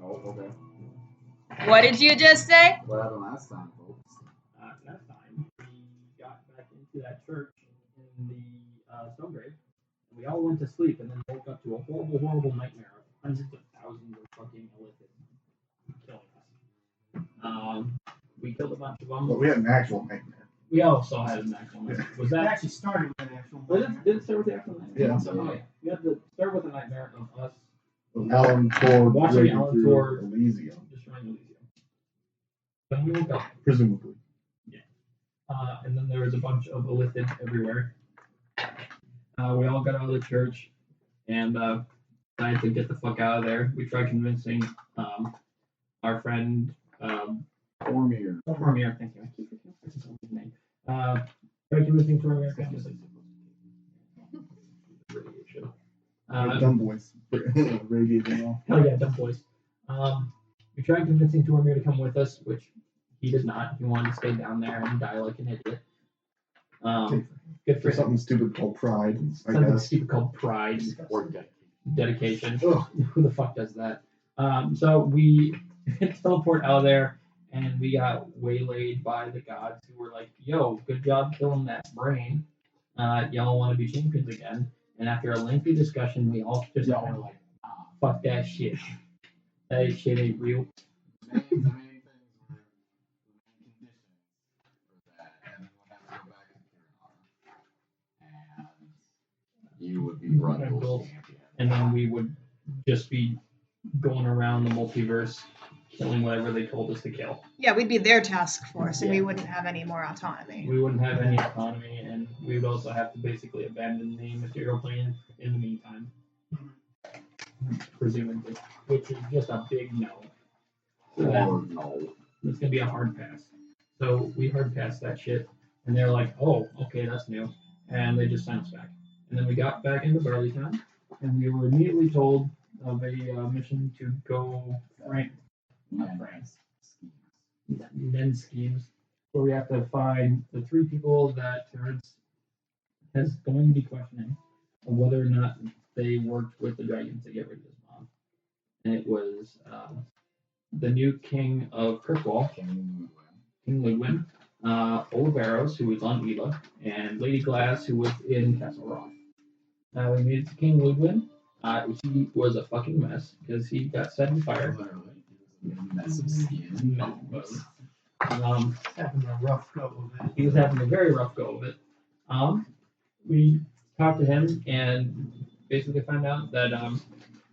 Oh, okay. What did you just say? What happened last time, folks? Last time, we got back into that church in the stone grave, and we all went to sleep, and then woke up to a horrible, horrible nightmare of hundreds of thousands of fucking Oleson killing us. We killed a bunch of them. But we had an actual nightmare. We also had an actual nightmare. Was It that actually started with an actual Did it start with the actual nightmare? Yeah. So, we had to start with a nightmare of us Alan Ford watching breaking Alan through Ford Elysium, destroying Elysium. Then we woke up. presumably. And then there was a bunch of Oleson everywhere. We all got out of the church and decided to get the fuck out of there. We tried convincing our friend Cormier. Cormier, thank you. I keep forgetting his name. Tried convincing Cormier. Radiation. Dumb boys. Radiating off. Hell yeah, dumb boys. We tried convincing Cormier to come with us, which he did not. He wanted to stay down there and die like an idiot. Good for For something stupid called pride, I something guess. stupid called pride Or dedication. Ugh. Who the fuck does that? So we teleport out of there, and we got waylaid by the gods who were like, "Yo, good job killing that brain. Y'all want to be champions again?" And after a lengthy discussion, we all just Y'all were were like, like, "Fuck that shit. That shit ain't real." the main things were the main conditions for that, and then we'll have to go back to Kirinara. And you would be Brundle's champion. And then we would just be going around the multiverse, killing whatever they told us to kill. Yeah, we'd be their task force, and we Yeah. wouldn't have any more autonomy. We wouldn't have any autonomy, and we would also have to basically abandon the material plane in the meantime. Presumably. Which is just a big no. So that- Or no. it's gonna be a hard pass. So we hard passed that shit, and they're like, "Oh, okay, that's new," and they just sent us back. And then we got back into Barleytown, and we were immediately told of a mission to go France. Nen schemes, where we have to find the three people that Terrence is going to be questioning of whether or not they worked with the dragon to get rid of his mom. And it was the new king of Kirkwall, King Ludwin, Oliveros, who was on Ela, and Lady Glass, who was in Castle Rock. We made it to King Ludwin. He was a fucking mess because he got set on fire. Literally. It was a mess of skin. Having a rough go of it. He was having a very rough go of it. We talked to him and basically found out that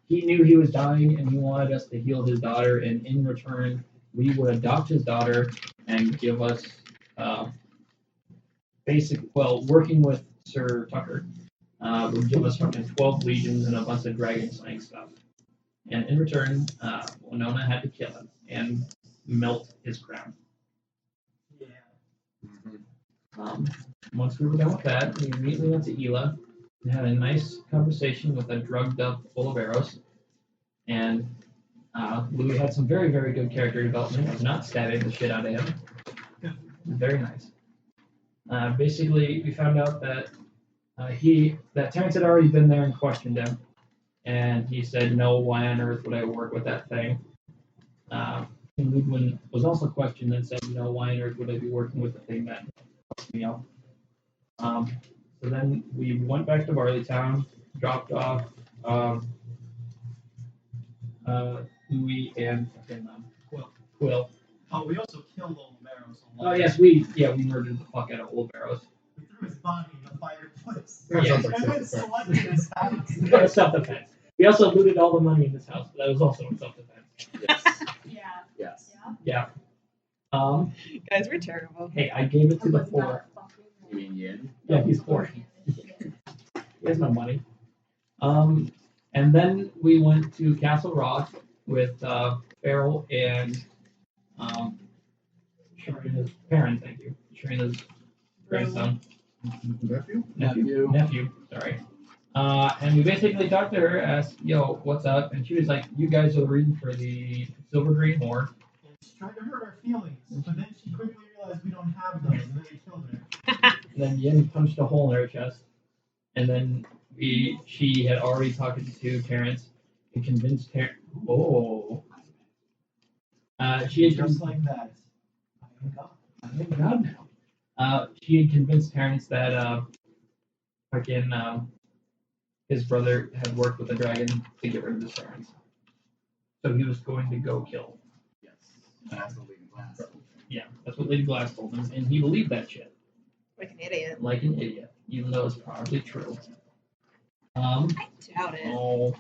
he knew he was dying and he wanted us to heal his daughter, and in return we would adopt his daughter and give us working with Sir Tucker would give us fucking 12 legions and a bunch of dragon slaying stuff. And in return, Winona had to kill him and melt his crown. Yeah. Once we were done with that, we immediately went to Ela and had a nice conversation with a drugged up Oliveros. And we had some very, very good character development of not stabbing the shit out of him. Very nice. Basically, we found out that Terrence had already been there and questioned him. And he said, "No, why on earth would I work with that thing?" King Ludwin was also questioned and said, "No, why on earth would I be working with the thing that fucked me up?" So then we went back to Barleytown, dropped off Louis and Quill. Oh, we also killed Oliveros. Oh yes, we murdered the fuck out of Oliveros. We threw his body in a fireplace. That Yeah. sounds like And then self-defense. selected his house. That was self-defense. We also looted all the money in this house, but that was also in self-defense. Yeah. Yes. Yeah. Guys, we're terrible. Hey, I gave it to the poor. You mean yin? Yeah, he's poor. He has no money. And then we went to Castle Rock with Farrell and Sharina's parent, thank you. Sharina's grandson. Nephew, sorry. And we basically talked to her, asked, "Yo, what's up?" And she was like, "You guys are the reason for the Silver Green War." And she tried to hurt our feelings, but then she quickly realized we don't have those, and then we killed her. And then Yin punched a hole in her chest. And then she had already talked to Terrence and convinced Terrence. Oh. She had Just like that. I am God. thank God now. She had convinced parents that fucking his brother had worked with a dragon to get rid of his parents. So he was going to go kill. Yes. That's what Lady Glass told me. Yeah, that's what Lady Glass told him, and he believed that shit Like an idiot. like an idiot, even though it's probably true. I doubt it. Oh,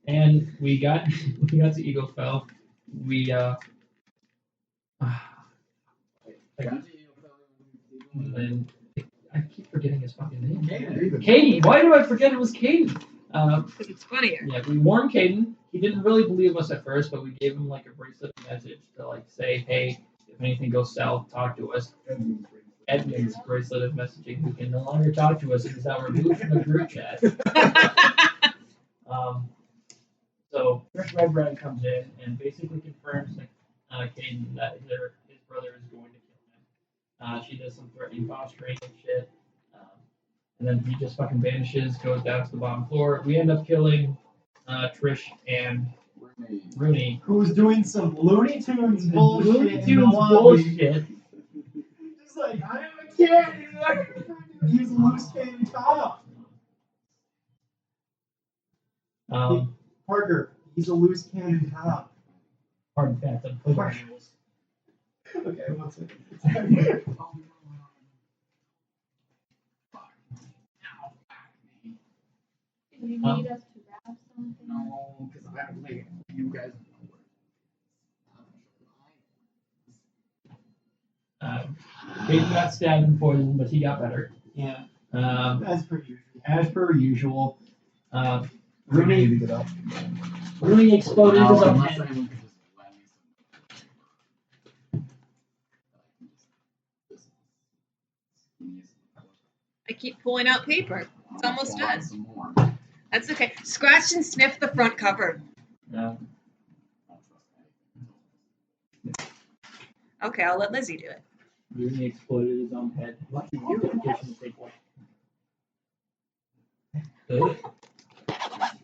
and we got to Eagle Fell. We and I keep forgetting his fucking name. Caden. Why do I forget it was Caden? Because it's funnier. Yeah, we warned Caden. He didn't really believe us at first, but we gave him like a bracelet message to like say, hey, if anything goes south, talk to us. Edmund's bracelet of messaging, who can no longer talk to us and is now removed from the group chat. So Fresh Red Brand comes in and basically confirms Caden that his brother is going to kill him. She does some threatening posturing and shit. And then he just fucking vanishes, goes down to the bottom floor. We end up killing Trish and Rooney. Who's doing some Looney Tunes bullshit? Looney in the Tunes lobby. bullshit. He's like, I am a candy. He's a loose candy top. Parker, he's a loose cannon top. Hard facts on football rules. Okay, one second. Do you need us to grab something? No, because I don't think you guys know. Caden got stabbed and poisoned, but he got better. Yeah, As per usual. Rooney exploded his own Unless head. anyone could just let me I keep pulling out paper. It's almost Pull out done. some more. That's okay. Scratch and sniff the front cover. No. I don't trust anything. Okay, I'll let Lizzie do it. Rooney exploded his own head. Lucky you. Dedication to take one.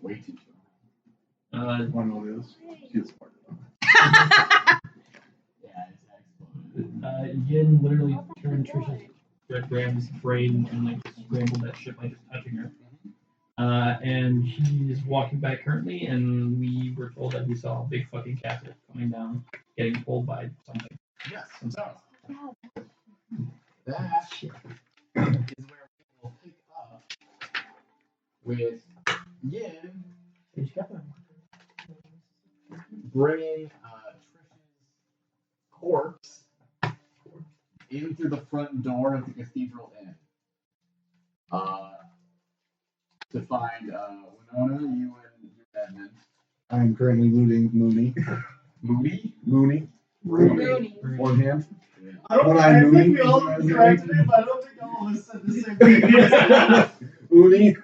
Way too short. One of those. She was part of Yeah, it's exploded. Yin literally turned Trisha's Red Graham's brain and like scrambled that shit by just touching her. And she's walking back currently, and we were told that we saw a big fucking casket coming down, getting pulled by something. Yes, I'm sorry. Yeah. That is where we will pick up with Yin bringing Trish's corpse in through the front door of the Cathedral Inn. To find Winona, you and Edmund. I am currently looting Mooney. Moody? Rooney. One hand. I don't When I I'm think moving, we all is corrected it, but I don't think all of us said the same thing. Mooney.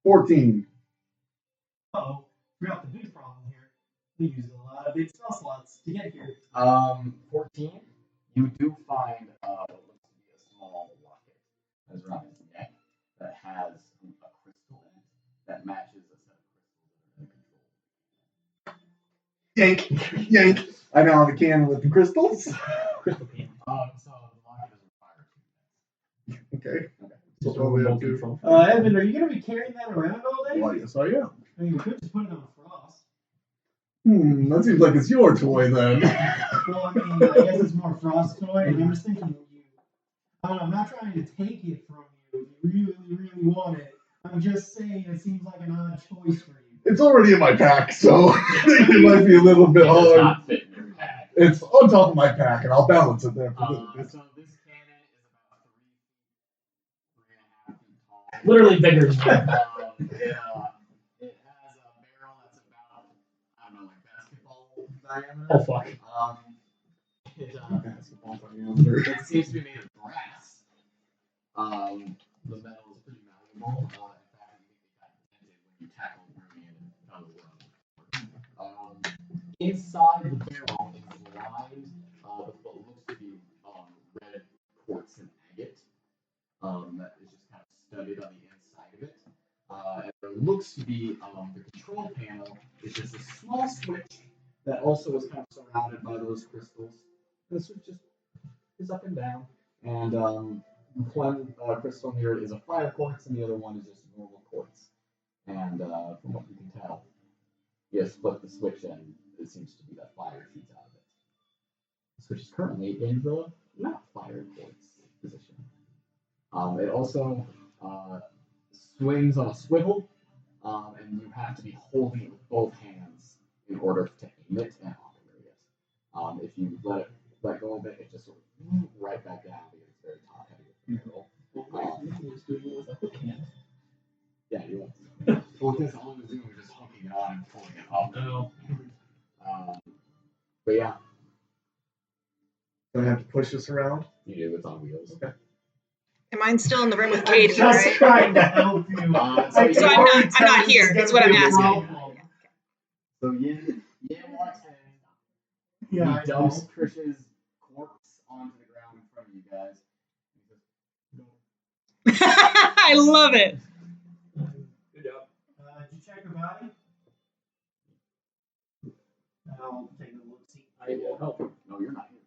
14. Uh-oh, we got the big problem here. We used a lot of big spell slots to get here. 14. You do find what looks to be a small locket that's around his neck that has a crystal in it that matches a set of crystals that are controlled. Yank. Yank. I now have a can with the crystals. Crystal can. So the locket doesn't require 2 minutes. Okay. Just So we have remote to. control. Edmund, are you going to be carrying that around all day? Well, yes, I am. I mean, we could just put it on frost. That seems like it's your toy then. Well, I mean, I guess it's more frost toy, and I'm just thinking you. I don't know, I'm not trying to take it from you. If you really want it. I'm just saying it seems like an odd choice for you. It's already in my pack, so it might be a little bit It does hard. not fit in your pack. It's on top of my pack, and I'll balance it there for a little bit. So this cannon is about 3.5 feet tall. Literally bigger than you. It has a barrel that's about, I don't know, like basketball diameter. Oh fuck. Basketball diameter. It seems to be made of brass. The metal is pretty malleable. In fact, I think they got invented when you tackle Rooney and other world. Inside the barrel is lined with what looks to be red quartz and agate. That is just kind of studded on the inside of it. And there looks to be the control panel is just a small switch that also is kind of surrounded by those crystals. The switch just is up and down. And one crystal near it is a fire quartz, and the other one is just normal quartz. And from what you can tell, you split the switch, and it seems to be that fire feeds out of it. The switch is currently in the not fire quartz position. It also swings on a swivel, and you have to be holding it with both hands in order to aim it and operate it. If you let go of it, it just sort of right back down because it's very top heavy with the barrel. Yeah, you want to. Well, with this on the zoom, we're just hooking it on and pulling it up. No. But yeah, Do I have to push this around? you do. It's on wheels. Okay. And mine's still in the room with I'm Katie, just right? trying to help you. So I'm not here, is what I'm asking. So Yin walks in. Yeah, He dumps Trish's corpse onto the ground in front of you guys. He says, I love it. Good job. did you check her body? I'll take a look. See. I will help. no, you're not here.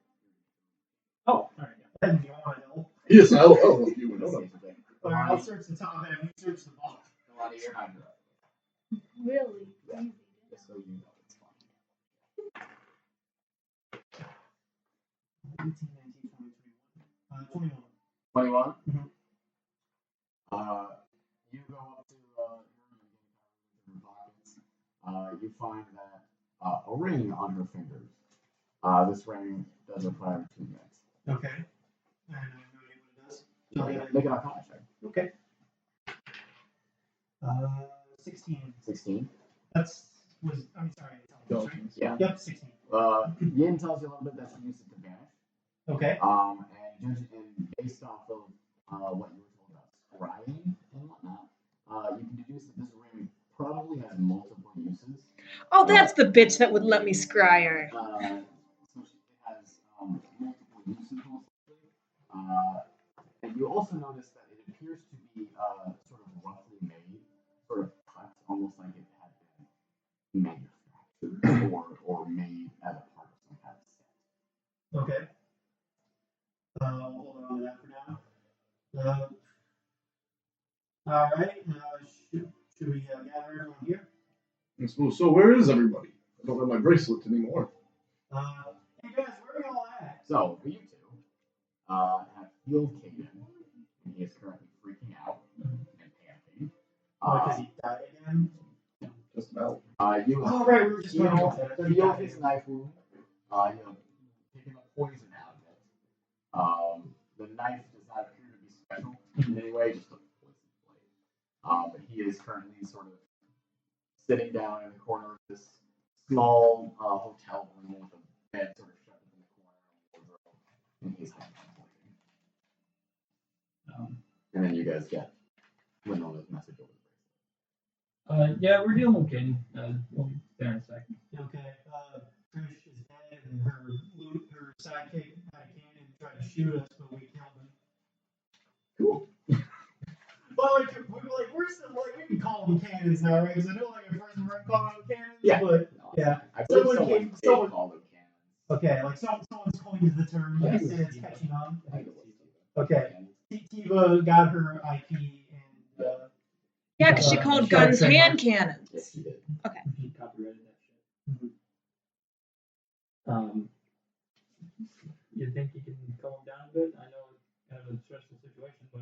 Oh, all right. Then you want to know. Yes, I'll help you with Alright, it. Alright, I'll search the top and you search the bottom. Nalane, you're not here. Really? Yeah. Easy. Just so you know, it's fine. 18, 19, 20, 21. 21? Mhm. You go up to your pockets. You find that a ring on her fingers. This ring does require 2 minutes. Okay. And I have no idea what it does. Make an arcana check. Okay. 16. 16. I'm sorry. Right? Yeah. Yep, 16. Yin tells you a little bit that she used it to vanish. Okay. And based off of what you were told about scrying and whatnot, you can deduce that this ring probably has multiple uses. Oh, that's the bitch that would let me scry her. So it has multiple uses mostly. And you also notice that it appears to be sort of roughly made, sort of cut, almost like it had been manufactured or made as a part of some kind of set. Okay. Hold on to that for now. Alright. Should we gather everyone here? I suppose so. Where is everybody? I don't have my bracelet anymore. Hey guys, where are y'all at? So, for you two, have healed Caden, and he is currently freaking out and panicking. Because he died again? Just about. You Oh, right, we were just talking about that. I thought he heal died his again. knife wound, taking the poison out of it. The knife does not appear to be special in any way, just a poison blade. But he is currently sort of sitting down in the corner of this small hotel room with a bed sort of shut in the corner and he's contemplating. And then you guys get Winona's message over the Yeah, we're dealing with Katie. We'll be there in a second. Okay, Trish is dead, and her sidekick had a cannon and tried to shoot us, but we killed him. Cool. Well, we can call them cannons now, right? Because I know at first we were calling them cannons, Yeah. but No, yeah. I believe Someone someone came- did someone- call them cannons. Okay, like someone's coined the term, Yes. and it's catching on. I think it was. Okay, Tiva got her IP, and Yeah, because she called guns hand cannons. Yes, he did. He copyrighted that shit. You think you can calm him down a bit? I know it's kind of a stressful situation, but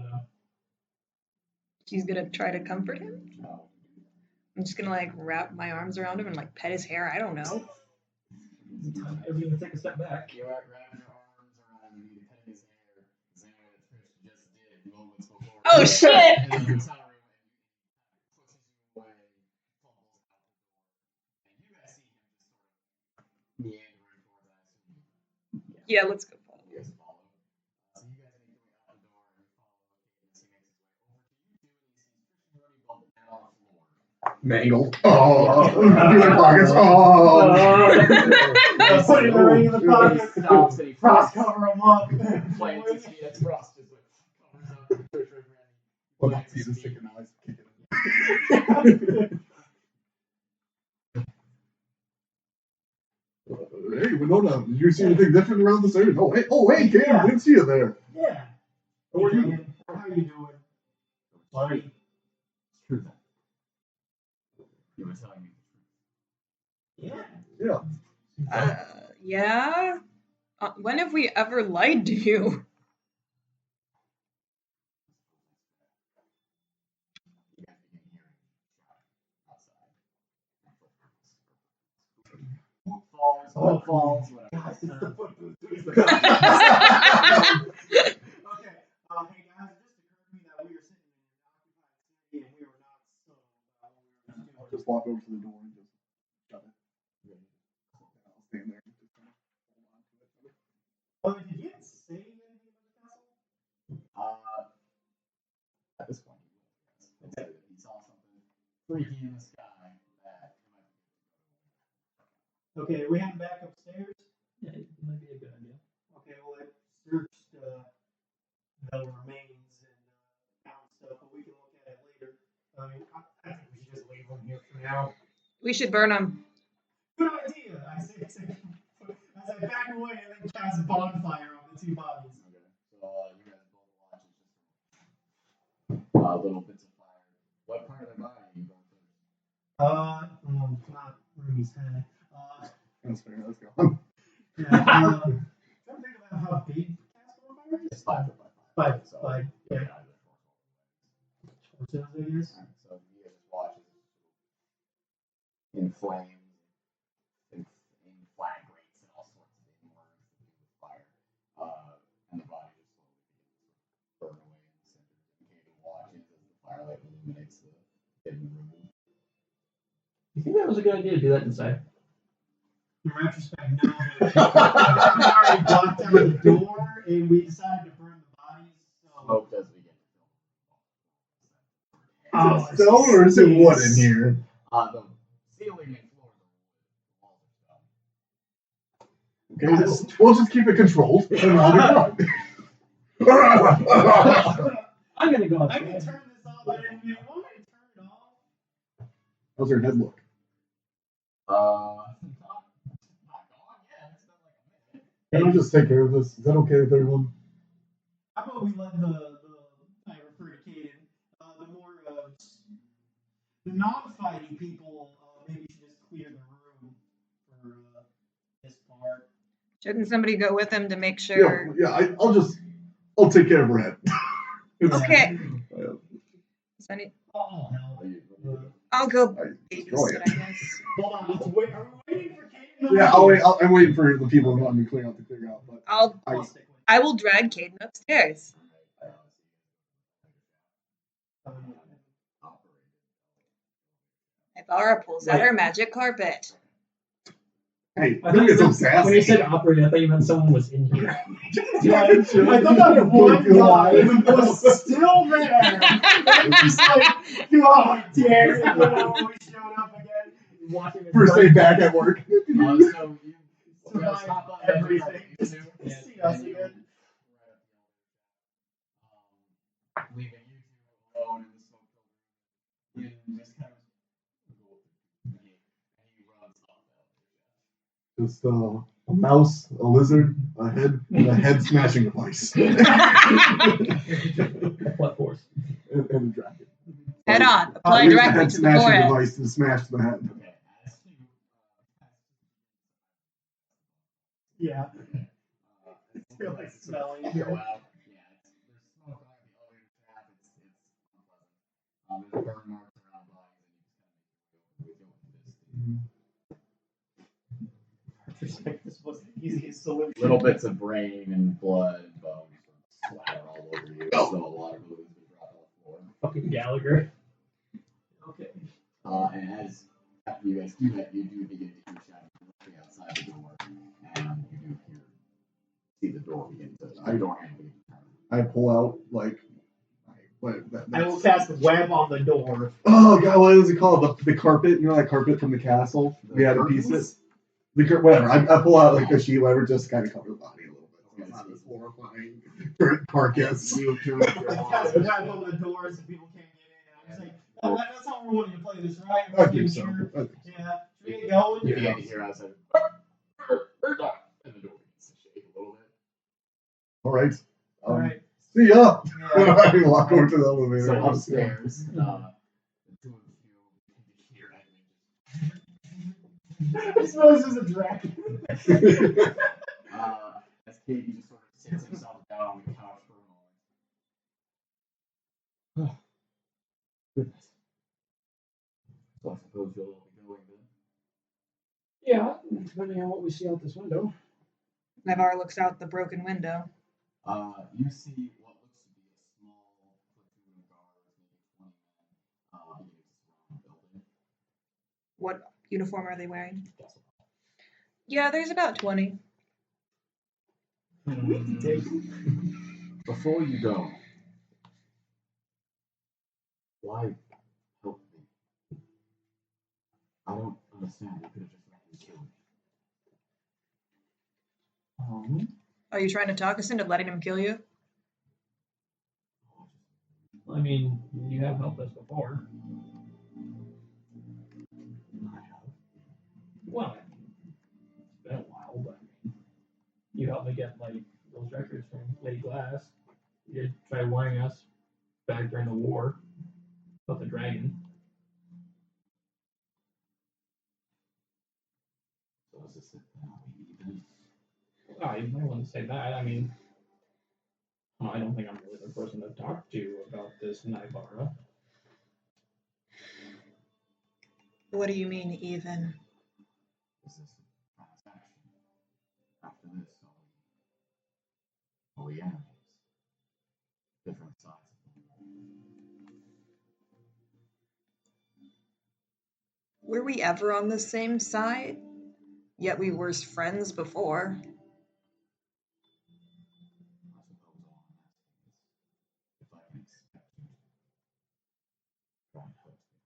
She's gonna try to comfort him. No. I'm just gonna like wrap my arms around him and like pet his hair. I don't know. I'm gonna take a step back. You are grabbing your arms around him, you pet his hair, same way that Trish just did moments before. Oh shit! In the hotel room, and he pushes you away, fumbles out the door, and you guys see him just sort of meandering towards us. Yeah, let's go. You guys follow. So you guys make your way out the door and you follow Cadence. He makes his way over to you two, and he sees Trish already bumped down on the floor. Mangled. Oh, doing pockets. putting the ring in the pocket. He stops and he Frost cover him up. plants his feet. That's Frost just like covers up Trish right around. Well, he's a sick and now he's kicking him. Hey, Winona, did you see anything different around this area? Oh, hey, Kaleb, Yeah. didn't see you there. Yeah. How are you? How are you doing? Fine. Truth. You were telling me the truth. Yeah. Yeah. Yeah? When have we ever lied to you? You guys begin hearing outside. Foot falls, whatever. Guys, it's the foot booth. It's the- Okay. Hey guys, it just occurred to me that we were sitting in an occupied city and we were not subtle about what we were I'll doing. just walk over to the door and just shut it. I'll stand there and just kind of hold on to it. Oh, did you say anything about the castle? At this point, he said that he saw something freaky in the sky that Okay, we heading back upstairs. Yeah, it might be a good idea. Okay, well I searched the remains and found stuff, but we can look at it later. I mean, I think we should just leave them here for now. We should burn them. Good idea. I say as I back away and then cast a bonfire on the two bodies. Okay, so you guys both watch it just little bits of fire. What part of their body are you going first? Not Ruby's head. That's fair. Let's go. Yeah, trying to think about how big cast bonfire is. It's 5 foot by 5. So, Five, yeah. either Torsos, I guess. Alright, so you guys just watch it in flames, in flag grates, and all sorts of things with fire. And the body just slowly begins to burn away in the center. And Katie watches as the firelight illuminates the hidden room. You think that was a good idea to do that inside? In retrospect, no. We already blocked out the door, and we decided to burn the bodies. So. Smoke does begin to fill. Oh, Is it stone or is it wood in here? The ceiling and floor are wood. The walls are stone. Okay, we'll just keep it controlled. And I'll be fine. I'm gonna go I can upstairs. turn this off, but if you want me to turn it off. How's her head look? Not gone yet. It's been like a minute. Can I just take care of this? Is that okay with everyone? How about we let the I refer to Caden, the more the non-fighting people maybe should just clear the room for this part. Shouldn't somebody go with him to make sure? I'll take care of her head. Okay. So Oh hell. I'll go Go babysit, ahead. I guess. Hold on, let's wait. Are we waiting for Caden? Yeah, I'll wait. I'm waiting for the people who want me to clear out. But I'll I will drag Caden upstairs. Naivara pulls out her magic carpet. hey, I don't thought get so when sassy. you said operate, I thought you meant someone was in here. Yeah, I thought that one guy was still there. I'm just like, God damn it, we showed up again. Watching his First day back at work. So you Survive hop on everything. Just to Yeah. see us again. Leaving you two alone in the smoke room. You just kind of go up the gate, and he runs up Just a mouse, a lizard, a head, and a head smashing device. What force? and a dragon. Head on, apply Use the directly head to the smashing forehead. device to smash the head. Okay, as you Yeah. it's Feel like smelling. go out. Yeah, there's smoke on the elevator trap. It's unpleasant. There's burn marks around bodies, and you just kind of This was the easiest solution. little bits of brain and blood and bones splatter all over you. So a lot of fluid has been dropped on the floor. Fucking Gallagher. Okay. And as after you guys do that, you do begin to hear shouting from outside the door, and you do see the door begin to the door handle begin to turn. I pull out I will cast web on the door. Oh god, what is it called? The carpet. You know that carpet from the castle? We had to piece it. Whatever. I pull out like a sheet lever just to kind of cover the body a little bit. So it's not as horrifying carcass. You two I cast web on the door so people can't get in. I'm just like, That's how we're wanting to play this, right? I Making think so. sure. I think so. Yeah. Should we get going? You Yeah. can hear us and the door begins to shake a little bit. All right. All right. See ya. Yeah. I walk over to the elevator. So upstairs, the two of you hear Edmund. This noise is a dragon. As Katie just sort of sits himself down on the couch for a moment. Goodness. So I suppose you'll all be going then. Yeah, depending on what we see out this window. Naivara looks out the broken window. You see what looks to be a small platoon of guards, maybe 20 men, beginning to surround the building. What uniform are they wearing? Guess Yeah, there's about 20. Before you go, why help me? I don't understand. You could have just let me kill me. Are you trying to talk us into letting him kill you? I mean, you have helped us before. Well, it's been a while, but I mean, you helped me get like those records from Lady Glass. You tried warning us back during the war about the dragon. So is this it? Are we even? Oh, you might want to say that. I mean, I don't think I'm really the person to talk to about this Naivara. What do you mean, even? Is this a transaction? After this, are we enemies? Different sides of the world. Were we ever on the same side? Yet we were friends before. I suppose all I'm asking is if I can expect you to try and hurt me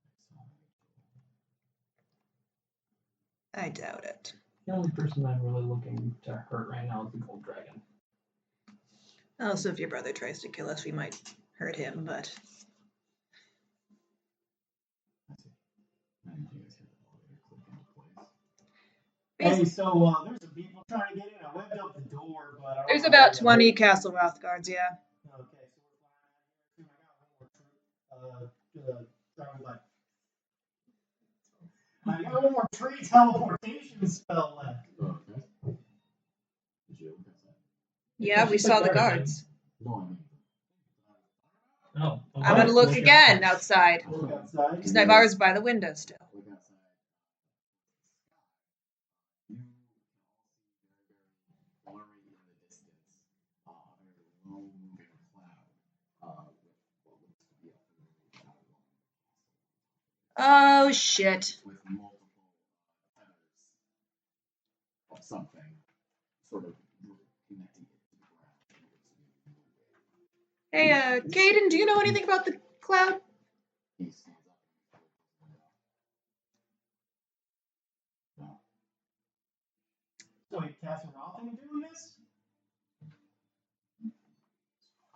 next time. I doubt it. The only person I'm really looking to hurt right now is the gold dragon. Also, if your brother tries to kill us, we might hurt him, but... I see. And you guys hear the elevator click into place. Hey, so there's some people trying to get in. I webbed up the door, but I don't There's know about where 20 Castle Roth guards, yeah. Okay, so we're flying out here. I got one more I got one more tree teleportation spell left. Oh, okay. Did you look outside? Yeah, we saw the guards. No, I mean. Oh, I'm gonna look again outside. Look outside. Because Naivara's by the window still. Look outside. You can all see very, very blurry in the distance. A very low moving cloud with what looks to be a very outline Oh, shit. with multiple feathers of something sort of connecting it to the ground. Hey, Caden, do you know anything about the cloud? He stands up and no. So wait, Castle Roth ain't doing this?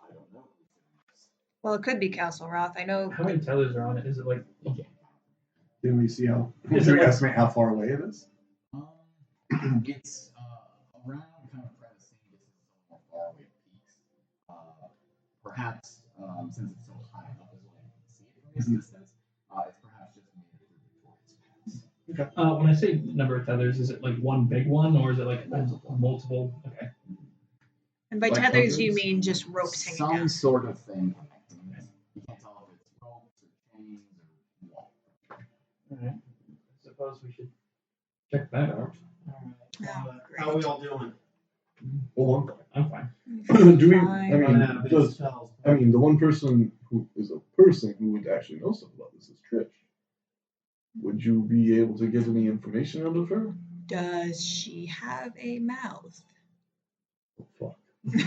I don't know who's doing this. Well, it could be Castle Roth. I know. How many tethers are on it? Is it like Okay. Can we see how? Is Can it we like- estimate how far away it is? It's around kind of the same distance as some more faraway peaks. Perhaps since it's so high up as well, you can see it from this distance. It's perhaps just made it through Victoria's pass. when I say number of tethers, is it like one big one or is it like multiple? Okay. And by Like tethers, you hundreds? mean just ropes hanging Some down. sort of thing connecting it. You can't tell if it's ropes or chains or what. Alright. I suppose we should check that out. Alright. Great. How we all doing? Well, I'm fine. do we? Fine. I Running out of mean, big does spells. I mean the one person who is a person who would actually know stuff about this is Trish. Would you be able to get any information out of her? Does she have a mouth? Oh, fuck. No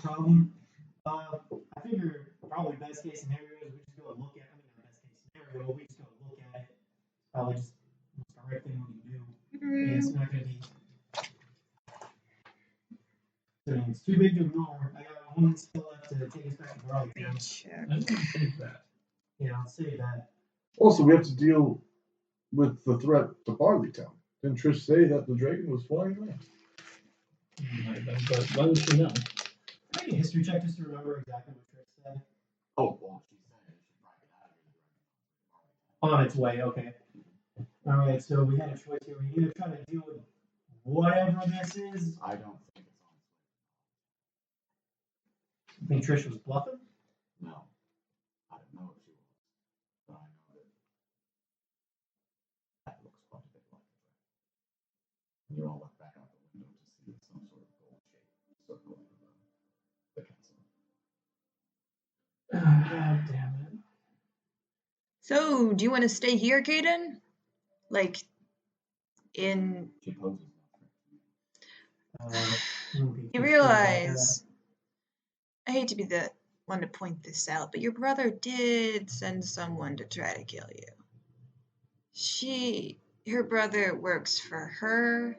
problem. I figure probably best case scenario is we just go and look at it. I mean, not best case scenario, but we just go and look at it. Probably just the right thing we can do. And it's not going to be. I mean, it's too big to ignore. I got one spell left to take us back to Burlington. Check. I don't think that. I'll say that. Also, we have to deal with the threat to Barleytown. Didn't Trish say that the dragon was flying there? But why would she know? I need a history check just to remember exactly what Trish said. Oh, well, she said it should probably get out of here. On its way, okay. Alright, so we had a choice here. We either try to deal with whatever this is. I don't think it's on its way. I think Trish was bluffing. No. I don't know if she was. But I know that looks quite a bit like a dragon. You all look back out the window to see some sort of gold shape circling the castle. God damn it. So, do you want to stay here, Caden? Like, in... She poses You realize... I hate to be the one to point this out, but your brother did send someone to try to kill you. Her brother works for her.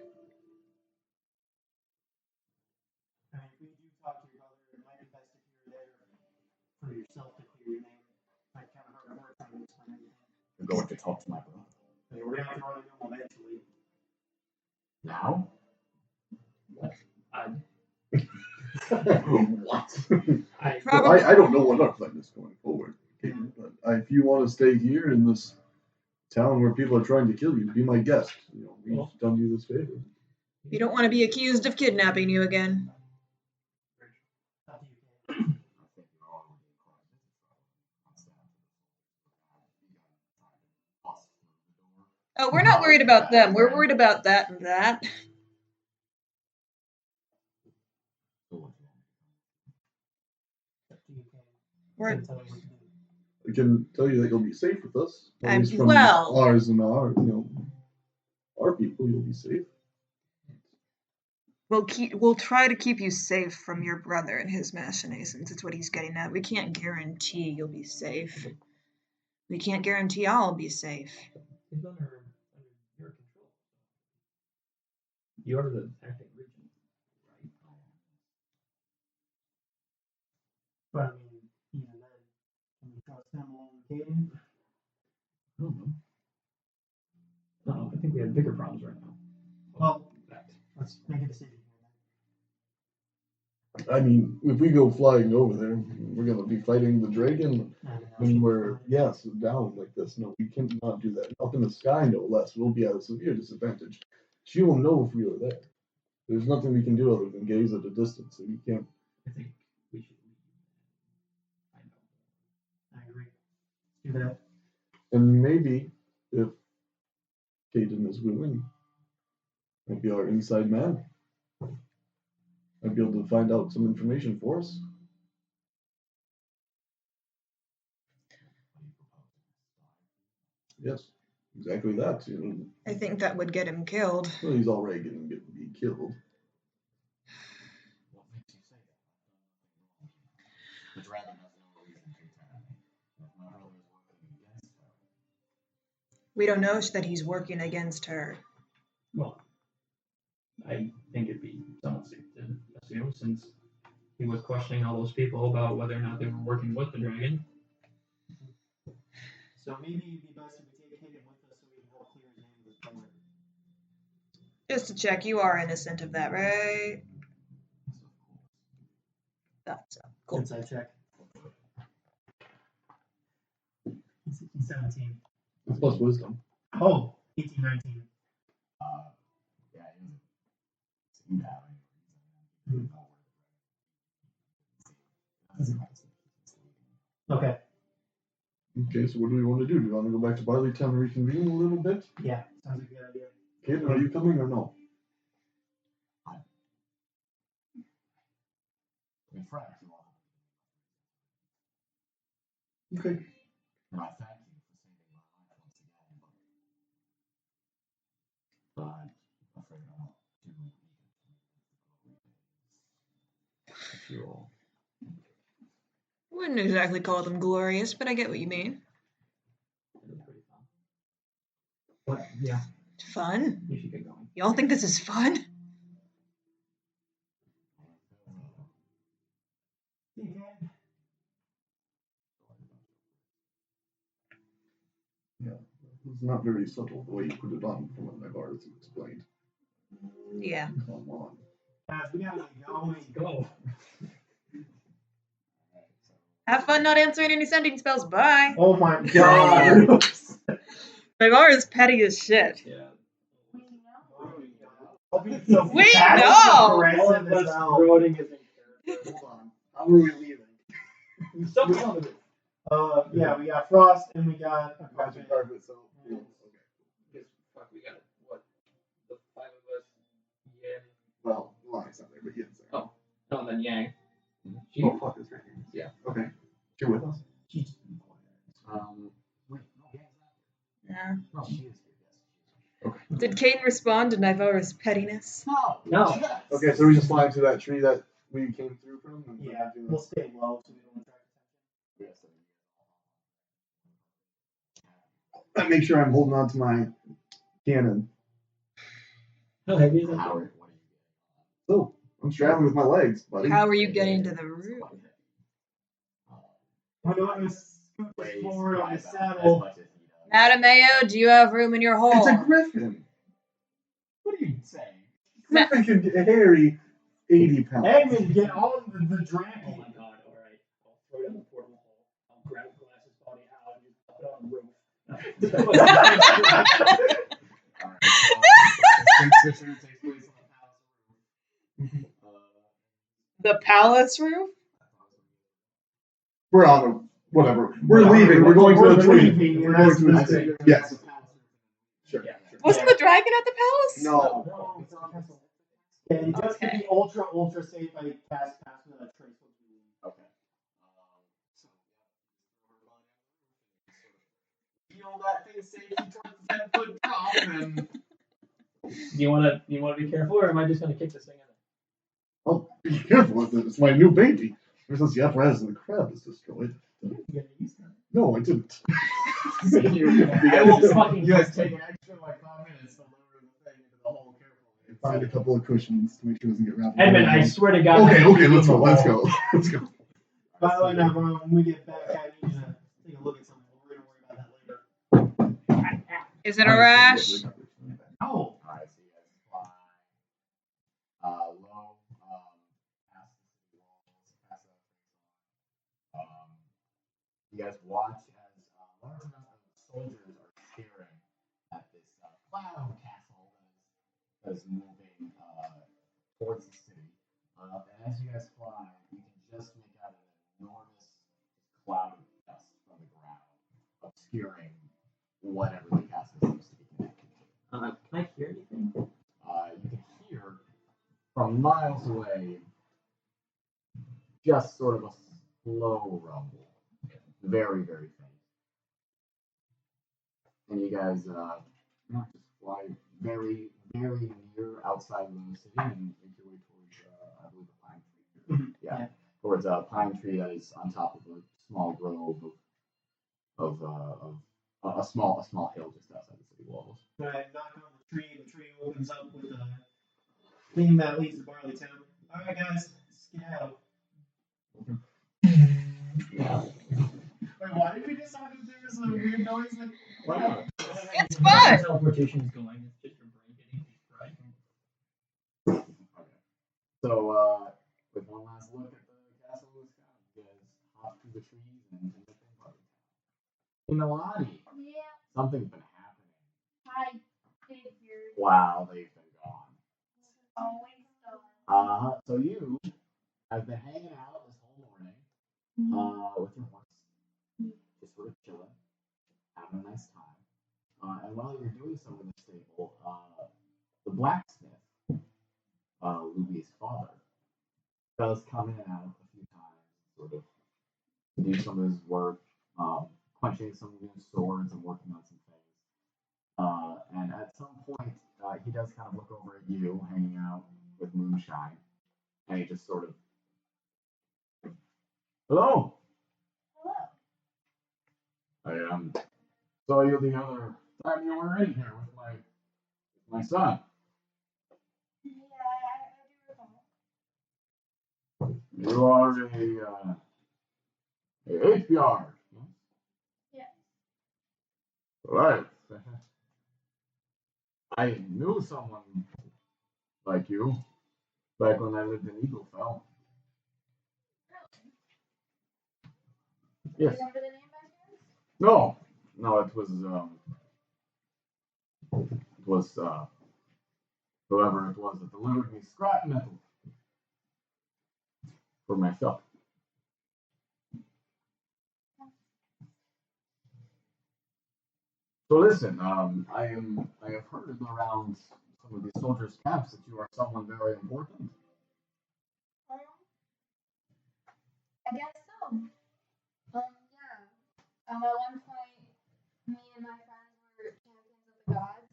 I mean, if we do talk to your brother, it might be best if you're there for yourself to clear your name. Might kind of hard work trying to explain everything. I'm going to talk to my brother. I mean, we're gonna have to run into him eventually. Now? What? Probably. I don't know what our plan is going forward. But if you want to stay here in this town where people are trying to kill you, be my guest. We've done you this favor. We don't want to be accused of kidnapping you again. Oh, we're not worried about them. We're worried about that and that. I can tell you that you'll be safe with us. At least from well- ours and our people, you'll be safe. We'll try to keep you safe from your brother and his machinations. It's what he's getting at. We can't guarantee you'll be safe. We can't guarantee I'll be safe. He's under your control. You're the acting regent, right? But I mean, even then, can we trust him along with Caden? I don't know. No, I think we have bigger problems right now. Well, let's make a decision here I mean, if we go flying over there, we're gonna be fighting the dragon. When we're down like this, no, we cannot do that. Up in the sky, no less, we'll be at a severe disadvantage. She will know if we are there. There's nothing we can do other than gaze at a distance, so we can't. I think we should leave. I agree. Let's do that. And maybe if Caden is willing, might be our inside man. Might be able to find out some information for us. Yes, exactly that. I think that would get him killed. Well, he's already going to be killed. What makes you say that? The dragon has no reason to attack me. If my brother is working against her. We don't know that he's working against her. Well, I think it'd be somewhat safe to assume, since he was questioning all those people about whether or not they were working with the dragon. So maybe it'd be best if we take Caden with us so we can help clear his name with his brother. Just to check, you are innocent of that, right? Thought so. Cool. Inside check. 17. Plus wisdom. Oh, 18, 19. Yeah, he seemed to have any reason. Okay. Okay, so what do we want to do? Do you want to go back to Barleytown and reconvene a little bit? Yeah, sounds like a good idea. Caden, are you coming or no? In fact, you all. Okay. And I thank you for saving my life once again, but I'm afraid I'm not too eager to relive the glory days. If you all. Wouldn't exactly call them glorious, but I get what you mean. It was pretty fun. But yeah, Fun? we should get going. Y'all think this is fun? It's not very subtle the way you put it on from what Naivara has explained. Yeah. Come on. Guys, we gotta get going. Go. Have fun not answering any sending spells. Bye. Oh my god. Naivara's petty as shit. Yeah. We That is know. aggressive as hell. Roading is in character. Hold on. How are we leaving? Yeah, we got Frost and we got Magic carpet, so. Yeah. Okay. Guess, fuck, we got what? The 5 of us. Yeah. Well, Lion's not there, but he is there. Oh. No, then Yang. She, Oh, fuck, that's right. Yeah. Okay. You're with us? Wait, no, Yeah. no, she is here, yes. Okay. Did Caden respond to Naivara's pettiness? No. Okay, so we just fly to that tree that we came through from? And Yeah, do we'll this? stay low so we don't attract I make sure I'm holding on to my cannon. How heavy is that? Howard, what are you So, I'm straddling with my legs, buddy. How are you getting to the room? Winona scoots Weighs forward on the as saddle. much as he does. Mattimeo, do you have room in your hole? It's a griffin. What are you saying? Griffin can carry 80 pounds. Edmund, get on the Oh dragon. my god, alright. I'll throw it in the portal hole. I'll grab Glass's body out and just put it on the roof. Alright, so takes place on the palace roof. The palace roof? We're on the whatever. We're leaving. We're going to the tree. leaving, We're and going that's to the the tree. Yes. Sure. Yeah. Wasn't the dragon at the palace? No. No, it's on castle. And just to be ultra safe, I cast pass without trace. Okay. So, feel that thing safety towards the 10-foot drop, and Do you wanna be careful, or am I just gonna kick this thing in? Oh, be careful with it. It's my new baby. Ever since the apparatus in the crab is destroyed. No, I didn't. I will fucking you guys take an extra like 5 minutes to lower the thing into the hole carefully. Find a couple of cushions to make sure it doesn't get wrapped. Edmund, I swear to God. Okay, let's go. Let's go. Let's go. By the way, now, when we get back, I need to take a look at something. We're going to worry about that later. Is it a rash? Oh! Alright, so you guys fly low, past the city walls, past the you guys watch as large amount of soldiers are staring at this cloud castle that is moving towards the city. And as you guys fly, you can just make out an enormous cloud of dust from the ground, obscuring whatever the castle seems to be connected to. Can I hear anything? You can hear from miles away just sort of a slow rumble, very, very faint. And you guys just fly very, very near outside of the city and make your way towards, I believe, a pine tree. Yeah, towards a pine tree that is on top of a small grove of a small hill just outside the city walls. When I knock on the tree opens up with a thing that leads to Barley Town. Alright, guys, skedaddle. Wait, why did we decide that there was a weird noise? Like, It's fun! Teleportation is going. It's just your brain getting right. Okay. So, with one last look at the castle of the sky, you guys hop through the trees and end up in Barley Town. In Nalane, Yeah, something's been happening. I figured. Wow, they've been gone. Always so. So you have been hanging out this whole morning, with your horse, just sort of chilling, having a nice time. And while you're doing so in the stable, the blacksmith, Louis' father, does come in and out a few times, sort of to do some of his work, quenching some new swords and working on some things. And at some point, he does kind of look over at you, hanging out with Moonshine, and he just sort of, hello. Hello. I saw you the other time you were in here with my son. Yeah, I do recall. You are a HPR. Yeah. Right. I knew someone like you back when I lived in Eaglefell. Yes. Remember the name by chance? No, it was whoever it was that delivered me scrap metal for my shop. So listen, I have heard around some of these soldiers' camps that you are someone very important. I guess so. Yeah. At one point, me and my friends were champions of the gods.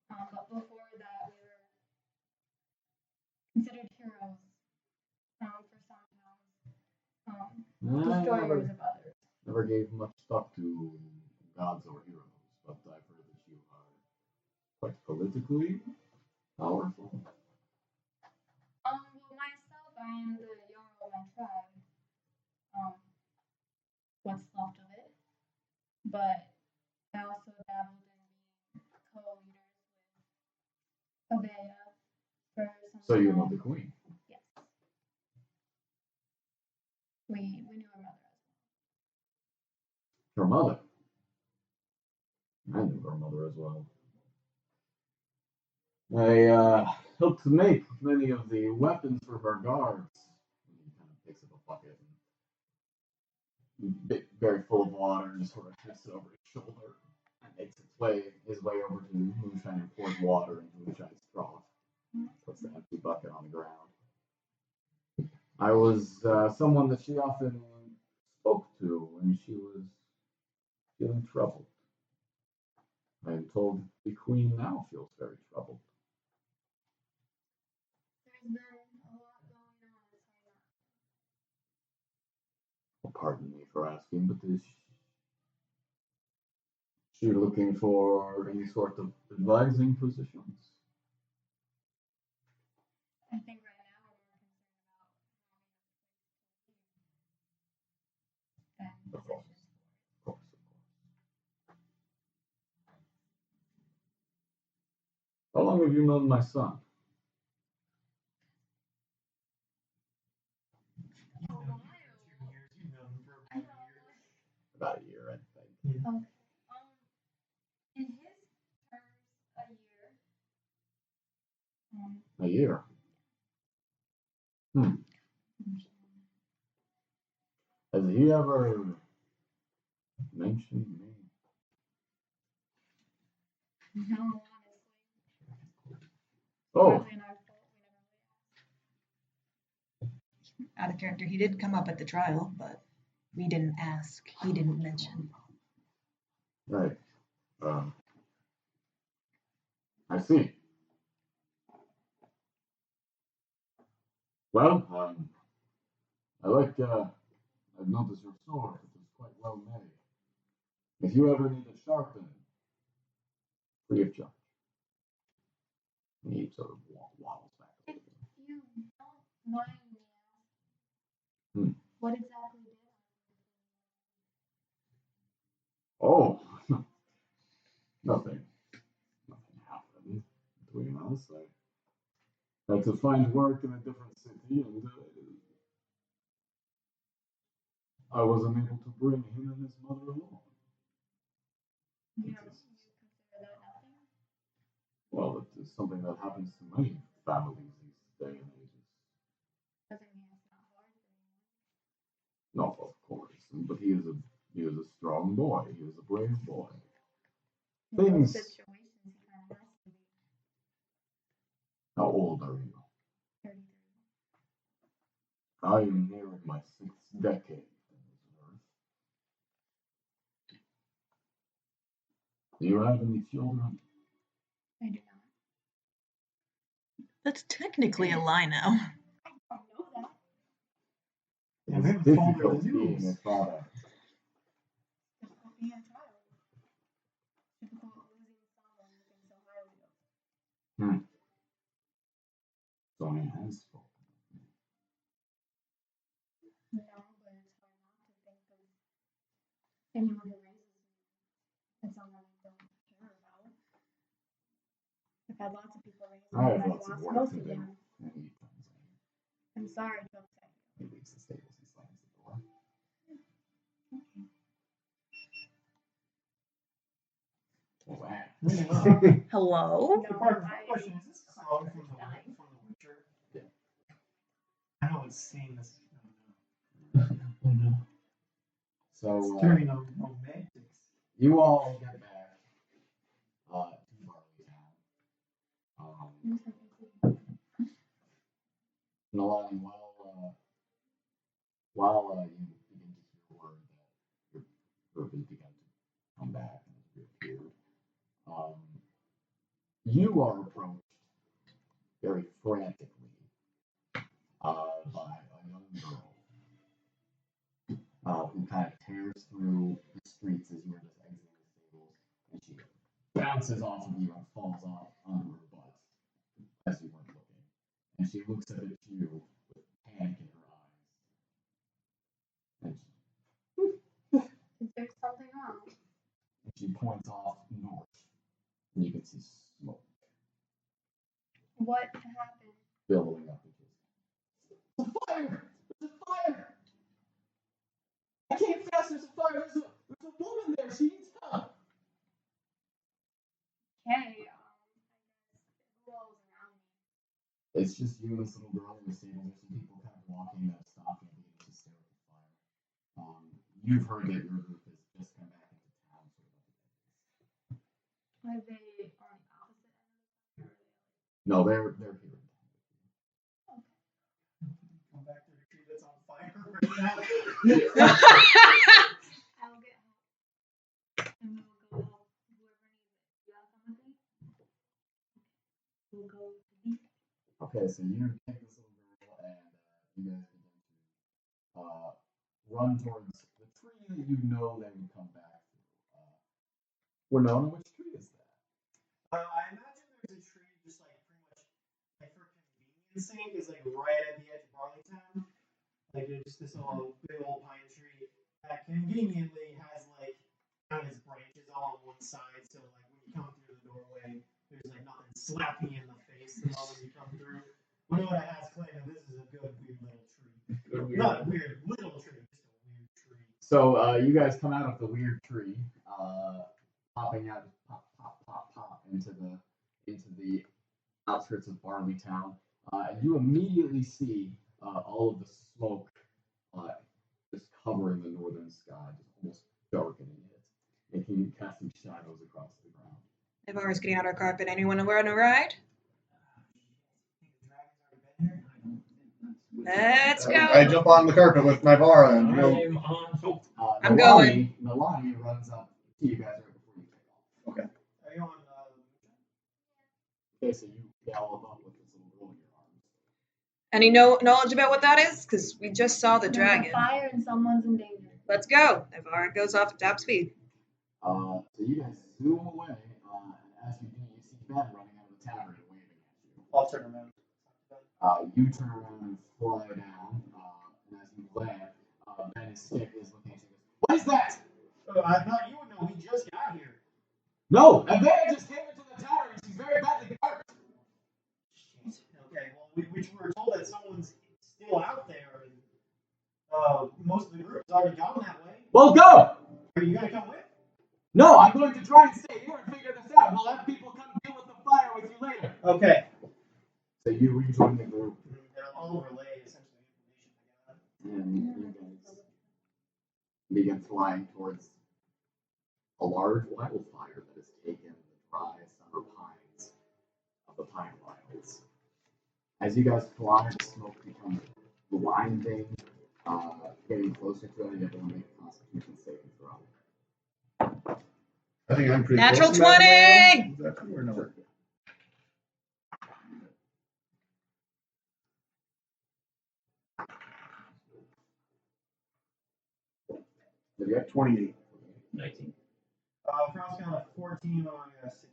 But before that, we were considered heroes for some towns. Destroyers of others. Never gave much thought to gods or heroes, but I've heard that you are quite politically powerful. Well, myself, I am the Jarl of my tribe. What's left of it. But I also dabbled in being co-leaders with Avea for some So you know time. the queen. Yes. We knew her mother as Her mother. I knew her mother as well. I helped make many of the weapons for her guards. He kind of picks up a bucket and very full of water and just sort of heads it over his shoulder and makes his way over to Moonshine and pours water into Moonshine's trough. Puts the empty bucket on the ground. I was someone that she often spoke to when she was feeling troubled. I am told the queen now feels very troubled. well. There's been a lot going on, I'll tell you that. Well, pardon me for asking, but is she looking for any sort of advising positions? I think right now we're more concerned about having a place to live than Of course. positions for it. Of course. How long have you known my son? You've known him for 2 years. You've known him for I about know. a year. About a year, I think. Yeah. Okay. In his terms, a year. A year. Has he ever mentioned me? No, honestly. Oh, Partly in our fault. We never really asked. Out of character, he did come up at the trial, but we didn't ask. He didn't mention. right. I see. Well, I've noticed your sword. It is quite well made. If you ever need it sharpened, free of charge. And he sort of waddles back a If little bit. you don't mind me Hmm. asking, what exactly did Oh, nothing. Nothing happened between us. I had to find work in a different city, and I wasn't able to bring him and his mother along. you consider that nothing? Well, it's something that happens to many families these day and ages. Doesn't mean it's not hard for you. No, of course, but he is a strong boy. He is a brave boy. In those Things. situations, he kind of has to be. How old are you? 33. I am nearing my 6th decade on this earth. Do you have any children? I do not. That's technically a lie now. I don't know that. Yeah, we It's haven't told her difficult the being a news. father. Difficult being a child. Difficult losing someone you think so highly of. Sonny has spoken. No, but it's hard not to think of anyone who raises you as someone I don't. had lots of people raise I them, have and I've lots of lost work most to of do. them. And he comes in. I'm sorry to upset He leaves the stables and slams the door. Wow. Hello? The part of my question is this song from the Witcher? Yeah. I know it's seen this. Oh no. So It's turning on romantics. you all get back to Barley Town. Nalane, while you begin to hear word that your group has begun to come back and has reappeared, you are approached very frantically by a young girl who kind of tears through the streets as you are just exiting the stables, and she bounces off of you and falls off onto her butt as you weren't looking. And she looks up at you with panic in her eyes. Is there something wrong? And she points off north, and you can see smoke What happened? billowing up into it. It's a fire! It's a fire! I came fast, there's a fire! There's a woman there, she needs help! Okay, who else around me? It's just you and this little girl in the stable. There's some people kind of walking that stop and beginning to stare at the fire. You've heard that your group has just come back into town, sort of. Are they on the opposite end of the fire? No, they're here. Come back to the tree that's on fire right now. I'll get help. And we will go help whoever needs it. You wanna come with me? We'll go to the Okay, so you take this little girl and you guys begin to run towards the tree that you know they would come back to. Winona, which tree is that? I imagine there's a tree just like pretty much like for convenience sake is like right at the edge of Barleytown. Like it's just this old big old pine tree that conveniently has like kind of its branches all on one side, so like when you come through the doorway, there's like nothing slapping you in the face the moment you come through. Winona has claimed that this is a good weird little tree. Not a weird little tree, just a weird tree. So you guys come out of the weird tree, popping out, pop into the outskirts of Barleytown, and you immediately see all of the smoke just covering the northern sky, just almost darkening it, making casting shadows across the ground. Naivara's getting out our carpet. Anyone want to ride? Let's go. I jump on the carpet with Naivara and go. I'm on foot. I'm going. Nalane runs up to you guys right before you take off. Okay. Are you on? Okay, so you gallop up with this little girl in your arms. Any knowledge about what that is? Because we just saw the There's dragon. a fire and someone's in danger. Let's go. Naivara goes off at top speed. So you guys zoom away, and as you do, you see Ben running out of the tavern and waving at you. I'll turn around. You turn around and fly down, and as you land, Ben is looking at you and goes, "What is that?" I thought you would know. We just got here. No, Avera just came into the tavern and she's very badly hurt. Okay, well, we were told that someone's still out there, and most of the group's already gone that way. Well, go! Are you gonna come with? No, I'm going to try and stay here and figure this out. We'll have people come deal with the fire with you later. Okay. So you rejoin the group, I'll relay essentially the information I got. and you guys begin flying towards a large wildfire that has taken the dry summer pines of the pine wilds. As you guys fly, the smoke becomes blinding, getting closer to it, and everyone make a constitution saving throw. I think I'm pretty Natural close to that 20! now. Is that true or no? Sure. Did you have 28. 19. Frost got a 14 on 16.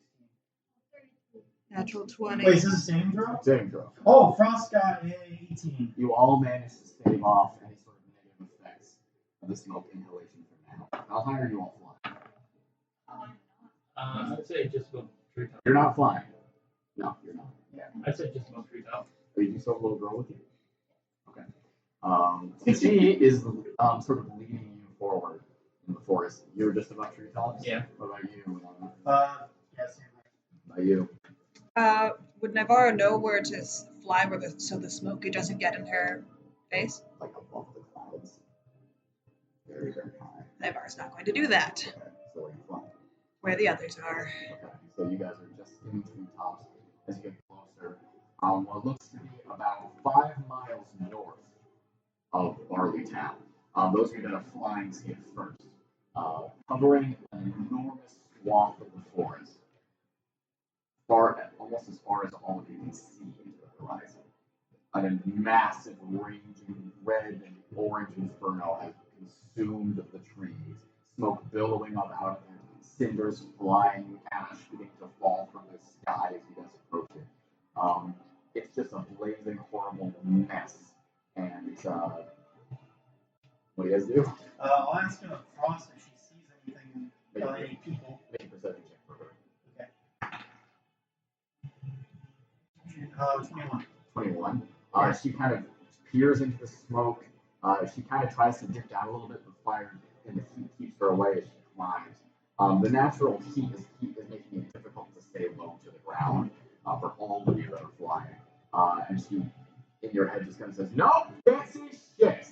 Natural 20. Wait, is this the same throw? saving throw? Oh, Frost got a 18. You all managed to stave off any sort of negative effects of the smoke inhalation for now. How high are you all flying? I'd say just about 3 times. You're not flying. No, you're not. Yeah. I said just smoke treetop. Are you still a little girl with you? Okay. She is sort of leading you forward in the forest. You're just above treetops? Yeah. What about you? Yes. What about you? Would Naivara know where to fly so the smoky doesn't get in her face? Like above the clouds. Very, very high. Naivara's not going to do that. Okay. So where you fly? Where the others are. Okay. So you guys are just in treetops as you get closer. What looks to be about 5 miles north of Barley Town. Those of you that are flying see it first. Covering an enormous swath of the forest. Almost as far as all of you can see into the horizon. A massive raging red and orange inferno has consumed the trees. Smoke billowing up out of it, cinders flying, ash beginning to fall from the sky as you guys approach it. It's just a blazing, horrible mess. And what do you guys do? I'll ask Frost if she sees anything, any people. Make a perception check for her. Okay. 21. 21. She kind of peers into the smoke. She kind of tries to dip down a little bit, but fire and the heat keeps her away as she climbs. The natural heat is making it difficult to stay low to the ground for all of you that are flying. And she, in your head, just kind of says, "Nope, can't see shit."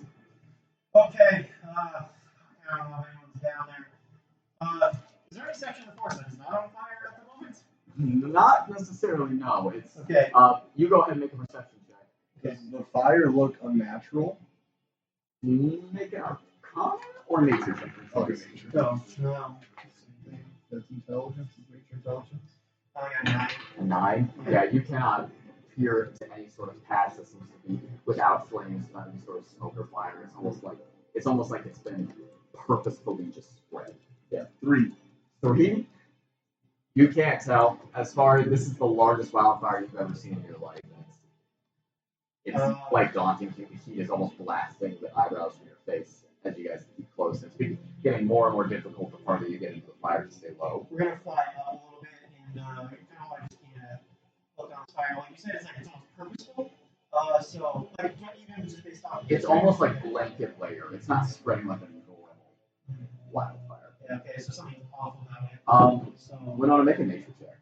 Okay. I don't know if anyone's down there. Is there any section of the forest that is not on fire at the moment? Not necessarily, no. It's Okay. You go ahead and make a perception check. Does the fire look unnatural? Make an arcana or nature check. Okay, nature. No. That's intelligence. Is nature intelligence? I got 9. 9. Yeah, you cannot peer to any sort of patch that seems to be without flames, not any sort of smoke or fire. It's almost like it's been purposefully just spread. Yeah. 3. 3? You can't tell. As far as this is the largest wildfire you've ever seen in your life. It's quite daunting. The heat is almost blasting the eyebrows from your face as you guys keep close. It's getting more and more difficult the farther you get into the fire to stay low. We're gonna fly up a little bit and kind of like just look on fire. Like you said, it's almost purposeful. So like even just based off. It's almost like blanket layer. It's not spreading like a normal wildfire. Yeah. Okay. So something's awful about it. Winona, make a nature check.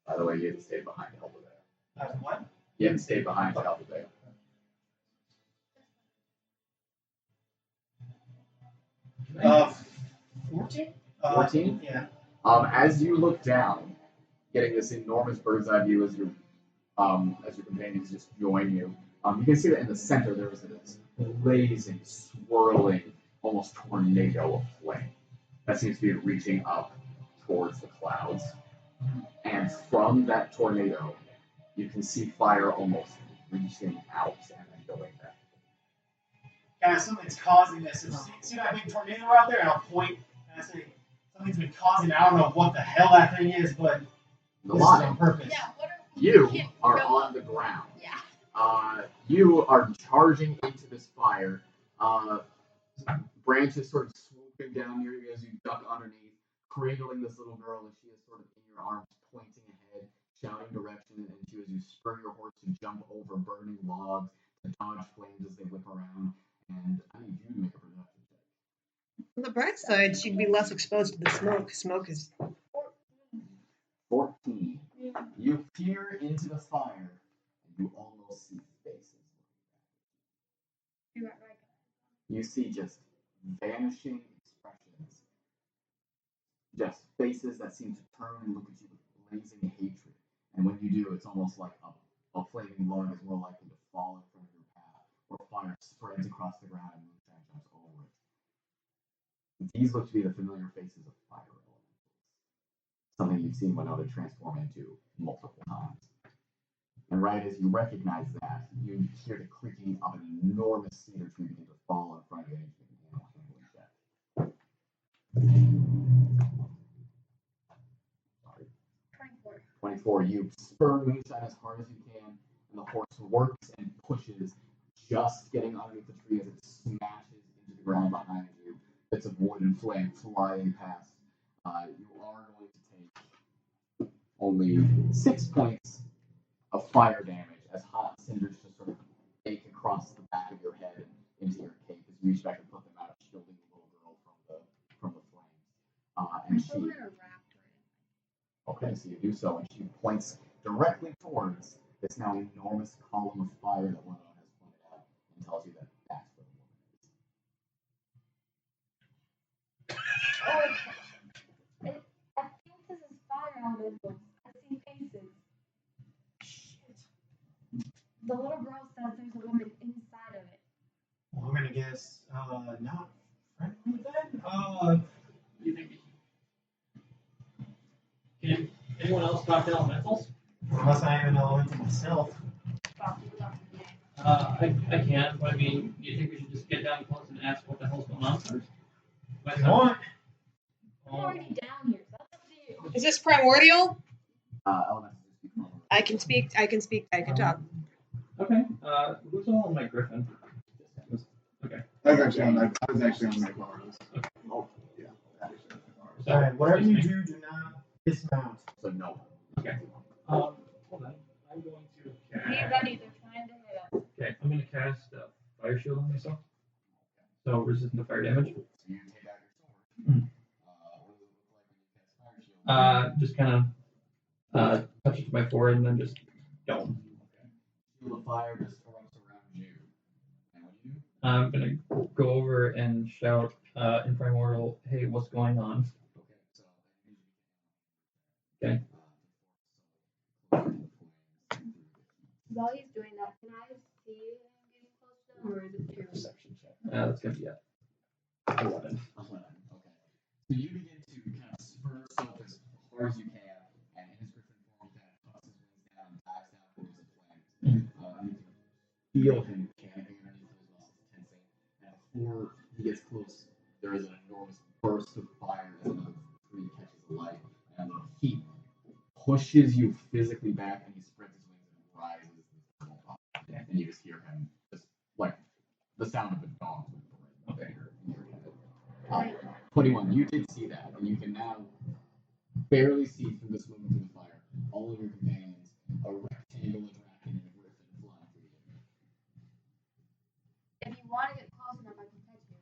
By the way, you haven't stayed behind to help with that. What? You haven't stayed behind to help with that. 14? 14? Yeah. As you look down, getting this enormous bird's eye view as your companions just join you, you can see that in the center there is this blazing, swirling, almost tornado of flame that seems to be reaching up towards the clouds. And from that tornado, you can see fire almost reaching out and then going back. Guys, something's causing this. See that big tornado out there? And I'll point and I say, something's been causing it. I don't know what the hell that thing is, but this is on purpose. Yeah, you are on the ground. Yeah. You are charging into this fire. Branches sort of swooping down near you as you duck underneath, cradling this little girl as she is sort of in your arms, pointing ahead, shouting direction into as you spur your horse to jump over burning logs, to dodge flames as they whip around. And I need you to make a perception check. On the bright side, she'd be less exposed to the smoke. Smoke is 14. You peer into the fire, and you almost see faces. You see just vanishing expressions. Just faces that seem to turn and look at you with blazing hatred. And when you do, it's almost like a flaming log is more likely to fall in front of your path, or fire spreads across the ground and moonshine jumps over it. These look to be the familiar faces of fire elementals. Something you've seen Winona transform into multiple times. And right as you recognize that, you hear the creaking of an enormous cedar tree begin to fall in front of you. Sorry. 24. You spur moonshine as hard as you can, and the horse works and pushes, just getting underneath the tree as it smashes into the ground behind you. Bits of wood and flame flying past. you are going to take only 6 points of fire damage as hot cinders just sort of bake across the back of your head and into your cape as you reach back and put them out, shielding the little girl from the flames. And she. Okay, so you do so, and she points directly towards this now enormous column of fire that Winona has pointed out and tells you that that's where the woman is. I think this is fire elementals. I see faces. Shit. The little girl says there's a woman inside of it. Well, I'm gonna guess not friendly then. You think? Can anyone else talk to elementals? Unless I am an elemental myself. I can, but I mean, do you think we should just get down close and ask what the hell's going on first? If you want. I'm already down here, so that's up to you. Is this primordial? Elementals speak normal. I can speak. I can talk. Okay. Who's all on my griffin? Okay. I was actually on my bars. Oh, Yeah. So, Alright, whatever you excuse me. do not dismount. so no. Okay. Hold on. I'm going to Be cast. ready, they're trying to hit us. Okay, I'm going to cast Fire Shield on myself. So resistant to fire damage. So you take out your sword. Mhm. What does it look like when you cast fire shield? Just kind of touch it to my forehead and then just don't. Okay. Shield of fire just erupts around you. And what do you do? I'm going to go over and shout in Primordial, hey, what's going on? Okay, so Okay. While he's doing that, can I see him getting close to them, or is it too? Perception check. That's going to be it. 11. 11. Okay. So you begin to kind of spur yourself as hard as you can, and in his griffin form, he kind of tucks his wings down and dives down towards the flames. You can feel him panicking underneath his muscles tensing, and before he gets close, there is an enormous burst of fire as another tree catches alight, and the heat pushes you physically back, and he spreads his wings and rises this thermal pop. And you just hear him just like the sound of a dog up in your head. 21, you did see that, and you can now barely see through this movement through the fire all of your companions, a rectangle, a dragon, and a griffin flying through the air. If you want to get close enough, I can touch you.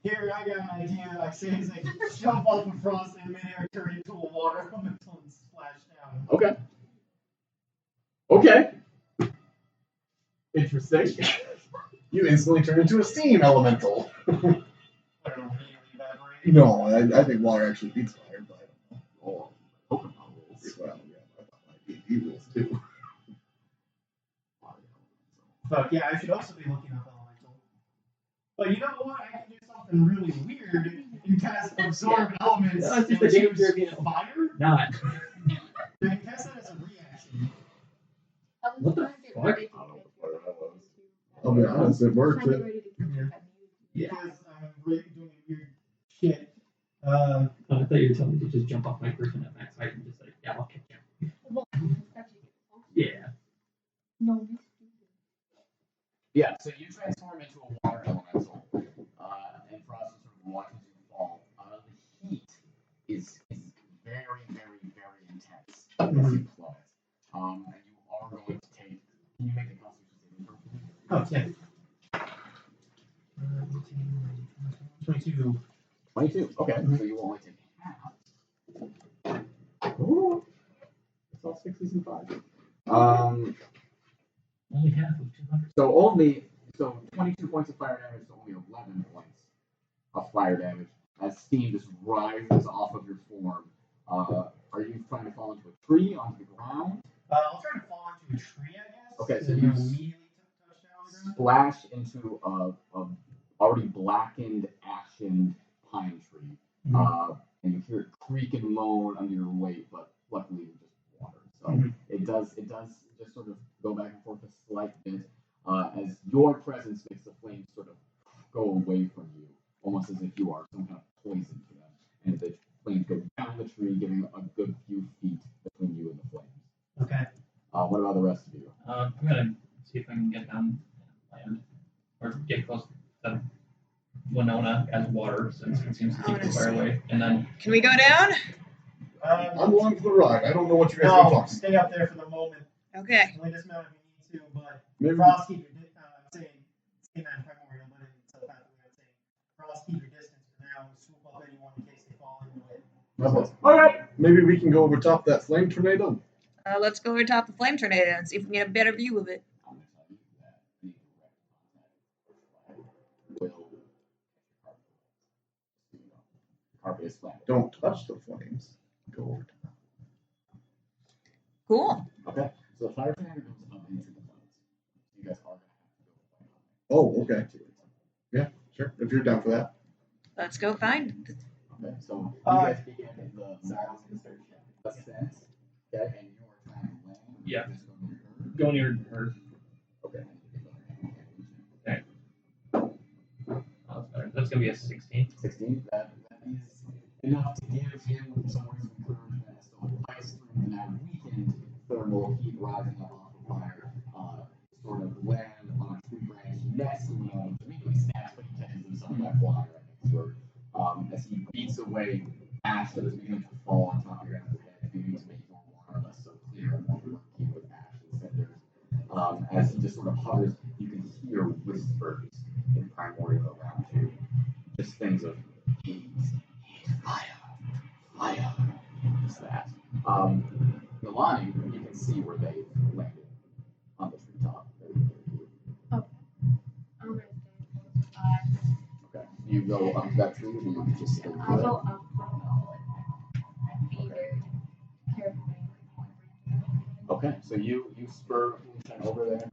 Here, I got an idea. I say as I jump off of Frost in midair, turn into a water elemental and splash down. Okay. Interesting. You instantly turn into a steam elemental. I don't know, immediately evaporate. No, I think water actually beats fire, but I don't know. Oh, Pokemon rules. Well, yeah, I thought my D&D rules too. But yeah, I should also be looking up elemental. But you know what? I can do something really weird. You cast absorb elements. That's just and the danger choose of being fire. Not. You can cast that as a reaction. I was What the trying to get fuck? ready to I don't know catch what you. that was. I'll be honest, it worked. Trying to get ready to catch you. Yeah. Because I'm really doing weird shit. I thought you were telling me to just jump off my griffin at max height and just like, yeah, I'll catch you. Well, let's actually get close. Yeah. No, be stupid. Yeah, so you transform into a water elemental, and Frost just sort of watches you fall. The heat is very, very, very intense as you plummet. And you are going to take. Can you make a constitution saving throw for me? Oh, yeah. 22. 22. Okay, so you will only take half. Ooh. It's all sixes and fives. Only half of 200. So 22 points of fire damage to only 11 points of fire damage as steam just rises off of your form. Are you trying to fall into a tree, onto the ground? I'll try to fall into a tree, I guess. Okay, so and you immediately touch down on the ground. Splash into a already blackened, ashen pine tree. And you hear it creak and moan under your weight, but luckily you're just water. So it does just sort of go back and forth a slight bit as your presence makes the flames sort of go away from you, almost as if you are some kind of poison to them. And the flames go down the tree, giving a good few feet between you and the flames. Okay. What about the rest of you? I'm gonna see if I can get down and land or get close to Winona as water. So since it seems to I keep wanna the fire see. away. And then Can we go down? I'm along for the ride. I don't know what you guys are No, talking. stay up there for the moment. Okay. Only dismount if you need to, but Maybe- Frost keep your I'm saying that primordial, but in telepathically I'm saying Frost keep your distance for now and swoop up anyone in case they fall into it. Alright. Maybe we can go over top that flame tornado. Let's go over top the flame tornado and see if we can get a better view of it. I'm going to tell you that the direct contact will carpet is flat. Don't touch the flames. Go over top. Cool. Okay, so the fire tornado goes up into the clouds. You guys are going to have to go. Oh, okay. Yeah, sure. If you're down for that. Let's go find. Okay, so you guys begin in the ascent. Okay, and you are trying to land. Yeah. Just go near her. Okay. Okay. Oh, that's better. That's gonna be a 16. 16. That is enough to give him some words of encouragement as to ice through that weakened thermal heat rising up off the fire. Sort of land on a tree branch next to him. Immediately snaps, but he catches himself by flying right next to her. As he beats away ash that is beginning to fall on top of your head, beginning to make your water less so clear and more murky with ash and cinders. As he just sort of hovers, you can hear whispers in primordial around you. Just things of heat, fire, fire. Just that. Nalane, you can see where they landed on the treetop. I'm gonna stay close by. Okay. You go up to that tree, or you just stay I'll there? go up and be very careful. Okay, so you spur Oleson over there,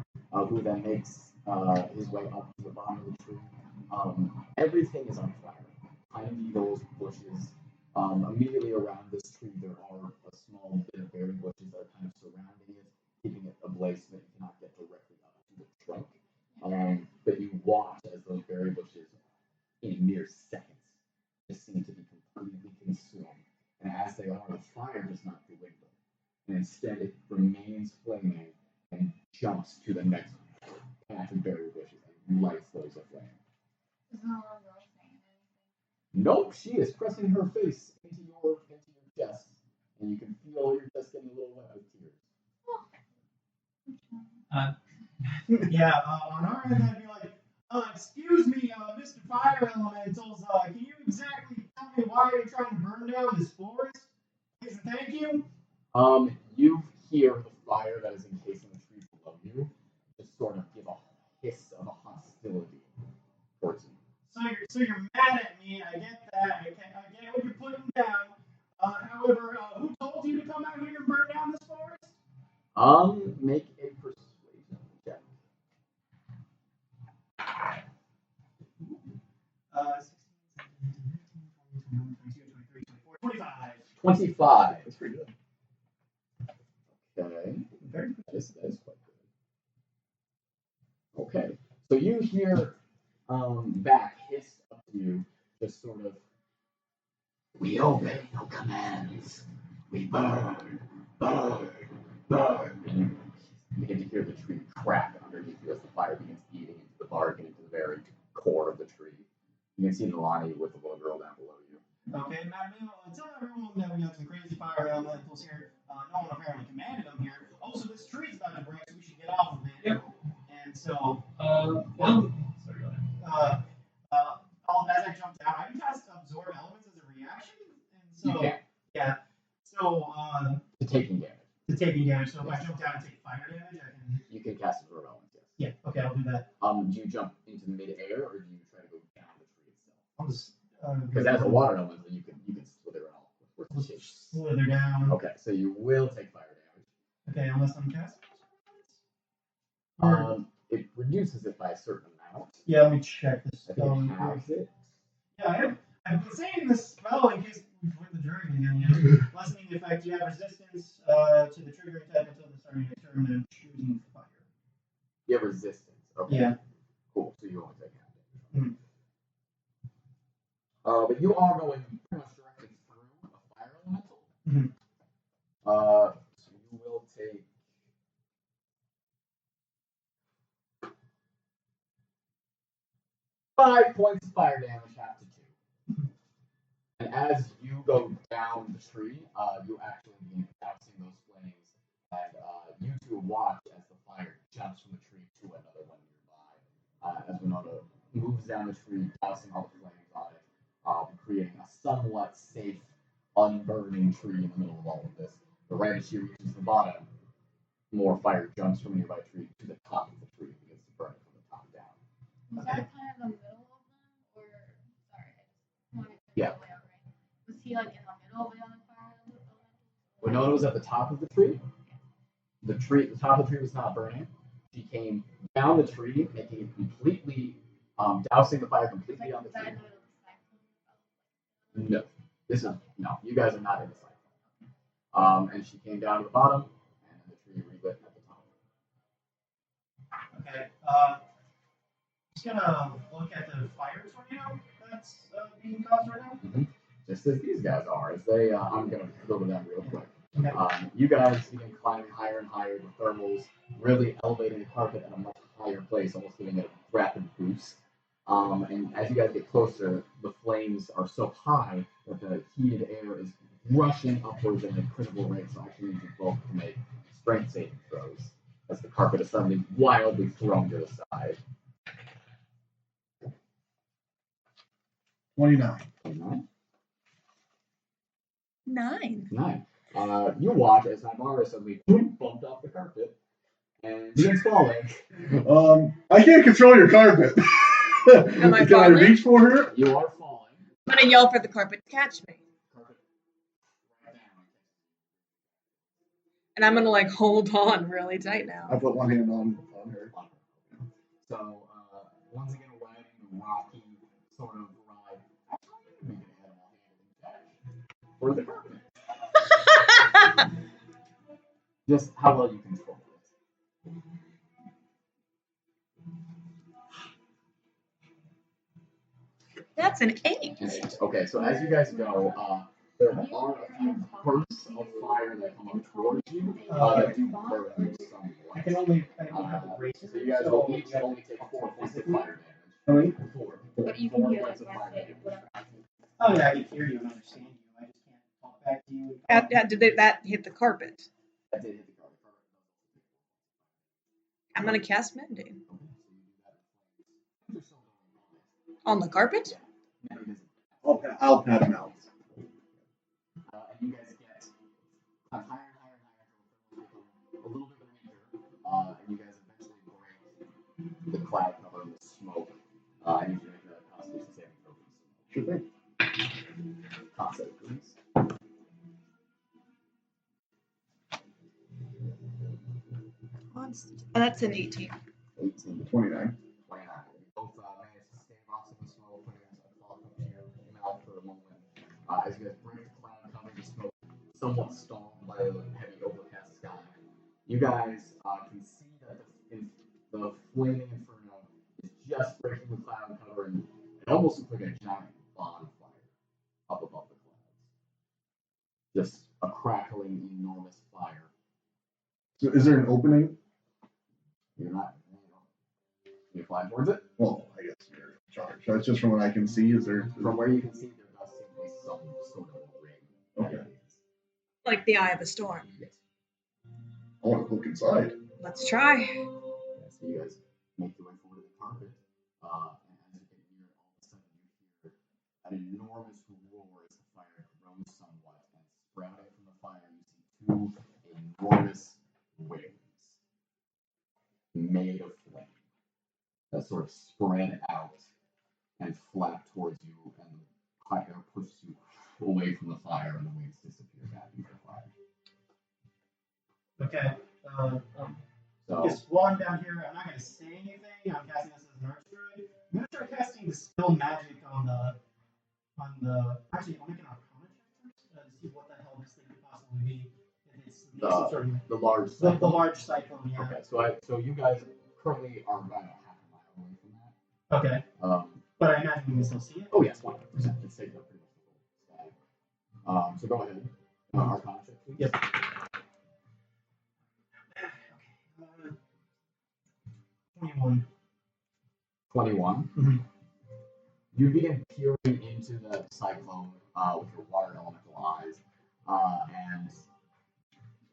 who then makes his way up to the bottom of the tree. Everything is on fire. Tiny needles, bushes. Immediately around this tree, there are a small bit of berry bushes that are kind of surrounding it, keeping it ablaze so that you cannot get directly up to the trunk. But you watch as those berry bushes, in mere seconds, just seem to be completely consumed. And as they are, the fire does not dwindle. And instead it remains flaming and jumps to the next patch of berry bushes and lights those aflame. Is no one else saying anything? Nope, she is pressing her face into your chest, and you can feel your chest getting a little wet with tears. Yeah, on our end, I'd be like, excuse me, Mr. Fire Elementals, can you exactly tell me why you're trying to burn down this forest? Please and thank you. You hear the fire that is encasing the tree below you just sort of give a hiss of a hostility towards you. So you're mad at me, I get that, I get what you're putting down. However, who told you to come out here and burn down this forest? Make a persuasion check. 25. That's pretty good. Okay. That is quite good. Okay. So you hear back hiss up to you, just sort of, we obey no commands. We burn, burn, burn. And you begin to hear the tree crack underneath you as the fire begins eating into the bark and into the very core of the tree. You can see Nalane with the little girl down below you. Okay, Mattimeo, tell everyone that we got some crazy fire elementals here. No one apparently commanded them here. Also, this tree's about to break, so we should get off of it. Yep. And so, Sorry, go ahead. as I jump down, I can cast absorb elements as a reaction. And so, You can. Yeah. So, To taking damage. to taking damage. So if I jump down and take fire damage, I can. You can cast absorb elements, yes. Yeah. Okay, I'll do that. Do you jump into mid-air, or do you try to go down the tree itself? I'll just. Because as a water elemental, you can slither it all. Slither down. Okay, so you will take fire damage. Okay, unless I'm casting. It reduces it by a certain amount. Yeah, let me check this I spell. think it halves it. Yeah, I've been saying this spell in case we put the dragon again. Yeah. Lessening the effect, you have resistance to the triggering type until the start of your turn and choosing fire. You have resistance. Okay. Yeah. Cool. So you only take half damage. But you are going pretty much directly through a fire elemental. Mm-hmm. So you will take 5 points of fire damage, half to 2. as you go down the tree, you actually begin dousing those flames, and you two watch as the fire jumps from the tree to another one nearby. As Winona moves down the tree, dousing all the flames on it, creating a somewhat safe, unburning tree in the middle of all of this. But right as she reaches the bottom, more fire jumps from a nearby tree to the top of the tree and begins to burn it from the top down. Was that kind of the middle of them, or sorry, I just wanted to Yeah. get the layout right. Was he like in the middle of the other fire elementals? Winona was at the top of the tree. The top of the tree was not burning. She came down the tree, making it completely, dousing the fire completely on the Was that tree. in the middle of the cycle? No, no. You guys are not in the cycle. And she came down to the bottom, and then the tree relit at the top. Okay. Just gonna look at the fire tornado that's being caused right now. Mm-hmm. Just as these guys are, as they, I'm gonna go to them real quick. Okay. You guys begin climbing higher and higher with thermals, really elevating the carpet at a much higher place, almost giving it a rapid boost. And as you guys get closer, the flames are so high that the heated air is rushing upwards at a critical rate, so actually needs you both to make strength saving throws, as the carpet is suddenly wildly thrown to the side. 29. 29. 9. 9. You watch as Naivara suddenly bumped off the carpet and begins falling. I can't control your carpet. Am I Can falling? I reach for her? You are falling. I'm gonna yell for the carpet to catch me. Carpet right down. And I'm gonna like hold on really tight now. I put one hand on her. So, once again, riding the rocky sort of ride. Actually, we can make an animal handling check for the carpet. Just how well you control it. That's an 8. Okay, so as you guys go, there are a few bursts of fire that come up towards you that do burn you I somewhat. can only have the braces. So you guys will each only take 4 points of fire damage. How many? 4. But you can 4 hear points like of fire message, damage. whatever. Oh yeah, I can hear you and understand you. I just can't talk back to you. Did that hit the carpet? That did hit the carpet. I'm gonna cast Mending. Okay, so you do that. On the carpet? No, it isn't. I'll pat him out. And you guys get higher and higher and higher until a little bit weaker, and you guys eventually break the cloud cover with smoke. I need you to make a constitution saving throw for the smoke. Sure thing. Concept, please. That's an 18. 18. 29. 29. You both managed to stave off some of the smoke, putting a cloth up to your mouth for a moment. As you guys break the cloud cover, the smoke somewhat stalled by a heavy overcast sky. You guys can see that the flaming inferno is just breaking the cloud cover, and it almost looks like a giant bonfire up above the clouds. Just a crackling, enormous fire. So is there an opening? You're not. You fly towards it. Well, I guess you're in charge. That's just from what I can see. Is there? From where you can see, there does seem to be some sort of a ring. Okay. Like the eye of the storm. Yes. I want to look inside. Let's try. Yeah, so you guys make your way forward to the carpet, and as you get near it, all of a sudden you hear an enormous roar as the fire grows somewhat, and sprouting from the fire, you see 2 enormous wings made of flame that sort of spread out and flap towards you, and the fire pushes you away from the fire, and the wings disappear back into the fire. Okay. So, Just while I'm down here, I'm not going to say anything. I'm casting this as an arch druid. I'm going to try casting Dispel Magic on the. Actually, I'll make an Arcana check first to see what the hell this thing could possibly be. If it's some sort of the large the cyclone. large cyclone, yeah. Okay, so you guys currently are about half a mile away from that. Okay. But I imagine we can still see it. Oh yes, 100%. It's taking up pretty much the whole sky. So go ahead. Arcana check, please. Yep. 21. 21. Mhm. You begin peering into the cyclone, with your water elemental eyes, and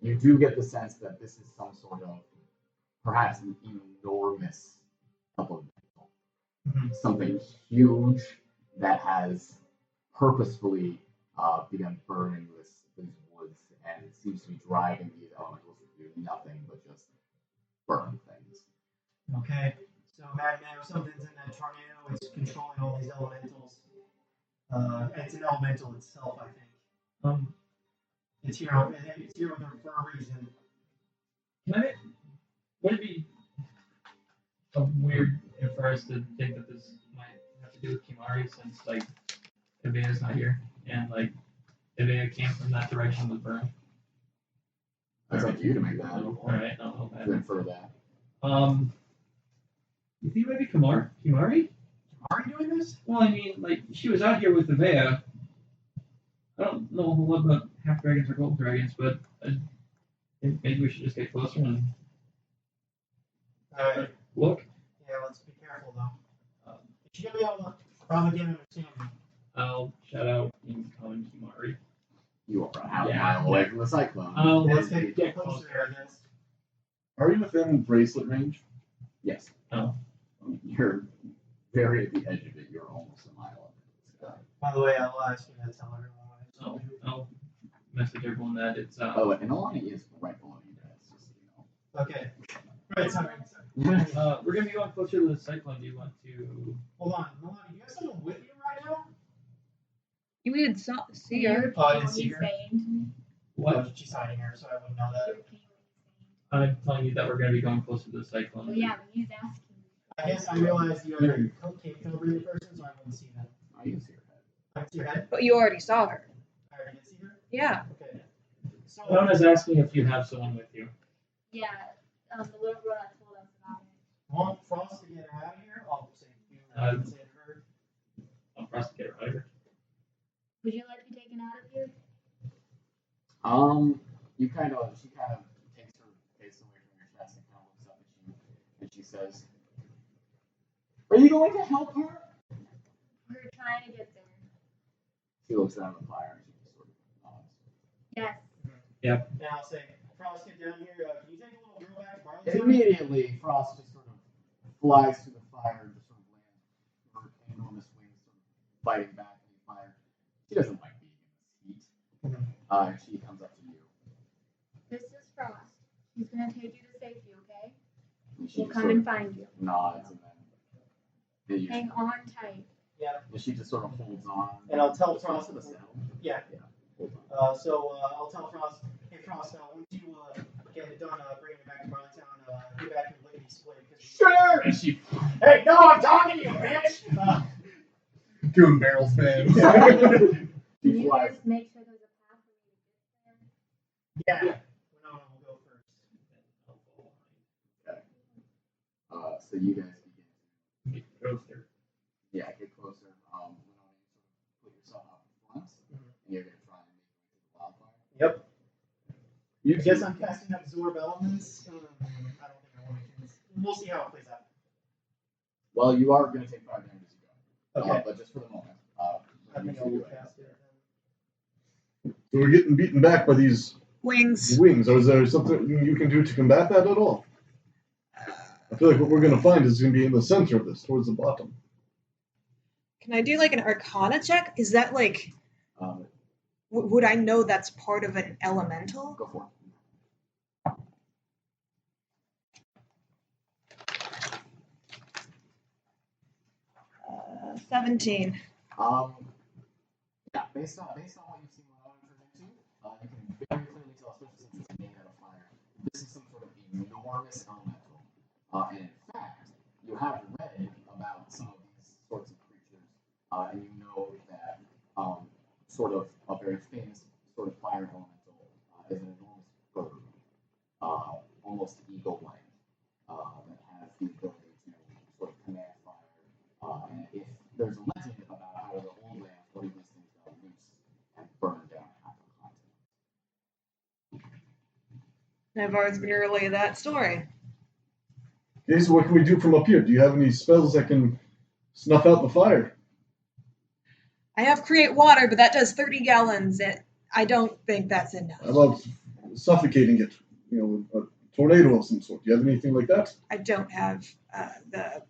you do get the sense that this is some sort of perhaps an enormous elemental, something huge that has purposefully begun burning these woods and seems to be driving these elementals to do nothing but just burn things. Okay, so Mattimeo, something's in that tornado. It's controlling all these elementals. It's an elemental itself, I think. It's here for a reason. Would it be weird for us to think that this might have to do with Kimari since like Evea's not here and like Evea came from that direction with burn? That's up to you to make that. Alright, I'll infer that. You think maybe Kimari? Are you doing this? Well, I mean, like, she was out here with Evea. I don't know a whole lot about half dragons or gold dragons, but I think maybe we should just get closer and look. Yeah, let's be careful though. She should be able to probably understand me. I'll shout out in common Kimari. You are half a mile away from the cyclone. Let's get closer, I guess. Are you within bracelet range? Yes. Oh. You're very at the edge of it. You're almost a mile up into the sky. By the way, I'll ask you to tell everyone what I told you. I'll message everyone that it's Oh, and Nalane is right below you guys, just so you know. Okay. Right, sorry. we're gonna be going closer to the cyclone. Do you want to Hold on. Nalane, do you have someone with you right now? You did see her. Oh, I didn't see her. what? She's hiding her, so I wouldn't know that. I'm telling you that we're gonna be going closer to the cyclone. Well, yeah, but he's asking. I guess I realized you already came over the person, so I wouldn't see that. Oh, you can see her head. I can see your head? But you already saw her. I already did see her? Yeah. Okay. So, Mona's asking if you have someone with you. Yeah, the little girl that told us about it. want Frost to get her out of here? I'll say you say to her. I'll prosecute her, Ryder. Would you like to be taken out of here? She kind of takes her face away from your chest and kind of looks up at you, and she says, "Are you going to help her?" We're trying to get there. She looks down at the fire and she just sort of nods. Yes. Yep. And I'll say, Frost, get down here. Can you take a little girl back to Barley? Immediately, Frost just sort of flies through the fire and just sort of lands her enormous wings, sort of fighting back in the fire. She doesn't like being in this heat. And she comes up to you. This is Frost. He's gonna take you to safety, okay? And she We'll just come sort and of find you. nods and then Hang on tight. Yeah. and she just sort of holds on. And I'll tell Just Frost to the before- sound. Yeah. Hold on. I'll tell Frost, hey Frost, once you get it done, bring it back to Barleytown, get back to Lickety Split. Sure! And she, hey, no, I'm talking to you, bitch! Doing barrels, man. Can She you flies. just make sure there's a path for me to get there? Yeah. Winona will go first. So you guys begin. Get closer. Yeah, get closer. Winona, you sort of put yourself out in front, and you're gonna try and make it to the wildfire. Yep. You I guess I'm casting Absorb Elements. I don't think I want to. We'll see how it plays out. Well, you are gonna take 5 damage as you go. Okay. But just for the moment. I think I will cast it. So we're getting beaten back by these Wings. wings. Is there something you can do to combat that at all? I feel like what we're going to find is going to be in the center of this, towards the bottom. Can I do like an Arcana check? Is that like, Um, would I know that's part of an elemental? go for it. 17. Yeah, based on what you've seen Winona turn into, you can very clearly tell, especially since it's made out of fire, this is some sort of enormous elemental. And in fact, you have read about some of these sorts of creatures, and you know that sort of a very famous sort of fire elemental is an enormous bird, almost eagle-like, that has the ability to sort of command fire. And if there's a legend about how the old lands, what these things got loose and burned down half the continent. Naivara's gonna relay that story. Okay, so what can we do from up here? Do you have any spells that can snuff out the fire? I have create water, but that does 30 gallons. And I don't think that's enough. How about suffocating it? With a tornado of some sort. Do you have anything like that? I don't have the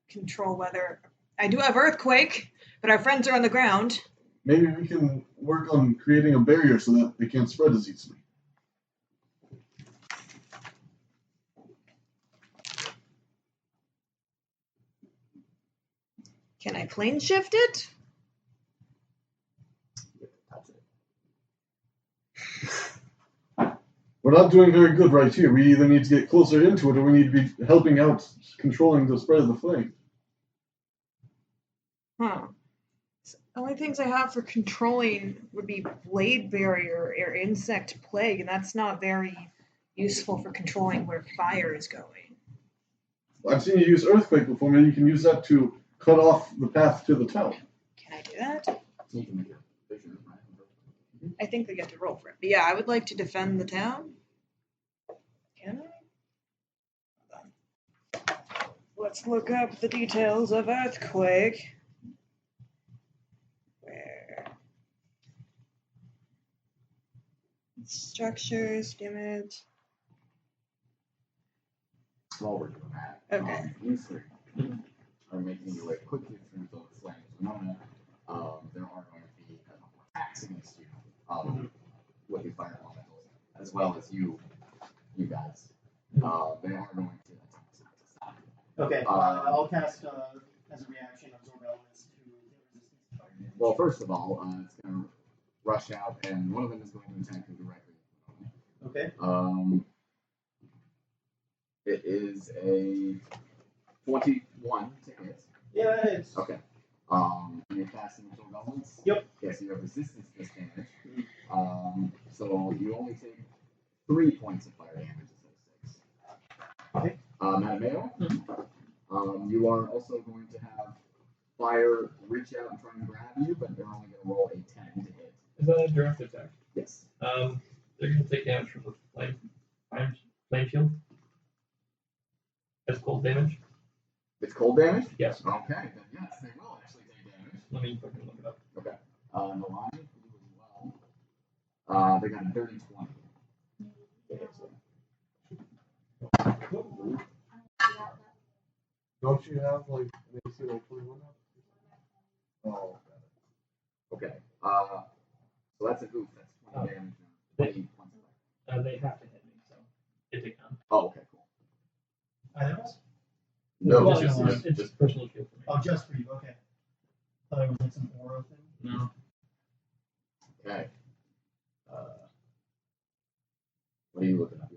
control weather. I do have earthquake, but our friends are on the ground. Maybe we can work on creating a barrier so that they can't spread as easily. Can I plane shift it? We're not doing very good right here. We either need to get closer into it or we need to be helping out controlling the spread of the flame. The only things I have for controlling would be blade barrier or insect plague, and that's not very useful for controlling where fire is going. I've seen you use earthquake before. Maybe you can use that to cut off the path to the town. Can I do that? You can make a vision, right? I think they get to roll for it. But yeah, I would like to defend the town. Can I? Let's look up the details of earthquake. Where? Structures, damage. While we're doing that, Okay. you three are making your way quickly through the flames. Winona, there are going to be attacks against you with the fire elementals, as well as you guys. They are going to attack. Okay, I'll cast as a reaction absorb elements to resistance to fire damage. Well, first of all, it's going to rush out, and one of them is going to attack you directly. Okay. It is a 21 to hit. Yeah, that hits. Okay. You're casting absorb elements? Yep. Okay, so you have resistance to this damage. So you only take 3 points of fire damage instead of 6. Okay. Mattimeo, you are also going to have fire reach out and try and grab you, but they're only going to roll a 10 to hit. Is that a direct attack? Yes. They're going to take damage from the flame shield. That's cold damage? It's cold damage? Yes. Okay, then yes, they will actually take damage. Let me fucking look it up. Okay. Nalane, you as well. They got a dirty 20. Don't you have like an AC like 21 now? Oh, Okay. So that's a goof. That's 20 damage now. 20 points of fire. They have to hit me, so it takes down. Oh, okay, cool. Either of us? No, Well, just it's personal shield for me. Oh, just for you. Okay. Thought it was like some aura thing. No. okay. What are you looking at?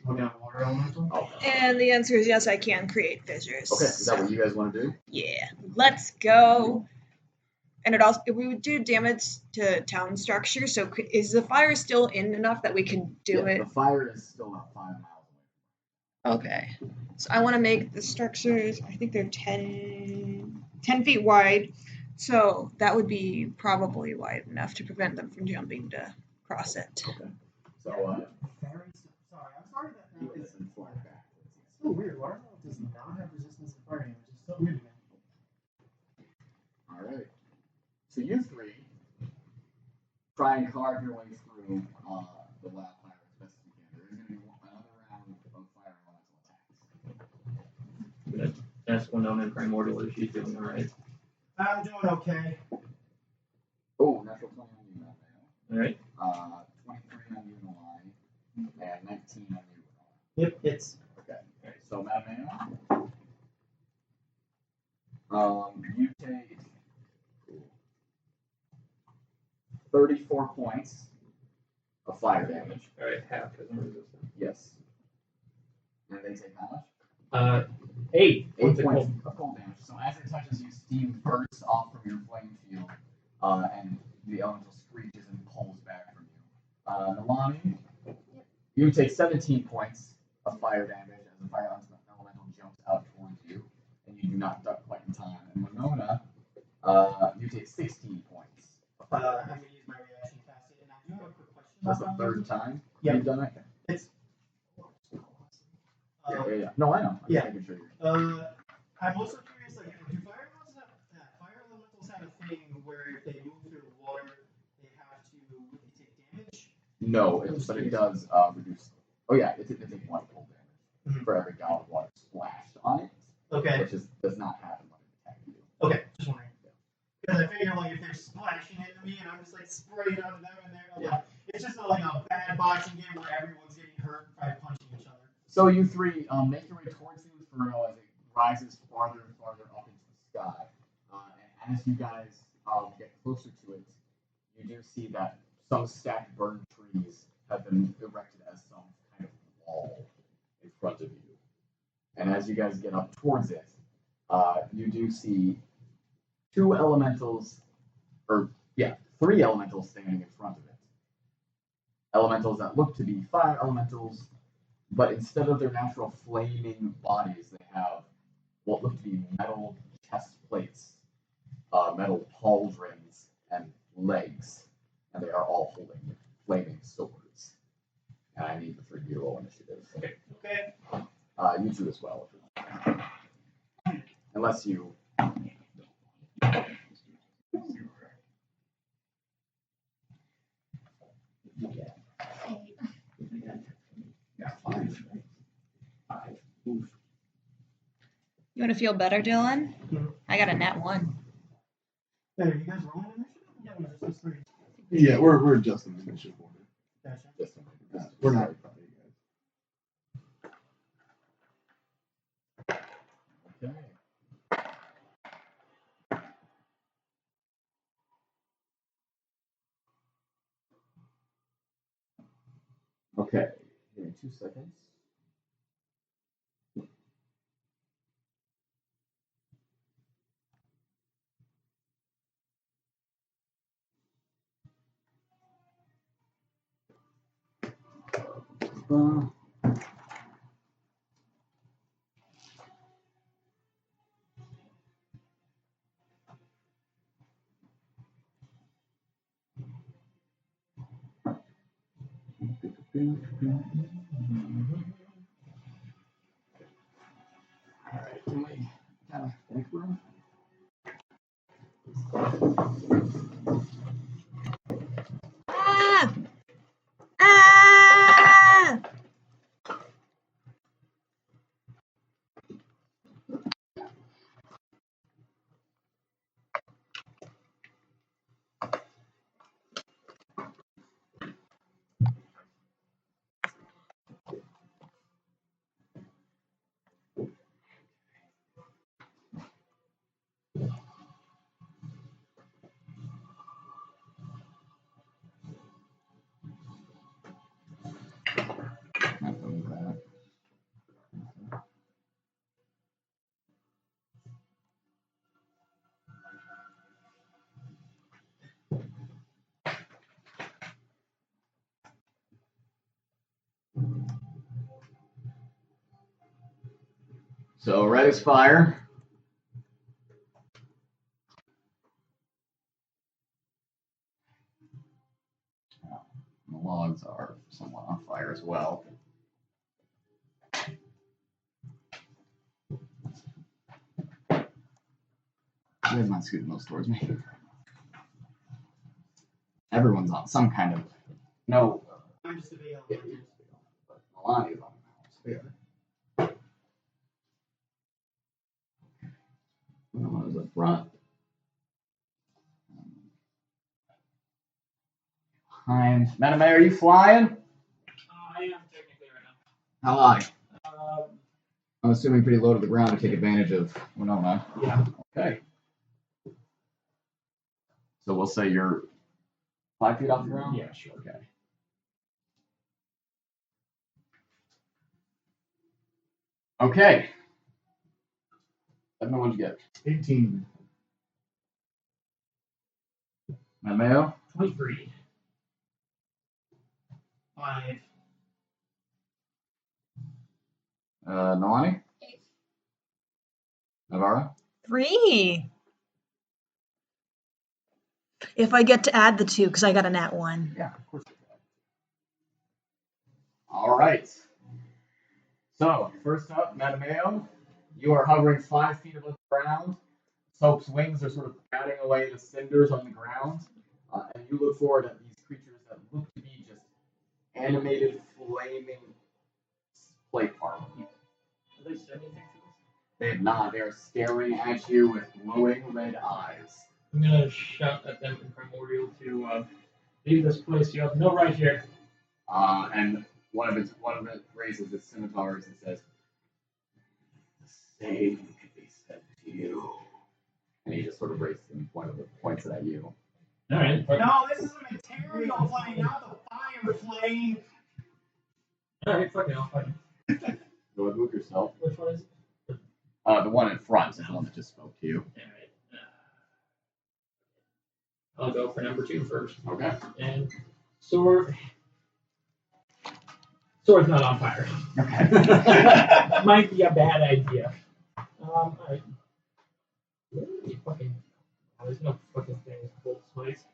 Look at water elemental. Oh. And the answer is yes, I can create fissures. Okay, is that what you guys want to do? Yeah, let's go. And it also we would do damage to town structure. So is the fire still in enough that we can do Yeah, it? the fire is still not 5 miles away. Okay. So I want to make the structures. I think they're 10 feet wide. So that would be probably wide enough to prevent them from jumping to cross it. Okay. So, Sorry, I'm sorry that it's in fly back. It's so weird. Watermelon does not have resistance to fire damage. It's so weird to me. Alright. So you three try and carve your way through the wildfire as best you can. There is going to be another round of fire elemental attacks. That's Winona and Primordial if she's doing alright. I'm doing okay. Oh, natural 20 on you, Mattimeo. Alright. 23 on you, Nalane, and 19 on you, Winona. Yep, it's. Okay. So Mattimeo, you take 34 points of fire damage. Alright, half because I'm resistant. Yes. And they take how much? 8. 8 What's it points called? of cold damage. So as it touches you, steam bursts off from your flame field, and the elemental screeches and pulls back from you. Nalane, you take 17 points of fire damage as the fire elemental jumps out towards you, and you do not duck quite in time. And Winona, you take 16 points of fire I'm damage. going to use my reaction cast it. And I do have a quick question. That's the about third that. time Yep. you've done it? It's. Yeah. No, I know. I'm yeah. just making sure you're. I'm also curious, like, do fire elementals have a thing where No, but it does reduce. Oh yeah, it takes 1 cold damage for every gallon of water splashed on it. Okay. Which does not happen when it attacks you. Okay, just wondering. Because I figure like if they're splashing it at me and I'm just like spraying on them in there, I'm like, it's just like a bad boxing game where everyone's getting hurt by punching each other. So you three make your way towards the inferno as it rises farther and farther up into the sky. And as you guys get closer to it, you do see that some stacked burned trees have been erected as some kind of wall in front of you. And as you guys get up towards it, you do see 3 elementals standing in front of it. Elementals that look to be fire elementals, but instead of their natural flaming bodies, they have what look to be metal chest plates, metal pauldrons, and legs. And they are all holding flaming swords. And I need the 3 of you to roll initiative. Okay. You 2 as well. Unless you. You want to feel better, Dylan? I got a nat 1. Hey, are you guys rolling initiative? Yeah, it was just 3. Yeah, we're adjusting the initiative order. Gotcha. We're not. Okay. Okay. Give me 2 seconds. Alright, can we kind of make room? Ah! Ah! So red is fire. The logs are somewhat on fire as well. You guys not scooting those towards me. Everyone's on some kind of no. I'm just a big But Nalane is on the mouse. Winona is up front. Behind. Mattimeo, are you flying? I am technically right How high? now. I'm assuming pretty low to the ground to take advantage of Winona. Yeah. Okay. So we'll say you're 5 feet off the ground? Yeah, sure. Okay. Okay. Edmund, what'd you get? 18. Mattimeo? 23. 5. Nalane? 8. Naivara? 3. If I get to add the 2, because I got a nat 1. Yeah, of course you can. All right. So, first up, Mattimeo, you are hovering 5 feet above the ground. Soap's wings are sort of batting away the cinders on the ground. And you look forward at these creatures that look to be just animated flaming plate part. Are they sending things to us? They have not. They are staring at you with glowing red eyes. I'm gonna shout at them in Primordial to leave this place. You have no right here. And one of it raises its scimitars and says, "The same can be said to you." And he just sort of raises and points it at you. All right. No, this is a material flame, not the fire flame. All right. Fuck it. I'll fight him. Go ahead, move yourself. Which one is it? The one in front is the one that just spoke to you. All right. I'll go for number 2 first. Okay. And sword's not on fire. Okay. Might be a bad idea. All right. Really fucking. There's no fucking thing with cold smites.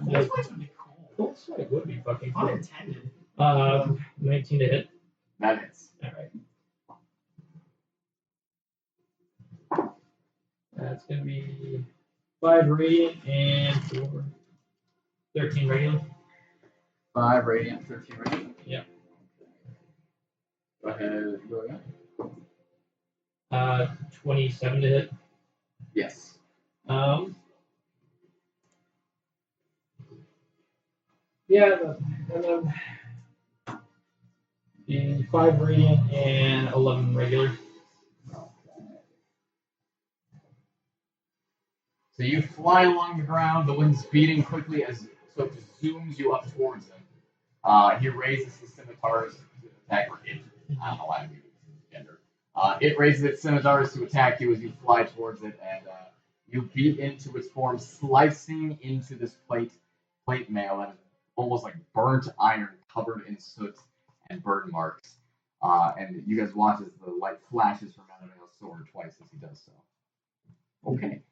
This place would be cool. Cold smite would be fucking cool. Unintended. 19 to hit. That hits. All right. That's gonna be 5 radiant and 13 radiant. 5 radiant, 13 radiant. Yep. Go ahead. Go again. 27 to hit. Yes. Yeah, and then 5 radiant and 11 regular. So you fly along the ground, the wind's beating quickly so it just zooms you up towards him. He raises his scimitars to attack, or it. I don't know why I'm using gender. It raises its scimitars to attack you as you fly towards it, and you beat into its form, slicing into this plate mail that is almost like burnt iron covered in soot and burn marks. And you guys watch as the light flashes from Mattimeo's sword twice as he does so. Okay.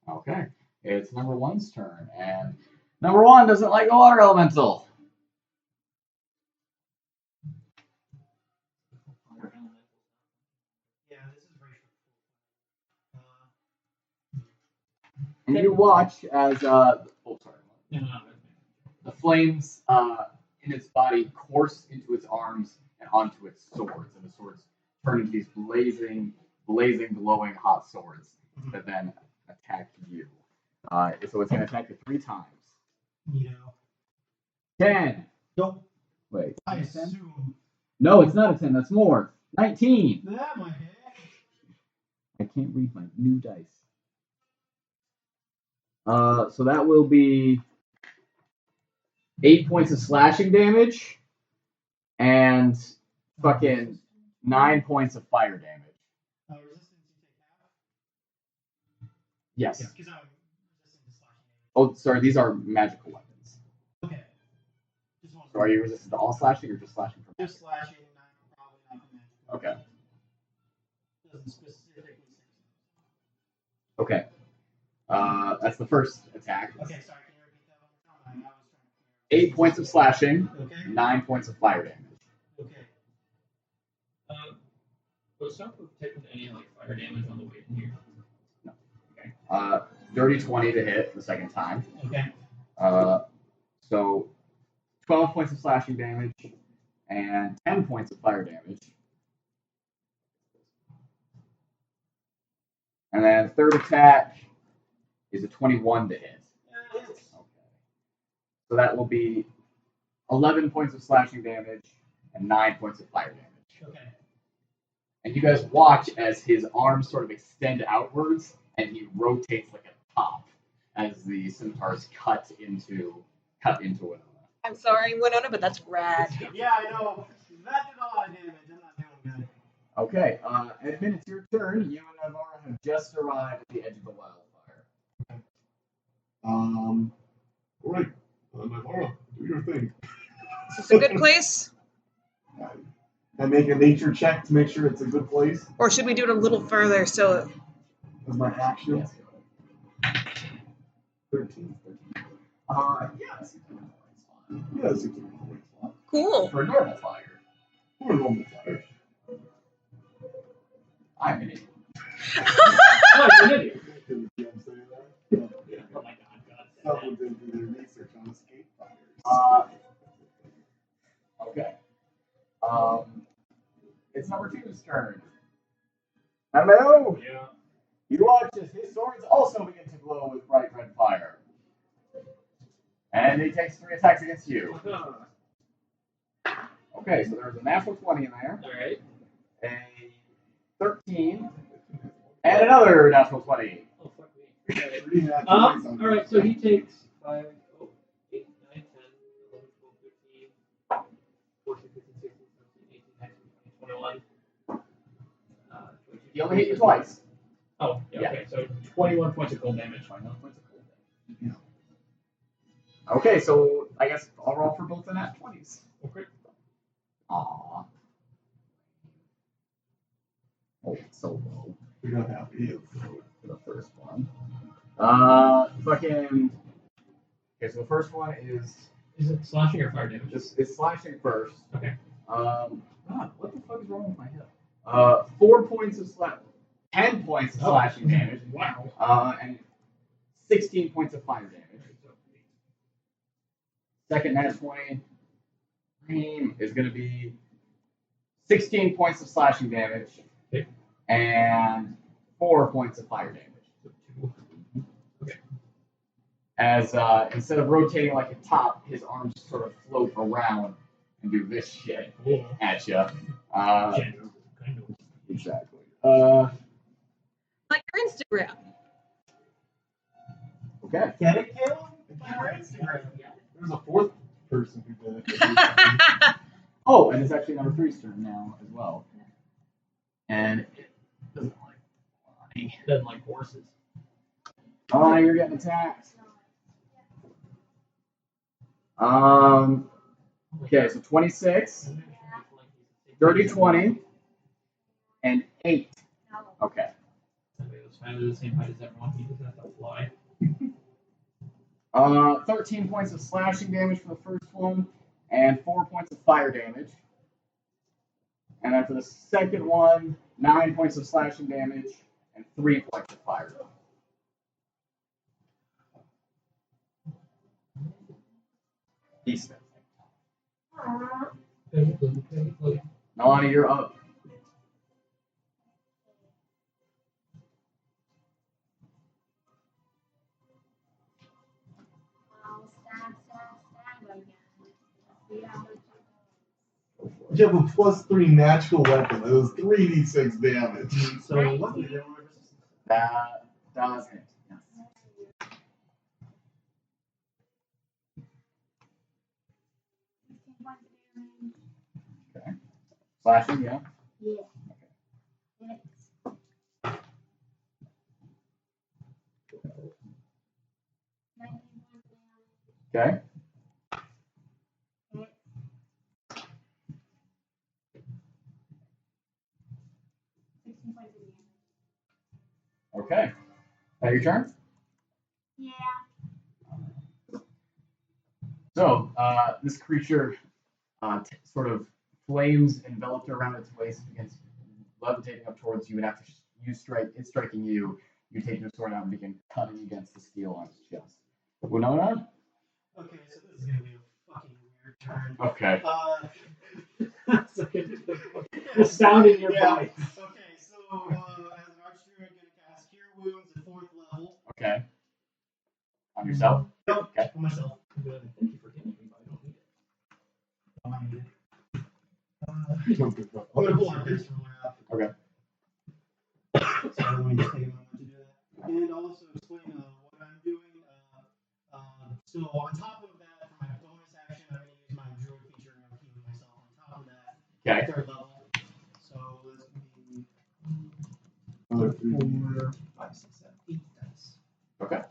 Okay. It's number 1's turn, and number 1 doesn't like a water elemental. Yeah, this is racial. And you watch as the flames in its body course into its arms and onto its swords, and the swords turn into these blazing, glowing hot swords that then attack you. So it's going to attack you 3 times. You know. 10. Nope. Wait. I assume. No, it's not a 10. That's more. 19. That might be. I can't read my new dice. So that will be 8 points of slashing damage and fucking 9 points of fire damage. Resistance you take half? Yes. Because I'm resistant to slashing damage. Oh, sorry. These are magical weapons. Okay. Just one. So are you resistant to all slashing or just slashing from? Just slashing, probably not the magical. Okay. Doesn't specifically say so. Okay. That's the first attack. Okay, sorry, can you repeat that one more time? I was trying to 8 points of slashing, Okay. 9 points of fire damage. Okay. Was Sunproof taking any fire damage on the way in here? No. Okay. Dirty 20 to hit the second time. Okay. So 12 points of slashing damage and 10 points of fire damage. And then third attack is a 21 to hit. Okay. So that will be 11 points of slashing damage and 9 points of fire damage. Okay. And you guys watch as his arms sort of extend outwards and he rotates like a top as the scimitars cut into Winona. I'm sorry, Winona, but that's rad. Yeah, I know. That did a lot of damage. I'm not doing good. Okay, Edmund, it's your turn. You and Naivara have just arrived at the edge of the wildfire. Alright. Naivara, do your thing. Is this a good place? I make a nature check to make sure it's a good place Or should we do it a little further so as my action. Yes. 13. Yes. Yeah, 16 points. cool? For a normal fire. For a normal fire. I'm an idiot. Oh, you're an idiot. Can you say that? Yeah. Oh my god, God. Someone didn't do their research on escape fires. Okay. It's number 2's turn. Mattimeo, Yeah. you watch as his swords also begin to glow with bright red fire. And he takes 3 attacks against you. Okay, so there's a natural 20 in there. Alright. A 13. And another natural 20. Oh, fuck me. Alright, so he takes 5, 8, 9, 10, 11, 12, 15, 14, 15, 16, 17, 18, 19, 20, 21. He only hit you twice. Oh, yeah, okay, so 21 points of cold damage. 21 points of cold damage. Yeah. Okay, so I guess I'll roll for both the nat 20s. Okay. Aww. Oh, it's so low. We don't have it. For the first one. Fucking. Okay, so the first one is. Is it slashing or fire damage? It's slashing first. Okay. God, what the fuck is wrong with my hip? 4 points of 10 points of slashing damage. Wow. And 16 points of fire damage. Second nat 20 is going to be 16 points of slashing damage. Okay. And 4 points of fire damage. Okay. As instead of rotating like a top, his arms sort of float around and do this shit at you. Exactly. Like your Instagram. Okay. Get it, Caleb? Your Instagram. There's a 4th person who did it. Oh, and it's actually number 3's turn now as well. And it doesn't like flying. Doesn't like horses. Oh, you're getting attacked. Okay, so 26, 30, 20, and 8. Okay. It's finally the same height as everyone. He just has to fly. 13 points of slashing damage for the first one, and 4 points of fire damage. And then for the second one, 9 points of slashing damage, and 3 points of fire damage. He's Nalane, you're up. You have a +3 natural weapon. It was 3d6 damage. So what do you do? That does hit. Yes. Okay. Slashing, yeah. Yeah. Okay. Okay. That your turn? Yeah. So, this creature sort of flames enveloped around its waist begins levitating up towards you, and after it's striking you, you take your sword out and begin cutting against the steel on its chest. Winona? Okay, so this is gonna be a fucking weird turn. Okay. The sound in your body. Okay, so as an archer, I'm gonna cast Cure Wounds at 4th level. Okay. On yourself? Yep. Okay. On myself. Thank you for killing me, but I don't need it. I'm gonna pull out this from my app. Okay. So let me just take a moment to do that. And also explain what I'm doing. So on top of that, for my bonus action, I'm going to use my druid feature and I'm healing myself on top of that. Okay. 3rd level. So let's be Another 4, 5, 6, 7, 8 dice. Okay.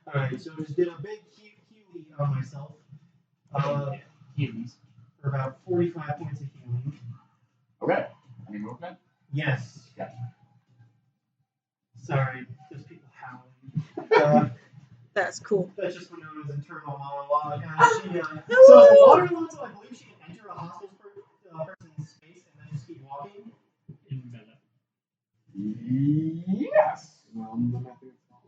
Alright, so just did a big healing on myself. Healings. For about 45 points of healing. Okay. Any movement? Yes. Yeah. Sorry, there's people howling. That's cool. That's just Winona's internal monologue. So as a water elemental, I believe she can enter a hostile Yes. Well, then I think it's not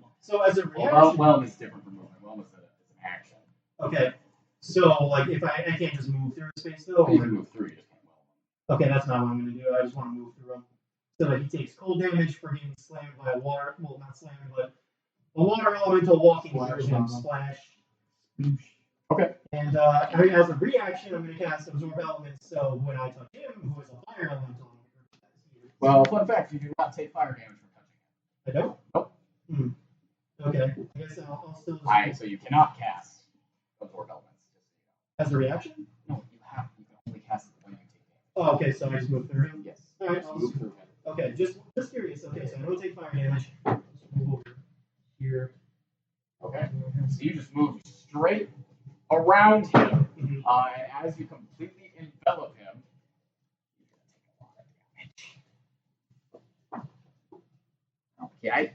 well. So as a reaction. Well, it's different from movement. Wellness is an action. Okay. So like if I can't just move through space though. You can move through. You just can't well. Okay, that's not what I'm gonna do. I just want to move through him. So like he takes cold damage for getting slammed by a water. Well, not slammed, but a water elemental walking through him. Splash. Okay. And as a reaction, I'm going to cast Absorb Elements, so when I touch him, who is a fire elemental, Well, fun fact, you do not take fire damage from touching him. I don't? Nope. Okay. I guess I'll still just... Alright, so you cannot cast Absorb Elements. As a reaction? No, you can only cast it when you take damage. Oh, okay, so I just move through him? Yes. Alright, Move through him. okay, just curious. Okay, so I don't take fire damage. Just move over here. Okay. So you just move straight around him, Mhm. and as you completely envelop him, okay.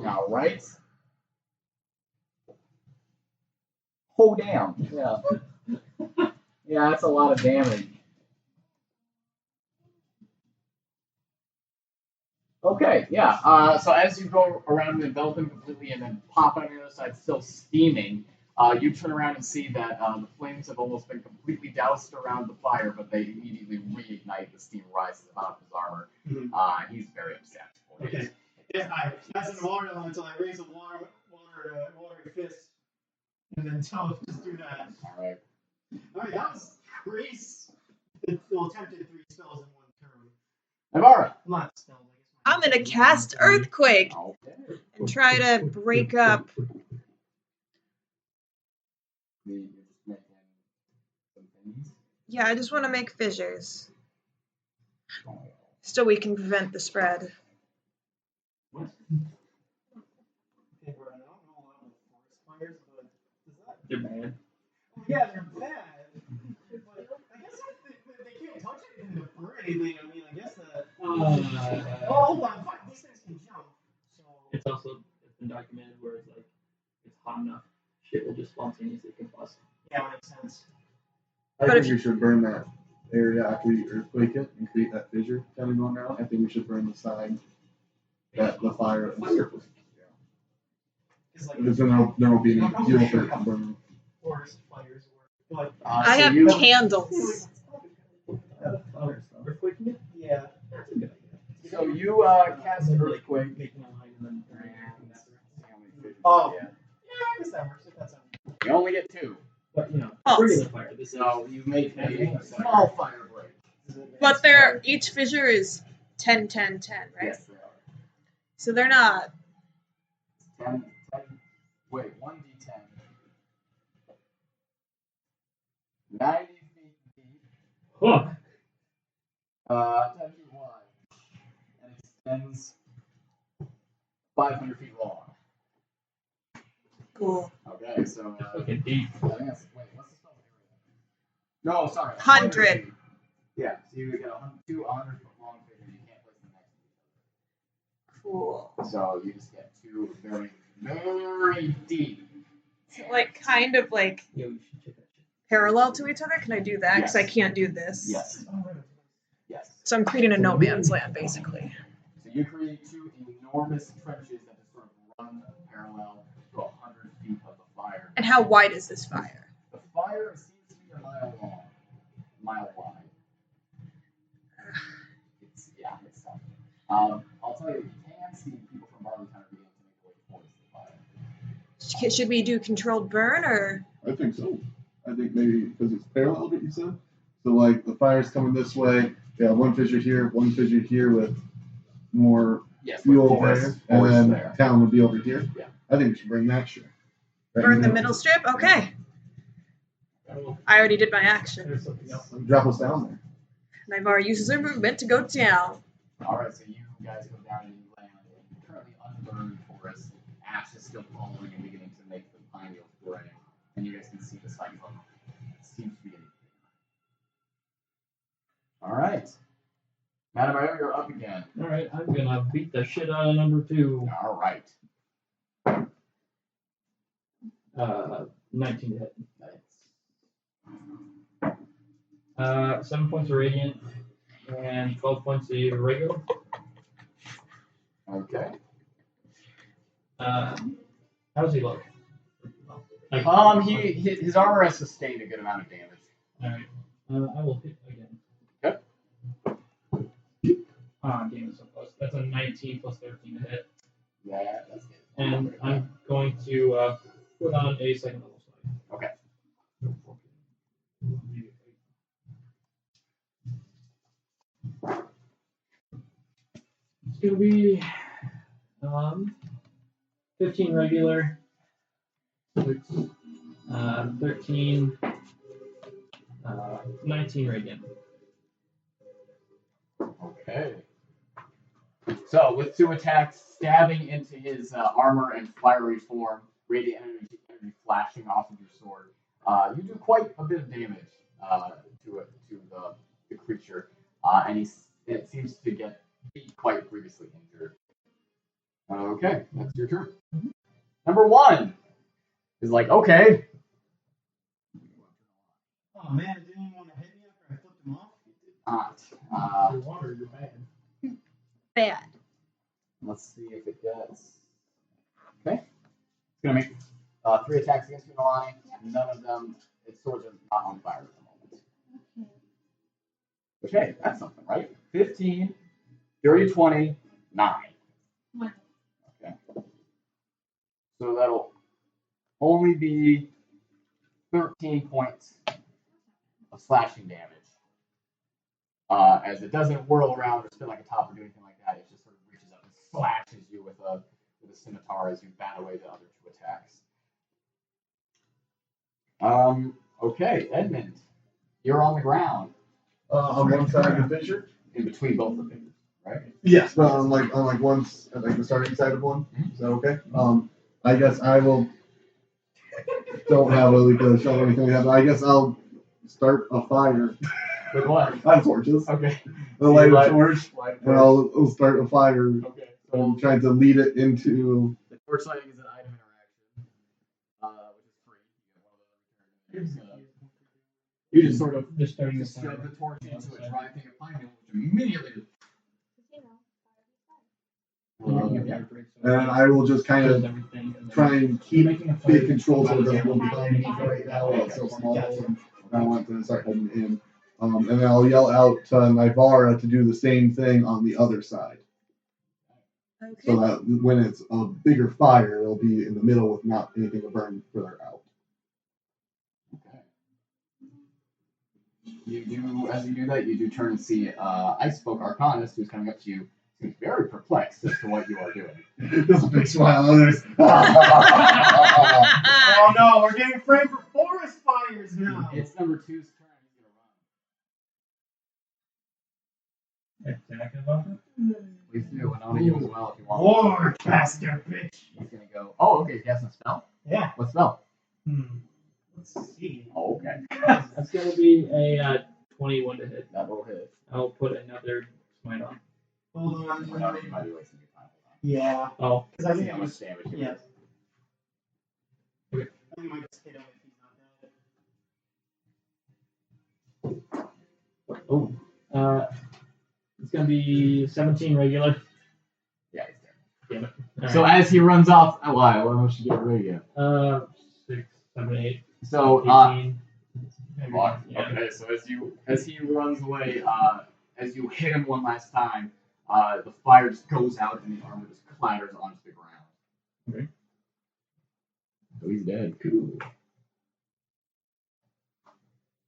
All right. Hold down. Yeah. Yeah, that's a lot of damage. Okay, yeah. So as you go around and envelop him completely and then pop on the other side, still steaming, you turn around and see that the flames have almost been completely doused around the fire, but they immediately reignite. The steam rises out of his armor. He's very upset. Okay. Yeah, as an water elemental, I raise a watery fist, and then tell him to just do that. Alright. Alright, that was Grace. Well, attempted 3 spells in 1 turn. Naivara. Not spells, I'm gonna cast Earthquake Okay. and try to break up. You're just making some things. Yeah, I just want to make fissures, so we can prevent the spread. Okay, bro, I don't know a lot about forest fires, but does that... They're bad. Yeah, they're bad. But I guess they can't touch anything to burn anything. I mean, I guess that... oh, hold on. Fuck, these things can jump. So... It's been documented where it's like it's hot enough, shit will just spontaneously combust. Yeah, that makes sense. I think we should burn that area after we earthquake it and create that fissure kind of going around. I think we should burn the side that the fire. Fire. Because then there won't be any fuel for it to burn. Forest fires or like... I have candles. Earthquaking it? Yeah. That's a good idea. So you cast Earthquake. Making a line and then Oh. Yeah. Yeah, I guess that works. If that's You only get 2. But Oh. regular fire. This is So you make a small fire break. But each fissure is 10, 10, 10, right? Yes, they are. So they're not. 10, wait, 1d10. 90 feet deep, Huh. 10 feet wide, and extends 500 feet long. Cool. Okay, so Fucking deep. I think that's, wait, what's the spell area? No, sorry. 100. feet. Yeah, so you get 2 100 foot long figures. You can't place them next to each Cool. other. So you just get 2 very, very deep. Like kind of like Yo, you should check that shit. parallel to each other. Can I do that? Because I Yes. can't do this. Yes. Yes. So I'm creating a no man's land, basically. So you create 2 enormous trenches that just sort of run parallel to 100 feet of the fire. And how wide is this fire? The fire seems to be a mile long, mile wide. It's tough. I'll tell you, you can see people from Barleytown are beginning to make their way towards the fire. Should we do controlled burn or? I think so. I think maybe because it's parallel, what you said. So like the fire's coming this way. Yeah, one fissure here with more Yes, fuel there, and then town would be over here. Yeah. I think we should bring that strip. Right Burn in the middle strip? Okay. I already did my action. There's something else. Drop us down there. Naivara uses her movement to go down. Alright, so you guys go down and you land in currently unburned forest. Ash is still falling and beginning to make the pine needles gray. And you guys can see the cyclone. It seems to be getting bigger. Alright. Mattimeo, you're up again. Alright, I'm gonna beat the shit out of number 2. Alright. 19 to hit. Nice. 7 points of radiant and 12 points of regular. Okay. How does he look? Like, His armor has sustained a good amount of damage. All right. I will hit again. Okay. Damn, so close. That's a 19 plus 13 to hit. Yeah, that's good. And I'm going to put on a second level slide. Okay. It's gonna be 15 regular, 13, 19 radiant. Okay. So, with 2 attacks, stabbing into his armor and fiery form, radiant energy flashing off of your sword, you do quite a bit of damage to the creature, and it seems to get beat quite grievously injured. Okay, that's your turn. Number 1 is like, okay. Oh man, it didn't even want to hit me after I flipped him off. Not. Your water, you're bad. Bad. Let's see if it gets. Okay. It's gonna make 3 attacks against you, Nalane. None of them. Its swords are not on fire at the moment. Okay, that's something, right? 15, dirty 20, 9. Okay. So that'll only be 13 points of slashing damage. As it doesn't whirl around or spin like a top or do anything like that, it just sort of reaches up and slashes you with a scimitar as you bat away the other 2 attacks. Okay, Edmund, you're on the ground. On one side of the fissure? In between both the fingers, right? Yes, but on like one, like the starting side of one. Is that okay? I guess I will. Don't have a shovel or anything like that, but I guess I'll start a fire. With what? I have torches. Okay. I'll light a torch, and I'll start a fire. Okay. So I'm trying to lead it into. The torch lighting is an item interaction, which is free. You just sort of Just starting the shove fire. the torch into a dry thing of pine needle, which immediately just. And I will just kind of everything. try and keep Making a big fire. control so it doesn't go behind me right now. It's so small. And I want to start heading in. And then I'll yell out to Naivara to do the same thing on the other side. Okay. So that when it's a bigger fire, it'll be in the middle with not anything to burn further out. Okay. You do, as you do that, you do turn and see Icefolk Arcanist, who's coming up to you, seems very perplexed as to what you are doing. There's a big smile on there. Oh no, we're getting framed for forest fires now. It's number 2's turn. He's gonna run. Attack of offer? Please do, and on you as well if you want. Warcaster, bitch. He's gonna go. Oh, okay. He has a spell. Yeah. What spell? Let's see. Oh, okay. That's going to be a 21 to hit. That will hit. I'll put another smite on. Hold on. You might be wasting your time. Yeah. Oh, Because I See think how much damage you Yeah. Okay. I think I might just hit him if he's not dead. oh. It's going to be 17 regular. Yeah, he's dead. Damn it. All So right. as he runs off, why? What much you get ready again? 6, 7, 8. So 18. okay. So as he runs away, as you hit him one last time, the fire just goes out and the armor just clatters onto the ground. Okay. So he's dead. Cool.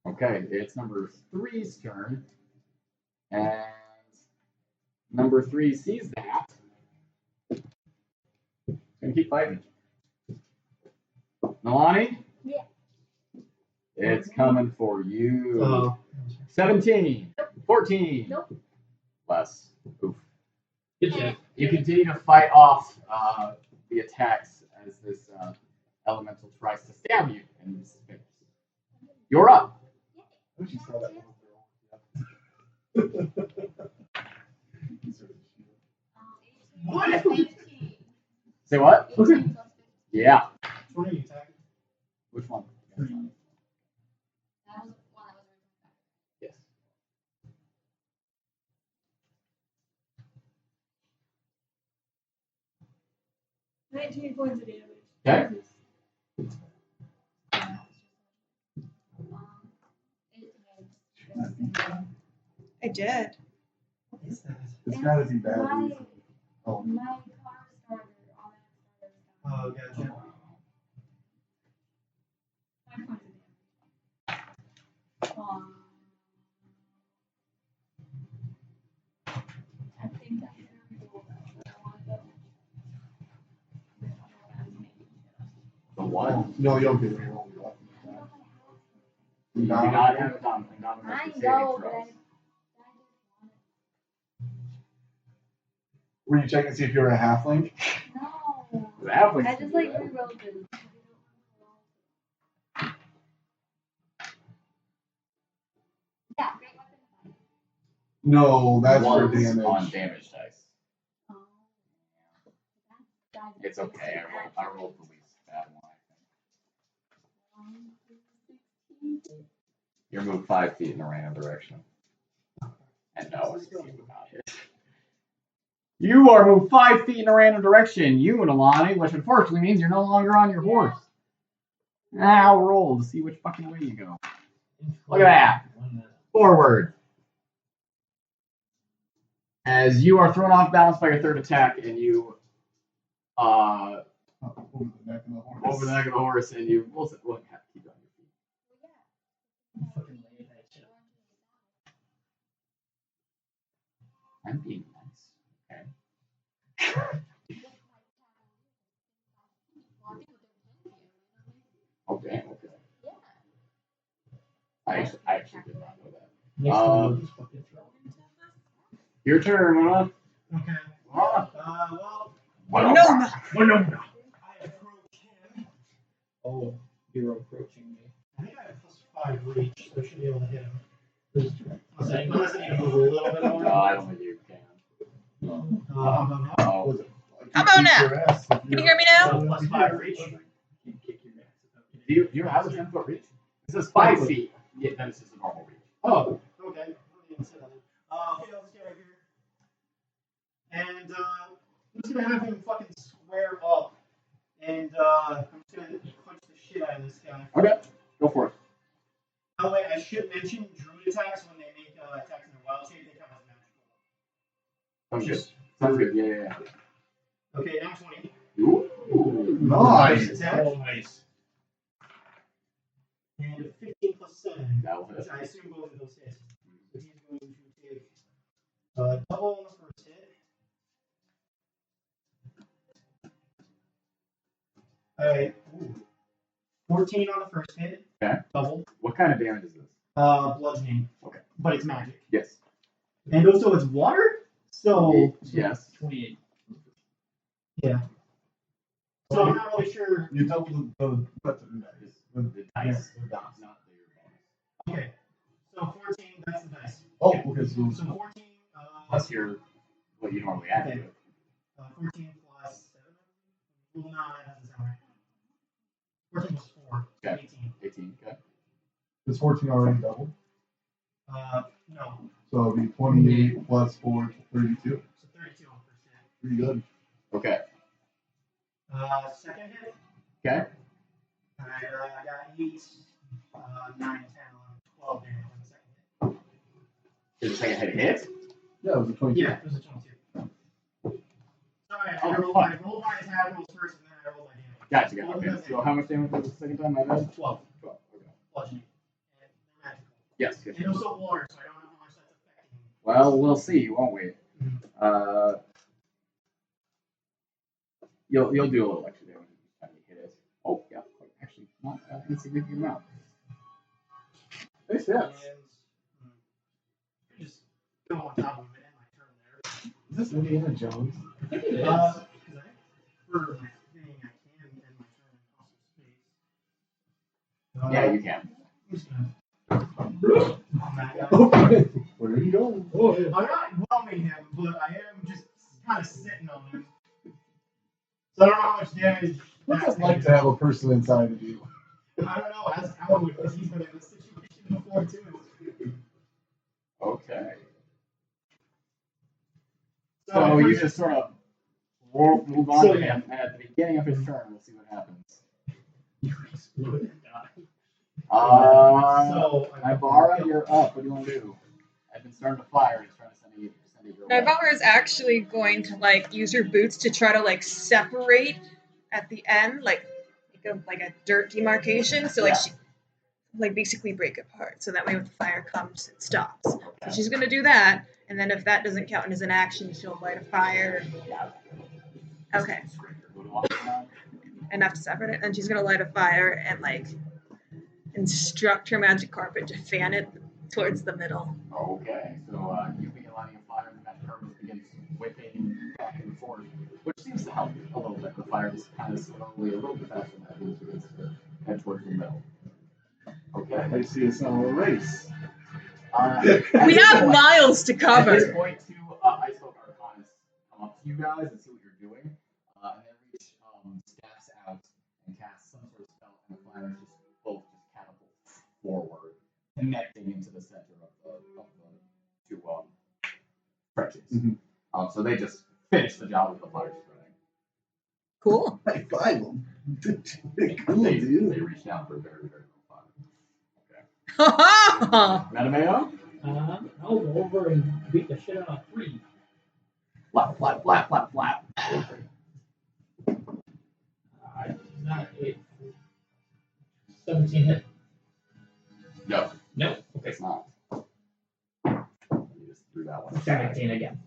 Okay, it's number 3's turn, and number 3 sees that. He's gonna keep fighting. Nalane? Yeah. It's coming for you. Oh. 17. 14. Nope. Less. Oof. Good shit. You continue to fight off the attacks as this elemental tries to stab you and you spins. You're up. I wish you saw that. What? 18. Say what? 18 plus 15. Yeah. What are you attacking? Which one? That was one that was Yes. 19 points of damage. Okay. I did. What is that? It's gotta be bad. My Oh. car starter on that starter. Oh, gotcha. 5 points of damage. I think that's very cool. I want to The what? No, you'll get it. You do not have a dom. I know, but I just Were you checking to see if you were a halfling? no. The halflings I can just do like that. rewrote this. Yeah, great weapon. No, that's for Once damage. on damage dice. Oh. That's It's okay. I rolled the least bad one, I think. You're moved 5 feet in a random direction. And no, it's you about it. You are moved 5 feet in a random direction, you and Nalane, which unfortunately means you're no longer on your horse. I'll roll to see which fucking way you go. Look at that. Forward. As you are thrown off balance by your third attack, and you Over the neck of the horse. over the neck of the horse, and you will have to keep on your feet. Fucking lay that shit. I'm being nice. Okay. Oh damn. Okay. I actually did not know that. Next time we'll just fucking throw it into this. Your turn, huh? Okay. Well, Winona. I approach him. Oh, you're approaching me. I think I have +5 reach, so I should be able to hit him. Unless I Unless need to move a little bit more. No, I don't think you can. How about now? Oh, How about now? Can you hear me now? +5 reach. You kick your ass. do you have a 10-foot reach? It says 5 feet. Yeah, that is just a normal reach. Oh, okay. Okay, I'll just get right here. And I'm just gonna have him fucking square up. And I'm just gonna punch the shit out of this guy. Okay, go for it. Oh wait, I should mention druid attacks when they make attacks in their wild shape, they count as magical. Sounds good. Sounds good. Yeah. Okay, now 20. Ooh, Nice. Attack. Nice. And a 15 plus 7, That will hit. which I assume both of those hit. So he's going to take double on the first hit. Alright, 14 on the first hit. Okay. Double. What kind of damage is this? Bludgeoning. Okay. But it's magic. Yes. And also it's water? So, Yes. 28. yeah. So I'm not really sure. You double the weapon dice. The dice. Yes, the dice. Not the bonus. Okay. So 14, that's the dice. Oh, okay, so So 14, Plus your what you normally add to it. 14 plus 7. Well, no, that doesn't sound right. 14 plus 4. Okay. 18. 18. Okay. is 14 already doubled? No. So it'll be 28 plus 4, 32. So 32 on the first hit. Pretty good. Okay. Second hit. Okay. I got 8, 9, 10, 11, 12 damage on the second hit. Is the second hit a hit? Yeah, it was a 22. Yeah, it was a 22. Sorry, I rolled my attack rolls first and then I rolled my damage. Gotcha. Okay. So how much damage was the second time? My bad. 12. 12. Okay. Bludgeoning. And they're magical. Yes. Good. And also water, so I don't know how much that's affecting me. Well, we'll see, won't we? You'll do a little extra damage each time you hit it. Oh, yeah. Actually, not an insignificant amount. Makes And sense. just go on top of it and my turn there. Is this Indiana Jones? I think it is. Because for my thing, I can end my turn and also space. Yeah, you can. I'm just gonna. On that guy. Okay. Where are you going? Oh, yeah. I'm not whelming him, but I am just kind of sitting on him. So I don't know how much damage. What's it like to have a person inside of you? I don't know. Ask Howard because he's been in this situation before too. Okay. So you just sort of We'll move on So, to him, and at the beginning of his turn, we'll see what happens. You explode and die. Naivara, you're up. What do you want to do? I've been starting to fire. He's trying to send you your way. Naivara is actually going to like use her boots to try to like separate at the end, like a dirt demarcation. So like she like basically break apart. So that way when the fire comes, it stops. So she's gonna do that, and then if that doesn't count as an action, she'll light a fire. Okay. Enough to separate it, and she's gonna light a fire and like instruct her magic carpet to fan it towards the middle. Okay, so you begin lighting a fire, and the magic carpet begins whipping back and forth, which seems to help a little bit. The fire just kind of slowly, a little bit faster than that, begins to head towards the middle. Okay. I see it's now a race. We have miles to cover. At this point, two Ice Folk Arcanists come up to you guys and see what you're doing, and they reach staffs out and cast some sort of spell, and the fire just both just catapult forward, connecting into the center of the two trenches. Mm-hmm. So they just finish the job with the fire spreading. Cool. High five them. Cool, They dude. reach down for a very, very low fire. Ha Mattimeo? I'll go over and beat the shit out of 3. Flap, flap, flap, flap, flap. Not 8. 17 hit. No, No. Okay. it's not. You just threw that one. 17 again.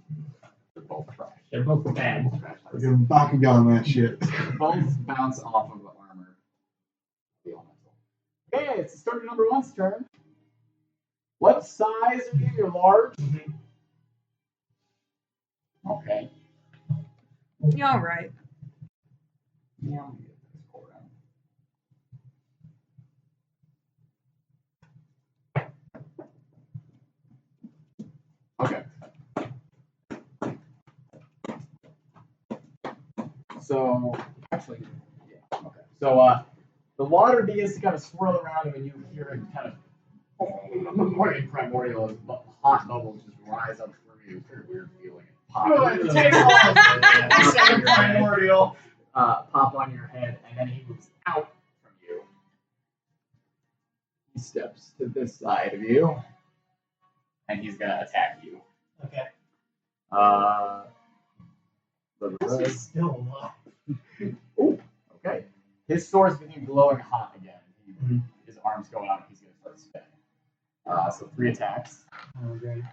They're both trash. They're both bad. Trash. We're giving Bakugan that shit. Both bounce off of the armor. The elemental. Okay, it's the starter number 1's turn. What size are you? You're large? Okay. You all right? Yeah, I'm gonna get this go around. Okay. So, actually, yeah, okay. So, the water begins to kind of swirl around him, and you hear it kind of in primordial as hot bubbles just rise up through you. It's a very weird feeling. Pop primordial. Pop on your head, and then he moves out from you. He steps to this side of you, and he's gonna attack you. Okay. He's still alive. Oh, okay. His sword's becoming glowing hot again. His arms go out, and he's gonna start spinning. So 3 attacks. Okay.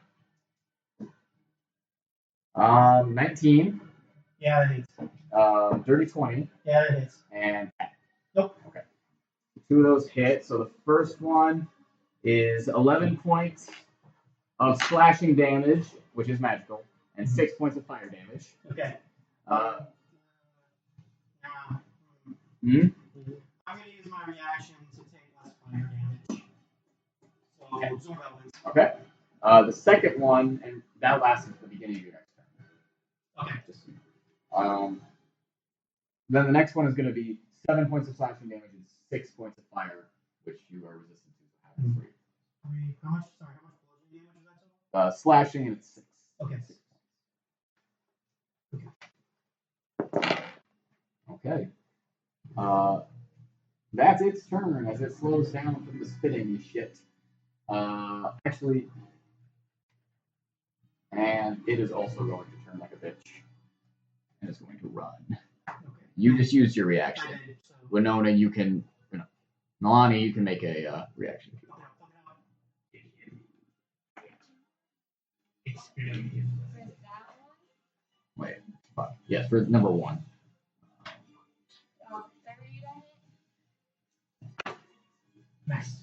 19. Yeah, that hits. Dirty 20. Yeah, that hits. And Nope. Okay. 2 of those hit. So the first one is 11 points of slashing damage, which is magical, and 6 points of fire damage. Okay. Now. I'm gonna use my reaction to take less fire damage. So absorb elements. Okay. The second one, and that lasts until the beginning of your next turn. Okay. Then the next one is going to be 7 points of slashing damage and 6 points of fire, which you are resistant to. How much bludgeoning damage is that total? Slashing and it's 6. Okay. 6 points. Okay. That's its turn as it slows down from the spitting shit. Actually, and it is also going to turn like a bitch and it's going to run. Okay. You just used your reaction. So, Winona, you can. Nalane, you can make a reaction. Wait, fuck. Yes, for number 1. nice.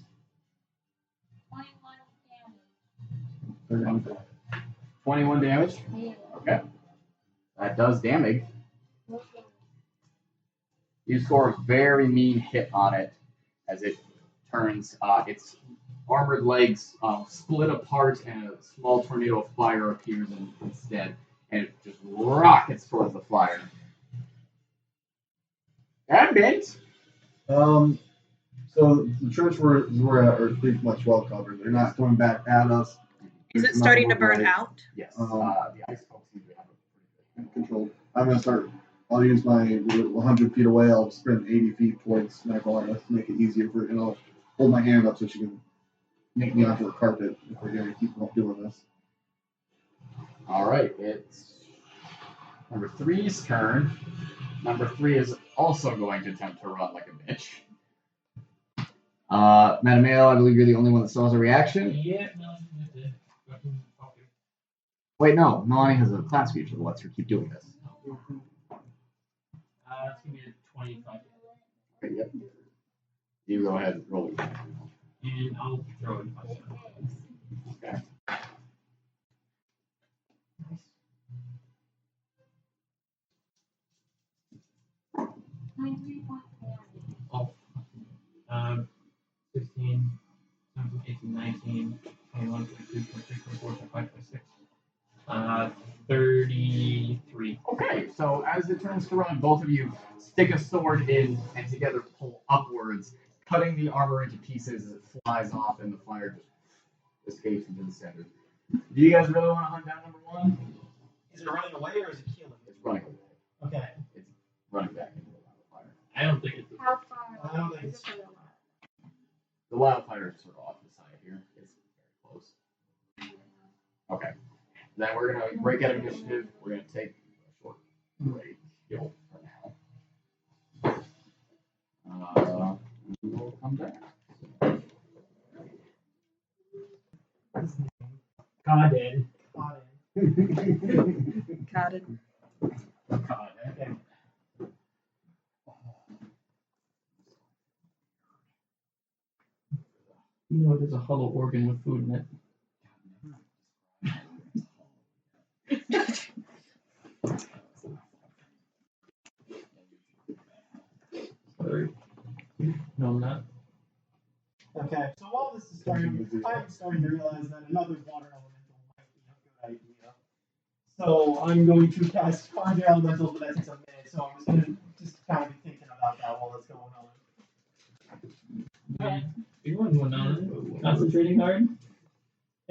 21 damage. Okay. That does damage. You score a very mean hit on it as it turns. Its armored legs split apart and a small tornado of fire appears instead. And it just rockets towards the fire. Edmund! So the church we're at are pretty much well covered. They're not coming back at us. Is it starting to burn out? Yes. The ice folks seem to have a pretty good Controlled. I'm gonna start. I'll use my 100 feet away. I'll sprint 80 feet towards Naivara to make it easier for, and I'll hold my hand up so she can make me onto the carpet if we're gonna keep doing this. All right, it's number 3's turn. Number 3 is also going to attempt to run like a bitch. Mattimeo, I believe you're the only one that still has a reaction. Yeah, no, okay. Wait, no. Nalane has a class feature that lets her keep doing this. It's gonna be a 25. Okay, yep. You go ahead and roll it. And I'll throw it. Okay. Oh. 16, 17, 18, 19, 21, 22, 23, 24, 25, 26. 33. Okay, so as it turns to run, both of you stick a sword in and together pull upwards, cutting the armor into pieces as it flies off and the fire just escapes into the center. Do you guys really want to hunt down number 1? Is it running away or is it killing? It's running away. Okay. It's running back into the wildfire. I don't think it's. How far? I don't think it's. The wildfire is sort of off the side here. It's very close. Okay. Then we're going to break out of initiative. We're going to take a short break for now. We will come back. Got it. Got it. Okay. You know, there's a hollow organ with food in it. Sorry. No, I'm not. Okay. So while this is starting, I'm starting to realize that another water elemental might be a good idea. So I'm going to cast Fire Elementals, but that takes a minute. So I'm just going to kind of be thinking about that while it's going on. Big one going on. Concentrating hard.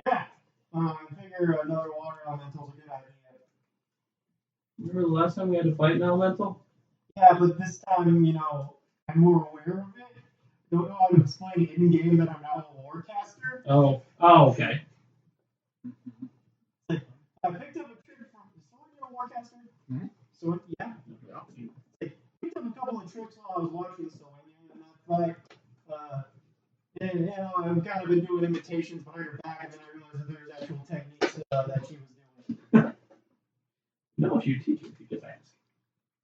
Yeah. I figure another water elemental is a good idea. Remember the last time we had to fight an elemental? Yeah, but this time, I'm more aware of it. Don't know how to explain it in game that I'm now a lore caster. Oh, okay. I picked up a trick from the story of a lore caster. Mhm. So yeah. I picked up a couple of tricks while I was watching Selenia, and I thought, I've kind of been doing imitations behind her back, and then I realized that there's actual techniques that she was doing. No, if you teach it, you just ask.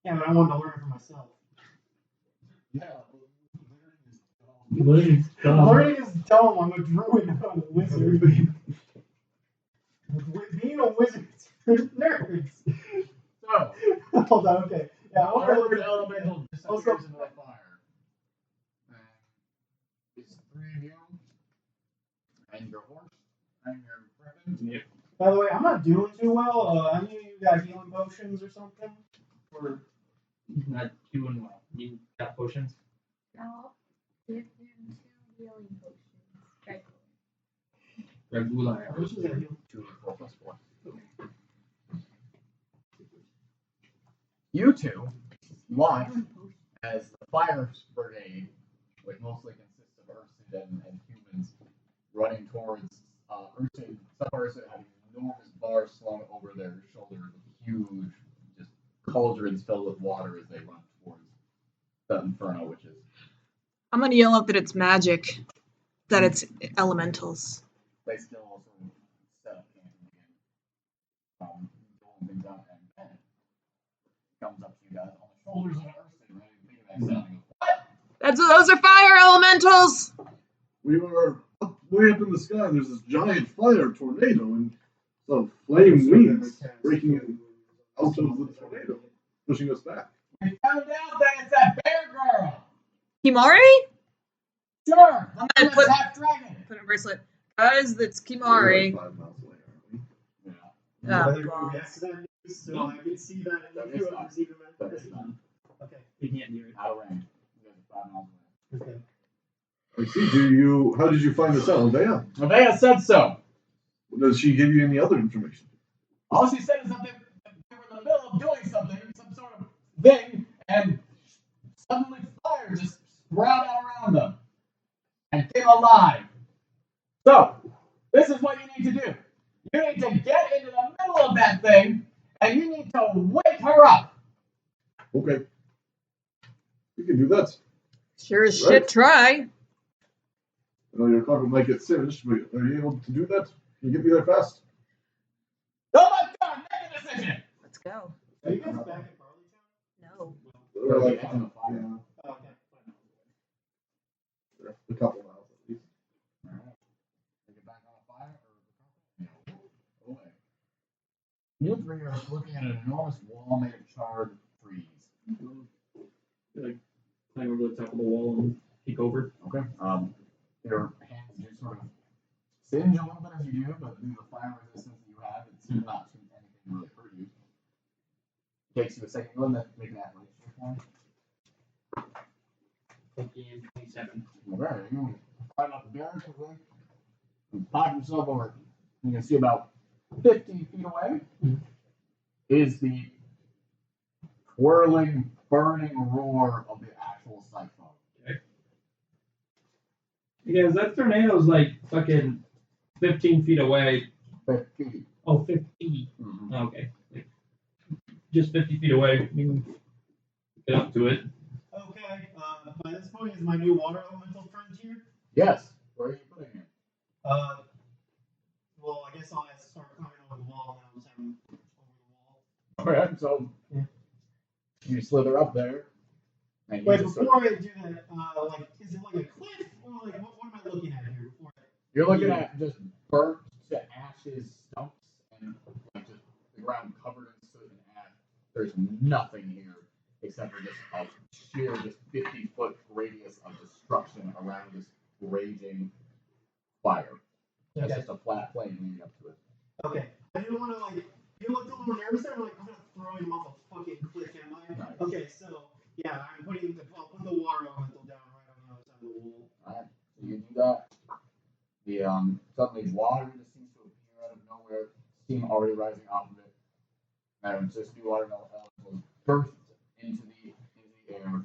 Yeah, but I wanted to learn it for myself. Yeah. Learning is dumb. Learning is dumb. I'm a druid, not a wizard. Being a wizard is for nerds. So, Hold on, okay. Yeah, I want to Armored learn elemental disappears into the fire. And it's 3 of you, and your horse, and your weapon. Yep. By the way, I'm not doing too well. Any of you got healing potions or something? Or He's not doing well. You got potions? I'll give him 2 healing potions. Regular. how much is that heal? 2 and 4 plus 4. You two watch as the fire brigade, which mostly consists of Ursid and humans, running towards Ursid. Some Ursid have enormous bars slung over their shoulders, huge, just cauldrons filled with water as they run towards the inferno, which is. I'm gonna yell out that it's magic, that it's elementals. They still also set up camp and rolling things out, and Ben comes up to you guys on the shoulders of Ursid, ready to piggyback down and goes, Those are fire elementals. We were up, way up in the sky, and there's this giant fire tornado, and some flame wings breaking out of the tornado, pushing us back. We found out that it's that bear girl! Kimari? Sure! I'm gonna put half dragon! a bracelet. Guys, that's Kimari. We're like 5 miles away, aren't we? Yeah. Oh, Whether you react to that news, so I can see that in That the is view not. of even That is not. Okay. We can't do it. Out of range. You guys are 5 miles away. Okay. I see. How did you find this out, Leia? Nevaeh said so. Does she give you any other information? All she said is that they were in the middle of doing something, so thing, and suddenly fire just sprout out around them and came alive. So, this is what you need to do. You need to get into the middle of that thing, and you need to wake her up. Okay. You can do that. Sure as shit try. I know your carpet might get singed, but are you able to do that? Can you get me there fast? Oh my God, make a decision. Let's go. Are you guys back at Barleytown? No. Or like, on the fire. yeah, Oh, okay. a couple miles at least. Alright. Take it back on the fire or away. You three are looking at an enormous wall made of charred trees. Like, climb over the top of the wall and peek over. Okay. Your hands do sort of singe a little bit as you do, but due to the fire resistance that you have, it's not anything really hurt you. Takes you a second. Go ahead and make an athletics for me. 27. Okay, you climb up the barrel quickly and pop yourself over. You can see about 50 feet away is the whirling, burning roar of the actual cyclone. Because that tornado's like fucking 15 feet away. 50. Oh, 50. Mm-hmm. Okay. Like, just 50 feet away. You can get up to it. Okay, by this point, is my new water elemental friend here? Yes. Where are you putting him? Well, I guess I'll have to start climbing over the wall, and I'll just have him over the wall. Alright, so you slither up there. And Wait, you just before I do that, like, is it like a cliff, or like, what am I looking at here? Before you're looking at just burnt to ashes stumps and like just the ground covered in soot and ash. There's nothing here except for just a sheer, just 50-foot radius of destruction around this raging fire. It's just a flat plane leading up to it. Okay, I didn't want to like. You looked a little nervous there. I'm like, I'm not throwing him off a fucking cliff, am I? Nice. Okay, so yeah, I'll put the water elemental down right on the other side of the wall. Alright, so you do that. The suddenly water just seems to appear out of nowhere, steam already rising off of it. And just new water elementals burst into the air,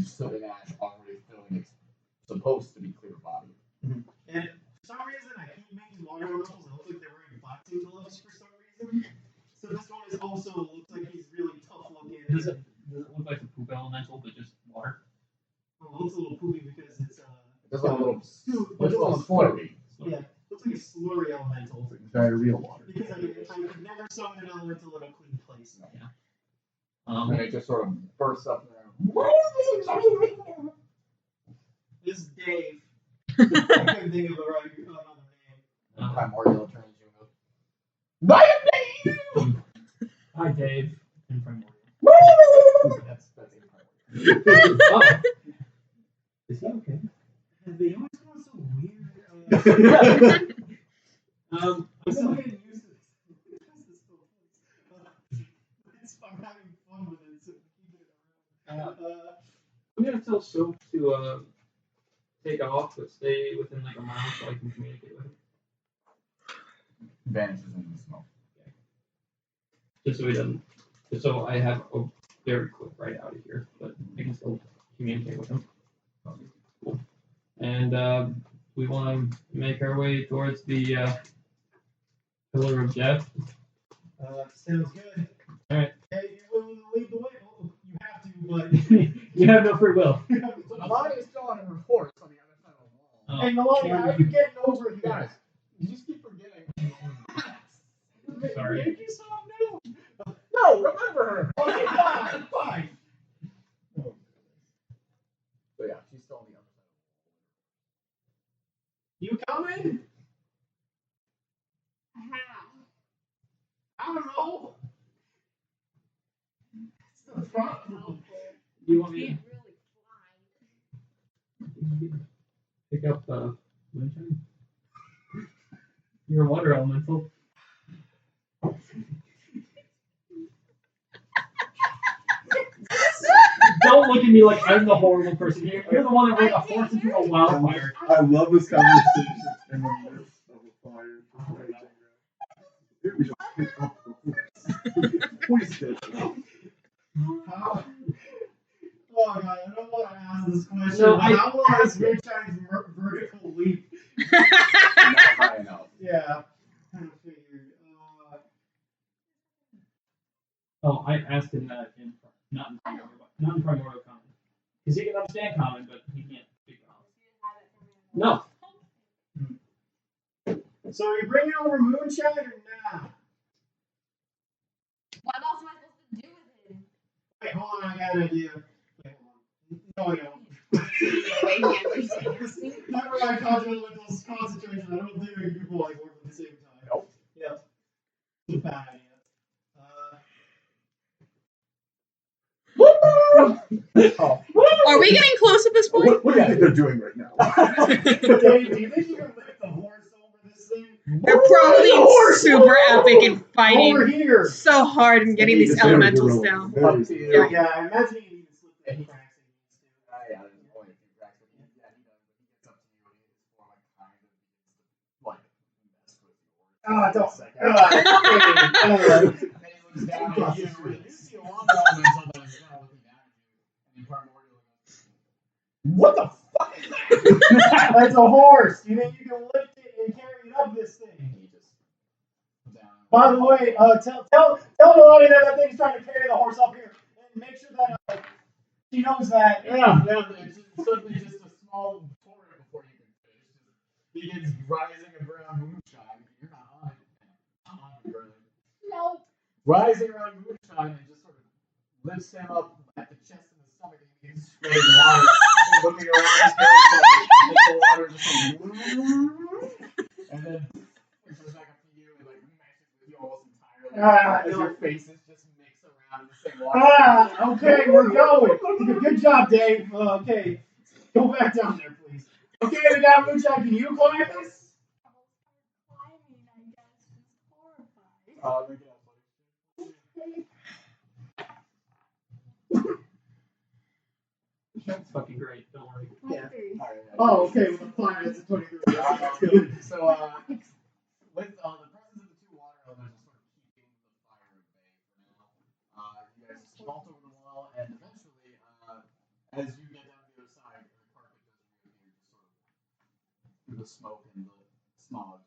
soot and ash already filling its supposed to be clear body. And for some reason, I keep making water elementals that look like they're wearing black suit gloves for some reason. So this one is also looks like he's really tough looking. Does it look like a poop elemental, but just water? Well, it looks a little poopy because it's Just like a little slurry. slurry. Yeah, looks like a slurry elemental. Diarrhea water. Because I could never summon an elemental in a clean place. Yeah. And it just sort of bursts up there. This is Dave. I couldn't think of another name. Primordial turns you and goes, Hi, Dave. And Primordial. That's Oh. Is he okay? They always go so weird. I'm I'm still gonna, getting used to this. I'm having fun with it, so keep it around. I'm gonna tell Soap to take off, but stay within like a mile so I can communicate with him. vanishes into the smoke. Just so he doesn't. Just so I have a very quick ride out of here, but I can still communicate with him. Cool. And we want to make our way towards the Pillar of Death. Sounds good. All right. Hey, you willing to lead the way? Oh, you have to, but You have no free will. So Nalane is still on her horse on the other side of the wall. Oh. hey, Nalane, how are you getting over here? Guys, you just keep forgetting. Sorry. Make yourself known. No, remember her. Okay, fine, fine. So yeah, she's still on the other side. You coming? I don't know. It's the problem. You want me to pick up moonshine? You're a water elemental. Don't look at me like I'm the horrible person. You're the one that rode a horse into a wildfire. I love this conversation in the midst of a fire. Here we should pick up the horse. Hoist it. How? So how long is Moonshine's vertical leap? Not high enough. Yeah. Kind of figured. Oh, I asked him that not in primordial common. Because he can understand common, but he can't speak common. No. So are you bringing over Moonshine or not? What else am I supposed to do with it? Wait, hold on, I got an idea. Wait, hold on. No, I don't. Never mind continental concentration. I don't think we can people like work at the same time. Nope. Yeah. It's a bad idea. Are we getting close at this point? What do you think they're doing right now? Dave, do you think you can lift the horse over this thing? They're probably super epic and Over fighting here. so hard and getting these Very elementals good down. roll. Up to you. Yeah, I imagine you even slip that cracks in these two. Yeah, there's only a few cracks, but he does. But he gets up to you and it's more like kind of like mess with you. Don't. And he looks down at you and you see a long elemental that is kind of looking down at you. And then primordial goes, what the fuck is that? That's a horse. You think you can lift it and carry it up this thing? And he just down. By the way, tell Nalane that thing's trying to carry the horse up here, and make sure that she knows that. Yeah, it's suddenly just a small torrent before you can finish. Just begins rising around Moonshine. You're not on it. I'm on it, brother. No. Rising around Moonshine and just sort of lifts him up at the chest and the stomach and he begins spraying water and looking around his hair and the water just like, and then it goes back up to you and like meshes with you almost entirely as your faces just mix around in the same water. Okay, we're going. Good job, Dave. Okay, go back down there, please. Okay, we got Moonshine. Can you climb this? Climbing, I guess, is horrifying. Look at that, That's fucking great. Don't worry. Yeah. Oh, okay. With a climb, it's a 23. So, with the presence of the two water elements sort of keeping the fire at bay for now, you guys vault over the wall, and eventually, as you get down to the other side, the carpet does reappear, just sort of through the smoke and the smog.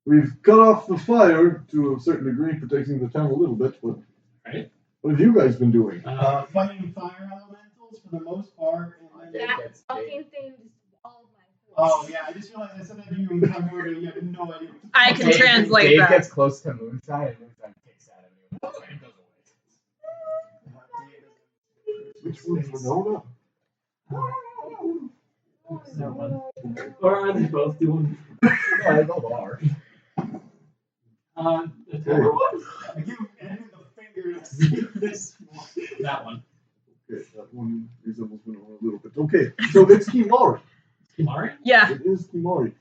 We've cut off the fire to a certain degree, protecting the town a little bit, but Right. what have you guys been doing? Fighting fire elementals for the most part. And then That fucking thing just walled my horse. oh, yeah. I just realized I said that to you in primordial. You have no idea. I can translate Dave that. gets close to Moonshine, and Moonshine kicks at him, and he goes away. Which one's Winona? That one. Or are they both doing? No, they both are. The tower one? I give Edmund the finger to see this one. That one. Okay, that one resembles Winona a little bit. Okay, so it's Kimari. Kimari? Yeah. It is Kimari.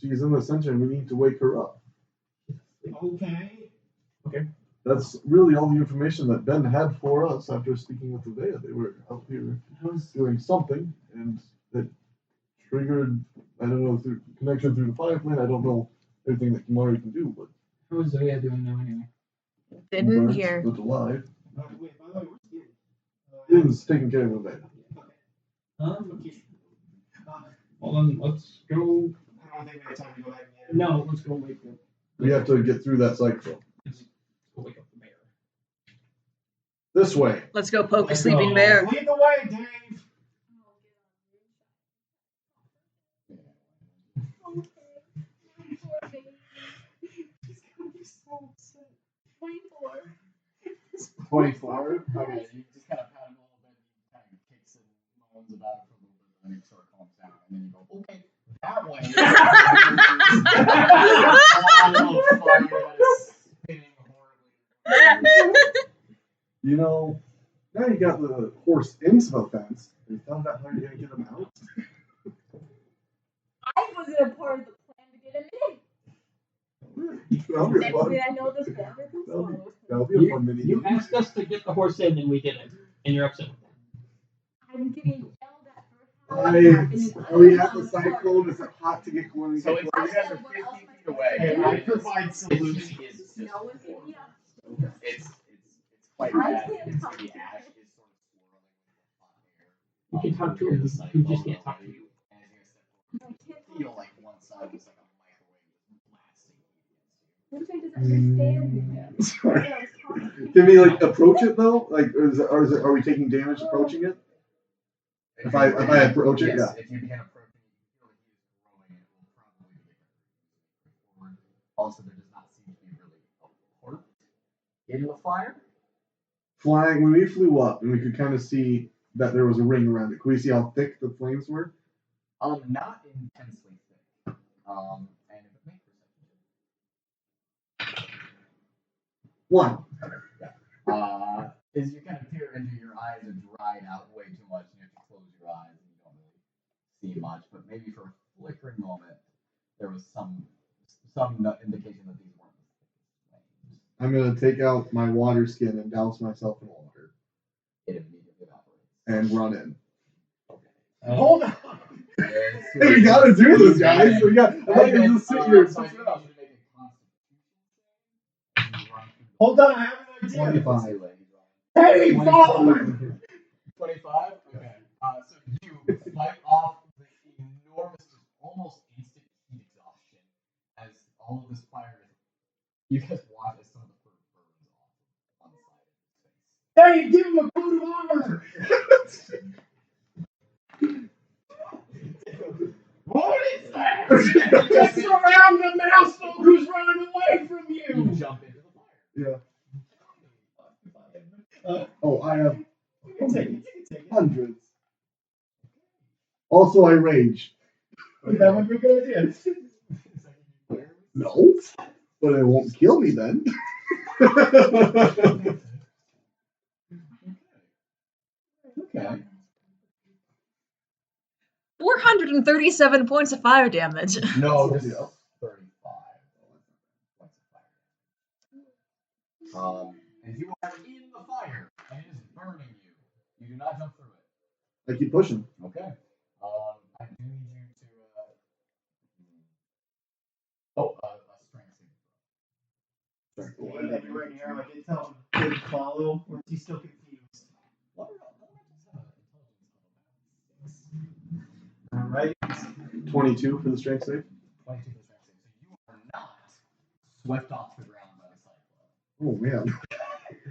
She's in the center and we need to wake her up. Okay. That's really all the information that Ben had for us after speaking with Avea. They were out here doing something, and that triggered, I don't know, through connection through the fire plant. I don't know everything that Kimari can do, but How is Zoya doing now anyway? Didn't burnt, hear. but alive. Wait, by the way, where's Gideon? Gideon's taking care of Avea. Okay. Hold on, let's go. I don't think we have time to go back yet. No, let's go wake up. We have to get through that cycle. Let's go wake up the mayor. This way. Let's go poke a Let's sleeping go. bear. Lead the way, Dave. He's gonna be so upset. 24. 24? Okay, you just kind of pat him a little bit, and he kind of kicks and moans about it for a little bit, and then he sort of calms down, and then you go, okay, that way. Little fire that is spinning horribly. You know, now you got the horse into the fence. Have you found out how you're going to get him out? I wasn't a part of the plan to get him in. That'll be a Next fun. thing I know, this water comes That'll be a fun mini. You asked us to get the horse in and we didn't, and you're upset with that. I'm getting yelled at for Are we at the cyclone? Is it hot to get going? So you guys are 50 feet away. And I provide solutions. No one can, yeah. It's quite bad. You can see the ash is sort of swirling You can talk to him. You just can't talk to you. And he's gonna step forward. Feel like one side was like a microwave blasting. What if I just understand? Can we like approach it though? Like, are we taking damage approaching it? If I approach it, yeah. If you begin approaching it, you feel like he is growing, it will probably be forward. Also, there does not seem to be really a port in the fire. Flying, when we flew up and we could kind of see that there was a ring around it, could we see how thick the flames were? Not intensely thick. And it would make perception. 1. As you kind of peer into your eyes are dried out way too much, and you have to close your eyes and you don't really see much. But maybe for a flickering moment, there was some indication that these weren't the flames. I'm gonna take out my water skin and douse myself in water. It immediately evaporates. And run in. Okay. Hold on. Hey, we gotta do this, guys. We got. I'm not gonna just sit here and suck it up. Hold on, I have an idea. 25. Hey, fall! 25? Okay. So you fight off the enormous, almost instant heat exhaustion as all of this fire is. You guys watch as some of the fur burns off on the side of his face. Hey, give him a coat of armor! What is that? Just surround the mouse folk who's running away from you! You jump into the fire. Yeah. I have You can take it. hundreds. Also, I rage. That would be a good idea. No, but it won't kill me then. Okay. 437 points of fire damage. No, this is 35 points of fire. And you are in the fire, and it is burning you. You do not jump through it. I keep pushing. Okay. I do need you to. A strength saving throw. Right here, I did tell him to follow, or is he still confused? Alright. 22 for the strength save. 22 for strength save. So you are not swept off the ground by the cyclone. Oh man.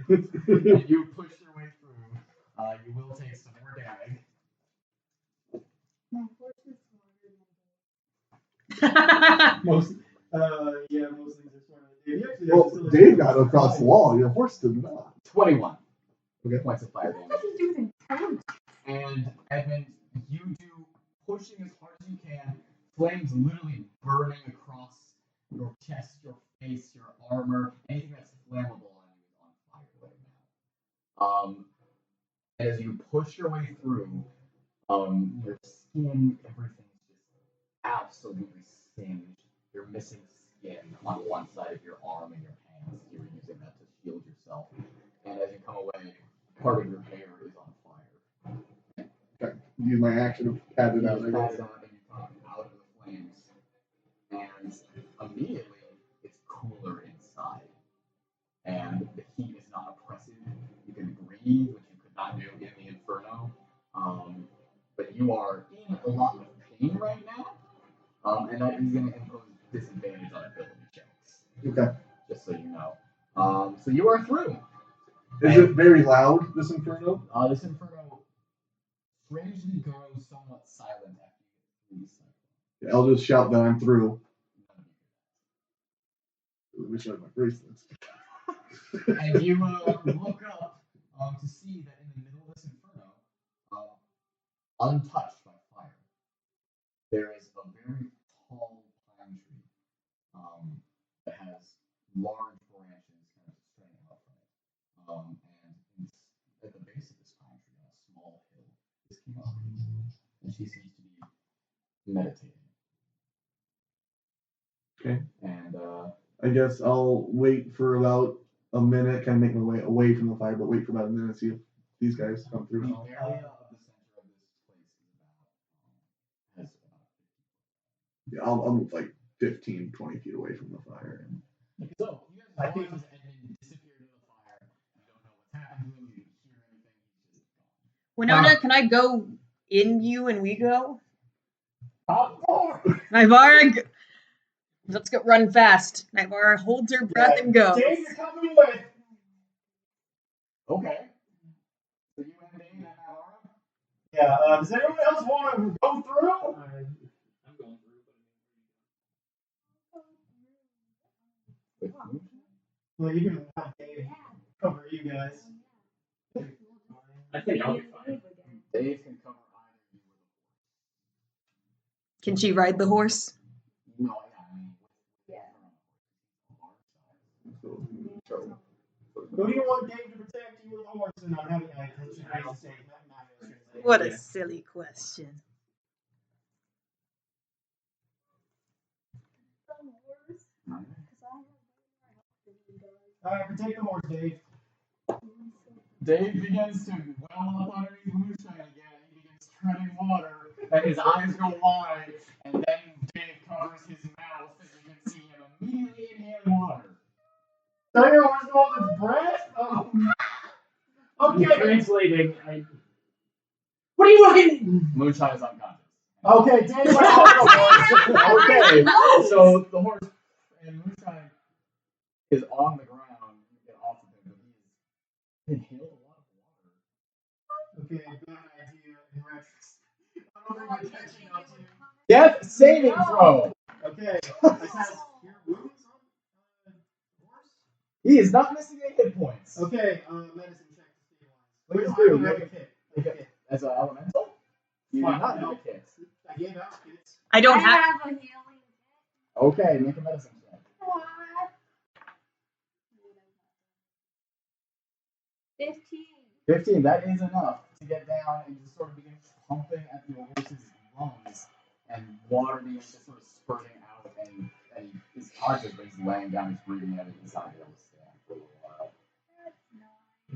And you push your way through. You will take some more damage. My horse is Most things are sort of. Well, Dave got across the wall. Your horse did not. 21. Okay. Points of fire damage. And Edmund, you do pushing as hard as you can. Flames literally burning across your chest, your face, your armor. Anything that's flammable on you is on fire right now. And as you push your way through, your skin, everything's just absolutely singed. You're missing skin on one side of your arm and your hands. You're using that to shield yourself. And as you come away, part of your hair is on fire. Okay. Use my action to pat it out. You pass out and you come out of the flames. And immediately, it's cooler inside. And the heat is not oppressive. You can breathe, which you could not do in the Inferno. But you are in a lot of pain right now. And that is going to impose disadvantage on ability checks. Okay. Just so you know. So you are through. Is it very loud, this Inferno? This Inferno strangely grows somewhat silent after you get through the cycle. I'll just shout that I'm through. I wish I had my bracelets. And you look up to see that in the middle of this Inferno, untouched by fire, there is a very tall pine tree that has large branches kind of straining up from it. And it's at the base of this pine tree on a small hill is Kima. And she seems to be meditating. Okay. And I guess I'll wait for about a minute, kind of make my way away from the fire, but wait for about a minute to see if these guys come through. the area of the center of this place is about Yeah, I'll move like 15, 20 feet away from the fire. So, you guys watch as Edmund disappeared in the fire. You don't know what's happened to him. You didn't hear anything. He's just gone. Winona, can I go in you and we go. Popcorn! Naivara, let's go run fast. Naivara holds her breath and goes. Dave, you're coming with. Okay. So you and Dane and Naivara? Yeah. Does anyone else want to go through? I'm going through. Well, you can have Dave cover you guys. I think I'll be fine. Dave can cover either of you with Can she ride the horse? a No, yeah, Who do you want Dave to protect you with the horse? And I'm having I should say Mattimeo. What a silly question. Alright, protect the horse, Dave. Dave begins to well up underneath moonshine again. He begins treading water, and his eyes go wide, and then Dave covers his mouth, and you can see him immediately inhaling water. So your horse holds its breath? Okay. Translating. What are you looking? Moonshine is unconscious. Okay, Dave went off the horse. Okay, so the horse and Moonshine is on the ground. You get off of him, but he's inhaled a lot of water. Okay, bad idea in retrospect. I don't think we're catching up to you. Death saving throw. Okay, this has your wounds on the horse. He is not missing any hit points. Okay, medicine check to stabilize. Please I do. don't have a kit. Okay. As an elemental, you do Fine, not no. have a kit. I gave out kits. I don't I have. have a healing kit. Okay, make a medicine check. What? 15. 15, that is enough to get down and just sort of begin pumping at the horse's lungs, and water begins just sort of spurting out, and it's conscious, but he's laying down, he's breathing out inside, he'll stand for a little while.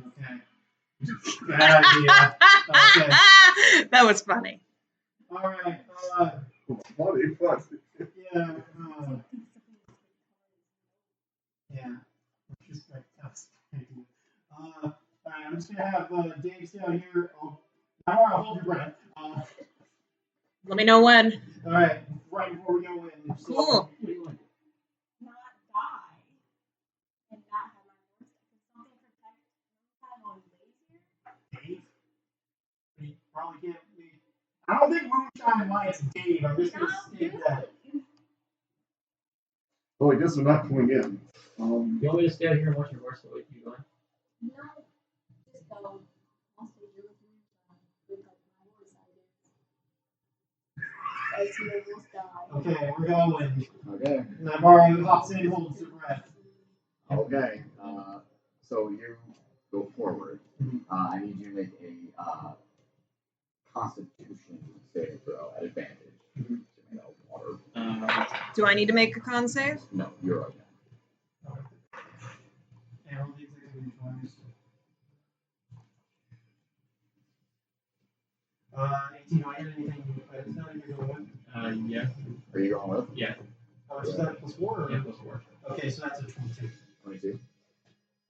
Okay. Bad idea. Okay. That was funny. Alright, Funny. yeah, yeah. Just like that's the idea. Alright, I'm just gonna have Dave stay out here. I'll hold your breath. Let me know when. Alright, right before we go in. So, Cool. Not die. And not have my horse. Can something protect time on laser? Dave? He probably can't be. I don't think Moonshine likes Dave. I'm just gonna state that. Well, I guess we're not going in. You want me to stay out here and watch your horse while we keep going? No. Just go. I'll stay here with you. With like my horse I see almost die. Okay, we're going. Okay. Naivara hops in, holds her breath. Okay, so you go forward. I need you to make a Constitution saving throw at advantage. Made out of water. Do I need to make a con save? No, you're okay. And roll the executive twice. 18, do I hit anything? It's not even going. Yeah. Are you going with? Yeah. How much is that? Plus 4? Or? Yeah, plus 4. Okay, so that's a 22. 22.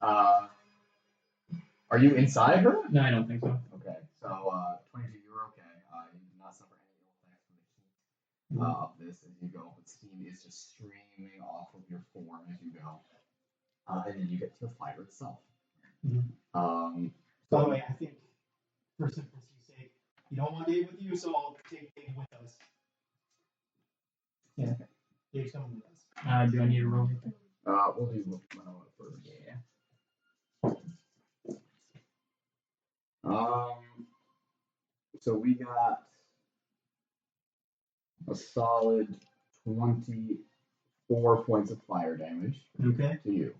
Are you inside her? No, I don't think so. Okay, so 22, you're okay. You do not suffer any ill effects from the heat of this as you go, but steam is just streaming off of your form as you go. And then you get to the fire itself. By the way, I think for simplicity's sake, you don't want Dave with you, so I'll take Dave with us. Yeah. Dave's coming with us. Do I need to roll anything? We'll do Winona first. Yeah. So we got a solid 24 points of fire damage Okay. to you.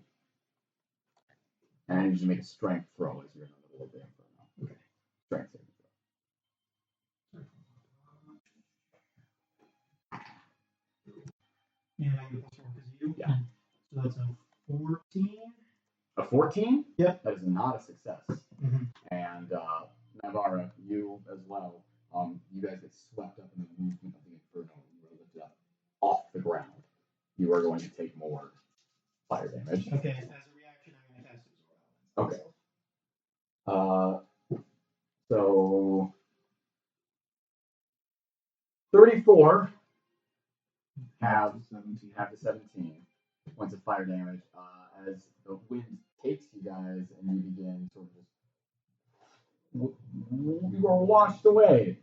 And I need you to make a strength throw as you're in the middle of the inferno. Okay. Strength saving And I get plus 4 because of you? Yeah. So that's a 14. throw. A 14? Yep. That is not a success. Mhm. And Naivara, you as well. You guys get swept up in the movement of the inferno. You are lifted up off the ground. You are going to take more fire damage. Okay, as a reaction, I'm going to cast Absorb. Okay. So 34 have 17. half to 17 points of fire damage as the wind takes you guys and you begin sort of just you are washed away.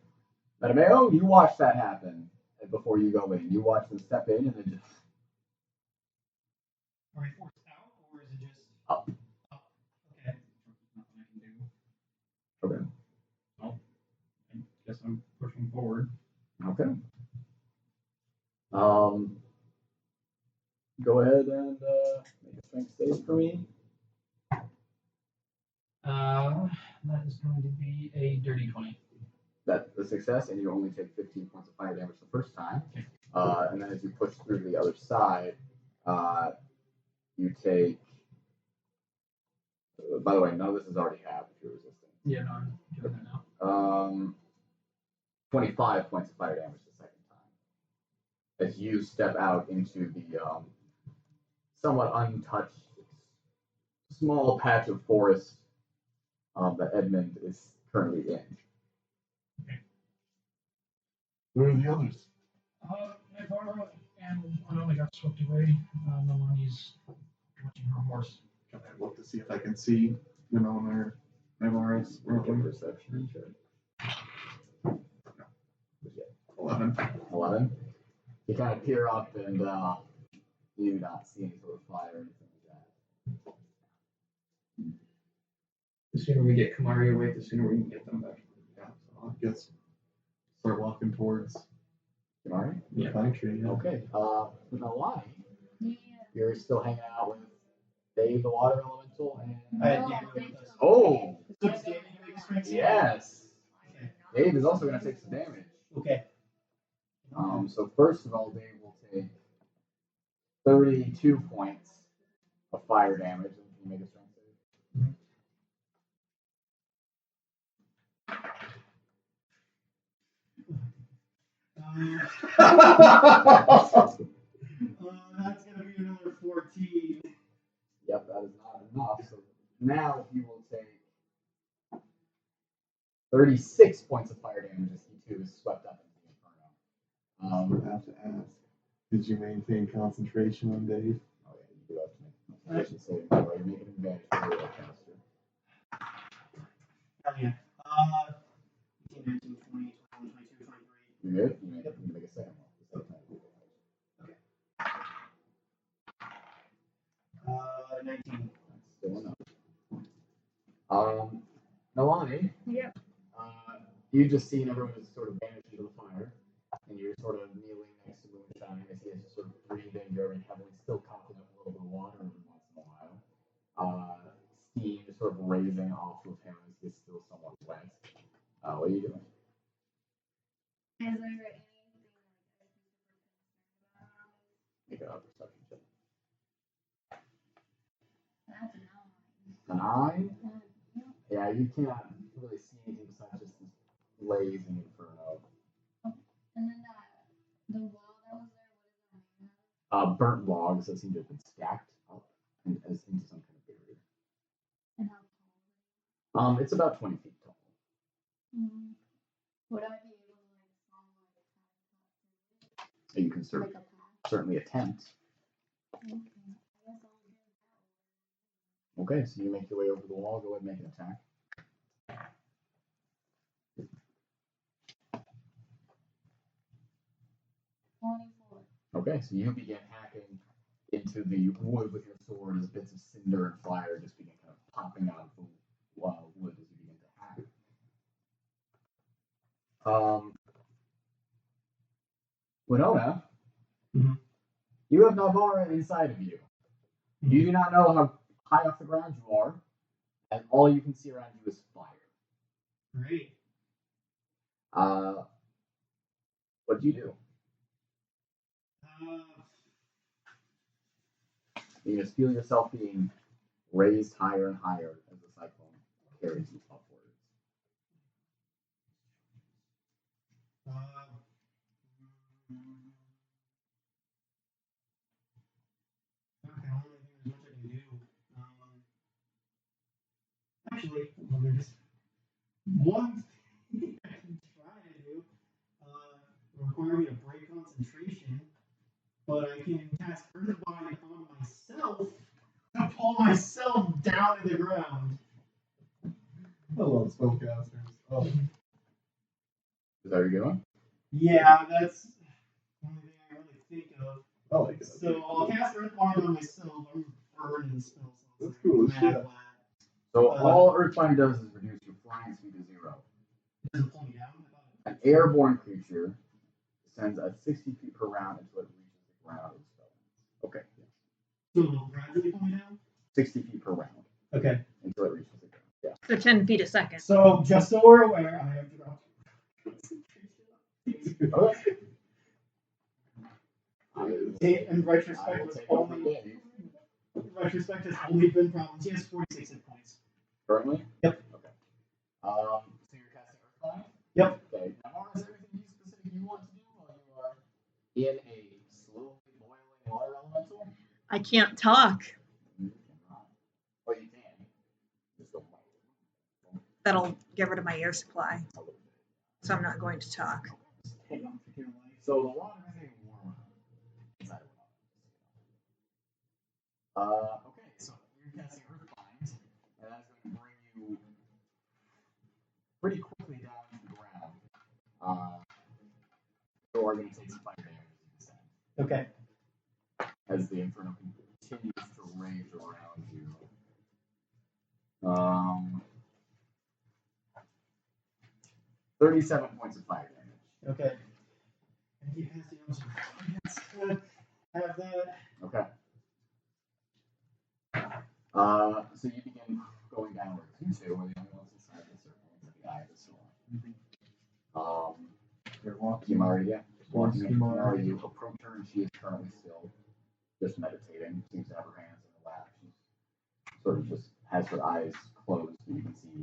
Mattimeo, you watch that happen before you go in. You watch them step in and then just Are we forced out, or is it just up. up? Okay. Nothing I can do. Okay. Well, I guess I'm pushing forward. Okay. Go ahead and make a strength save for me. That is going to be a dirty 20. That's a success, and you only take 15 points of fire damage the first time. And then as you push through to the other side, you take. By the way, none of this is already halved if you're resisting. Yeah, no, I'm doing that now. 25 points of fire damage the second time. As you step out into the somewhat untouched, small patch of forest that Edmund is currently in. Where are the others? Naivara and Winona got swept away. Nalane's watching her horse. Can I look to see if I can see Winona or Naivara's Roll perception check. 11. 11. You kind of peer up and you do not see any sort of fire or anything like that. The sooner we get Kamari away, the sooner we can get them back. Yeah, so I guess start walking towards Kamari? the pine tree. Yeah. Okay. With Nalane, Yeah. you're still hanging out with Dave, the water elemental, and. I No, did thanks with us. for- Oh! So it's David who makes strength save? Yes! Okay. Dave is also going to take some damage. Okay. So first of all, Dave will take 32 points of fire damage. Can you make a strength save? That's gonna be another 14. Yep, that is not enough. So now he will take 36 points of fire damage as he too is swept up into the inferno. I have to ask, did you maintain concentration on Dave? Oh yeah, you do have to make a concentration saving throw. You're making an advantage for the caster. Hell yeah. 18, 19, 20, 21, 22, 23. You good? You make a second one. The second time. 19. That's still enough. Nalane, Yep. you've just seen everyone is sort of vanished into the fire, and you're sort of kneeling next to Moonshine as he is just sort of breathing very heavily, still coughing up a little bit of water every once in a while. Steam just sort of raising off of him as he's still somewhat wet. What are you doing? Is there anything like Make a perception check. that's An eye? Yeah. Yeah, you can't really see anything besides just this blazing inferno. And then the wall that was there, what is that made Burnt logs that seem to have been stacked up and as into some kind of barrier. and how tall? It's about 20 feet tall. Would I be able to like So you can like a path? certainly attempt. Okay. I guess I'll do that. Okay, so you make your way over the wall. Go ahead and make an attack. Okay, so you begin hacking into the wood with your sword as bits of cinder and fire just begin kind of popping out of the wood as you begin to hack. Winona, you have Naivara inside of you. You do not know how high off the ground you are, and all you can see around you is fire. Great. What do you do? You just feel yourself being raised higher and higher as the cyclone carries you upwards. Okay, I don't think there's much I can do. Actually, well, there's one thing I can try to do. Of require me to break concentration, but I can cast Earthbind on myself to pull myself down to the ground. I love spellcasters. Oh. Is that where you're going? Yeah, that's the only thing I really think of. I like it. So I'll cast Earthbind on myself. I'm burning spells. That's cool as shit. So all Earthbind does is reduce your flying speed to 0. It doesn't pull me down. An airborne creature descends at 60 feet per round until it reaches the ground. Okay. So it'll gradually pull me down? 60 feet per round Okay. until it reaches the ground. Yeah. So 10 feet a second. So just so we're aware, I have to drop. Okay. In retrospect, has only been problems. He has 46 hit points. Currently? Yep. Okay. So you're casting Earthbind? Yep. Okay. Now, is there anything specific you want to do while you are in a slowly boiling water elemental? I can't talk. Well, you can. Just go. That'll get rid of my air supply. So I'm not going to talk. So the water is getting warmer inside of it. Okay, so you're casting Earthbind, and that's going to bring you pretty quickly down to the ground. You are going to take some fire damage in this end. Okay. As the Inferno continues to rage around you. 37 points of fire damage. Okay. And he has the ocean. Have that. Okay. So you begin going downwards. You two are the only ones inside the circle, into the eye of the storm. Kimari, yeah. Kimari, you approach her, and she is currently still just meditating. Seems to have her hands in her lap. She sort of just has her eyes closed, and you can see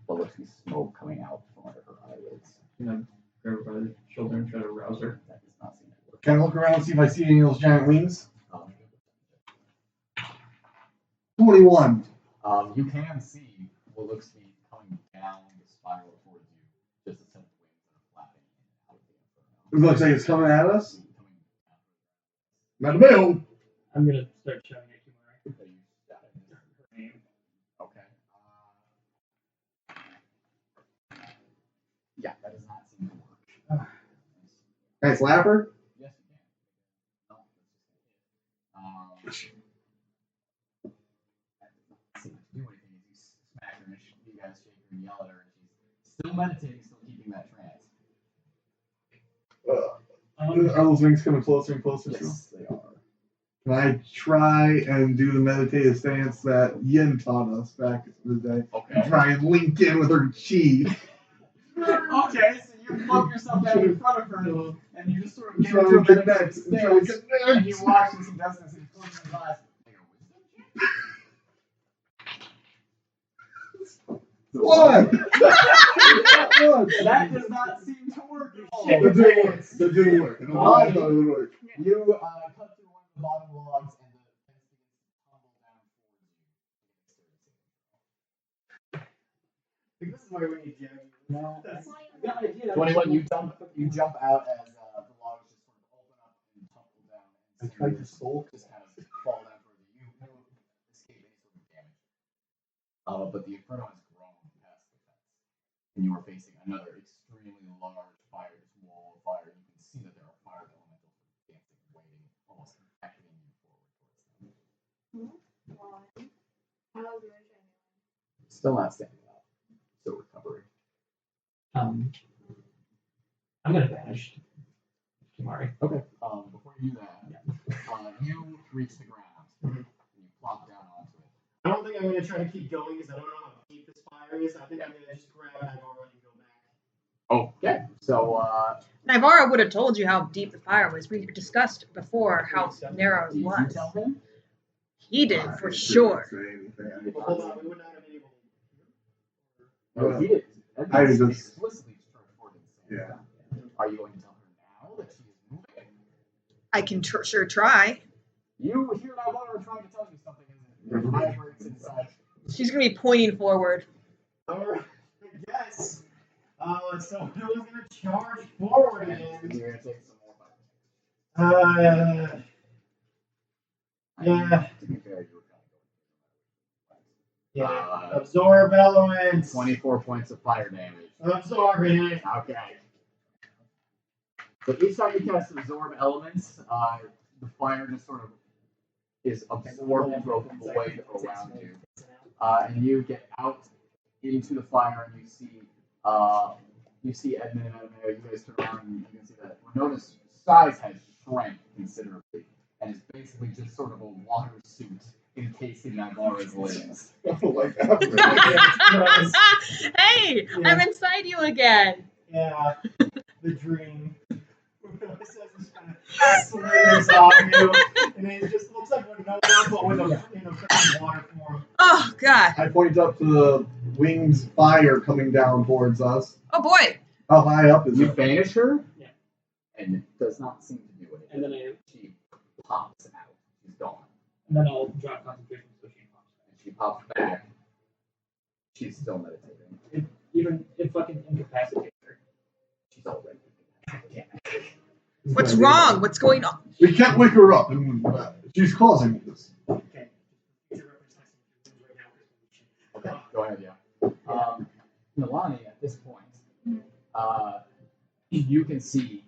what looks to be smoke coming out from under her eyelids. Grab her by the shoulder and try to rouse her. That does not seem to work. Can I look around and see if I see any of those giant wings? 21. You can see what looks to be coming down the spiral towards you. Just a set of wings that are flapping in and out of the It looks like it's coming at us. Coming Mattimeo! I'm gonna start shouting at Kimari. her name. Okay. Yeah, that does not seem to work. Can I slap her? Yes, you can. No, that's just it. That does not seem to do anything as you smack her and you guys shake her and yell at her, and she's still meditating, still keeping that trance. Are those wings coming closer and closer? Yes, they are. Can I try and do the meditative stance that Yin taught us back in the day? Okay. Try and link in with her chi. Okay, so you plug yourself down in front of her, and you just sort of get Try into a to connect. meditative stance, and you watch as he does this, and he's closing his eyes. What? That does not seem to work at all. That didn't work. I don't know why I thought it would work. You cut through one of the bottom logs, and the fence begins to tumble down towards you. I think this is why we need Jacky. No. That's 21, you jump out as the logs just sort of open up and tumble down. I tried to soul just kind of fall down towards you. You escape any sort of damage. But the Inferno has grown past the fence. And you are facing another extremely large fire, this wall of fire. You can see that there are fire elementals dancing, waiting, almost beckoning you forward towards them. Still not standing up. Still recovering. I'm gonna vanish Kimari. Okay. Before you do that, you reach the ground. And you plop down onto it. I don't think I'm going to try to keep going because I don't know how deep this fire is. I think I'm going to just grab Naivara and go back. Okay. So, Naivara would have told you how deep the fire was. We discussed before how narrow it did you was. tell him? He did, for sure. But hold on, we would not have been able to. No, he didn't. I Edmund just- explicitly straightforward and saying Yeah. that. Are you going to tell her now that she is moving? I can sure try. You hear Naivara trying to tell you something, and it vibrates inside. She's going to be pointing forward. Alright, I guess. So who's gonna charge forward And again? you're gonna take some more fire. Yeah. To be fair, you were Yeah. Absorb elements. 24 points of fire damage. Absorbing it. Okay. So each time you cast absorb elements, the fire just sort of is absorbed into a void around you. And you get out into the fire and you see Edmund and Mattimeo. You guys turn around and you can see that Winona's size has shrank considerably and is basically just sort of a water suit encasing Naivara's limbs. Like that. Hey, Yeah. I'm inside you again. Yeah. The dream. Slithers off you, and it just looks like Winona, but with a freaking water form. Oh God. I point up to the winged fire coming down towards us. Oh boy. How high up is You it? banish her, Yeah. and it does not seem to do anything. And then She pops out. She's gone. I'll drop concentration so she pops. And she pops back. She's still meditating. It fucking incapacitates her. She's already. What's wrong? What's going on? We can't wake her up, and she's causing this. Okay. Okay, go ahead, yeah. Nalane, at this point, you can see,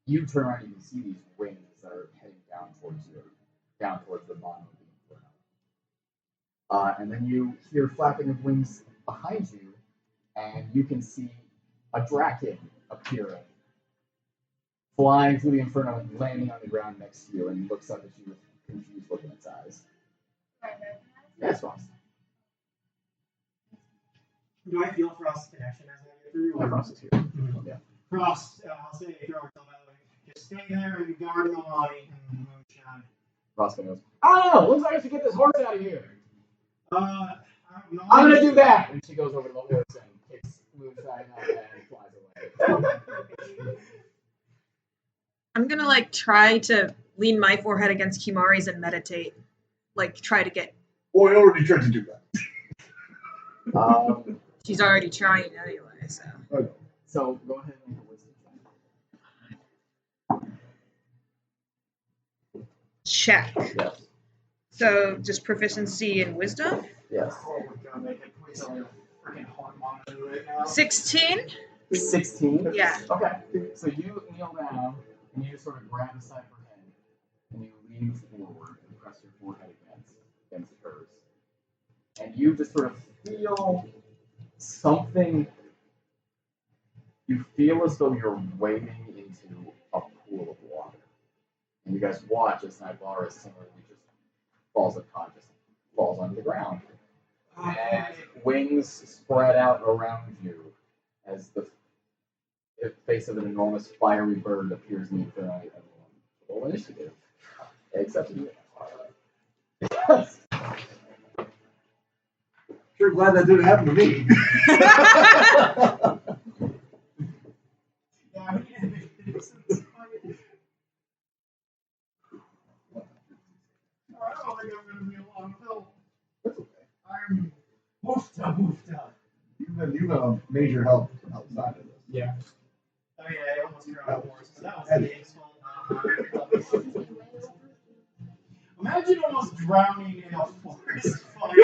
you turn around, you can see these wings that are heading down towards the bottom of the inferno. And then you hear flapping of wings behind you, and you can see a draken appearing, flying through the inferno and landing on the ground next to you, and looks up at you with a confused look in its eyes. Yes, Ross. Do I feel Frost's connection as I get through? Yeah, Ross is here. Yeah. Frost, I'll say, throw herself out of the way. Just stay there and guard the body and moonshine. Ross goes, oh, looks like I should get this horse out of here. I don't know. I'm gonna do that. And she goes over to the horse and kicks moonshine up and flies away. I'm gonna like try to lean my forehead against Kimari's and meditate. Like try to get. Oh, I already tried to do that. She's already trying anyway, so. So go ahead and make a wisdom Check. check. Yes. So just proficiency in wisdom. Yes. Oh my god, I can put on a freaking heart monitor right now. 16. 16? Yeah. Okay. So you kneel down and you just sort of grab the side of her head and you lean forward and press your forehead against hers. And you just sort of feel something. You feel as though you're wading into a pool of water. And you guys watch as Naivara similarly just falls unconscious, falls onto the ground. And wings spread out around you as the face of an enormous fiery bird appears in the inferno. Roll initiative. Except you. Yes. Sure glad that didn't happen to me. I don't think I'm going to be alone. That's okay. I'm woofed up. You've been a major help outside of this. Yeah. I mean, I almost threw out a horse, but that was Dave's fault. Imagine almost drowning in a forest fire.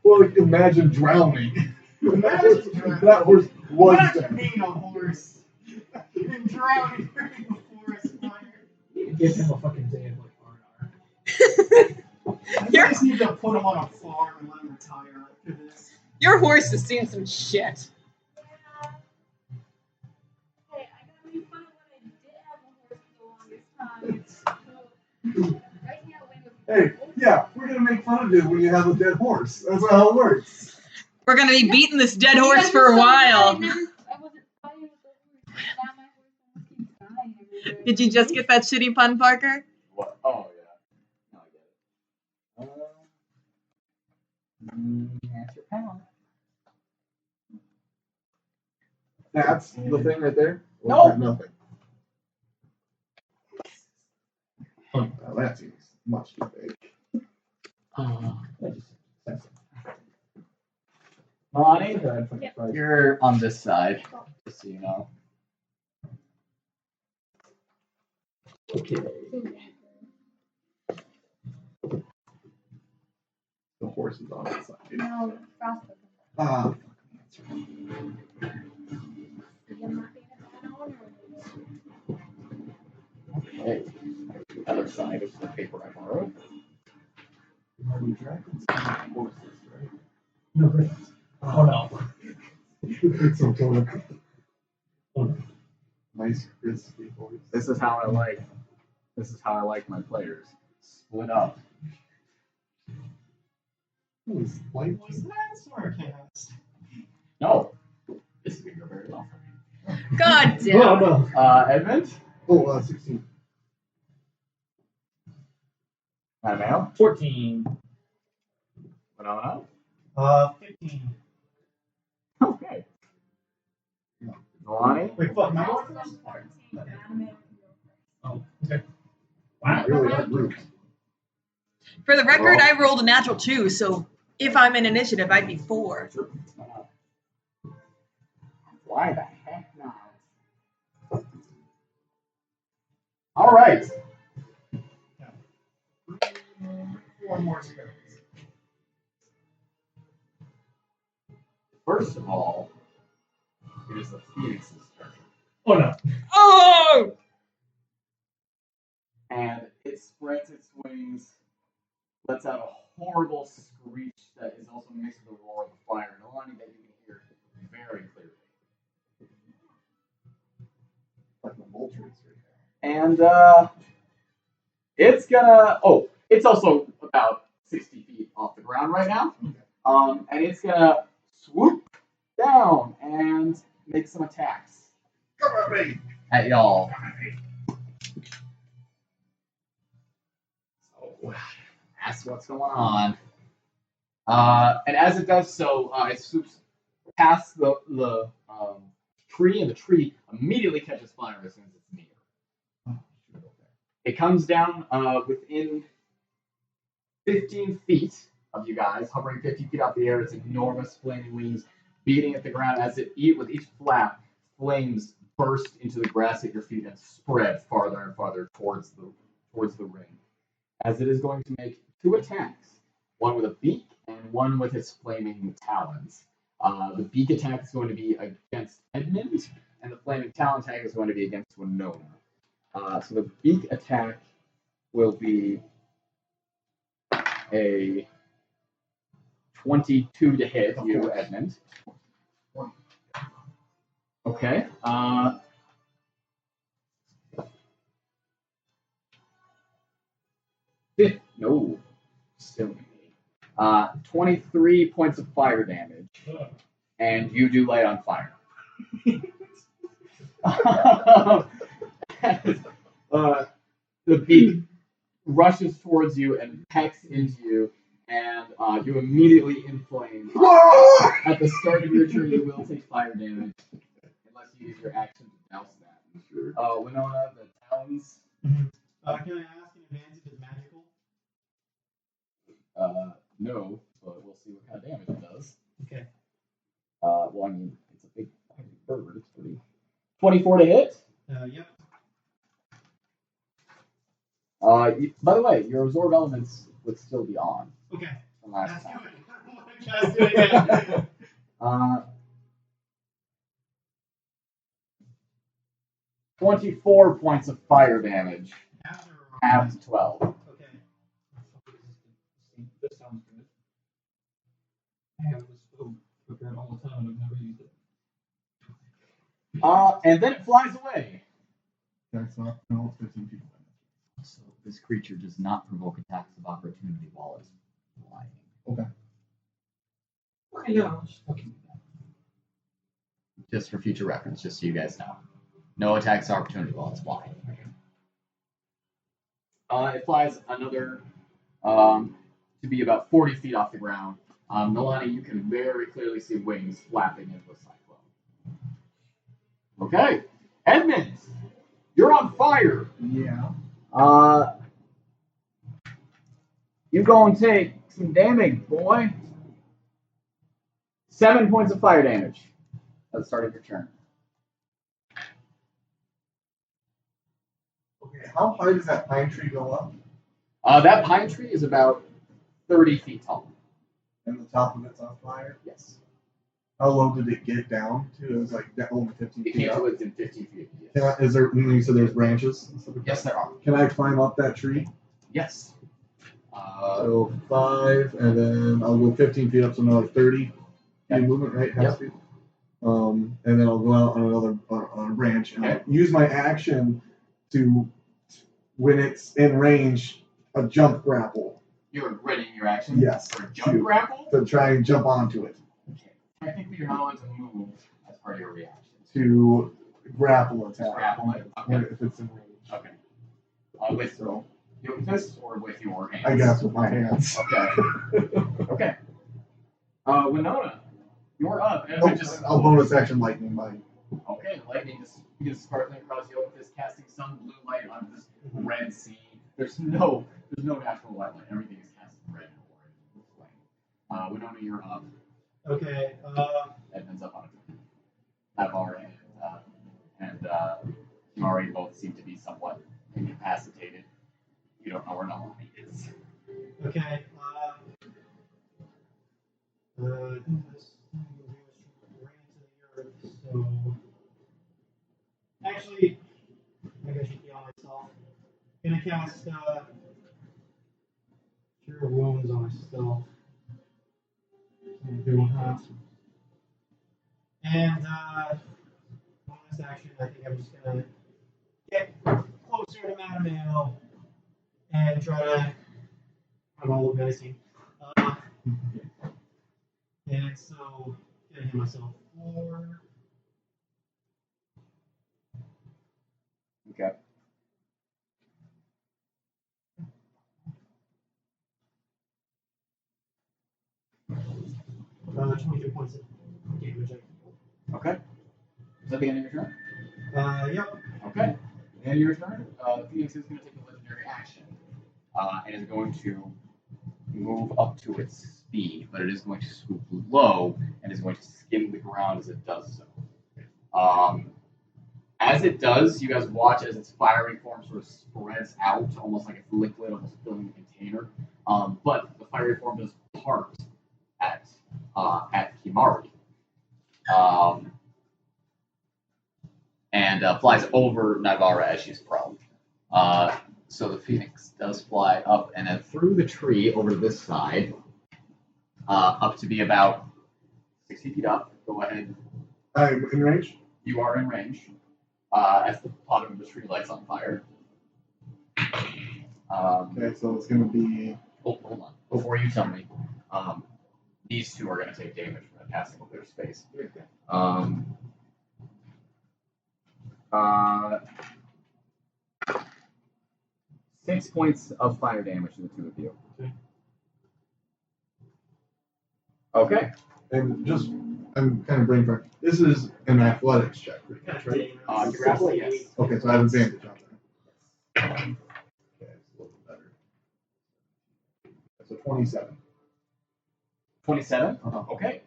Well, imagine drowning. Imagine drowning. That horse was Imagine dead. being a horse and drowning during a forest fire. You could give him a fucking day of like R&R. You just need to put him on a farm and let him retire after this. Your horse has seen some shit. Hey, I gotta make fun of when I did have a horse for the longest time. So, right now, when Hey, yeah, we're gonna make fun of you when you have a dead horse. That's how it works. We're gonna be beating this dead horse Yeah, for a so while. I wasn't fighting with the horse. Now my horse almost keeps dying everywhere. Did you just get that shitty pun, Parker? What? Oh, yeah. No, I get it. That's your pound. That's the thing right there? No. Or is that nothing. Well, that seems much too big. Nalane, you're on this side, just so you know. Okay. The horse is on its side. No, Frostbook. Ah, Okay. Other side is the paper I borrowed. Hardy dragons and horses, right? No, great. Oh no. Some sort of nice crispy horse. This is how I like. This is how I like my players. Split up. Oh, it's light. Was that sort of chaos? No. This is gonna go very well for me. God damn. Oh, no. Edmund. Oh, 16. Mattimeo. 14. Winona. 15. Okay. Nalane. Wait, fuck, am I going first? Oh, okay. Wow. Really, that root. For the record, I rolled a natural 2, so if I'm in initiative, I'd be 4. Why the heck not? All right. 4 more to go. First of all, it is the Phoenix's turn. Oh no. Oh! And it spreads its wings, lets out a horrible screech that is also mixed with the roar of the fire. Nalane, that you can hear very clearly. Like the vultures right And it's gonna. Oh, it's also about 60 feet off the ground right now. And it's gonna swoop down and make some attacks at y'all. So that's what's going on. And as it does so, it swoops past the tree, and the tree immediately catches fire as soon as it's near. It comes down within 15 feet of you guys, hovering 50 feet off the air. Its enormous flaming wings beating at the ground as it with each flap, flames burst into the grass at your feet and spread farther and farther towards the ring. As it is going to make 2 attacks, one with a beak and one with its flaming talons. The beak attack is going to be against Edmund, and the flaming talon attack is going to be against Winona. So the beak attack will be a 22 to hit you, Edmund. Okay. No. Still me. 23 points of fire damage, and you do light on fire. The beak rushes towards you and pecks into you, and you immediately inflame. At the start of your turn, you will take fire damage, unless you use your action to douse that. Sure. Winona, the talons. Can I ask in advance if it's magical? No, but we'll see what kind of damage it does. Okay. Well, I mean, it's a big bird. It's pretty. 24 to hit. Yep. By the way, your absorb elements would still be on Okay. from last That's time. good. Cast it again. 24 points of fire damage. Half to 12. Okay. This sounds good. I have this stove prepared all the time. I've never used it. And then it flies away. That's not, no, 15 people. So this creature does not provoke attacks of opportunity while it's flying. Okay. Okay, yeah, I'll just fucking do that. Just for future reference, just so you guys know. No attacks of opportunity while it's flying. It flies another to be about 40 feet off the ground. Nalane, you can very clearly see wings flapping into a cyclone. Okay, Edmund, you're on fire. Yeah. You gonna take some damage, boy. 7 points of fire damage at the start of your turn. Okay, how high does that pine tree go up? That pine tree is about 30 feet tall. And the top of it's on fire? Yes. How low did it get down to? It was like only 15 It feet came up. to within 15 feet. Can Yes. I, is there? You said there's branches. Yes, there are. Can I climb up that tree? Yes. So 5, and then I'll go 15 feet up, so another 30 feet of movement, right? Half speed. And then I'll go out on another on a branch and I'll use my action to, when it's in range, a jump grapple. You're readying your action? Yes. For a jump grapple? To try and jump onto it. Okay. Technically, you're not allowed to move as part of your reaction. To grapple attack. Grapple it? Okay. If it's in range. Okay. With your fists or with your hands? I guess with my hands. Okay. Okay. Winona, you're up. And I'll bonus action lightning bite. Okay, lightning just begins sparkling across the open, casting some blue light onto this red sea. There's no natural light. Everything is cast red and orange. Winona, you're up. Okay. Edmund's up on it. Naivara and Mari both seem to be somewhat incapacitated. You don't know where Nalane is. Okay. I think this thing ran to the earth, so actually, maybe I should heal myself. Gonna cast Cure Wounds on myself. I'm doing that. And bonus action, I think I'm just gonna get closer to Mattimeo and try to. I'm all menacing. And so, gonna hit myself 4. Okay. 22 points of damage. Okay. Is that the end of your turn? Yep. Okay. The end of your turn, the Phoenix is going to take a legendary action. And is going to move up to its speed, but it is going to swoop low and is going to skim the ground as it does so. As it does, you guys watch as its fiery form sort of spreads out, almost like it's liquid, almost filling the container. But the fiery form does part at Kimari. And flies over Naivara as she's prone. So the Phoenix does fly up and then through the tree over to this side, up to be about 60 feet up. Go ahead. I'm in range? You are in range. As the bottom of the tree lights on fire. Okay, so it's going to be... Hold on. Before you tell me, these two are going to take damage from passing of their space. 6 points of fire damage to the two of you. Okay. And just, I'm kind of brain fried. This is an athletics check, right? Grapple, yes. Okay, so I have advantage on that. Okay, it's a little bit better. That's a 27. 27? Okay.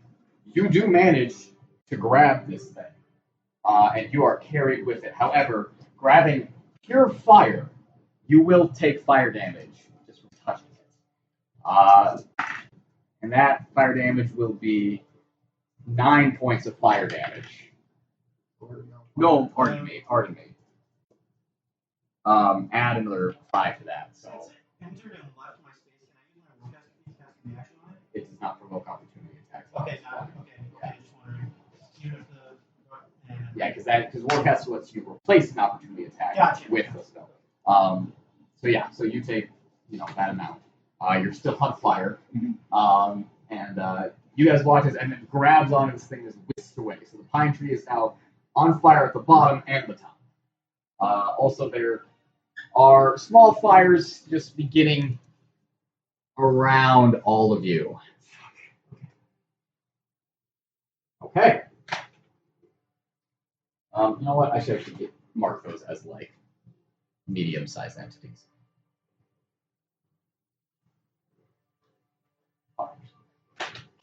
You do manage to grab this thing, and you are carried with it. However, grabbing pure fire, you will take fire damage just from touching it. And that fire damage will be 9 points of fire damage. No, pardon me. Add another 5 to that. So Entered and left my space. Can I use my cast reaction on it? it does not provoke opportunity attacks. Okay, got it. Okay, just wondering. Even if the Yeah, because Warcast lets you replace an opportunity attack Gotcha. with the spell. So you take that amount. You're still on fire. And you guys watch as Edmund grabs onto this thing and is whisked away. So the pine tree is now on fire at the bottom and the top. Also, there are small fires just beginning around all of you. Okay. You know what? I should actually mark those as like medium-sized entities.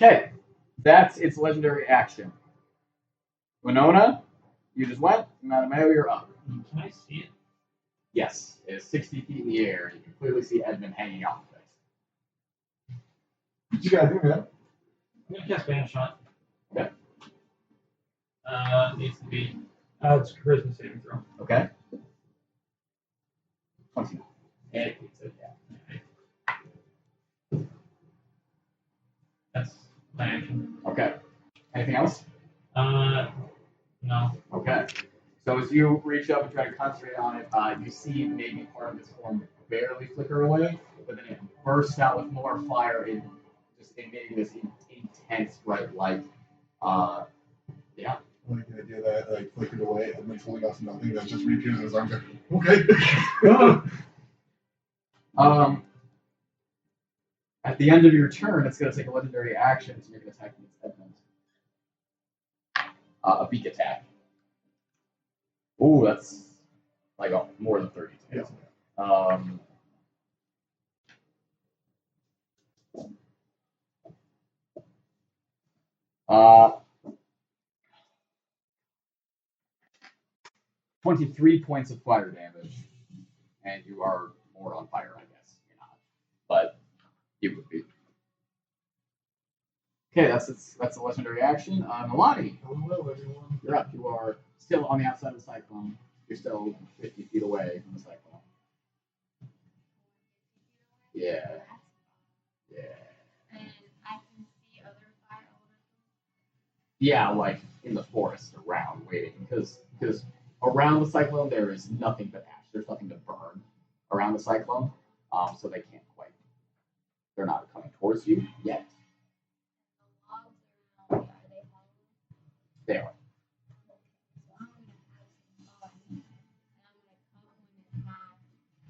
Okay. That's its legendary action. Winona, you just went. Mattimeo, you're up. Can I see it? Yes, it is 60 feet in the air. You can clearly see Edmund hanging off of it. What you gotta do, man? I'm gonna cast Banish Shot. Okay. Needs to be. It's a charisma saving throw. Okay. 29. And it beats it. Yeah. That's my action. Okay. Anything else? No. Okay. So as you reach up and try to concentrate on it, you see maybe part of its form barely flicker away, but then it bursts out with more fire and just emitting this intense bright light. Yeah. I like the idea that like flickered away and then pulling off nothing that just reappears in his arms. Okay. At the end of your turn, it's going to take a legendary action to make an attack against Edmund. A beak attack. Ooh, that's like more than 30. Yeah. 23 points of fire damage, and you are more on fire, I guess. You're not, but you would be. Okay, that's a legendary action. Nalane, Hello, everyone. you're up. You are still on the outside of the cyclone. You're still 50 feet away from the cyclone. Yeah. Yeah. And I can see other fire elements. Yeah, like in the forest around, waiting, because around the cyclone there is nothing but ash. There's nothing to burn around the cyclone, so they can't quite. They're not coming towards you yet. The logs around, are they hollow? They are. So I'm gonna have some fun, and I'm gonna cut one in half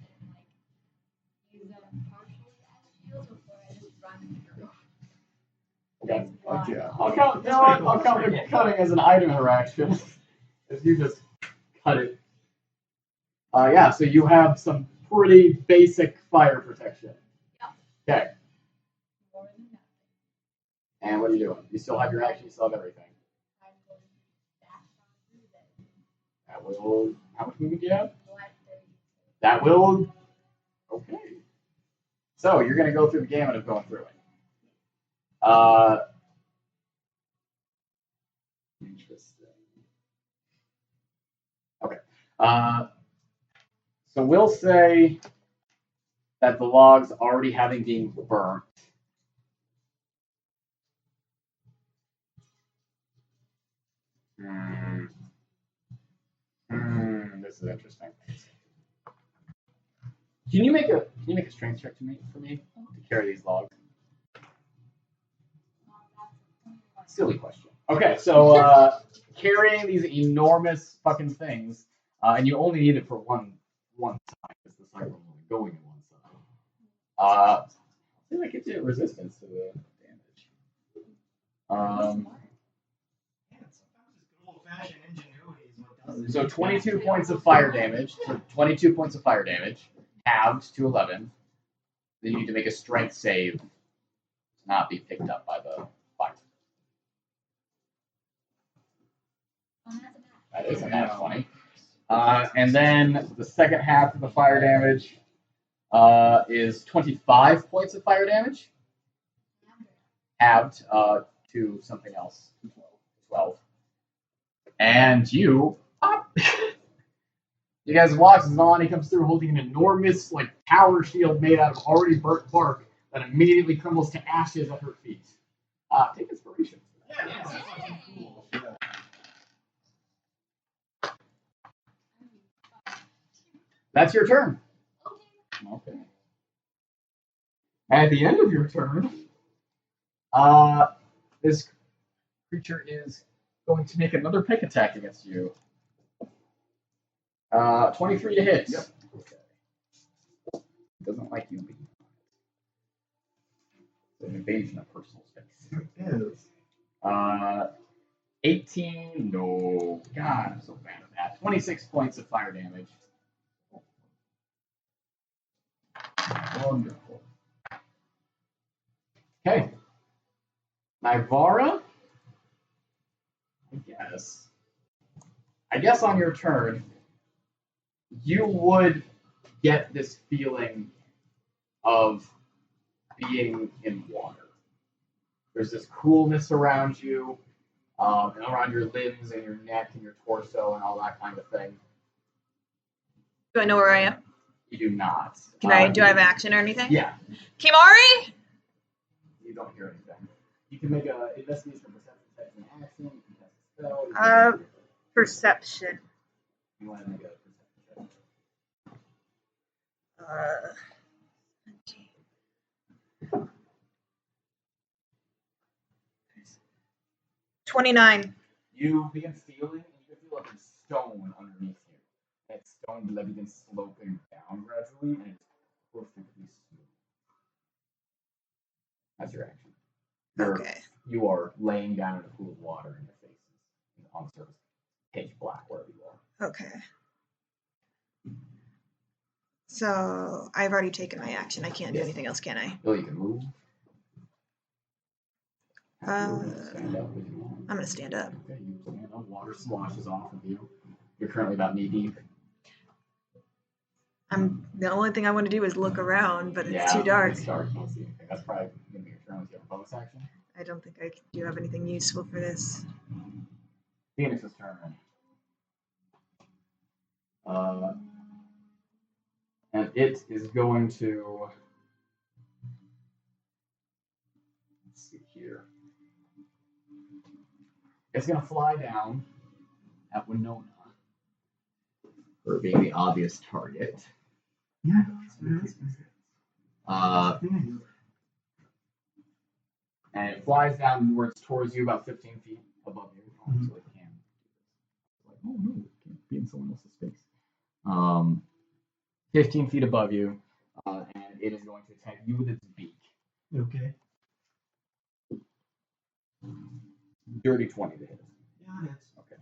and like use them partially as shields before I just run through. Okay. Fuck yeah. I'll count. You know what? I'll count the cutting as an item interaction. As you just cut it. Yeah. So you have some pretty basic fire protection. Yep. Okay. More than nothing. And what are you doing? You still have your action. You still have everything. I'm going to dash on through them. That will. How much movement do you have? What 30? That will. Okay. So you're gonna go through the gamut of going through it. Interesting. Okay. So we'll say that the logs already having been burnt. This is interesting. Can you make a strength check for me to carry these logs? Silly question. Okay, so carrying these enormous fucking things, and you only need it for one time because the cycle is only going in one side. I feel like it gives you resistance to the damage. Old-fashioned ingenuity is what does it. So 22 points of fire damage. So 22 points of fire damage, halved to 11. Then you need to make a strength save to not be picked up by the fire. Oh, that's a bad. That is a nat 20. And then the second half of the fire damage is 25 points of fire damage, halved to something else, 12. And you guys watch as Nalane comes through holding an enormous like tower shield made out of already burnt bark that immediately crumbles to ashes at her feet. Take inspiration. Yeah, that's fucking cool. That's your turn. Okay. At the end of your turn, this creature is going to make another pick attack against you. 23 to hit. Yep. Okay. Doesn't like you being. It's an invasion of personal space. It is. 18. No. God, I'm so bad at that. 26 points of fire damage. Wonderful. Okay. Naivara, this, I guess on your turn, you would get this feeling of being in water. There's this coolness around you, and around your limbs and your neck and your torso and all that kind of thing. Do I know where I am? You do not. Do I have action or anything? Yeah. Kimari? You don't hear anything. You can make an investigation or perception check in action. You can cast a spell. You can Perception. you want to make a perception check. 29. You begin feeling, and you can feel like there's stone underneath you. That stone begins sloping down gradually, and it's perfectly smooth. That's your action. Okay. You are laying down in a pool of water, and your face is on the surface, pitch black wherever you are. Okay. So I've already taken my action. I can't do anything else, can I? Well, you can move. Stand up if you want. I'm gonna stand up. Okay, you stand up. Water sloshes off of you. You're currently about knee deep. The only thing I want to do is look around, but it's too dark. It's dark. You don't see anything. That's probably gonna be your turn. You have a bonus action. I don't think I do have anything useful for this. Phoenix's turn. And it is going to. Let's see here. It's going to fly down at Winona, her being the obvious target. Yeah. And it flies downwards towards you about 15 feet above you. Mm-hmm. So it can. Like, oh no, it can't be in someone else's space. 15 feet above you, and it is going to attack you with its beak. Okay. Dirty 20 to hit. Yeah, it's Okay.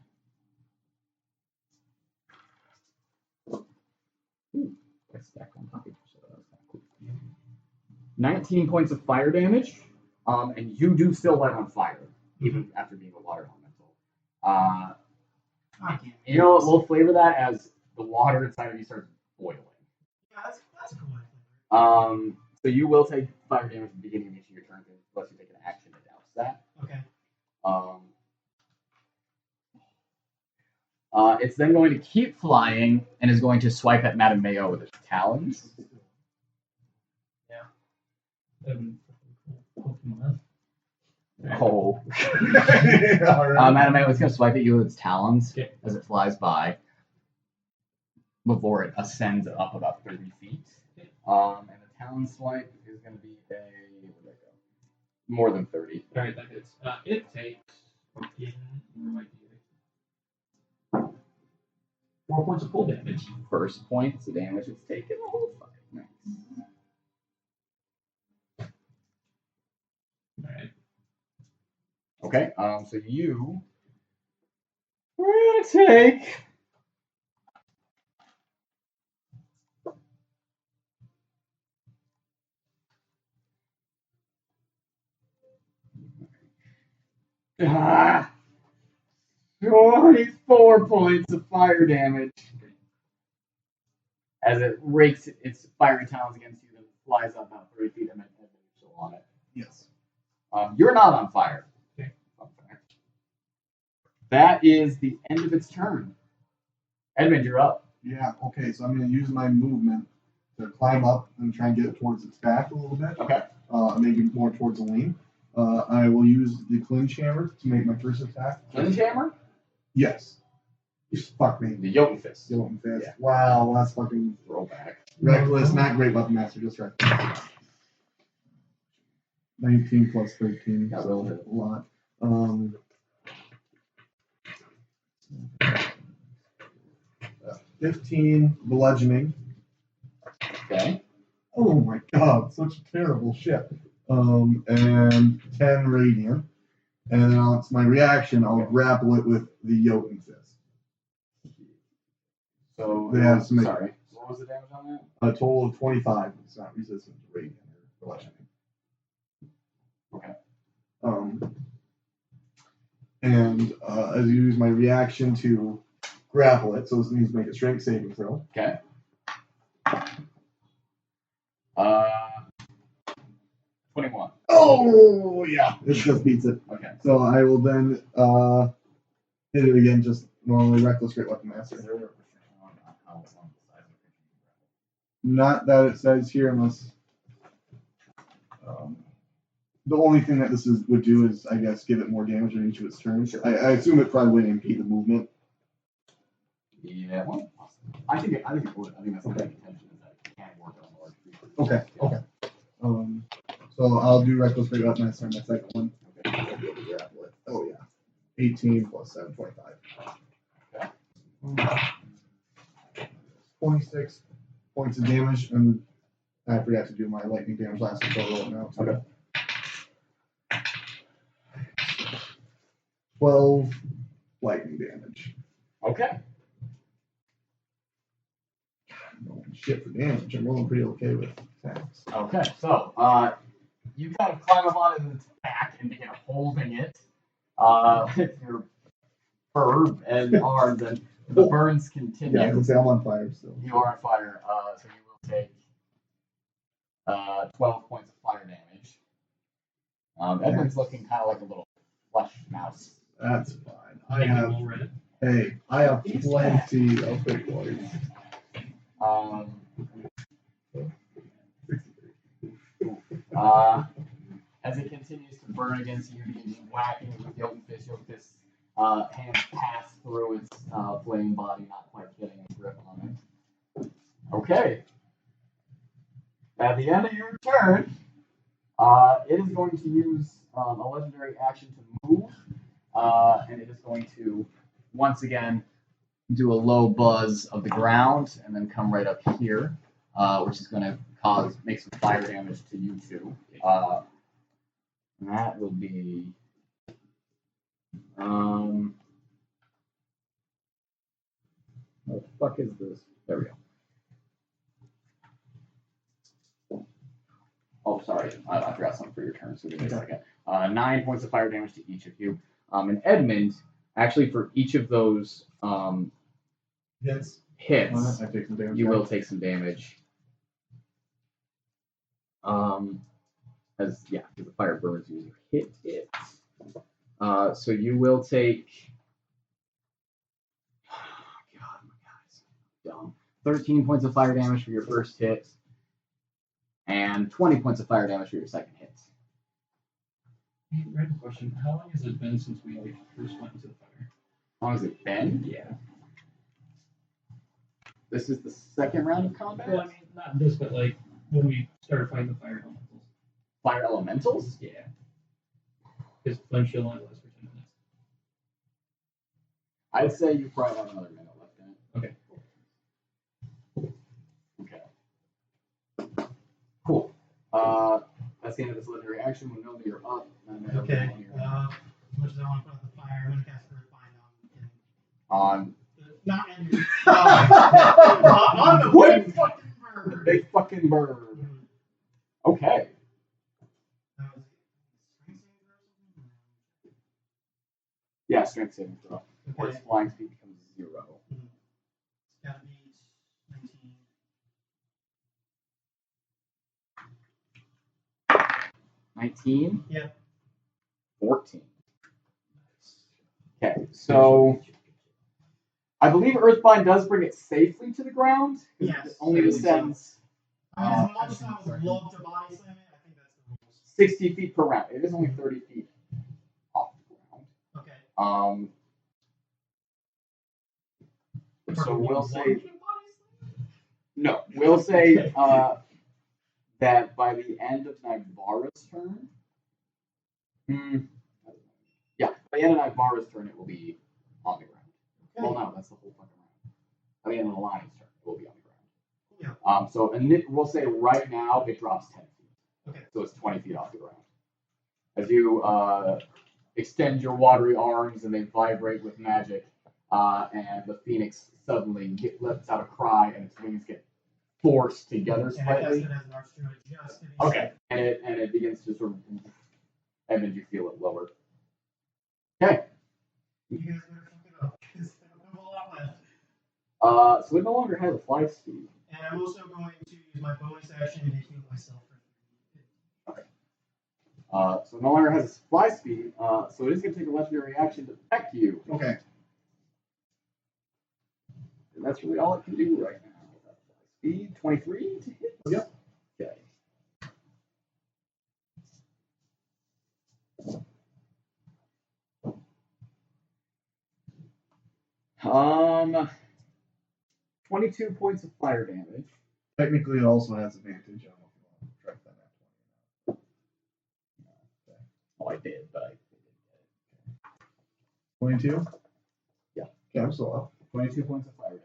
Ooh, I stacked on top of each other. That was kind of cool. 19 points of fire damage, and you do still light on fire, even after being a water elemental. You know what? We'll flavor that as the water inside of you starts boiling. Yeah, that's a cool. So you will take fire damage at the beginning of each of your turns, unless you take an action to douse that. Okay. It's then going to keep flying and is going to swipe at Mattimeo with its talons. Yeah. Pokemon. Oh. Mattimeo is going to swipe at you with its talons as it flies by before it ascends up about 30 feet. And the talon swipe is going to be more than 30. Alright, that hits. It takes 4 points of full damage. First points of damage it's taken. Oh, fucking nice. Alright. Okay, so we're gonna take Ah, 24 points of fire damage as it rakes its fiery talons against you and flies up about 3 feet and then still on it. Yes. You're not on fire. Okay. That is the end of its turn. Edmund, you're up. Yeah, okay, so I'm going to use my movement to climb up and try and get towards its back a little bit. Okay. Maybe more towards the lane. I will use the Klimisch hammer to make my first attack. Klimisch hammer? Yes. Fuck me. The Jotun fist. Jotun fist. Yeah. Wow, that's fucking Throwback. reckless, not great weapon master, just right. 19 plus 13. Got So rid of it. a lot. 15 bludgeoning. Okay. Oh my god, such terrible shit. And 10 radiant. And then it's my reaction, I'll grapple it with the Jotun fist. So, Yeah, sorry. What was the damage on that? A total of 25. It's not resistant to radiant or bludgeoning. Okay. And as you use my reaction to grapple it, so this needs to make a strength saving throw. Okay. 21. Oh yeah, it just beats it. Okay. So I will then hit it again, just normally reckless great weapon master. Is there a restriction on how long the size of the creature Not that it says here, unless the only thing that this would do is, I guess, give it more damage on each of its turns. I assume it probably wouldn't impede the movement. Yeah, well, I think it would. I think that's the main intention is that it can work on large creatures. Okay. Yeah. Okay. So I'll do reckless great weapon master on my second one. Okay. Oh yeah. 18 plus 7, 25. Okay. 26 points of damage, and I forgot to do my lightning damage last week, so I'll roll it now. So Okay. 12 lightning damage. Okay. I'm rolling shit for damage. I'm rolling pretty okay with attacks. Okay. So, you kind of climb up on its back and begin holding it with your fur and arms, and the burns continue. Yeah, I can say I'm on fire still. You are on fire, so you will take 12 points of fire damage. Edmund's looking kind of like a little flesh mouse. That's fine. I Make it have all red. I have plenty of big boys. As it continues to burn against you, you begin whacking it with Yoken Fist. Yoken Fist's hands pass through its flame body, not quite getting a grip on it. Okay. At the end of your turn, it is going to use a legendary action to move, and it is going to once again do a low buzz of the ground and then come right up here, which is going to make some fire damage to you two. And that will be what the fuck is this? There we go. Oh, sorry, I forgot something for your turn, so give me a second. 9 points of fire damage to each of you. And Edmund, actually, for each of those hits, I take some damage. you will take some damage. Because the fire burns you hit it. So you will take. God, my guy's dumb. 13 points of fire damage for your first hit, and 20 points of fire damage for your second hit. Hey, random question. How long has it been since we first went into the fire? How long has it been? Yeah. This is the second round of combat? Well, I mean, not this, but like when we started fighting the fire elementals. Fire elementals? Yeah. Because Flame Shield only lasts for 10 minutes. I'd say you probably have another minute left in it. Okay. Okay. Cool. That's the end of this legendary action. Winona, you're up. Okay. As much as I want to put out the fire, I'm going to cast Earthbind On not Ender. On the big fucking bird. the big fucking bird. Okay. Yeah, strength saving throw. Or its flying speed becomes 0. It's got to be 19. 19? Yep. 14. Okay, so I believe Earthbind does bring it safely to the ground. Yes. It only descends I mean, as much as I would love to body slam it, I think that's the rules. 60 feet per round. It is only 30 feet off the ground. Okay. So we'll say no. We'll say that by the end of Naivara's turn. Yeah, by the end of Naivara's turn, it will be on the ground. Okay. Well, no, that's the whole fucking round. By the end of Nalane's turn, it will be on the ground. Yeah. So we'll say right now it drops 10 feet. Okay. So it's 20 feet off the ground. As you extend your watery arms and they vibrate with magic, and the phoenix suddenly lets out a cry and its wings get forced together And I cast slightly. it as an archdruid just to be Okay, and it begins to sort of, and then you feel it lower. Okay, You guys better fuck it up, because I don't have a lot left. So it no longer has a fly speed. And I'm also going to use my bonus action to heal myself for 3. Okay. So it no longer has a fly speed, so it is going to take a legendary action to attack you. Okay. And that's really all it can do right now. Speed 23 to hit. Yep. Okay. 22 points of fire damage. Technically, it also has advantage. I don't know if you want to track that at 20. Oh, I did, but I didn't get it. 22? Yeah. Okay, I'm still up. 22 points of fire damage.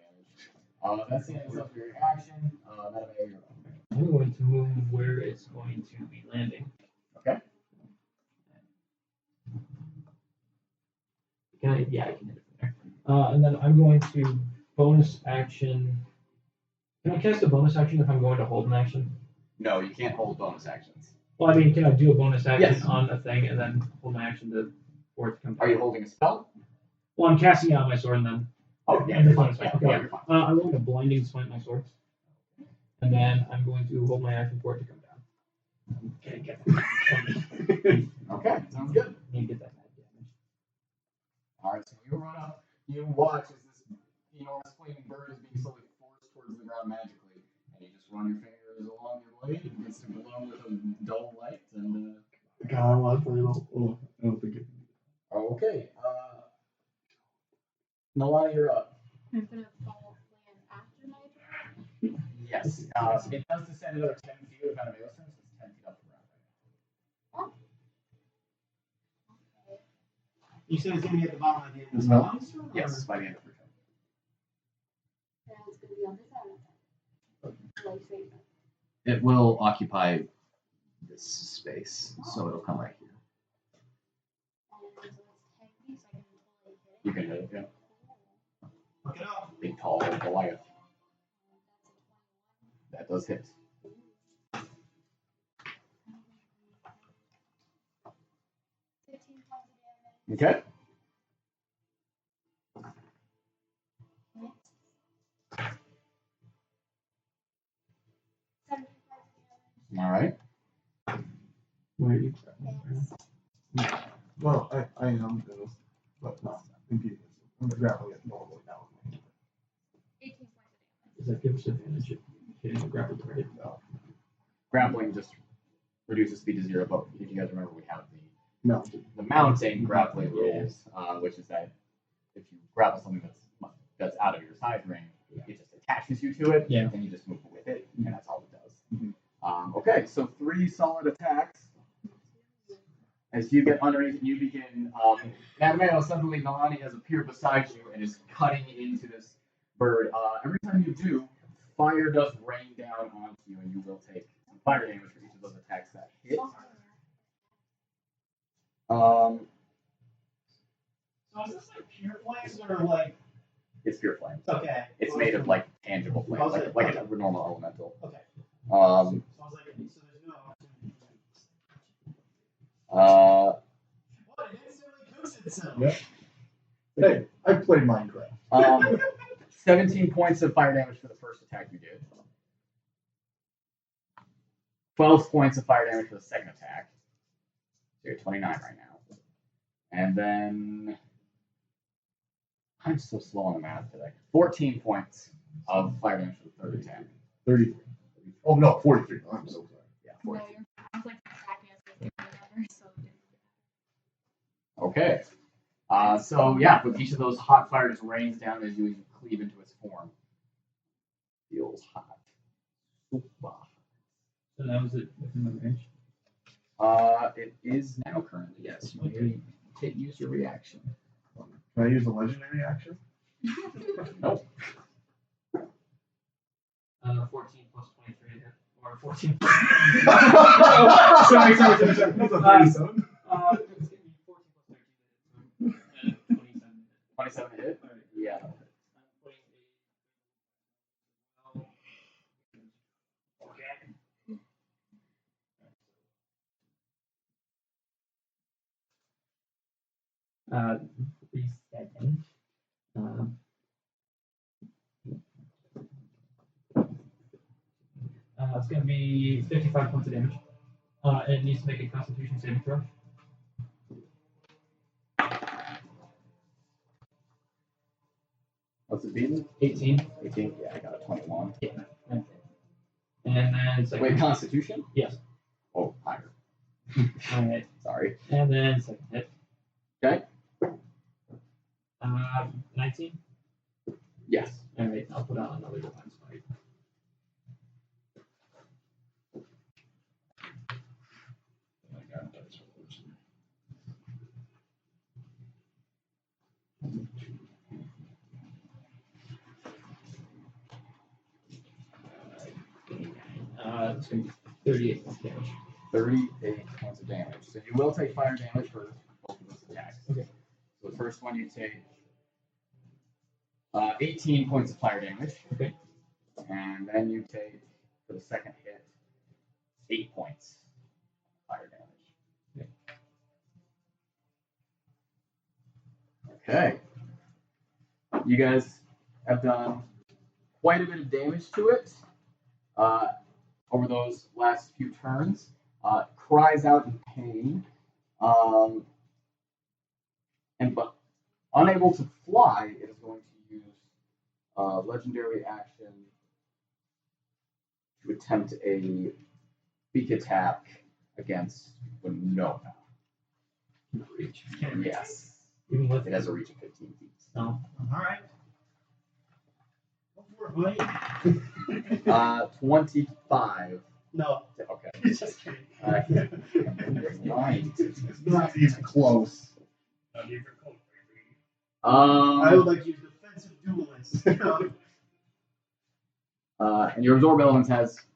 That's the end of your action. Mattimeo, you're up. I'm going to move where it's going to be landing. Okay. Can I? Yeah, I can hit it from there. And then I'm going to bonus action. Can I cast a bonus action if I'm going to hold an action? No, you can't hold bonus actions. Well, I mean, can I do a bonus action Yes. on a thing and then hold my action for it to come down? Are you holding a spell? Well, I'm casting it on my sword and then. Oh, yeah, and you're then fine. bonus Yeah, action. yeah, Okay. you're fine. I'm going to blinding smite my sword. And then I'm going to hold my action for it to come down. Okay, get that. Okay, sounds good. Need to get that mad damage. Alright, so you run up, you watch as this enormous flaming bird is being slowly forced towards the ground magically, and you just run your fingers along your blade, it gets to glow with a dull light, and God, I want to play it. Oh, I don't think it can. okay, Nalane, you're up. I'm gonna fall land after my turn. Yes, it does descend another 10 feet with Mattimeo, so it's 10 feet up the ground right Okay. You said it's going to be at the bottom of the end of this No. monster? now. Yes, by the end of your turn. Then it's gonna be on this side of the like straight up. It will occupy this space, so it'll come right here. And so it's 10 feet, so I can totally hit it. You can hit it, yeah. Look it up. Big, tall Goliath. That's That does hit. a 15 points of damage. Okay. Hit. 17 points of damage. Alright. Where are you? Hits. Well, I am, but not impeding. I'm grappling it normally now. 18 points of damage. Does that give us advantage if hitting a grapple target? Grappling just reduces speed to 0, but if you guys remember, we have No. the mounting grappling rules, which is that if you grapple something that's out of your size range, it just attaches you to it, Yeah. and you just move with it, and that's all it does. Okay, so 3 solid attacks. As you get underneath and you begin, Mattimeo, suddenly Nalane has appeared beside you and is cutting into this bird. Every time you do, fire does rain down onto you, and you will take some fire damage for each of those attacks that hit. So is this like pure flames or like? It's pure flames. Okay. It's made of like tangible flames, like a normal elemental. Okay. Um, So I was like, so there's no opportunity. What? It instantly cooks itself. Yeah. Hey, I played Minecraft. 17 points of fire damage for the first attack you did. 12 points of fire damage for the second attack. So you're 29 right now. And then I'm so slow on the math today. 14 points of fire damage for the third attack. 33. Oh, no, 43. I'm so sorry. Yeah, No, 14. you're I was like attacking us with whatever, so it didn't Okay. So yeah, with each of those hot fire just rains down as you cleave into its form. Feels hot. Super hot. So that was it within the range. It is now currently, yes. You may use your reaction. Can I use a legendary action? Nope. 14 plus 23 to hit. Or 14. sorry. That's a 37. It's gonna be 14 plus 13 to hit. 27 to hit. 27 to hit? Yeah. I'm putting okay. Reset. It's going to be 55 points of damage. It needs to make a Constitution saving throw. What's it beaten? 18. 18? Yeah, I got a 21. Yeah. And then second. Wait, Constitution? Yes. Oh, higher. Alright. Sorry. And then second hit. Okay. 19? Yes. Alright, I'll put on another divine smite. It's going to be 38 points of damage. 38 points of damage. So you will take fire damage for both of those attacks. Okay. So the first one you take 18 points of fire damage. Okay. And then you take, for the second hit, 8 points of fire damage. Okay. You guys have done quite a bit of damage to it over those last few turns. Cries out in pain, but unable to fly, it is going to use legendary action to attempt a beak attack against Winona. Reach. Yes. Even with It has a reach of 15 feet. No. Alright. Go for it, buddy. 25. No, Okay. just kidding. Right. Not even close. I would like to use defensive duelist. And your absorb elements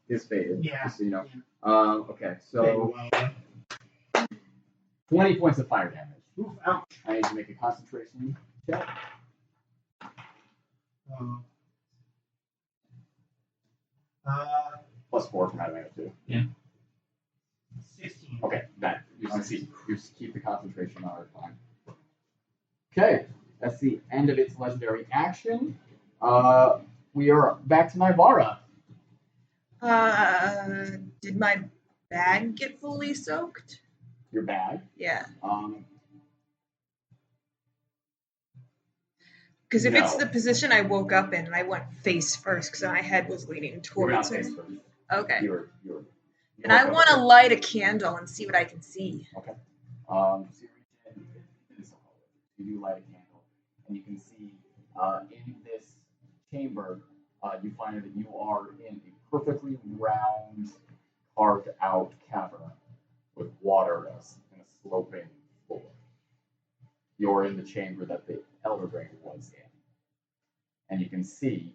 is faded. Yeah. Just so you know. Yeah. Okay, so 20 points of fire damage. Oof, ouch. I need to make a concentration check. Plus 4 from Mattimeo too. Yeah. 16. Okay, that you just keep the concentration on it. Fine. Okay, that's the end of its legendary action. We are back to Naivara. Did my bag get fully soaked? Your bag. Yeah. Because if it's the position I woke up in, and I went face first because my head was leaning You're not towards it. face first. Okay. You're And I want to light a candle and see what I can see. Okay. So you reach in this hallway. You do light a candle, and you can see in this chamber, you find that you are in a perfectly round, carved out cavern with water in a sloping floor. You're in the chamber that the Elder Dragon was in, and you can see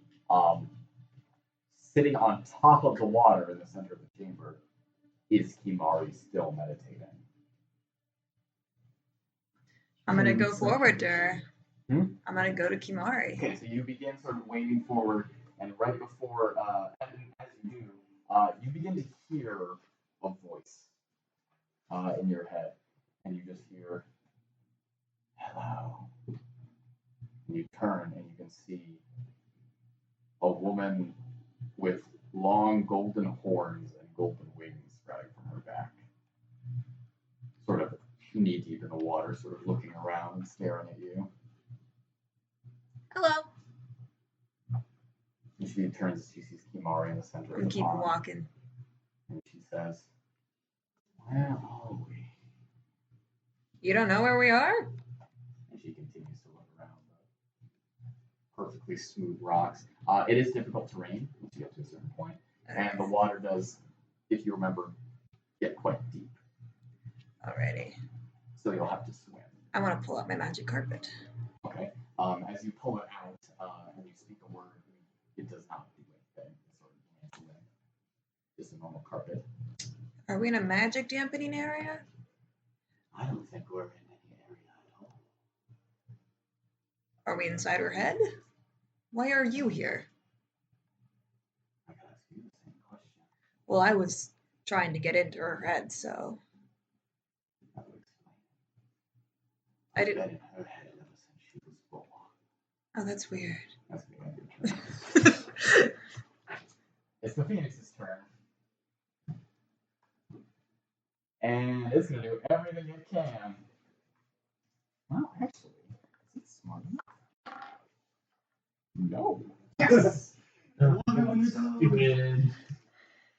sitting on top of the water in the center of the chamber is Kimari still meditating. I'm going to go forward to her. Hmm? I'm going to go to Kimari. Okay, so you begin sort of wading forward, and right before, as you do, you begin to hear a voice in your head, and you just hear, "Hello." And you turn, and you can see a woman with long golden horns and golden wings sprouting from her back, sort of knee deep in the water, sort of looking around and staring at you. Hello. And she turns, she sees Kimari in the center of And the keep pond, walking. and she says, "Where are we?" You don't know where we are? And she continues to look around the perfectly smooth rocks. It is difficult terrain once you get to a certain point, and the water does, if you remember, get quite deep. Alrighty. So you'll have to swim. I want to pull out my magic carpet. Okay. As you pull it out and you speak a word, it does not do anything. It's sort of glances in. Just a normal carpet. Are we in a magic dampening area? I don't think we're in any area at all. Are we inside her head? Why are you here? I could ask you the same question. Well, I was trying to get into her head, so That would explain. I I've didn't. been in her head ever since she was born. Oh, that's weird. That's the end of your turn. It's the Phoenix's turn. And it's gonna do everything it can. Well, actually, is it smart enough? No. Yes. Stupid.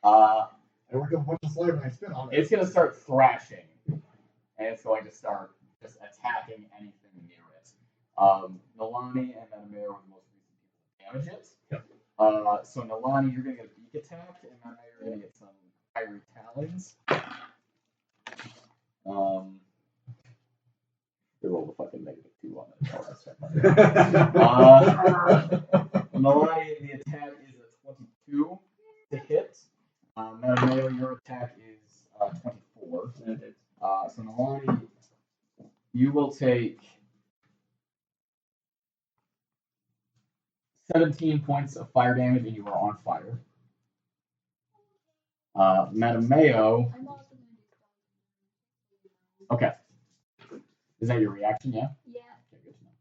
I work up a bunch of slime and I spit on it. It's gonna start thrashing, and it's going to start just attacking anything near it. Nalane and Mattimeo are the most recent people to damage it. Yep. So Nalane, you're gonna get a beak attack, and Mattimeo, you're gonna get some fiery talons. They rolled a fucking -2 on it. Nalane, the attack is a 22 to hit. Mattimeo, your attack is 24. So Nalane, you will take 17 points of fire damage, and you are on fire. Mattimeo. I'm also going to do Okay. Is that your reaction? Yeah. Yeah. Okay, good to know.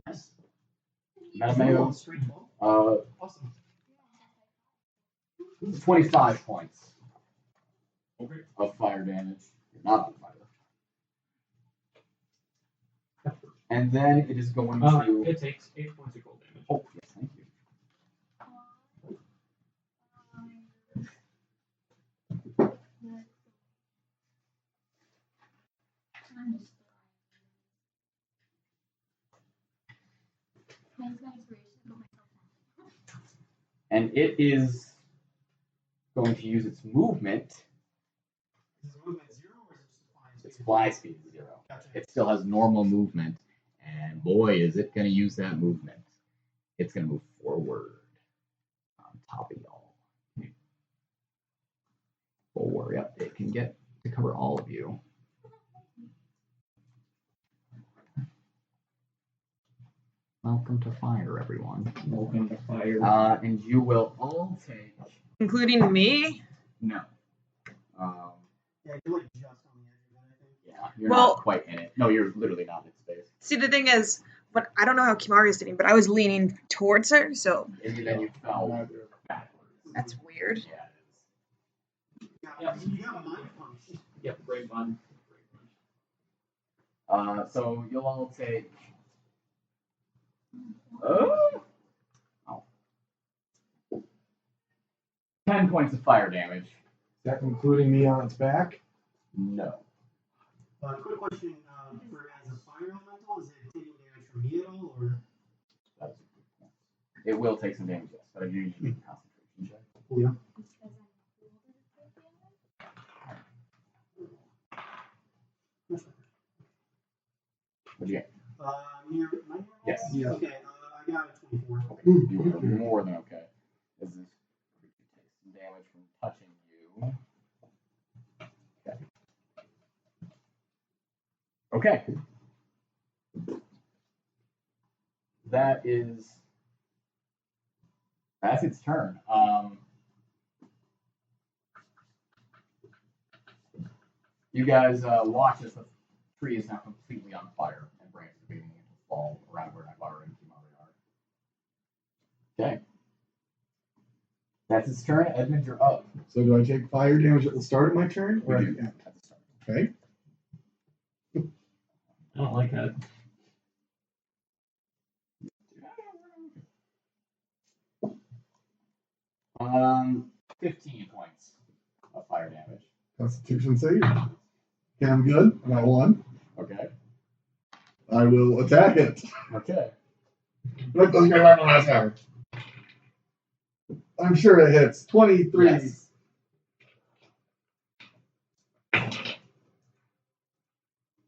Nice. Mattimeo. Straight 12. Awesome. 25 points of fire damage. You're not on fire. And then it is going to. It takes 8 points of cold damage. Oh, yes, thank you. And it is going to use its movement. Is his movement 0 or is it just flying speed? Its fly speed is 0. Gotcha. It still has normal movement. And boy, is it going to use that movement. It's going to move forward on top of y'all. Forward, yep, it can get to cover all of you. Welcome to fire, everyone. Welcome to fire. And you will all take. Including me? No. Yeah, you're like just on the edge of it, I think. Yeah, you're Well- not quite in it. No, you're literally not in space. See, the thing is, but I don't know how Kimari is sitting, but I was leaning towards her, so And then you fell backwards. that's weird. Yeah, it is. You got a mind punch. Yep, great fun. So you'll all take. 10 points of fire damage. Is that including me on its back? No. Quick question, for as a fire elemental, is it taking damage from me at all, or? That's a good point. It will take some damage, yes, but I usually make a concentration check. Yeah. What'd you get? Near my normal? Yes. Yeah. Okay, I got a 24. Okay. You are more than okay. As this creature takes some damage from touching you. Okay. That's its turn. You guys watch as the tree is now completely on fire and branches are beginning to fall around where Naivara and Kimari are. Okay. That's its turn. Edmund, you're up. So do I take fire damage at the start of my turn? Or You at do. the end? At the start. Okay. I don't like that. Um, 15 points of fire damage. Constitution save. Okay, I'm good. I got 1. Okay. I will attack it. Okay. Look, those guys aren't the last hour. I'm sure it hits. 23. Yes.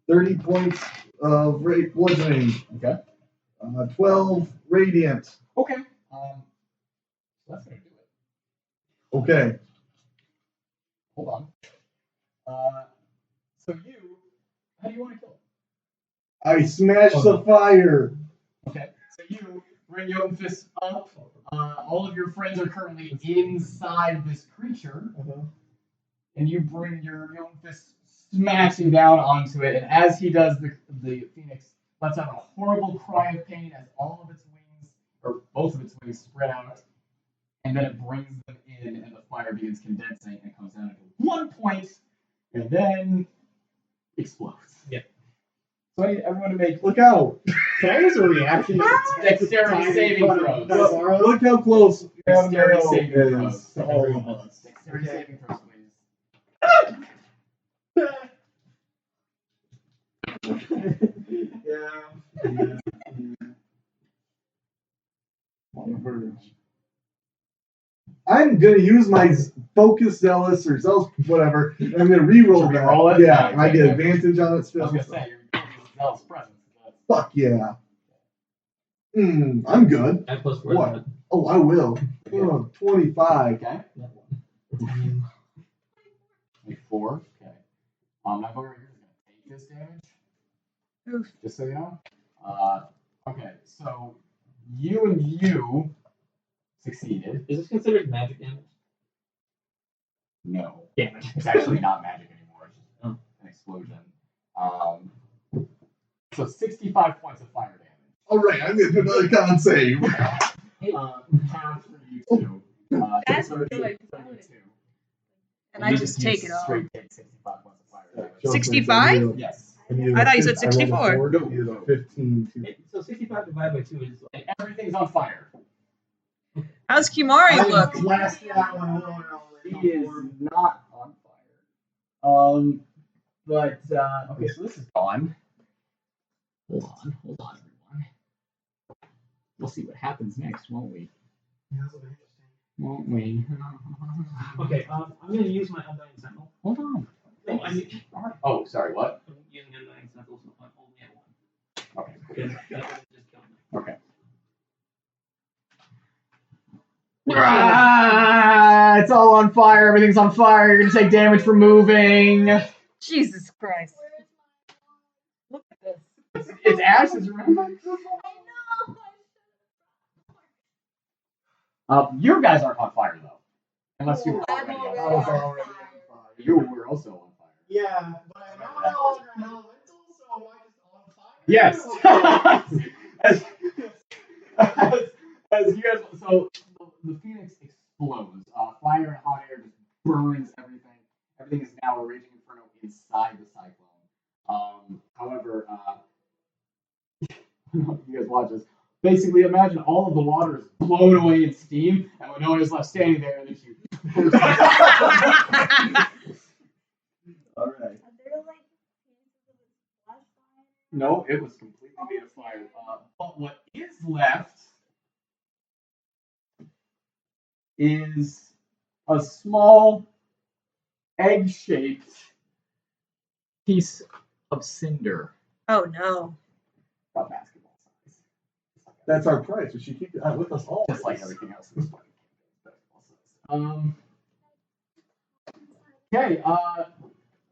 30 points of bludgeoning. Okay. 12 radiant. Okay. That's gonna do it. Okay. Hold on. So how do you want to kill it? I smash the fire. Okay. So you bring your own fist up. All of your friends are currently inside this creature, and you bring your own fist smashing down onto it. And as he does, the phoenix lets out a horrible cry of pain as all of its wings, or both of its wings, spread out, and then it brings them in in, and the fire begins condensing and comes down to 1 point, and then explodes. Yep. So I need everyone to make. Look out! Can I use a reaction? Dexterity saving throws. Look how close Dexterity saving is throws. to all of us. Dexterity saving throws, please. I'm gonna use my focus zealous or zealous whatever. And I'm gonna re-roll Should we that. roll it? Yeah, and I get advantage on it I was still. gonna say, you're Zealous presence. Fuck yeah. I'm good. Add plus 4. What? Oh, I will. 25. Okay. 24. Okay. Naivara, you're gonna take this damage. Oof. Just so you know. Okay, so you succeeded. Is this considered magic damage? No. Damn it. It's actually not magic anymore. It's just Oh. an explosion. So 65 points of fire damage. Alright, I'm gonna do another con save. Half for you two. That's 30, good. 32. And I just take it all. Straight take 65 points of fire damage. 65? Yes. I thought you said 64. No, 15. So 65 divided by 2 is like. And everything's on fire. How's Kimari look? Blasted that one He is not on fire. But okay, so this is gone. Hold on, everyone. We'll see what happens next, won't we? Won't we? Okay, I'm going to use my Undying Sentinel. Hold on. No, I mean, Oh, sorry, what? I'm using Undying Sentinel, so I'm only at 1. Okay. Because that would have just killed me. Okay. It's all on fire. Everything's on fire. You're gonna take damage for moving. Jesus Christ. Look at this. It's ashes, remember? You guys aren't on fire though, unless you were already on fire. You were also on fire. Yeah, but I'm not on elemental, so am I just on fire? Yes. as you guys, so the phoenix explodes. Fire and hot air just burns everything. Everything is now a raging inferno inside the cyclone. However, you guys watch this. Basically, imagine all of the water is blown away in steam, and Winona is left standing there, and then she bursts. All right. No, it was completely made of fire. But what is left is a small egg-shaped piece of cinder. Oh no. About basketball size. That's our price. We should keep it with us all. Just like everything else in this fucking campaign. Okay, and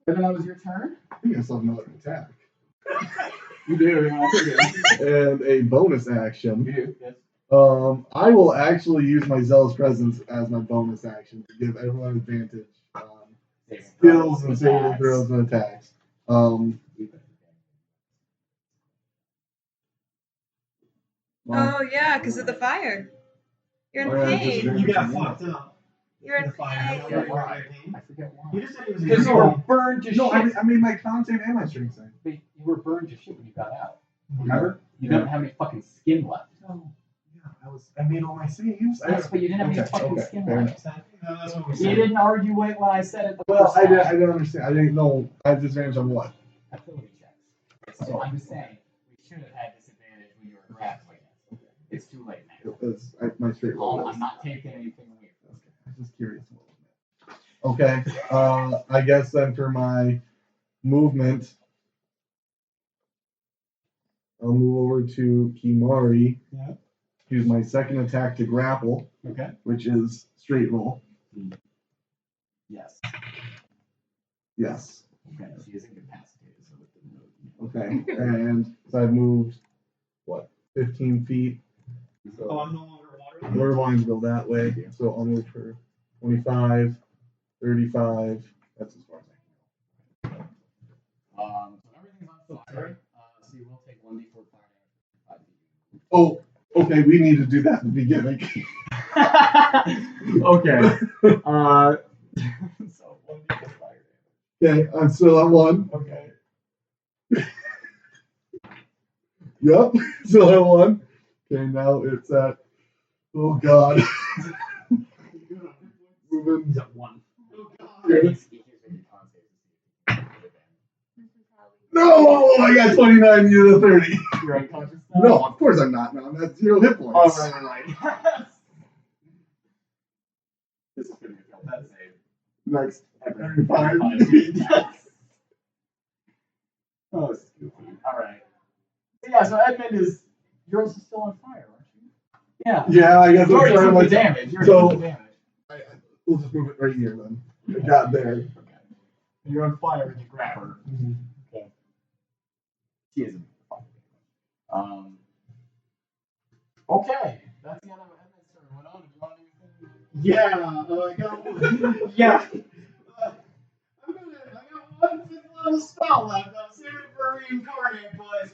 then that was your turn. I think I saw another attack. You do, And a bonus action. You do, yes. I will actually use my Zealous Presence as my bonus action to give everyone advantage on skills and saving throws and attacks. Oh yeah, because of the fire. You're in pain. You got fucked up. You're in fire. pain. I forget why. You just said he was Because you were burned to No, shit. I mean my con save and my strength save. But you were burned to shit when you got out. Remember? You didn't have any fucking skin left. No. Yeah, I made all my saves. Yes, but you didn't have any fucking skin fair left. enough. No, that's what we You said. didn't argue it when I said it the Well, first I time. didn't understand. I didn't know. I have disadvantage on what? Ability checks. So I'm just saying, we should have had disadvantage when you were grappling it. It's too late now. Because my straight roll. I'm not taking anything away from this. I'm just curious. Okay. I guess then for my movement, I'll move over to Kimari. Yeah. Use my second attack to grapple, Okay. which is straight roll. Yes. Yes. Okay. She is incapacitated, so it didn't really. Okay. And so I've moved, what, 15 feet? So Oh, I'm no longer water. where lines go that way. So I'll move for 25, 35. That's as far as I can go. So everything's on fire. So you will take 1d4 fire damage. Oh, okay. We need to do that in the beginning. Okay. So 1d fire damage. Okay, I'm still at 1. Okay. Yep, still at 1. Okay, now it's at. Oh god. Moving. He's at 1. Oh god. Yeah. He's making con saves. No! I got 29, you're the 30. You're unconscious now? No, of course I'm not. No, I'm at 0 hit Oh, points. right. This is gonna be that save. Next. Ever. 35. Oh, stupid. Alright. Yeah, so Edmund is. You're also still on fire, aren't you? Yeah. Yeah, I guess You already I'm took trying the to damage. You So- already took the damage. We'll just move it right here then. It got there. Okay. You're on fire and you grab her. Okay. She isn't. Okay. That's the end of Edmund's turn. Winona, do you want to do anything? Yeah, I got yeah. I got one fifth level spell left. I was saving it for reincarnate, but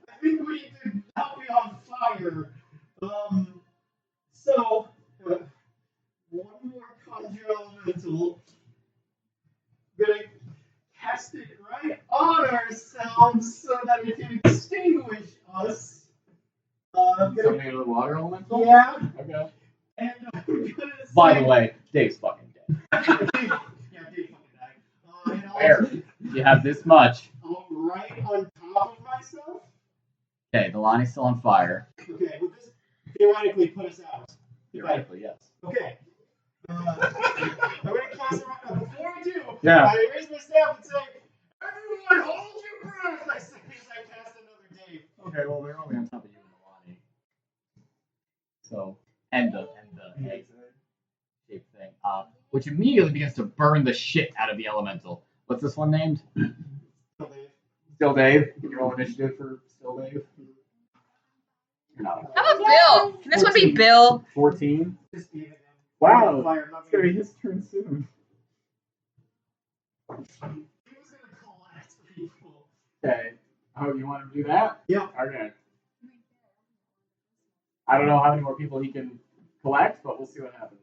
I think we need to help me on fire. So one more conjure elemental. Gonna cast it right on ourselves so that it can extinguish us. Something out of the water elemental? Yeah, Okay. and I'm gonna By say- the way, Dave's fucking dead. yeah, Dave fucking died. And Where? You have this much. I'm right on top of myself. Okay, Nalane's still on fire. Okay, would this theoretically put us out? Theoretically, yes. Okay. I'm gonna cast it right now. Before I do, Yeah. I raise my staff and say, "Everyone, hold your breath!" I say as I cast another Dave. Okay, well, they're only on top of you and Nalane. So, and the egg shaped thing. Which immediately begins to burn the shit out of the elemental. What's this one named? So Dave. Still Dave. Can you roll initiative for Still Dave? You're not. How about Bill? Can this one be Bill? 14. Just Dave again. Wow. Fire, not It's gonna be his turn soon. He was gonna collect people. Okay. Oh, you want to do that? Yeah. Okay. I don't know how many more people he can collect, but we'll see what happens.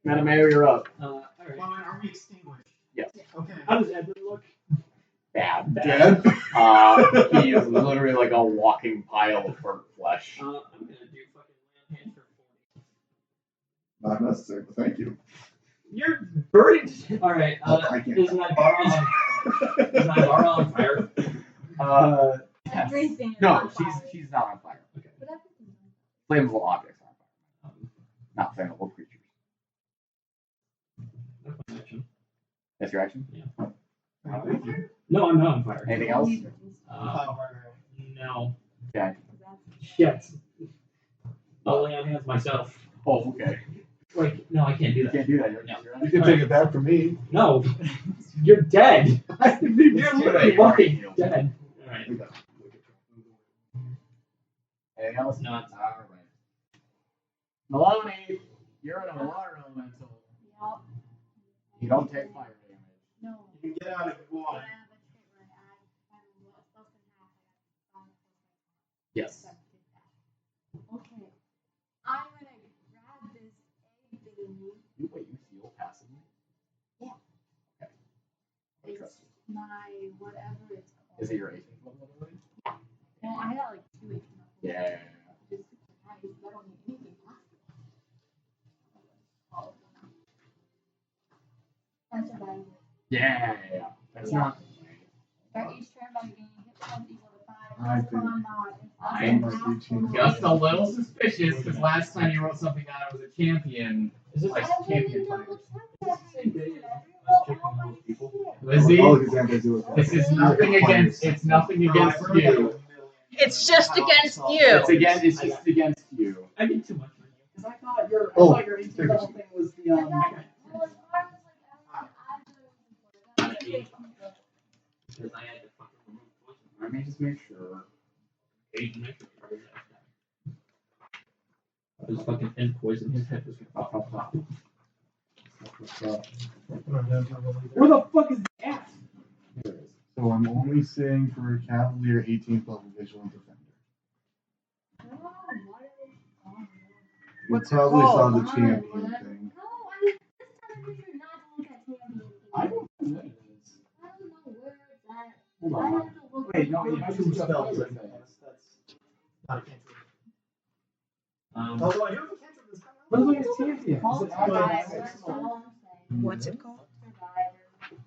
Mattimeo, you're up. Alright. Fine, are we extinguished? Yes. Okay. How does Edmund look? Bad. Dead? He is literally like a walking pile of burnt flesh. I'm gonna do fucking land hand for 40. Not necessary, but thank you. You're burning shit. Alright, I can't. is Naivara on fire? Yes. Everything is No, on fire. she's not on fire. But everything's Flammable objects are on fire. Not flammable creatures. That's my action. That's your action? Yeah. Thank you. No, I'm not on fire. Anything else? No. Okay. Shit. I'll lay on hands myself. Oh, okay. Like, no, I can't do You that. can't do that. No. You can take it back from me. No. You're dead. You're It's too literally late, already fucking healed. dead. Alright. Anything else? Not. Alright. Nalane, you're in a water elemental. Yep. You don't take fire damage. No. You can get out of the But I water. have a trait where I add less than half. I got Yes. Okay. I'm gonna grab this egg thingy. You heal passively? Yeah. Okay. I trust It's my whatever it's called. you. Is it your 18th level ability? Well, I got like 2 HP. Yeah. Just nice. I don't need anything after. Oh. That's about it. Yeah. That's Yeah. not. Start each turn by gaining hit points equal to 5. I Plus think- con mod. I'm Just a little suspicious because last time you wrote something down, I was a champion. Is this Like I champion really fighter. double checked that. Same day as I us rolled checking all my those people? shit. Lizzie, All examples do it. this is nothing against. It's nothing against you. It's just against you. It's just against you. I get too much for you. Because I thought your Oh, 18th level thing was the And then, well, as far as like everything, I Got an 8. Because I had to fucking remove poison. Let me just make sure. 8 measure. I just fucking end poison. His head was gonna pop off. Where the fuck is the axe? So I'm only saying for Cavalier 18th level Vigilant Defender. what is on? You What's it probably saw called? the champion thing. No, this time I'm pretty sure not to look at champion. I don't know what it is. I don't know where it's at. Hold I on. have to look. Wait, no, Maybe you have some two spells. other That's thing. not a cantrip. Although I do have a cantrip that's kind of. Let's look at his champion. Called Is it active? Survivor, that's all I'm saying. What's it called? Survivor.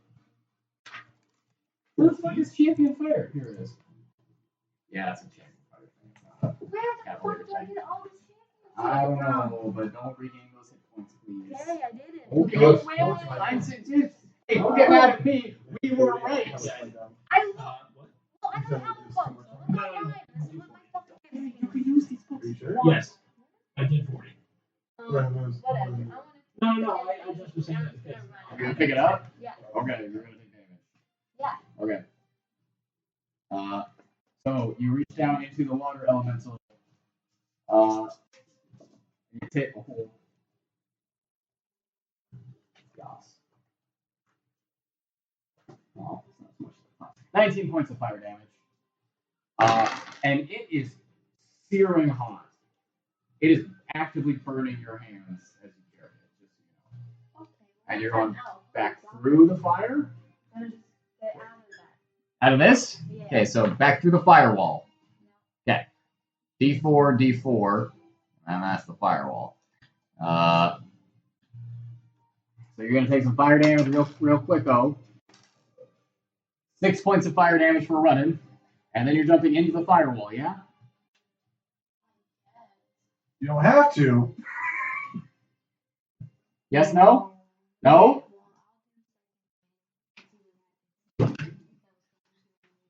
Let's look at his champion fighter. Here it is. Yeah, it's a champion fighter thing. Where the fuck do I get all these champions? I don't know, but don't regain those hit points, please. Okay, I did it. Okay. Wait. I'm serious. Hey, don't get mad at me. We were right. I look. What? Well, I don't have a phone, so I'm not lying. This is what my fucking champion You is. can use these books. Are you sure? Yes. I did 40. Whatever. I want to. No, I just was saying that because. You're gonna pick it up? Yeah. Okay, you're gonna take damage. Yeah. Okay. So you reach down into the water elemental. You take a whole. Yes. Well, it's not so much. 19 points of fire damage. And it is searing hot. It is actively burning your hands as you carry it. Just so you know. Okay. And you're going back through the fire. I'm just get out of that. Out of this? Yeah. Okay, so back through the firewall. Okay. D4, D4, and that's the firewall. So you're gonna take some fire damage real quick though. 6 points of fire damage for running, and then you're jumping into the firewall, yeah? You don't have to. Yes, no? No?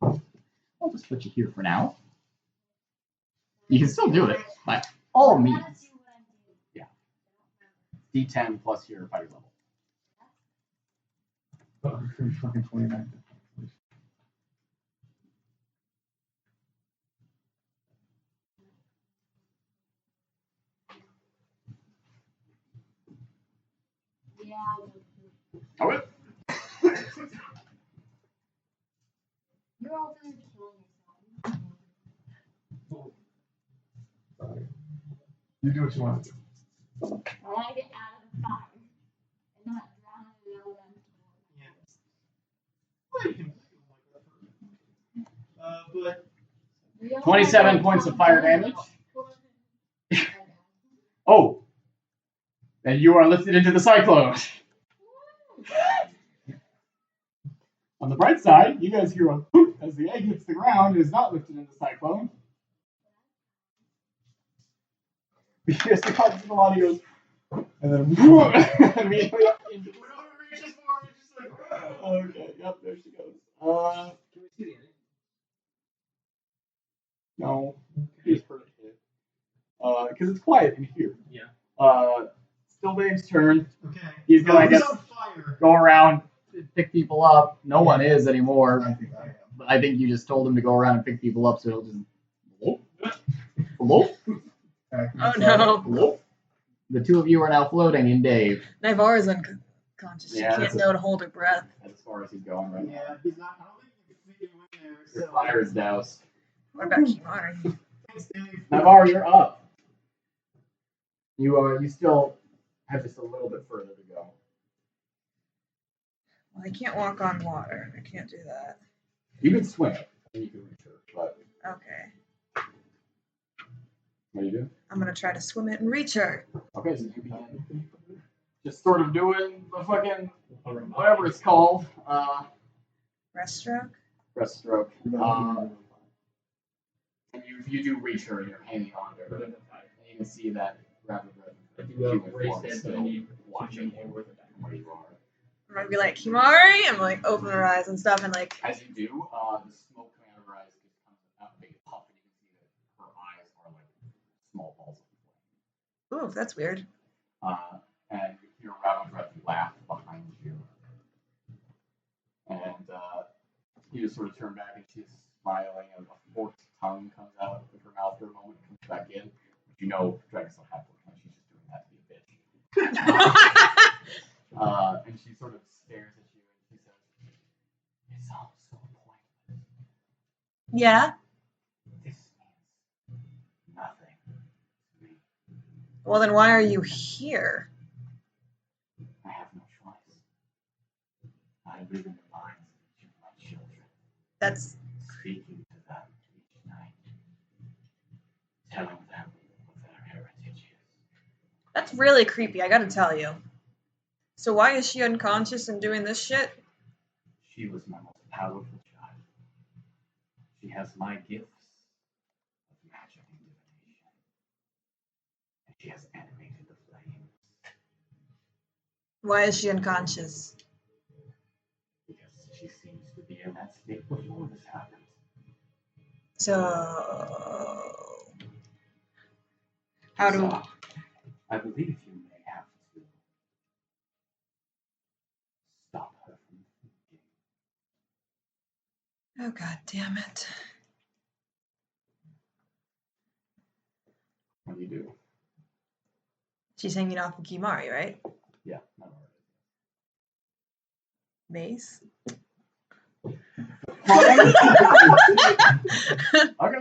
I'll just put you here for now. You can still do it, by all means. Yeah. D10 plus your fighter level. Oh, you're fucking 29. Yeah. Okay. You're all going to be killing yourself. Sorry. You do what you want to do. I want to get out of the fire and not drown in the elemental. But 27 points of fire damage. Oh! And you are lifted into the cyclone. On the bright side, you guys hear a poop as the egg hits the ground and is not lifted into the cyclone. Because the conscious body goes, and then immediately up into the reaches forward, just like, okay, yep, there she goes. Can we see the ending? No, he's pretty hit. Because it's quiet in here. Yeah. Still Dave's turn. okay. He's gonna, I who's guess, on fire? go around, pick people up. No one is anymore. I think I am. But I think you just told him to go around and pick people up, so he'll just. Hello? Oh no. Hello? The two of you are now floating in Dave. Naivara's unconscious. Yeah, She that's can't know to hold her breath. As far as he's going right now. Yeah, he's not. I don't think you can fit you in there. Your So. fire is doused. What about Kimari? Thanks, Dave. Naivara, you're up. You still have just a little bit further to go. Well, I can't walk on water. I can't do that. You can swim it, and you can reach her, but Okay. what do you do? I'm gonna try to swim it and reach her. Okay, so you begin just sort of doing the fucking whatever it's called, Breaststroke? breaststroke. And you do reach her and you're hanging on to her. And you can see that rapid I breath. do a raise head, but I need watching more with it. from where you are. I'm gonna be like, Kimari! I'm like, open her eyes and stuff, and like, As you do, the smoke coming out of her eyes just comes out a big puff, and you can see that her eyes are like small balls of flame. ooh, that's weird. And you hear rapid breath laugh behind you. And you just sort of turn back, and she's smiling, and a forked tongue comes out of her mouth for a moment, comes back in. But you know, dragons don't have forked tongue. She's just doing that to be a bitch. And she sort of stares at you, and she says, "It's all so pointless. Yeah? This means nothing to me." Well, then why are you here? I have no choice. I live in the minds of my children, That's speaking to them each night, telling them what their heritage is. that's really creepy, I gotta tell you. So why is she unconscious and doing this shit? She was my most powerful child. She has my gifts of magic and divination, and she has animated the flames. Why is she unconscious? Because she seems to be in that state before this happened. So how do So, I believe you may have to stop her from thinking. Oh god damn it. What do you do? She's hanging off of Kimari, right? Yeah, not already. Mace? Okay,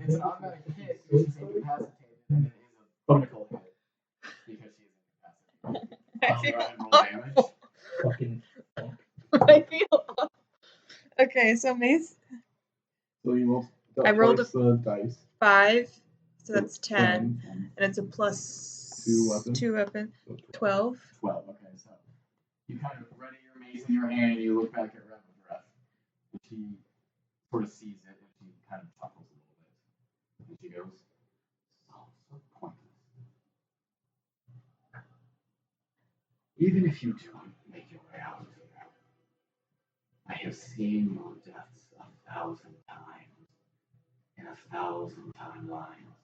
it's an automatic hit, she's incapacitated, and it is a critical hit because she is incapacitated. Go ahead and roll damage. Fucking. I feel. Okay, so Mace, So you multiply I rolled twice the dice. 5, so that's 10, 10. and it's a plus 2 weapon. 2 weapon, So 12. 12, okay, so you kind of ready your mace in your hand, and you look back at Breath, and she sort of sees it, and she kind of chuckles a little bit. And she goes, so pointless. Even if you do make your way out of here, I have seen your deaths 1,000 times in 1,000 timelines.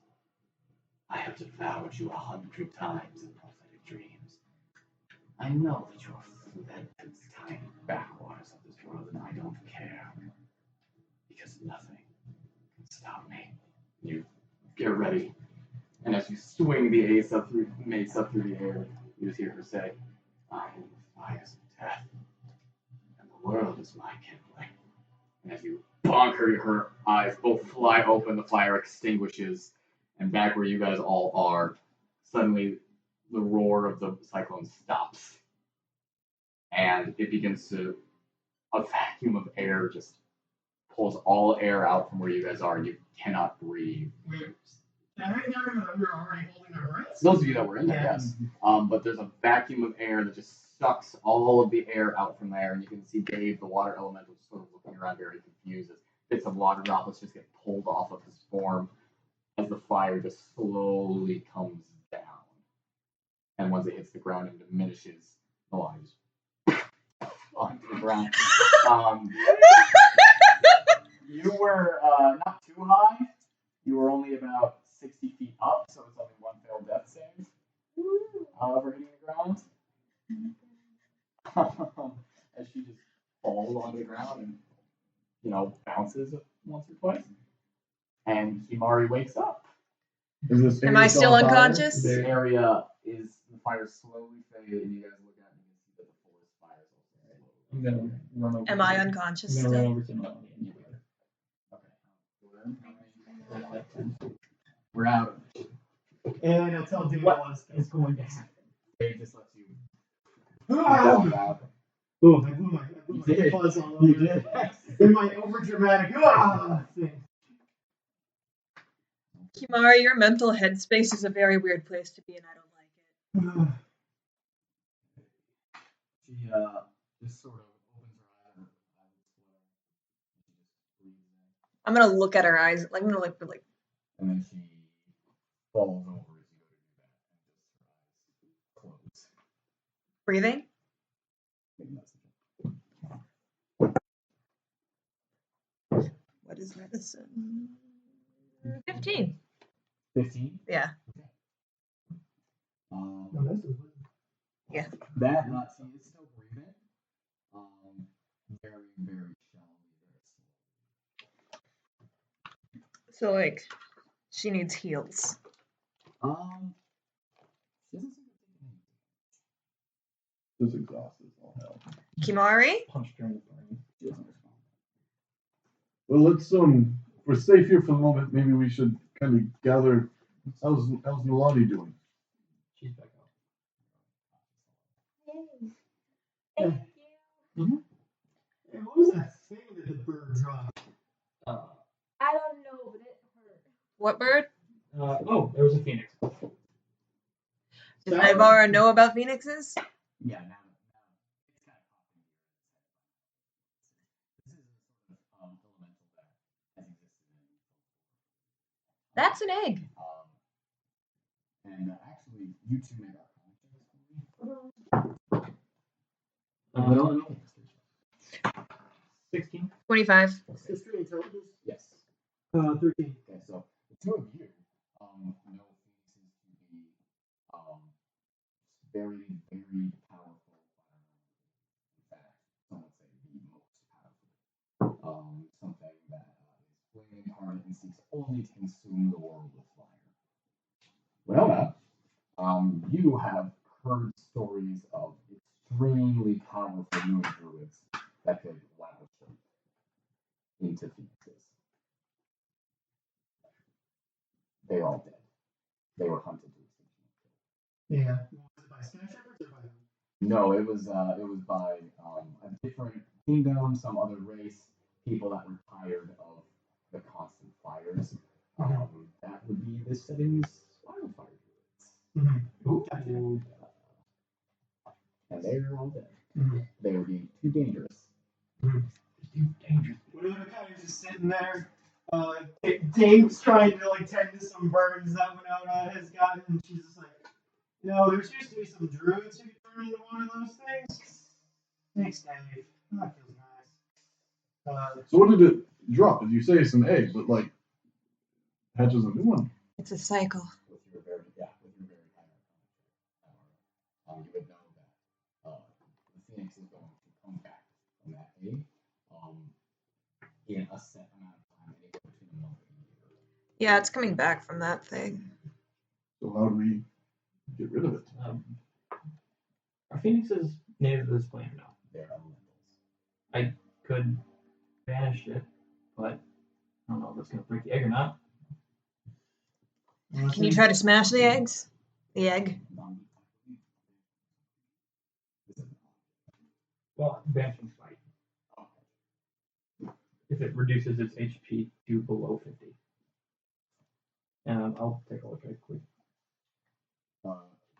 I have devoured you 100 times in prophetic dreams. I know that you are fled to this tiny backwaters of this world, and I don't care. Because nothing can stop me. You get ready. And as you swing the mace up through the air, you just hear her say, I am the fires of death, and the world is my kindling. And as you bonk her eyes both fly open, the fire extinguishes, and back where you guys all are, suddenly the roar of the cyclone stops. And it begins to, a vacuum of air just pulls all air out from where you guys are, and you cannot breathe. Wait, I think we were already holding our breaths. Those of you that were in there, Yeah. yes. But there's a vacuum of air that just sucks all of the air out from there, and you can see Dave, the water elemental, just sort of looking around very confused as bits of water droplets just get pulled off of his form as the fire just slowly comes down. And once it hits the ground and diminishes, the water just onto the ground. You were not too high. You were only about 60 feet up, so it's only one failed death save for hitting the ground. As she just falls onto the ground and, bounces once or twice. And Kimari wakes up. Is this Am I still on fire? unconscious? This area is, the fire slowly faded, and you guys look at it and you can see that the forest fires also slowly. I'm gonna run over. Am I unconscious I'm gonna run still? over to Nalane and Okay. We're out. And I'll tell Dave What what is going to happen? Dave just lets you Ah! go out. I blew my You did. fuzz all You over. did. In my overdramatic thing. Kimari, your mental headspace is a very weird place to be, and I don't like it. She just sort of opens her eyes and her eyes flutter. And she just breathes in. I'm gonna look at her eyes. Like I'm gonna look for like. And then she falls over as you go to do that, and just her eyes close. Breathing? What is medicine? 15. 15? Yeah. Yeah. That Nazi is still breathing. Very, very shallow, very slow. So like, she needs heals. She doesn't seem to take any. This exhausted as all hell. Kimari? punch during the brain. She doesn't respond. Well, let's we're safe here for the moment. Maybe we should kind of gather. How's Nalane doing? She's back out. Yay. Thank you. Hey, what was that thing that the bird dropped? I don't know, but it hurt. What bird? There was a phoenix. Does Naivara know about phoenixes? Yeah, now it's kind of popping. This is a sort of elemental that has existed in That's an egg. and actually, you two make our content for me. 16. 25. History intelligence? Yes. 13. Okay, so the two of you know phoenixes to be very, very powerful. In fact, some would say the most powerful. Something that is flaming incarnate and seeks only to consume the world with fire. Winona, you have heard stories of extremely powerful moon druids that could lather shape into phoenixes. They are all dead. They were hunted to extinction. Yeah. Was it by Sky Shepherds or by who? No, it was by a different kingdom, some other race, people that were tired of the constant fires. That would be the city's wildfire druids. Gotcha. And they are all dead. They were being too dangerous. Winona kind of just sitting there. Dave's trying to like tend to some burns that Winona has gotten, and she's just like, there's used to be some druids who could turn into one of those things. Thanks, Dave. That feels nice. So what did it drop? Did you say some egg, but like hatches a new one? It's a cycle. With your very high you would know that the phoenix is going to come back from that egg in a set amount of time, anywhere between a month and a year. Yeah, it's coming back from that thing. So how do we get rid of it? Are phoenixes native to this planet now? They're elementals. I could banish it, but I don't know if it's going to break the egg or not. Can you try to smash the eggs? The egg? Well, banishing smite. If it reduces its HP to below 50. I'll take a look at it quick.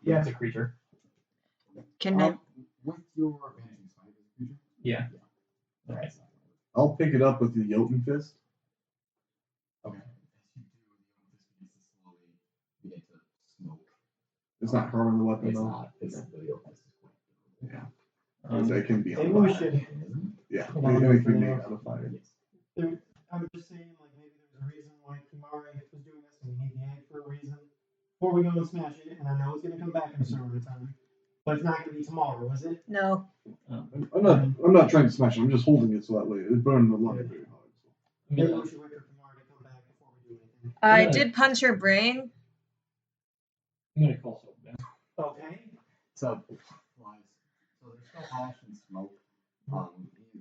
Yeah, it's a creature. Can I? With your vanishing smite as a creature? Yeah. Alright. I'll pick it up with the Jotun fist. Okay. As you do, the fist begins to slowly begin to smoke. It's not harming the weapon It's though. not. It's the fist is quite. Yeah. That can be on Maybe we fire. should. Yeah, anything made out of fire. Yes. I'm just saying, like, maybe there's a reason why Kimari was doing this, and we need the egg for a reason. Before we go and smash it, and I know it's going to come back in a certain amount of time, but it's not going to be tomorrow, is it? No. I'm not trying to smash it. I'm just holding it so that way it burns the lumber very hard. So. Maybe we should wait for Kimari to come back before we do anything. I did punch her brain. I'm going to call soap down. Okay. So, there's still ash and smoke. The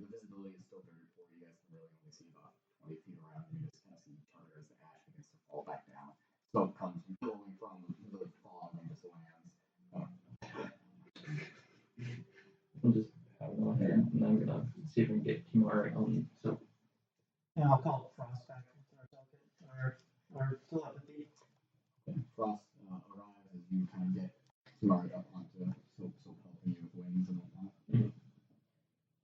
visibility is still very poor. You guys can really only see about 20 feet around. You just kind of see each other as the ash begins to fall back down. Smoke comes billowing from the fog and just lands. We'll just have it on here, and then I'm going to see if we can get Kimari on soap. And I'll call it Frost back with our token, or telepathy. Frost arrives as you kind of get Kimari up onto Soap helping you with wings and whatnot.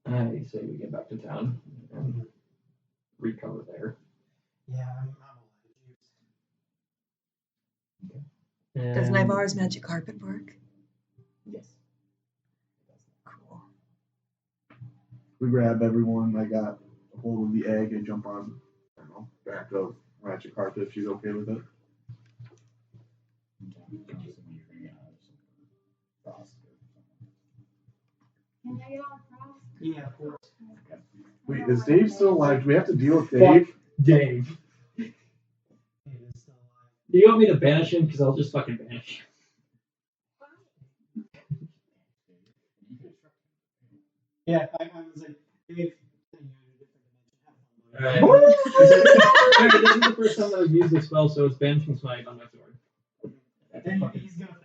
I say we get back to town and recover there. Yeah, I'm all out of juice. Does Naivara's magic carpet work? Yes. Cool. We grab everyone. I got a hold of the egg and jump on, back of Ratchet Carpet if she's okay with it. Can I get on Frost? Yeah, of course. Wait, is Dave still alive? Do we have to deal with Dave? Dave. It is still alive. Do you want me to banish him? Because I'll just fucking banish him. Yeah, I was like, Dave, sending you in a different dimension. Have fun, buddy. Alright, this is the first time that I've used this spell, so it's banishing smite on my sword. Then he's gonna fail.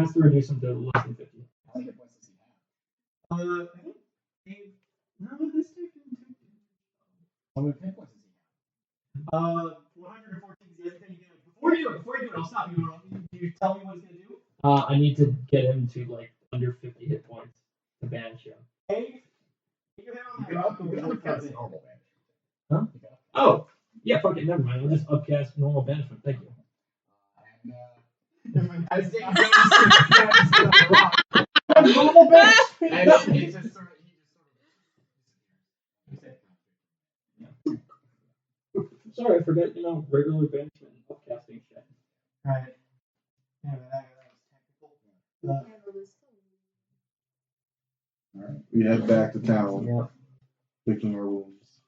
has to reduce him to less than 50. How many hit points does he have? I think no, this dude can take. How many hit points does he have? 114 is the other thing you can. Before you do it, I'll stop you. You tell me what he's gonna do. I need to get him to like under 50 hit points to banish him. Hey, you can have You can upcast normal damage. Huh? Oh, yeah, fuck it, never mind. We'll just upcast normal banishment. Thank you. And I as think he goes to the rock, normal bench. and he just sort of Sorry, I forgot, regular banishment and upcasting shit. Right. Yeah, but that was technical. Alright, we head back to town, Yeah. licking our wounds.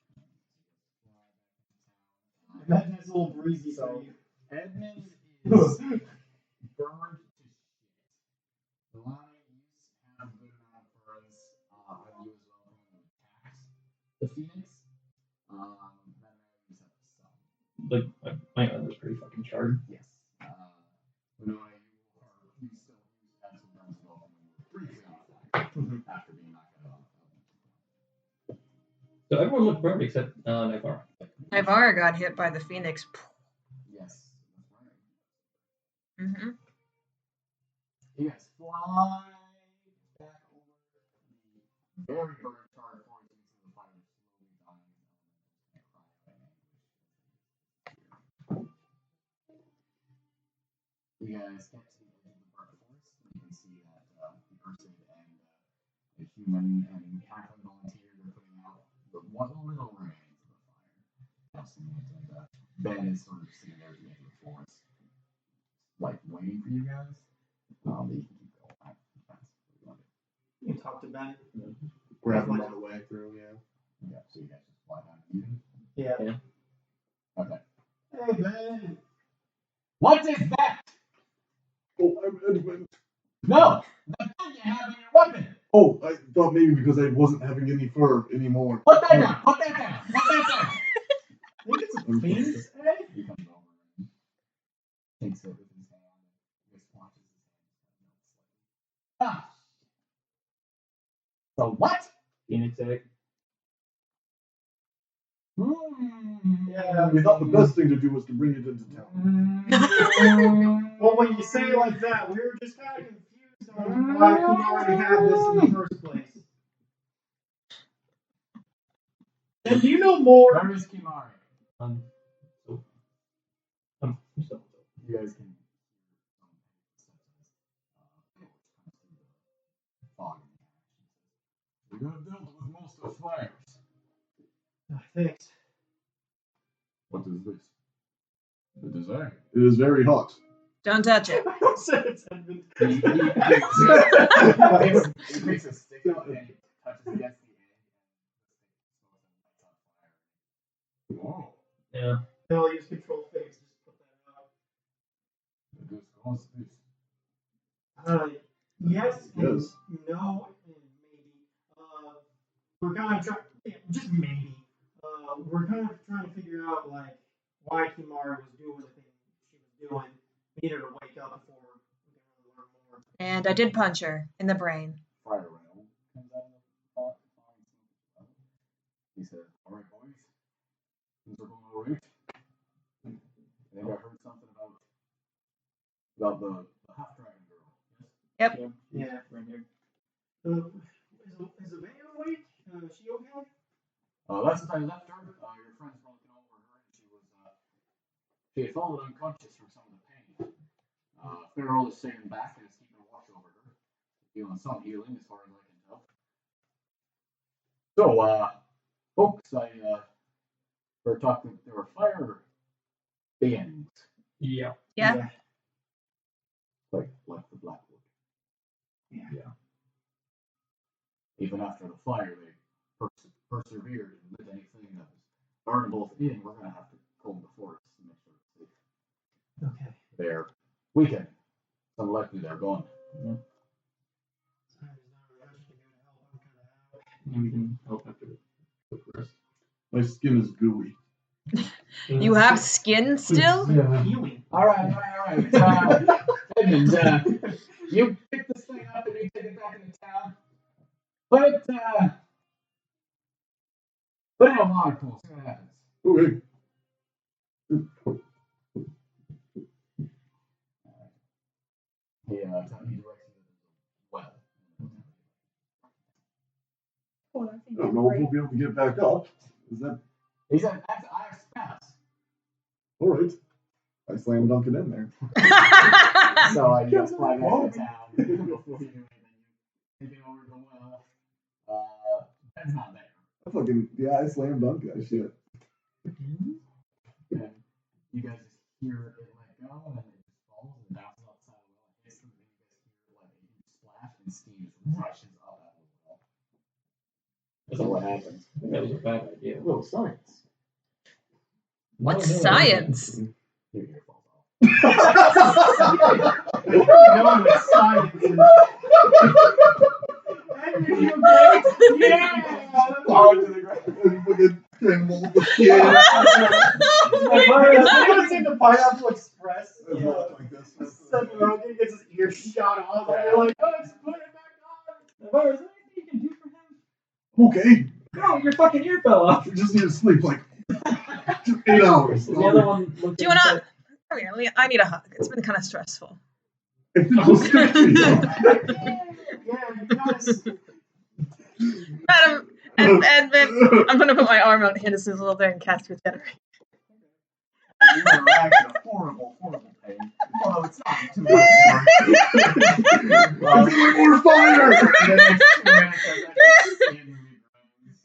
Imagine it's a little breezy So, for you. Edmund is burned to shit. Nalane, you have a good amount of burns on you as well from the attacks. The Phoenix, Mattimeo, you have some. Like, my armor's pretty fucking charred. Yes. Winona, you still have some burns as well from when you were briefly on fire after being knocked out. So everyone looked burned except Naivara. Naivara got hit by the Phoenix. Yes, that's right. Mm-hmm. You guys fly back over the very burnt charred forest into the fire, slowly dying and crying in anguish. You guys get to the edge of the burnt forest, and you can see that the person and the human and halfling volunteers are putting out the one little remains of the fire. And Ben is sort of sitting there at the edge of the forest, like waiting for you guys. But you can keep going. That's what you want to do. You can talk to Ben. Grab him on the way through, yeah. Yeah, so you guys just fly down to Eden. Yeah. Okay. Hey, Ben. What is that? Oh, I'm Edmund. No! The thing you have in your weapon! Oh, I thought maybe because I wasn't having any fur anymore. Put that down! Put that down! Put that down! I think it's a Phoenix egg. He comes over and takes it with his hand and just watches his hand. Ah! So what? Phoenix egg. Yeah. We thought the best thing to do was to bring it into town. Well, when you say it like that, we were just kind of confused on why he already had this in the first place. And you know more. Where is Kimari? So, You guys can fog in the actions. We have dealt with most of fires. Thanks. What is this? The design. It is very hot. Don't touch it. I said it's Edmund. He takes a stick out and he touches against the egg and the stick smells and lights on fire. Whoa. yeah. They'll use control phase to just put that out. This cause this. Yes, and Yes. no, and maybe. We're kind of trying, just maybe. We're kind of trying to figure out like why Kimari was doing the thing she was doing. We need her to wake up before we can really learn more. And I did punch her in the brain. Fire rail comes out of the pot. He said, "All right, boys, things are going all right. I think I heard something about the half dragon girl. Yes. Yep. Yeah. Right here. Is Avea awake? Is she okay? Last time I left her, your friends were looking over her, and she had fallen unconscious from some of the pain. Farrell is staying back and is keeping a watch over her, feeling some healing as far as I can tell. So, folks, we're talking. There were fire beings, Yeah. Yeah. like the Blackwood. Yeah. Even after the fire, they persevered and lit anything that was burnable in. We're gonna have to comb the forest and make sure it's safe. Okay. They're weakened. It's unlikely they're gone. Yeah. Sorry, there's not really much you can do to help. I'm kind of out. And we can help after the rest. My skin is gooey. You have skin still? Healing. All right. Edmund, you pick this thing up and you take it back into town. Put it in a water pool. See what happens. Okay. He directs you well. I don't know if we'll be able to get back up. Is that He said, I expect. all right? I slam dunk it in there. So I just fly back to town before you do anything. You take it over to the well. Ben's not there. I slam dunk that shit. And you guys just hear it let go, and then it just falls and bounces off the side of the well and hits them, and you guys hear like a huge splash and steam just rushes up out of the well. That's not what happens. I think that was a bad idea. A little science. What's science? Your ear falls off. No one with science is. Edmund, you okay? Yeah! Fall to the ground. Fucking cannibal. Yeah. Has anyone seen the Pineapple Express? Like this. Seth Rogen gets his ear shot off, and they're like, oh, just put it back on. Is there anything you can do for him? Okay. No, your fucking ear fell off. We just need to sleep like 8 hours. The other one looked Do you wanna? Come here, I need a hug. It's been kind of stressful. Madam, Edmund, I'm gonna put my arm out his little there and cast regenerate. You are actually a horrible pain. Although it's not too much more. More fire! The next 2 minutes,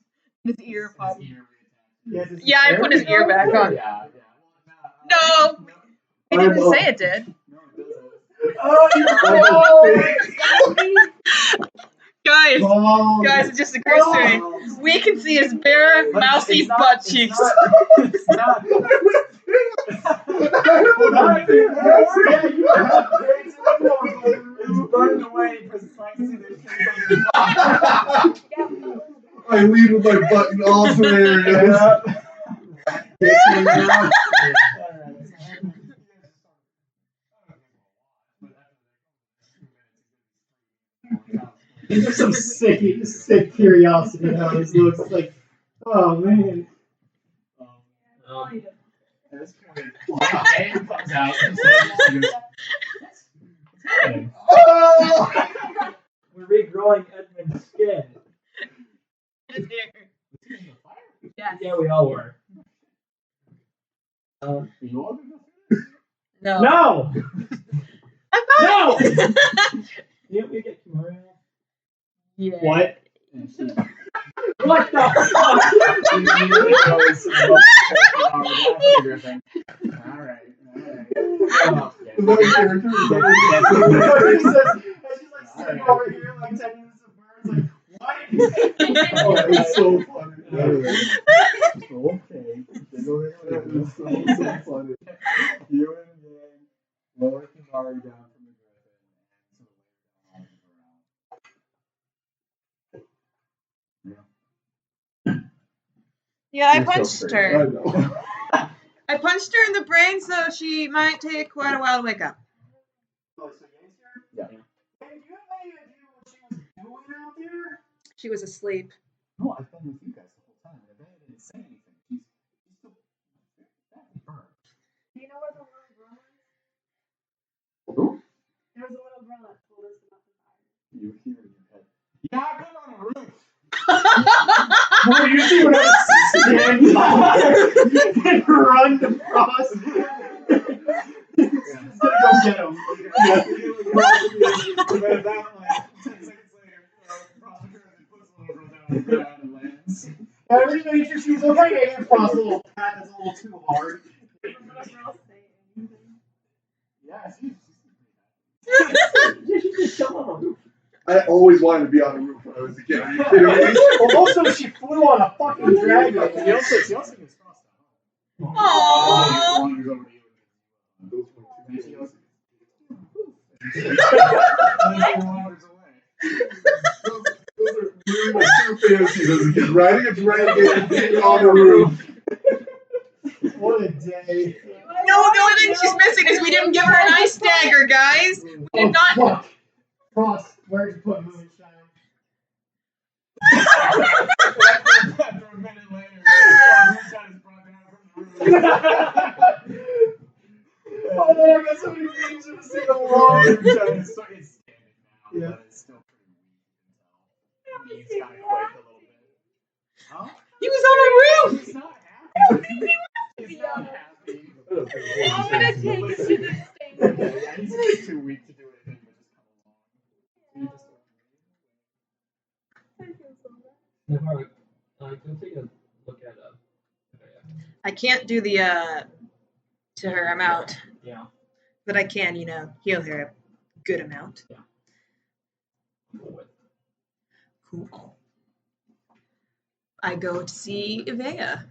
His ear popped. yeah, Yeah, I put his ear back on. No, he didn't say it did. Oh, Guys, it just occurs to me. We can see his bare, mousy butt cheeks. It's not. It's burning away precisely the I lead with my butt in all 3 areas. There's some sick curiosity how this looks like. Oh man. At this point, Nalane comes out and says, We're regrowing Edmund's skin. His ear. Yes. Yeah, we all were. No. No! No! Didn't we get Kimura? Yeah. What? What the fuck? Alright. She's like sitting over here like 10 minutes of birds, like, what? It's so funny. Okay. It's so funny. You and Yang lower Kimari down from the Yeah, I punched I her. know. I punched her in the brain, so she might take quite a while to wake up. Oh, so Yang's here? Yeah. Hey, do you have any idea what she was doing out there? She was asleep. No, I've been with you guys the whole time. And I didn't say anything. She's still burnt. Do you know where the little girl is? Who? There's a little girl that told us about the fire. You hear in your head. Yeah, I've been on a roof. Well, you see when I stand and run across. Just gonna go get him. And then about like 10 seconds later, Frost occurs and puts the little girl down on the ground and lands. I really made sure she was okay. And Frost a little pat that's a little too hard. Did the little girl say anything? Yeah, she's Yeah, she just jumped on the roof. I always wanted to be on a roof when I was a kid. Are you kidding me? Well, also, she flew on a fucking dragon. She also gives Frost a hug. Aww. Wanders over to you. Those And she goes, and she wanders away. are literally my 2 fantasies as a kid. Riding a dragon and being on a roof. What a day. No, the only thing she's missing is we didn't give her an ice dagger, guys. We did not. Fuck. Frost, where'd you put Moonshine? After a minute later, Moonshine is brought down from the room. Oh man, I got so many memes of this in a long. Moonshine is standing now, Yeah. but it's still pretty weak. He's kind of quaked a little bit. Huh? He was on a roof. He's not happy. He's not happy. I'm gonna take you to the stage. Yeah, he's just too weak to do anything but just come along. Naivara, go take a look at I can't do the to her amount, yeah. but I can, heal her a good amount. Cool. I go to see Ivea.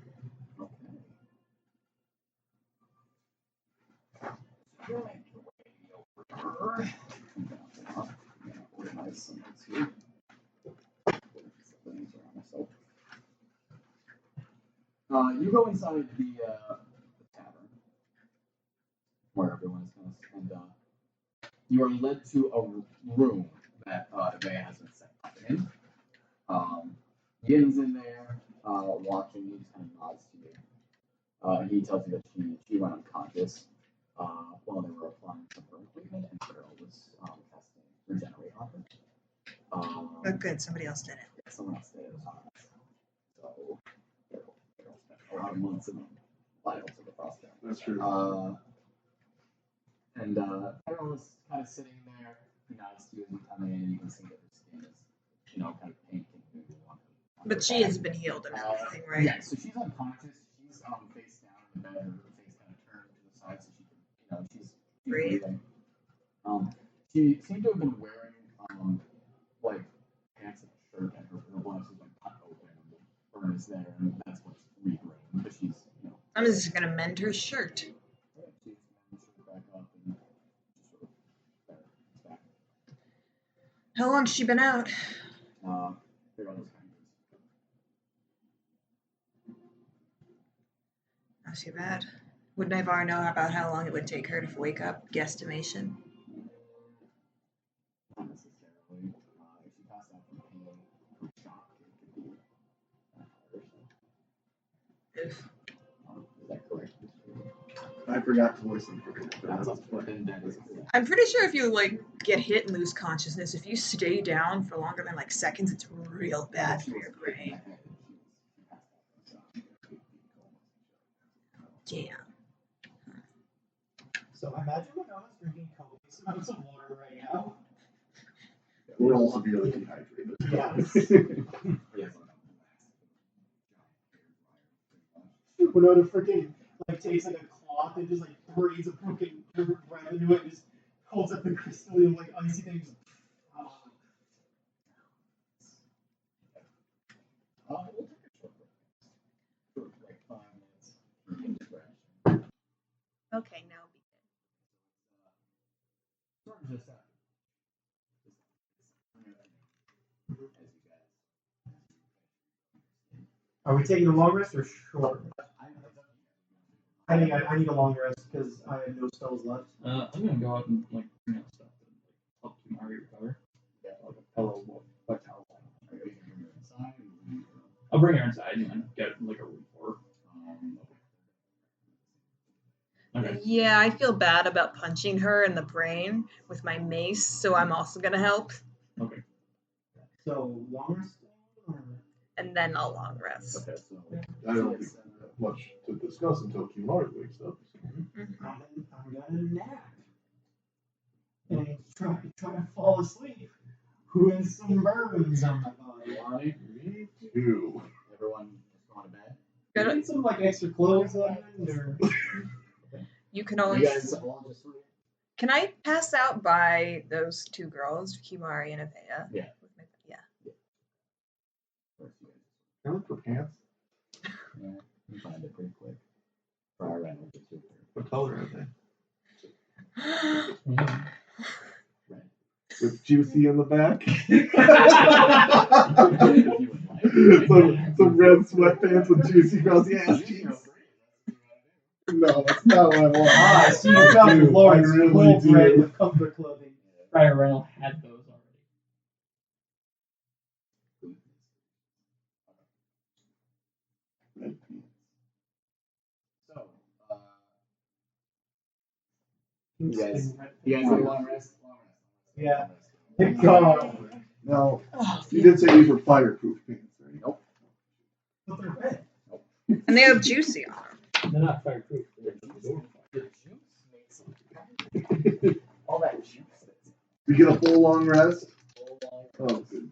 You go inside the tavern where everyone is going to, and you are led to a room that Ivea has been set up in. Yin's in there watching. He just kind of nods to you. He tells you that she went unconscious while they were applying some of her equipment, and Carol was casting regenerate on her. Oh, good. Somebody else did it. Yeah, someone else did it. So Carol spent a lot of months in the vials of the frostbound. That's true. And Carol is kind of sitting there. He nods to you as you come in, and you can see that her skin is, kind of pink and blue on her. But she has been healed and everything, right? Yeah, so she's unconscious. She's face down in the bed, her face kind of turned to the side so she can, she's breathing. She seemed to have been wearing like pants and a shirt, and her blouse has been cut open, and the burn is there, and that's what's regrown. But she's, I'm just gonna mend her shirt. she's back up and just sort of back. How long's she been out? They're on those kind Not too bad. Would Naivara know about how long it would take her to wake up? Guesstimation. Not necessarily. If she passed out from pain, from shock, it could be an hour or so. Oof. Is that correct? I forgot to listen for it. That is correct. I'm pretty sure if you get hit and lose consciousness, if you stay down for longer than seconds, it's real bad for your brain. Yeah. So imagine Winona's drinking copious amounts of water right now. We're all severely dehydrated. Yes. Winona freaking takes a cloth and just braids a freaking right into it and just holds up the crystalline icy things. We'll take a short break. For 5 minutes. Okay, now Sort of just Are we taking a long rest or short? I think I need a long rest because I have no spells left. I'm gonna go out and bring out stuff to help Kimari recover. Yeah, A pillow, towel. inside. I'll bring her inside and get a room for her. Okay. Yeah, I feel bad about punching her in the brain with my mace, so I'm also gonna help. Okay. So long rest, And then I'll long rest. Okay, so I don't think much to discuss until Kimari wakes up. I'm gonna nap and try to fall asleep with some burns on my body. Lonnie, Me too. everyone just going to bed. Good. Need some extra clothes on or You can You always. guys all just Can I pass out by those two girls, Kimari and Ivea? Yeah. Yeah. Can I look for pants? Yeah, you find it pretty quick. Fire ran with it too. What color are they? Yeah. Right. With juicy in the back? If you would like. some red sweatpants with juicy across the ass cheeks. not what I want. I see you found the Lord's I really cold bread do. with comfort clothing. Ryder Rental had those already. So, you guys need a long rest? Yeah. Long rest. Now, you did say these were fireproof pants, right? Nope. But they're red. And they have juicy on them. They're not fireproof. The juice makes all that juice. We get a full long rest? Full long Oh, good.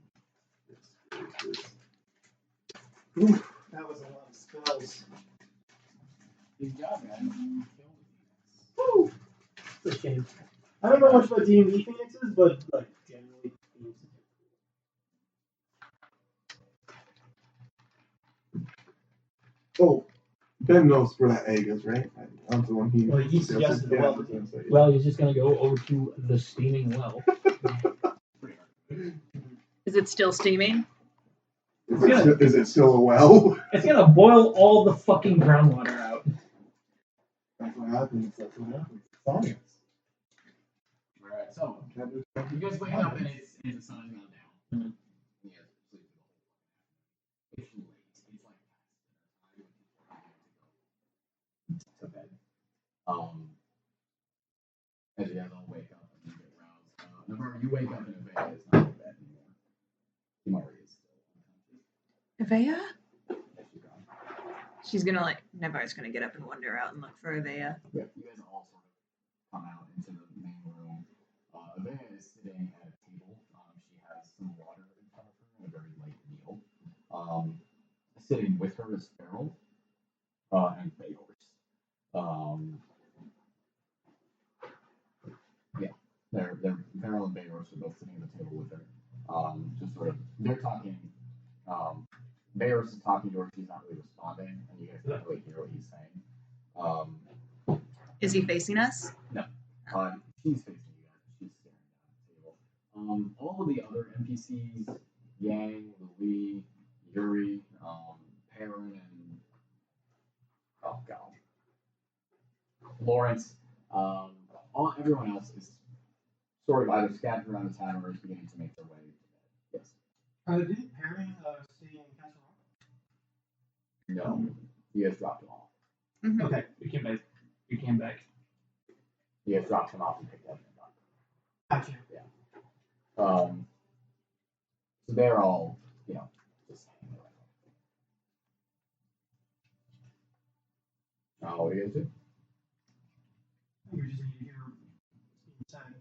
Oof, that was a lot of spells. Good job, man. Woo! It's a shame. I don't know much about D&D Phoenixes, but like generally Phoenixes. Oh, Ben knows where that egg is, right? I'm the one he. Well, he suggested the well. Well, he's just gonna go over to the steaming well. Is it still steaming? Is it still a well? It's gonna boil all the fucking groundwater out. That's what happens. That's what happens. Science. Alright, so you guys wake up and the sun has gone down. Mhm. You guys sleep the whole night. It's late. It's like to bed. As you guys all wake up and you get roused. Naivara, you wake up and Avea is not in bed anymore. Kimari is still unconscious. Avea? Yes, she's gone. She's gonna Naivara's gonna get up and wander out and look for Avea. Yeah, you guys all sort of come out into the main room. Avea is sitting at a table. She has some water in front of her and a very light meal. Sitting with her is Feral and Bayhorse. Yeah, they're Feral and Bayhorse are both sitting at the table with her. Just sort of they're talking. Bayhorse is talking to her. She's not really responding, and you guys can't really hear what he's saying. Is he facing us? No. She's facing you guys. She's staring down at the table. All of the other NPCs, Yang, Lee, Yuri, Perrin, and oh god, Lawrence. Everyone else is sort of either scattered around the town or is beginning to make their way to bed. Yes. Didn't Perrin stay in Castle No. You guys dropped him off. Mm-hmm. Rock? Okay. We came back. You guys dropped him off and picked Edmund up. Gotcha. So they're all, just hanging around. What do you guys do? We just need to hear inside.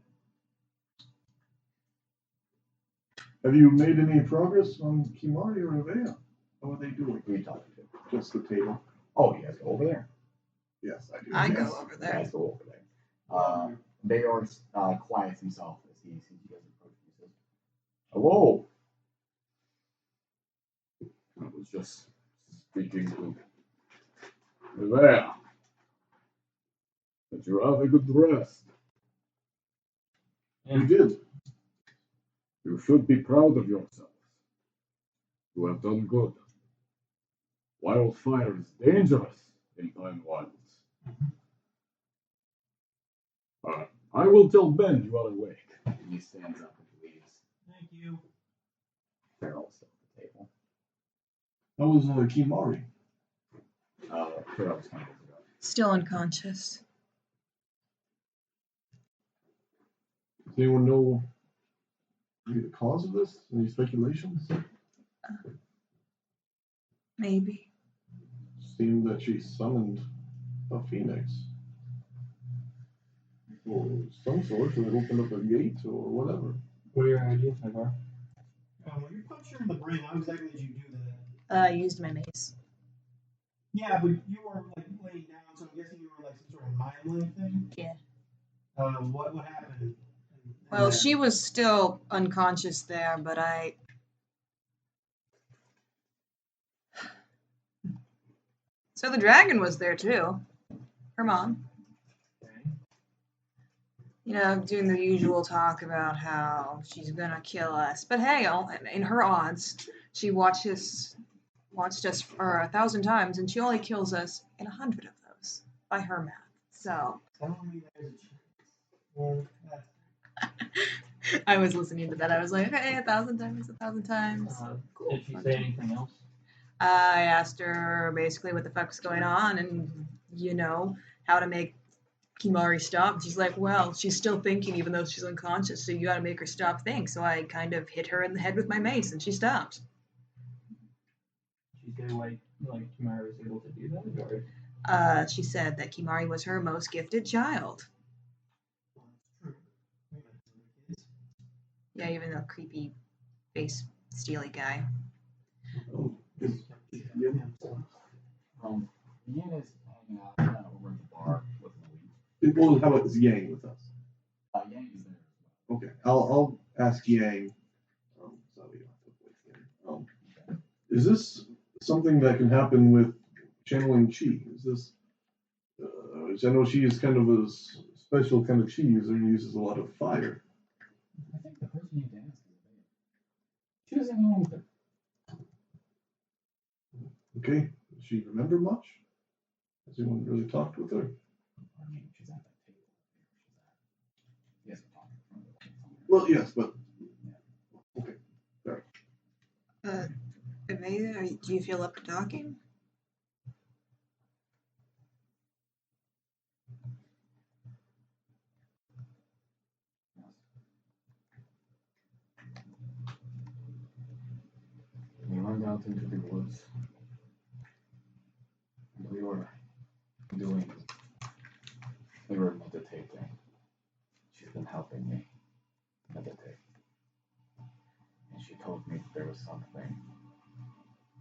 Have you made any progress on Kimari or Avea? How are they doing? Who are you talking to? Just the table. Oh, you guys go over there. Yes, I do. I yes. go over You there. guys go over there. Bayors quiets himself as he sees you guys approach. He says, "Hello. I was just speaking to there. That you have a good rest. You did. You should be proud of yourselves. You have done good. Wildfire is dangerous in Pine Wilds. I will tell Ben you are awake." And he stands up and leaves. Thank you. Feral's still at the table. How was Kimari? Feral's kind of ago. Still unconscious. Does anyone know maybe the cause of this? Any speculations? Maybe. Seemed that she summoned a phoenix. Or some sort, and opened up a gate or whatever. What are your ideas, Naivara? When you punched her in the brain, how exactly did you do that? I used my mace. Yeah, but you were like laying down, so I'm guessing you were like some sort of mind-like thing? Yeah. What happened? Well, she was still unconscious there, but I... So the dragon was there too. Her mom. Doing the usual talk about how she's gonna kill us. But hey, in her odds, she watched us for 1,000 times, and she only kills us in 100 of those, by her maths. So Tell me there's a chance. Well, I was listening to that. I was like, okay, 1,000 times, 1,000 times. Cool. Did she say anything else? I asked her basically what the fuck's going on and, how to make Kimari stop. She's like, well, she's still thinking even though she's unconscious, so you gotta make her stop think. So I kind of hit her in the head with my mace and she stopped. She said like Kimari was able to do that, or? She said that Kimari was her most gifted child. that's true. We met some kids. Yeah, even the creepy face steely guy. Oh, is Ian is hanging out over at the bar with Louise. well, how about is Yang with us? Yang is there as Okay, I'll ask Yang. So we don't have to wait here. Is this something that can happen with channeling chi? Is this? I know she is kind of a special kind of chi user and uses a lot of fire. I think the person you need to ask is she doesn't know anything. Okay, does she remember much? Has anyone really talked with her? I mean, she's at that table. Yes, we're talking in front of the table. Well, yes, but okay, fair. Amazing. Do you feel up to talking? We went out into the woods. And we were meditating. She's been helping me meditate. And she told me there was something.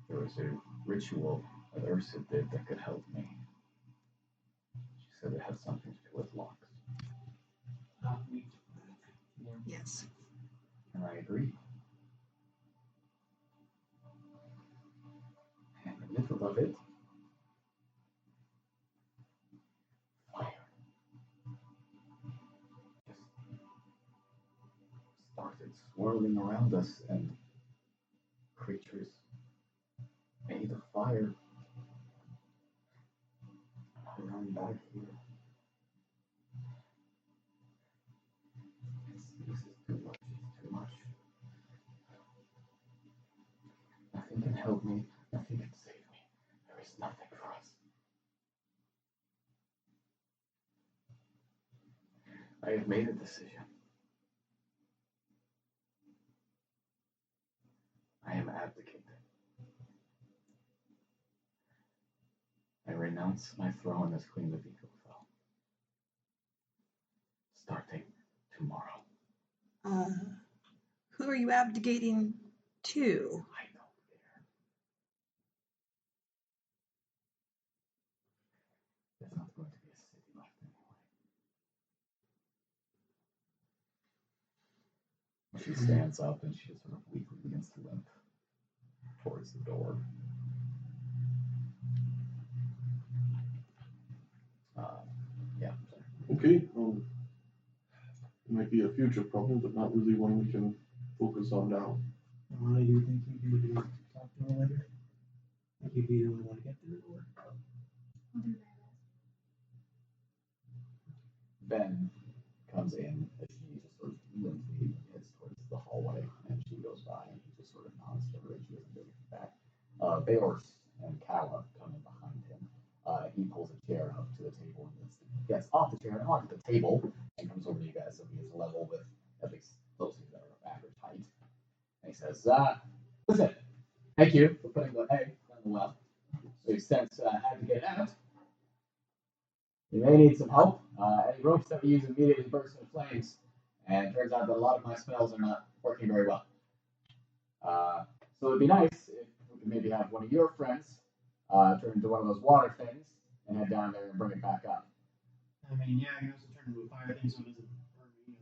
There was a ritual that Ursa did that could help me. She said it had something to do with locks. Yes. And I agreed. And in the middle of it, fire just started swirling around us, and creatures made of fire. I ran back here. This is too much. It's too much. Nothing can help me. Nothing can save me. There is nothing for us. I have made a decision. I am abdicating. I renounce my throne as Queen of Pham. Starting tomorrow. Who are you abdicating to? I don't care. There's not going to be a city left anyway. She stands up and she just sort of weakly begins to limp towards the door. Yeah. Okay, it might be a future problem, but not really one we can focus on now. Do you think you could talk to her later? Think you'd be the only one to get to it, or? I'll do my best. Ben comes in as she just sort of limply heads towards the hallway, and she goes by and he just sort of nods to her and she doesn't do anything back. Beors and Kaleb come in behind him. He pulls a chair up to the table and gets off the chair and onto the table and comes over to you guys so he is level with at least those things that are of average height. And he says, listen, thank you for putting the egg on the well. So since I had to get it out, you may need some help. Any ropes that we use immediately burst into flames, and it turns out that a lot of my spells are not working very well. So it'd be nice if we could maybe have one of your friends turn into one of those water things and head down there and bring it back up. I mean, yeah, I can also turn into a fire thing so it doesn't burn me.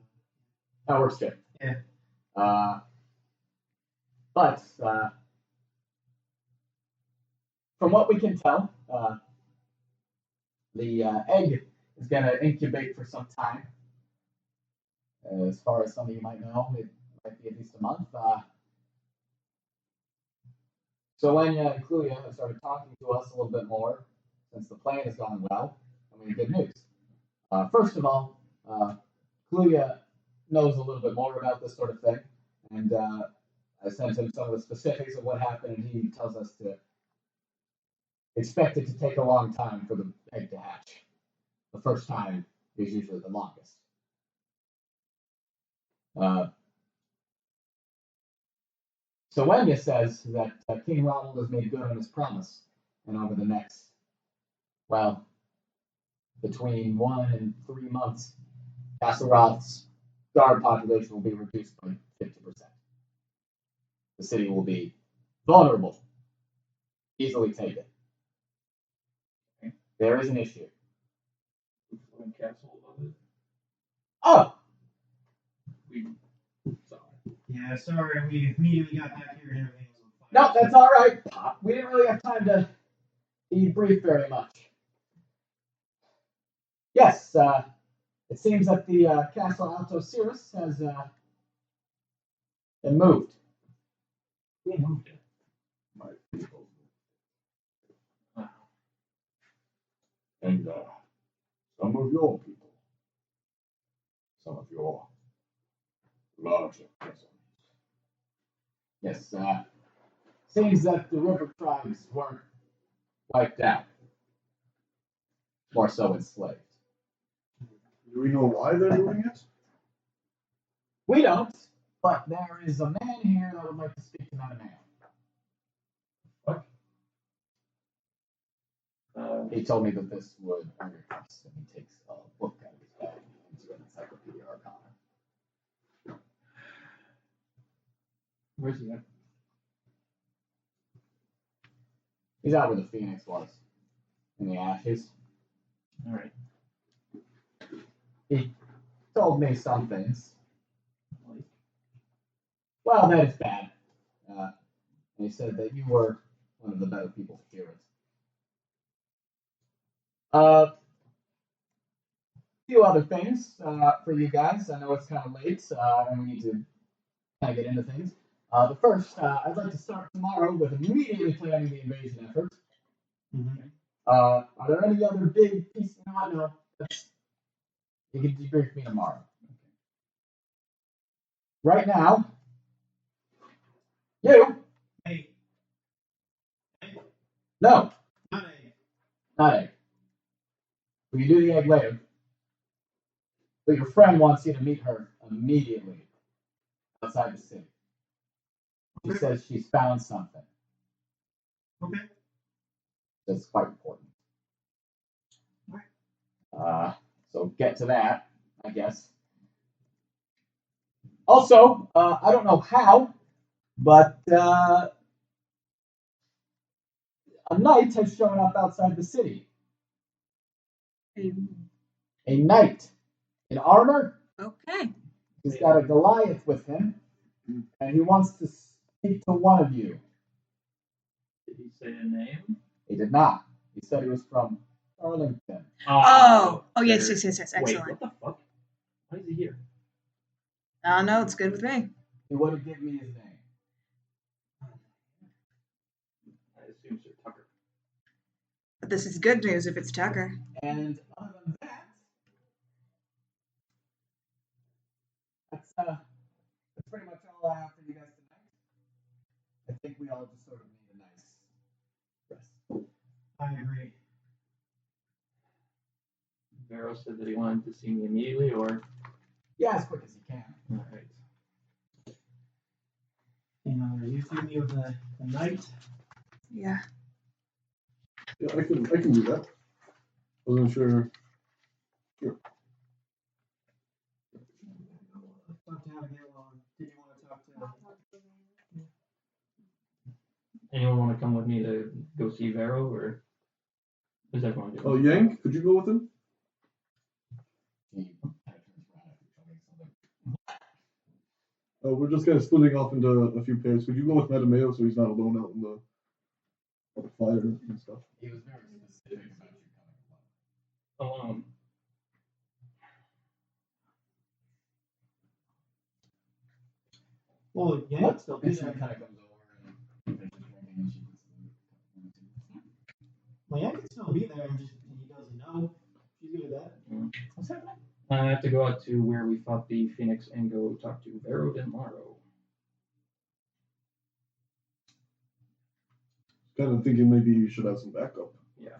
That works too. Yeah. But from what we can tell, the egg is going to incubate for some time. As far as some of you might know, it might be at least a month. Solenia and Kluya have started talking to us a little bit more since the plane has gone well, and we have good news. First of all, Kluya knows a little bit more about this sort of thing, and I sent him some of the specifics of what happened, and he tells us to expect it to take a long time for the egg to hatch. The first time is usually the longest. So Wenya says that King Ronald has made good on his promise, and over the next, well, between 1 and 3 months, Castle Roth's guard population will be reduced by 50%. The city will be vulnerable, easily taken. There is an issue. Oh! Yeah, sorry, we immediately got back here and everything was on fire. No, that's all right. We didn't really have time to debrief very much. Yes, it seems that the Castle Alto Cirrus has been moved. Who moved it? My people. And some of your people. Some of your larger peasants. Yes, seems that the river tribes weren't wiped out. More so enslaved. Do we know why they're doing it? We don't, but there is a man here that would like to speak to Mattimeo. What? He told me that this would earn your trust, and he takes a book out of his bag into an encyclopedia arcana. Where's he at? He's out where the phoenix was, in the ashes. All right. He told me some things. Well, that is bad. And he said that you were one of the better people to hear it. A few other things for you guys. I know it's kind of late, and we need to kind of get into things. The first, I'd like to start tomorrow with immediately planning the invasion effort. Mm-hmm. Are there any other big pieces? No. You can debrief me tomorrow. Right now, you. Hey. No, Not not egg. We can do the egg later. But your friend wants you to meet her immediately outside the city. She says she's found something. Okay. That's quite important. So get to that, I guess. Also, I don't know how, but a knight has shown up outside the city. A knight in armor. Okay. He's got a Goliath with him, and he wants to speak to one of you. Did he say a name? He did not. He said he was from Arlington. Oh, yes. Wait, Excellent. what the fuck? Why is he here? No, it's good with me. He wouldn't give me his name. I assume Sir Tucker. But this is good news if it's Tucker. And other than that, that's pretty much all I have for you guys tonight. I think we all just sort of need a nice rest. I agree. Vero said that he wanted to see me immediately, or? Yeah, as quick as you can. All right. You threw me with the knight. Yeah. Yeah, I can do that. Wasn't sure. Sure. Talk to Abigail on. Did you want to talk to? Anyone want to come with me to go see Vero, or is everyone doing? Oh, Yank, could you go with him? We're just kind of splitting off into a few pairs. Could you go with Mattimeo so he's not alone out in the fire and stuff? He was very specific about you coming alone. Alone. Well, yeah, still be And she there. kind of comes over and finishes drinking, and she puts Well, yeah, could still be there, and just he doesn't know. She's You good with that? What's happening? I have to go out to where we fought the Phoenix and go talk to Vero and Laro. Kind of thinking maybe you should have some backup. Yeah.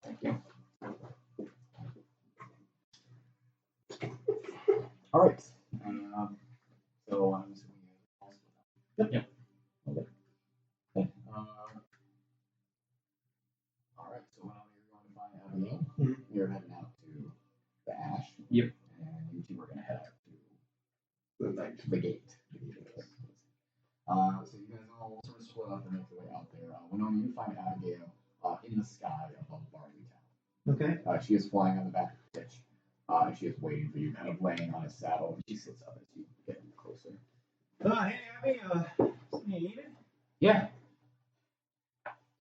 Thank you. All right. So I'm assuming you have Yep. Okay. Okay. All right. So when you're going to find Abigail, you're heading out to the Ash. Yep. And you two are going to head out to The night. the gate. So you guys all sort of split up and make your way out there. Winona, you find Abigail in the sky above Barleytown. Okay. She is flying on the back of the pitch. And she is waiting for you, kind of laying on a saddle, and she sits up as you get closer. Hey, Abby, something you needed? Yeah.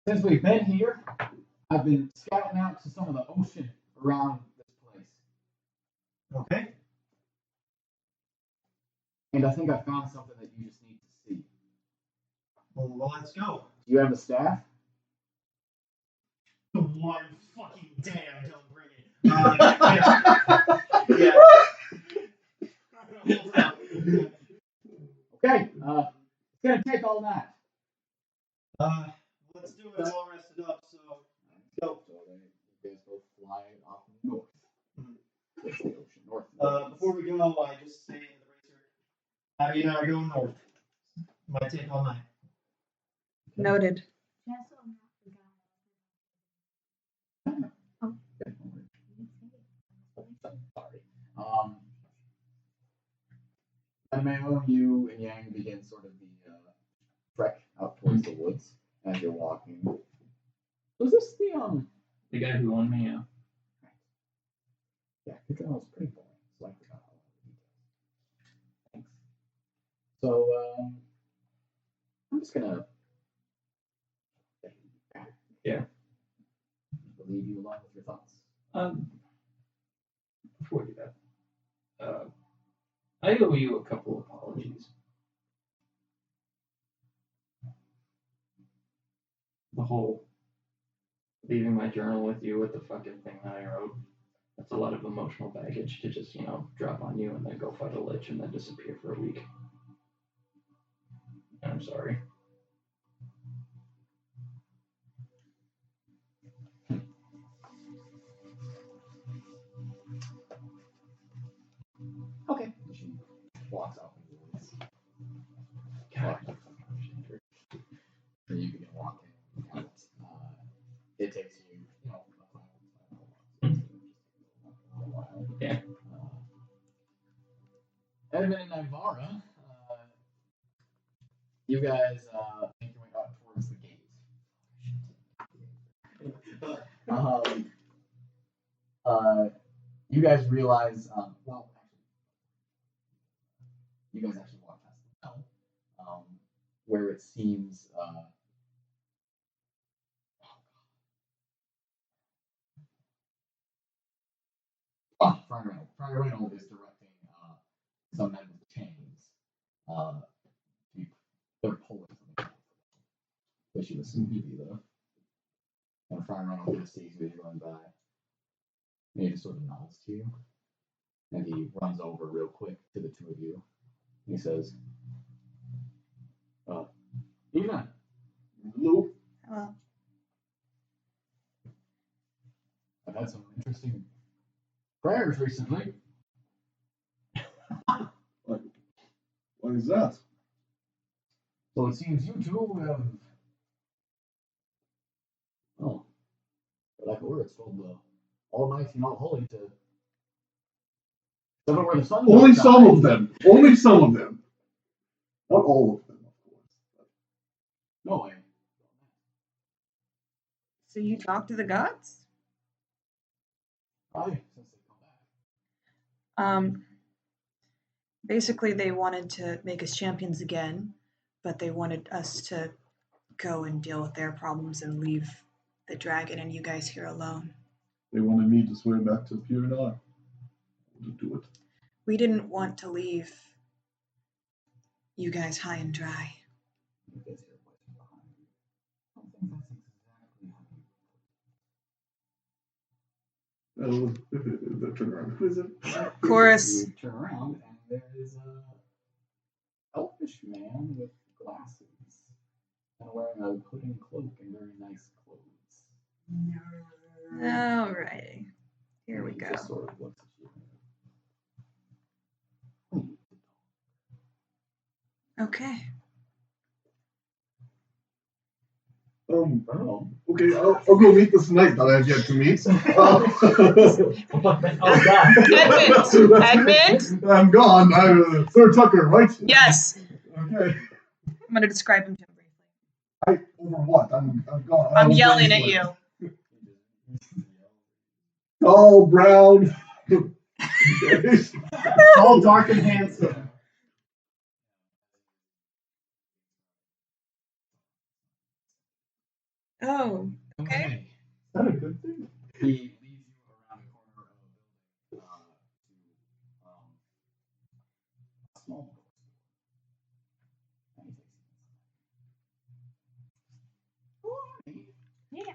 Since we've been here, I've been scouting out to some of the ocean around this place. Okay. And I think I found something that you just need to see. Well, let's go. Do you have the staff? One fucking day I don't bring it. Yeah. Okay. It's gonna take all night. Let's do it. I'm all rested up, so let's go. So then you guys both fly off north. Towards the ocean. North. Before we go, I just say in the racer, Abby and I are going north. Might take all night. Noted. Sorry. Mattimeo, you and Yang begin sort of the trek out towards the woods as you're walking. Was this The guy who won me, yeah. Yeah, your journal's pretty boring, so I forgot all the details. Thanks. So, I'm just gonna Yeah. leave you alone with your thoughts. Before we do that, I owe you a couple apologies. The whole leaving my journal with you with the fucking thing that I wrote. That's a lot of emotional baggage to just, drop on you and then go fight a lich and then disappear for a week. I'm sorry. Okay. She walks out in the woods. And you begin walking out. It takes you, a while. Yeah. Edmund and Naivara, you guys make your way up towards the gate. You guys realize, you guys actually walk past the well, where it seems, Friar Reynolds is directing some men with chains. They're pulling something. Which you assume to be and Friar Reynolds just sees you as you're going by. And he just sort of nods to you. And he runs over real quick to the two of you. And he says, Evening. Hello. Hello. I've had some interesting prayers recently. What is that? So it seems you two have, like a word, it's called the Almighty Not Holy to somewhere where the sun Only goes some down. of them. Only some of them. Not all of them, of course. No way. So you talk to the gods? Probably since they come back. Basically they wanted to make us champions again, but they wanted us to go and deal with their problems and leave the dragon and you guys here alone. They wanted me to swear back to pure and I wouldn't do it. We didn't want to leave you guys high and dry. You guys hear a voice from behind you. I don't think that's The turnaround. Who is it? Of course. You turn around and there is a elfish man with glasses and wearing a hood and cloak and very nice clothes. Alrighty. Here we He go. just sort of looks at you. Okay. Okay, I'll go meet this knight that I have yet to meet. Oh God. Edmund? I'm gone. I'm Sir Tucker, right? Yes. Okay. I'm gonna describe him to him briefly. Over what? I'm gone. I'm yelling at you. Tall, brown. Tall, dark, and handsome. Oh, okay. Is that a good thing? He leads you around the corner of a building to a small bookstore. And he takes you inside. Yeah.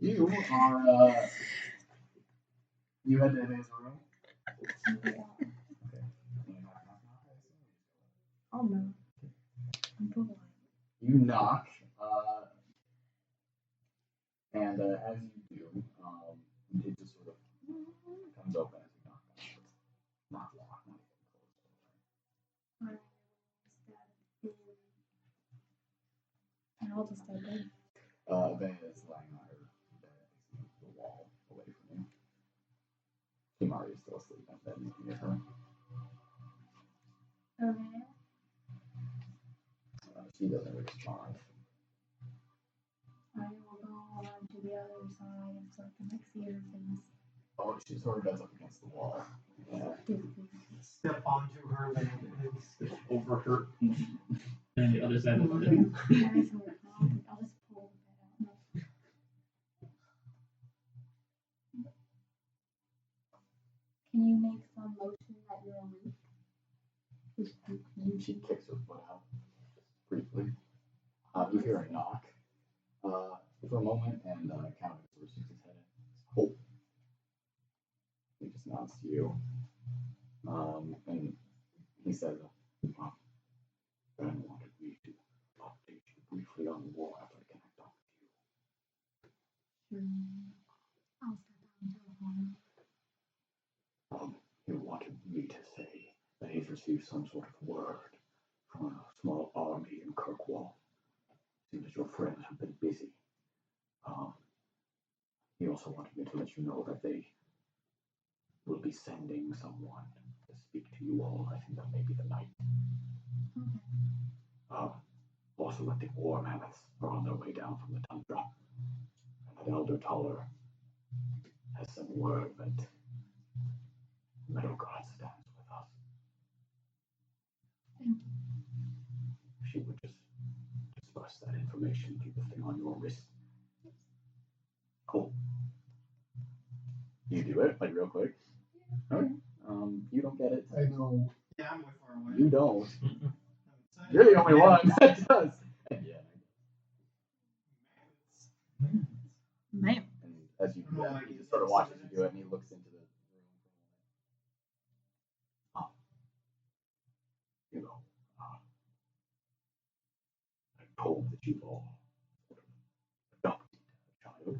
You are, you had to his room? Yeah. Okay. Oh no. I'm bored. You knock, and as you do, it just sort of comes open as you knock. Not locked, not even closed. And I'll just step in. Ben is lying on her bed, the wall away from you. Kimari is still asleep in bed looking at her. Okay. She doesn't respond. I will go on to the other side so I can like see her face. Oh, she sort of does up against the wall. Yeah. Step onto her and step over her. And the other side of the I'll building. just pull the bed out. Can you make some motion that you're awake? She kicks her foot out briefly. You hear a knock for a moment, and Caleb sort of sticks his head in. Oh. He just nods to you. And he says, Ben wanted me to update you briefly on the war after I connect up with you. I'll step down to the corner. He wanted me to say that he's received some sort of word from a small army in Kirkwall. Seems that your friends have been busy. He also wanted me to let you know that they will be sending someone to speak to you all. I think that may be the night. Also, that the war mammoths are on their way down from the tundra. And that Elder Toller has sent word that Meadow God stands with us. She would just disperse that information to the thing on your wrist. Cool. You do it, like real quick. Okay. You don't get it. I know. Yeah, I'm way far away. You don't. You're the only one that does. Yeah. Man. And as you do that, he just sort of watches you do it, and he looks into the room for a moment. You know, I'm told that you've all adopted a child.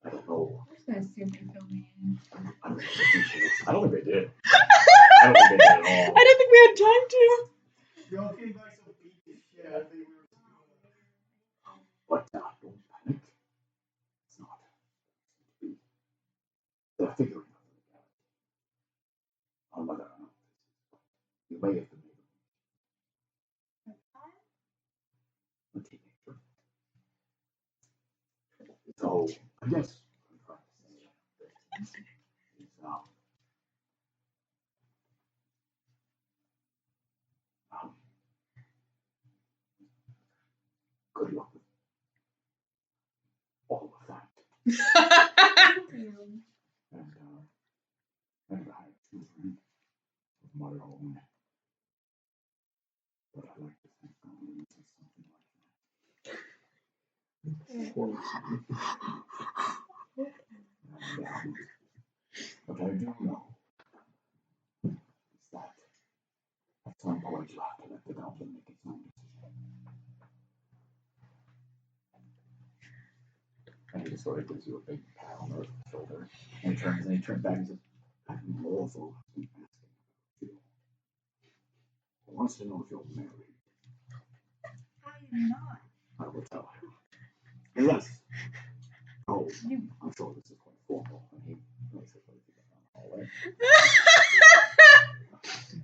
I don't know. I'm just gonna assume you're filming it. I don't think they did. I don't think they did at all. I didn't think we had time to. You're okay by some beat this shit. I think we were But don't panic. It's not. They're figuring out the reality. On whether or not you may have been a teenager. So, I guess I'm trying to say is good luck with all of that. And I have children of my own. But I like to think God leads us something like that. And I do know is that at some point you have to let the goblin make its own decision. And he just sort of gives you a big pat on the shoulder. And he turns back and says, I'm lawful. He wants to know if you're married. I am not. I will tell him. Yes. Oh, I'm sure this is quite formal. And he makes it really down the hallway.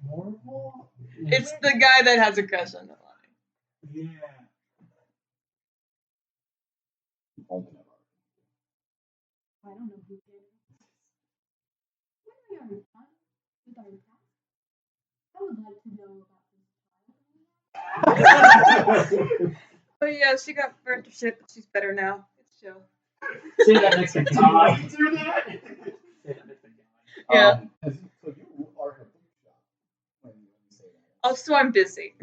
Normal? It's the guy that has a crush on Nalane. Yeah. Only never. I don't know who did it. When we are done with our task, I would like to know about this child. Oh yeah, she got burnt to shit, but she's better now. It's chill. Say that next to God. Do that? Say that next to God. Yeah. So you are in a bookshop when you say that. Also, I'm busy.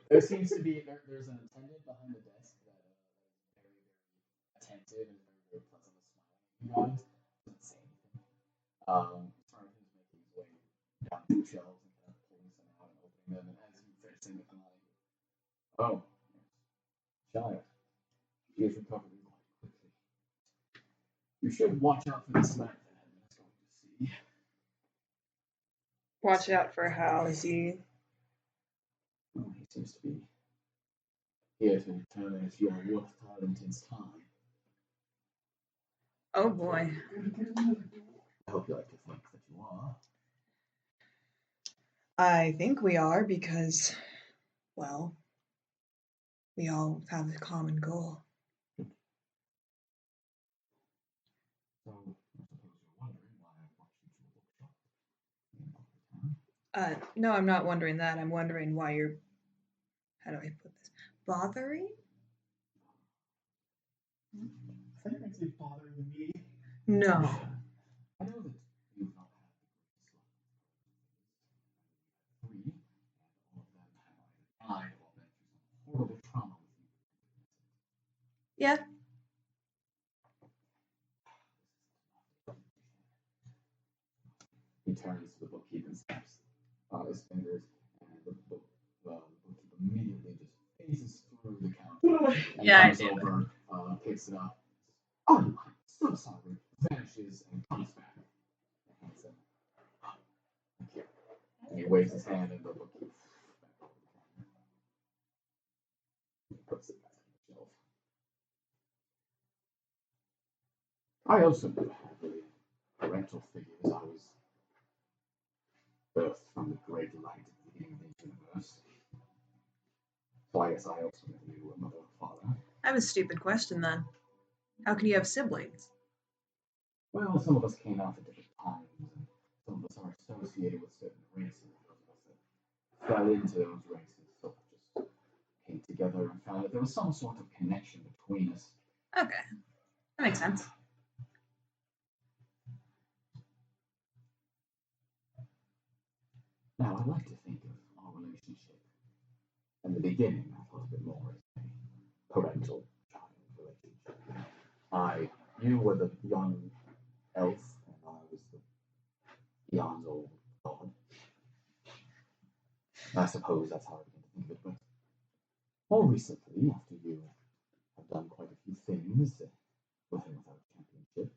There seems to be there's an attendant behind the desk that is very, very attentive and very, very pleasantly smiling. You guys doesn't say anything. Trying to make his way down two shelves and kind of pulling some out and opening them. And as you finish saying it, I'm like, oh, child, he has recovered quite quickly. You should watch out for this man that Edmund is going to see. Watch out for how is he? Well, he seems to be here to determine if you are worth Tarleton's time. Oh boy. I hope you like to think that you are. I think we are because, well, we all have a common goal. So, I suppose you're wondering why I brought you to a bookshop. No, I'm not wondering that. I'm wondering why you're, how do I put this? Bothering? I think it's bothering me. No. I know that you've not had the greatest luck. 3, and all of them have either died or been through some horrible trauma with you. Yeah. He turns to the bookkeep and snaps his fingers, and the bookkeep immediately just phases through the counter. And Yeah, I comes do. over, picks it up. Oh, I'm so sorry. Vanishes and comes back. And says, oh, thank you. And he waves his hand, and the bookkeep back over the counter. He puts it back on the shelf. I also do have really parental figures. I was birthed from the great light at the beginning of the universe. So I guess I also knew a mother and father. I have a stupid question then. How can you have siblings? Well, some of us came out at different times, and some of us are associated with certain races. Those of us that fell into those races sort of just came together and found that there was some sort of connection between us. Okay. That makes sense. Now, I like to think of our relationship. In the beginning, I thought of it more as a parental-child relationship. You were the young elf, and I was the eons old god. I suppose that's how I began to think of it, but more recently, after you have done quite a few things, with and without championship,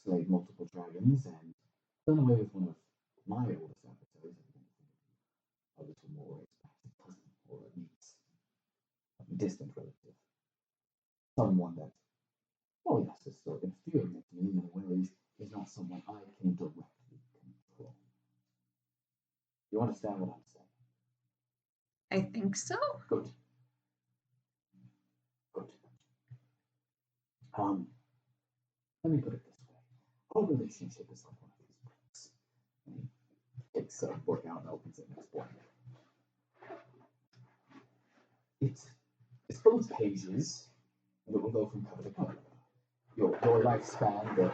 slayed multiple dragons, and done away with one of my oldest adversaries, I began to think of a little more as perhaps a cousin or a niece, a distant relative. Someone that, oh yes, is still inferior to me in many ways, is not someone I can directly control. You understand what I'm saying? I think so. Good. Good. Let me put it this way. Our relationship is like one of these books. And he takes a book out and opens it next morning. It's full of pages that will go from cover to cover. Your lifespan, the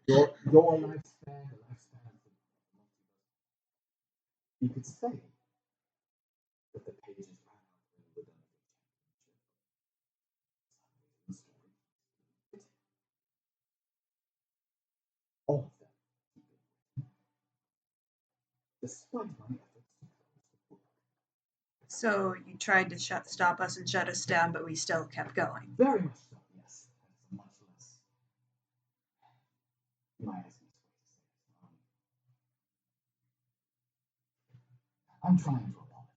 your lifespan, the lifespan of the you could say that the pages ran out when you were done despite my efforts to close the book. So you tried to stop us and shut us down, but we still kept going. Very much so, yes. That is much less. You might ask me this way to say this. I'm trying to apologize.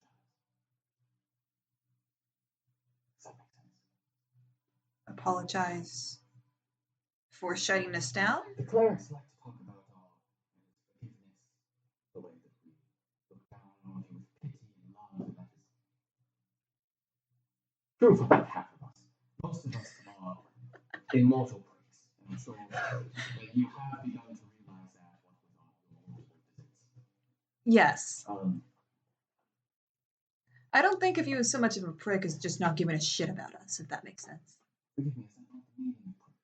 Does that make sense? Apologize for shutting us down? The clerics like to talk about forgiveness, the way that we look down on you with pity and love, and that is true for about half of us. Most of us are immortal priests, and I'm sure that you have begun to realize that what with your multiple visits. Yes. I I don't think of you as so much of a prick as just not giving a shit about us, if that makes sense. Forgive me, is that not the meaning of prick?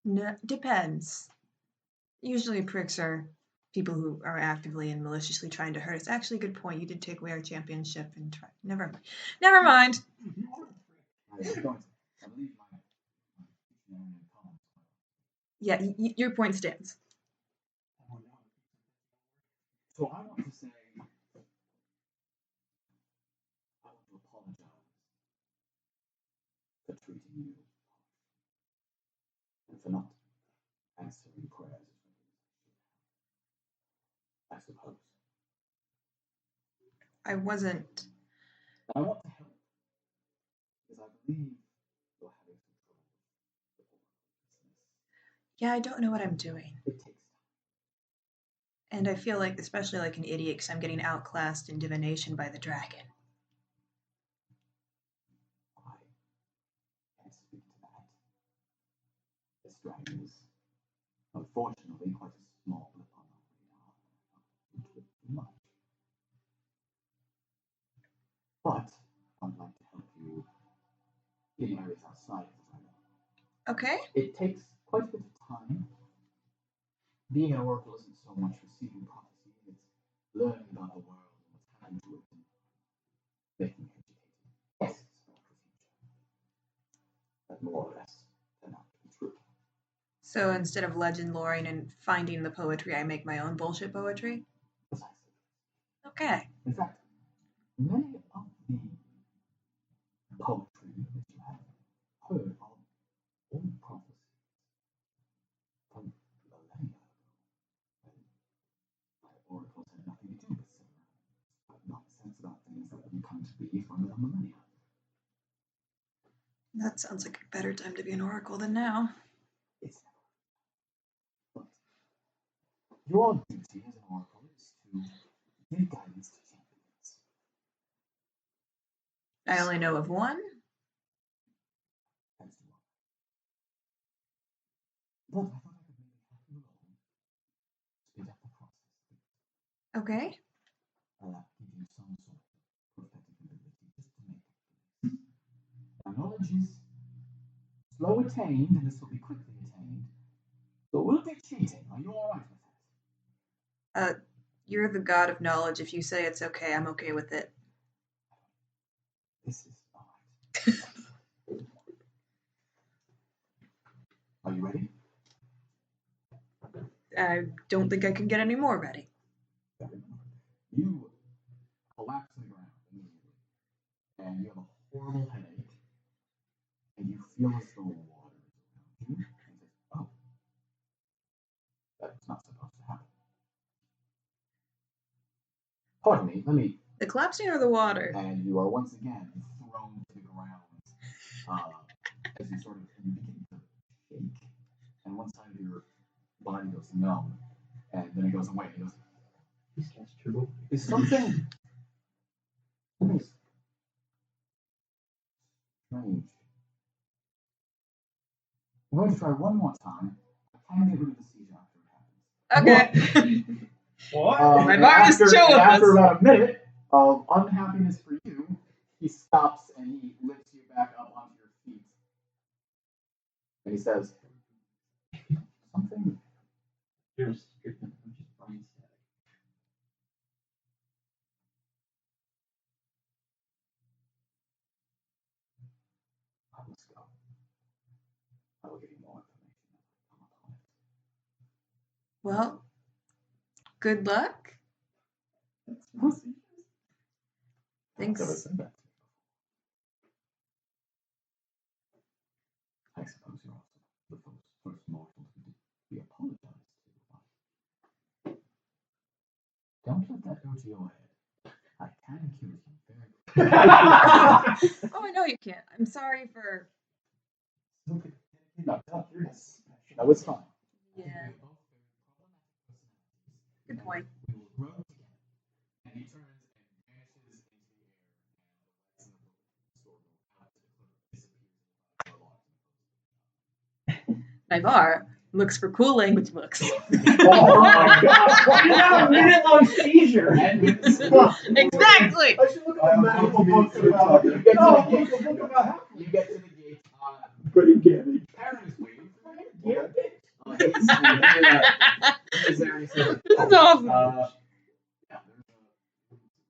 No, depends. Usually pricks are people who are actively and maliciously trying to hurt us. Actually, good point. You did take away our championship and try. Never mind. Never mind. I was going to. I believe my dictionary and comments. Yeah, your point stands. So I want to say, I want to apologize for treating you and for not answering prayers as I suppose. I wasn't. I want to help because I believe you're having some trouble with the business. Yeah, I don't know what I'm doing. It takes time. And I feel like, especially like an idiot, because I'm getting outclassed in divination by the dragon. I can't speak to that. This dragon is unfortunately quite a small blip on our radar. Not too much. But I'd like to help you in areas outside of the dragon. Okay. It takes quite a bit of time. Being an oracle isn't so much receiving prophecy, it's learning about the world and what's happened to it and making educated guesses about the future. That more or less turned out to be true. So instead of legend loring and finding the poetry, I make my own bullshit poetry? Precisely. Okay. In fact, many of the poetry that you have heard are old prophecies from millennia ago, when my oracles had nothing to do with sit around but nonsense about things that wouldn't come to be for another millennia. That sounds like a better time to be an oracle than now. It's never. But your duty as an oracle is to give guidance to champions. I only know of one. As do I. But I thought I could maybe help you along, speed up the process. Okay. Give you some sort of prophetic ability just to make up for this. Now, knowledge is slow attained, and this will be quickly attained. So it will be cheating. Are you alright with that? You're the god of knowledge. If you say it's okay, I'm okay with it. This is alright. Are you ready? I don't think I can get any more ready. Very well. You collapse to the ground immediately, and you have a horrible headache, and you feel as though water is around you, and says, oh, that's not supposed to happen. Pardon me, let me. The collapsing or the water? And you are once again thrown to the ground as you sort of you begin to shake, and one side of your body goes numb, and then it goes away. It goes. This guy's triple. Is something strange? I'm going to try one more time. I can get rid of the seizure after it happens. Okay. What? I'm already chilling After this. about a minute of unhappiness for you, he stops and he lifts you back up onto your feet. And he says, something. You're stricken. I'm just brain static. I must go. I will give you more information as I come upon it. Well, good luck. Thanks. Never said that. I suppose you're also the first mortal to be apologized to. Don't let that go to your head. I can accuse you very Oh, I know you can't. I'm sorry for. No, it's fine. Yeah. Good point. We will grow together. And he turns and vanishes into the air, and the lights in the store go out to the clerk, disappears. Naivara looks for cool language books. Oh my god! You have a minute-long seizure! Exactly! I should look at the medical books about it. You You get to the gate. brain damage. Parent is waiting for you. Yeah. He's there and he says, That's awesome. yeah, there's a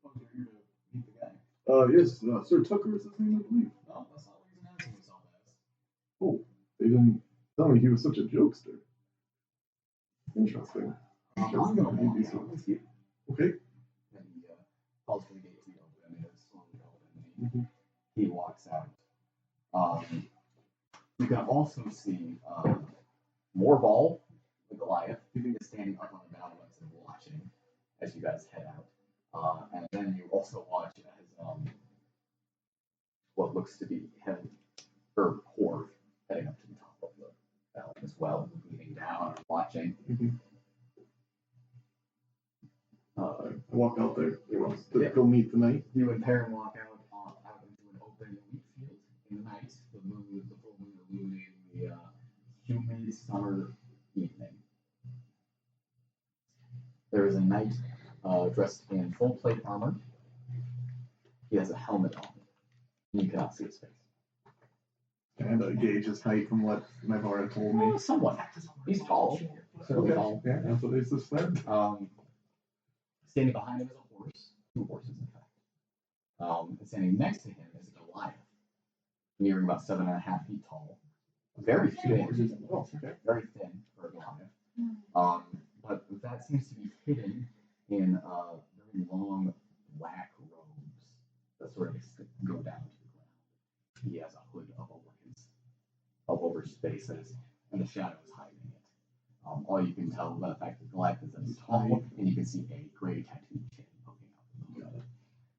folks are here to meet the guy. Yes, Sir Tucker is his name, I believe. No, that's not what he's announcing himself as. Oh, they didn't tell me he was such a jokester. Interesting. I'm gonna walk Maybe out so. with you. Okay. And he calls for the gate to be open, and it's slowly open. He walks out. You can also see Morval, the Goliath, who is standing up on the battlements and watching as you guys head out. And then you also watch as what looks to be him, or Horde, heading up to the top of the battlement as well, leaning down and watching. I walk out there to go meet the knight. You and Perrin walk out into an open wheat field in the night, the full moon illuminating the humid summer evening. There is a knight dressed in full plate armor. He has a helmet on. You cannot see his face. And gauge his height from what Naivara told me. Somewhat. He's tall. Fairly tall. Yeah, that's what I suspect. Standing behind him is a horse. 2 horses, in fact. And standing next to him is a Goliath, nearing about 7.5 feet tall. Very thin. Very thin for a Goliath. But that seems to be hidden in very long black robes that sort of go down to the ground. He has a hood up over his faces, and the shadow is hiding it. All you can tell by the fact that Goliath is tall, and you can see a gray tattooed chin poking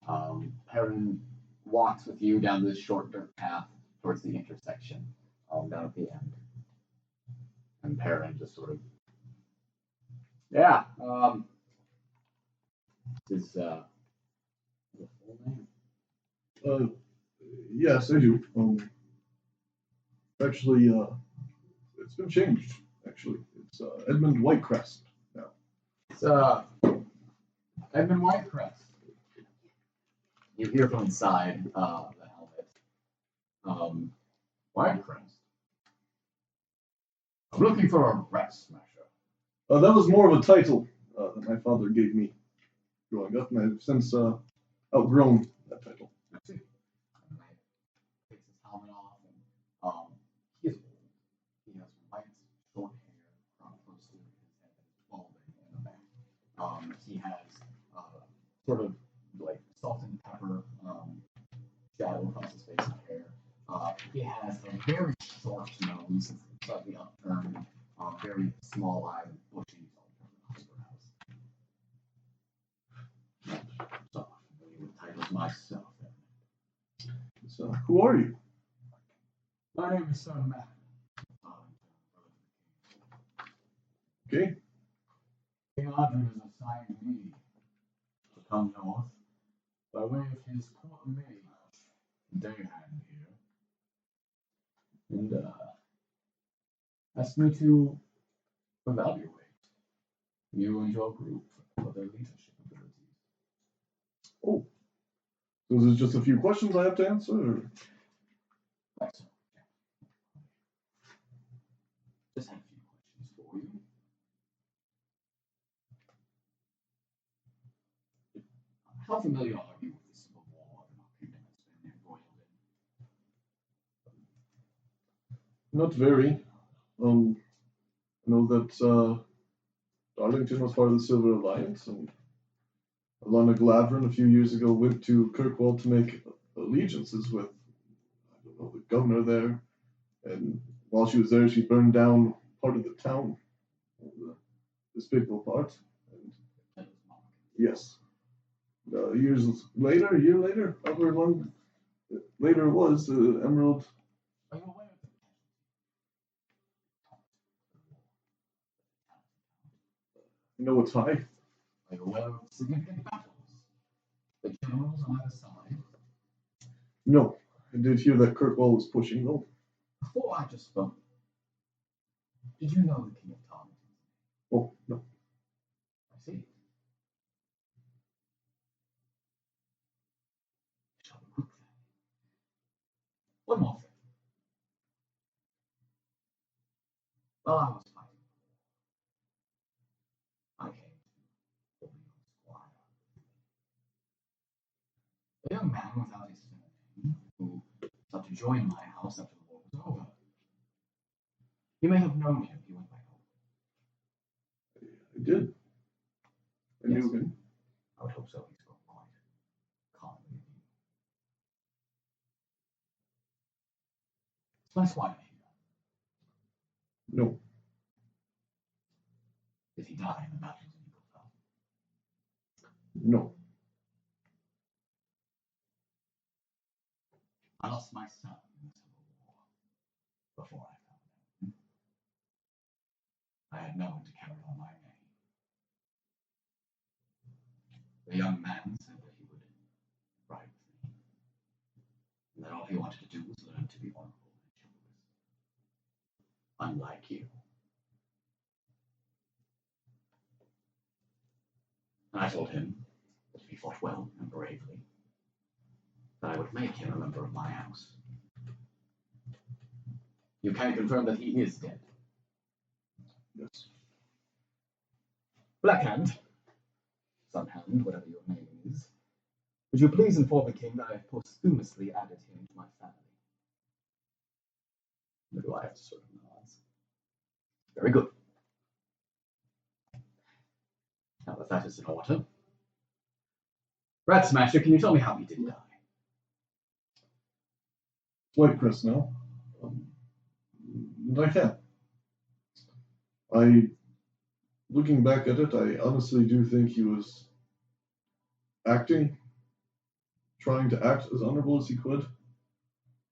out. Perrin walks with you down this short dirt path towards the intersection, down at the end. And Perrin just sort of, yeah, is the full name? Yes, I do. Actually, it's been changed. Actually, it's Edmund Whitecrest now. It's Edmund Whitecrest. You hear from inside the helmet. Whitecrest. I'm looking for a Ratsmasher. That was more of a title that my father gave me growing up, and I've since outgrown that title. I see. And he takes his helmet off, and he is old. He has white, short hair from close to his head that is balding in the back. He has sort of like salt and pepper shadow across his face and hair. He has a very short nose, slightly upturned, very small eyes, and bushy eyebrows. So I'm familiar with titles myself. So, who are you? My name is Sir Matt. Okay. King Arthur has assigned me to come north by way of his court mage, Dayhand here, and asked me to evaluate you and your group for their leadership abilities. Oh. So is it just a few questions I have to answer? Or? That's all. Just have a few questions for you. How familiar are you with the civil war in our kingdom has been embroiled in? Not very. I know that Darlington was part of the Silver Alliance, and Alana Glavrin a few years ago went to Kirkwall to make allegiances with, I don't know, the governor there. And while she was there, she burned down part of the town, the despicable part. And yes. A year later, however long later it was, Emerald. Are you aware of the You know what's high? Are you aware of significant battles? The generals on either side? No. I did hear that Kirkwall was pushing though. Before I just spoke, did you know the King of Tarleton? Oh, no. I see. Shall we quick then? One more thing. While I was fighting, I came to the squire. A young man without his surname, who sought to join my house after the war was over. You may have known him. He went by home. I did. I Yes. knew him. I would hope so. He's grown quite calmly with you. Is my squire here? No. Did he die in the battles of Eagle? No. I lost my son in the Civil War before I found him. I had no one to carry on my name. The young man said that he would ride with me, and that all he wanted to do was learn to be honorable and chivalrous, unlike you. And I told him that if he fought well and bravely, that I would make him a member of my house. You can confirm that he is dead. Yes. Blackhand, Sunhand, whatever your name is, would you please inform the king that I have posthumously added him to my family? Nor do I have to serve him nods. Very good. Now that that is in order, Ratsmasher, can you tell me how he did die? White Chris now. And I can. Looking back at it, I honestly do think he was trying to act as honorable as he could.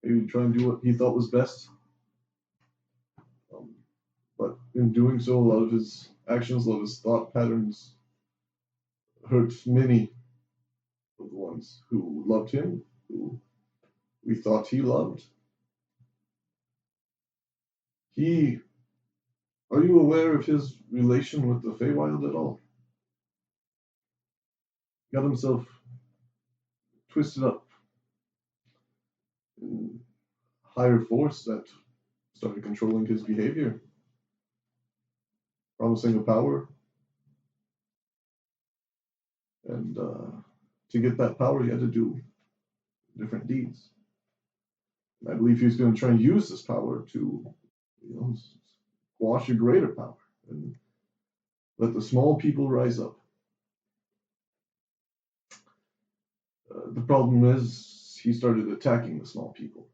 Maybe try and do what he thought was best. But in doing so, a lot of his actions, a lot of his thought patterns hurt many of the ones who loved him, who we thought he loved. Are you aware of his relation with the Feywild at all? Got himself twisted up in higher force that started controlling his behavior, promising a power. And to get that power, he had to do different deeds. And I believe he was going to try and use this power to, squash a greater power and let the small people rise up. The problem is he started attacking the small people.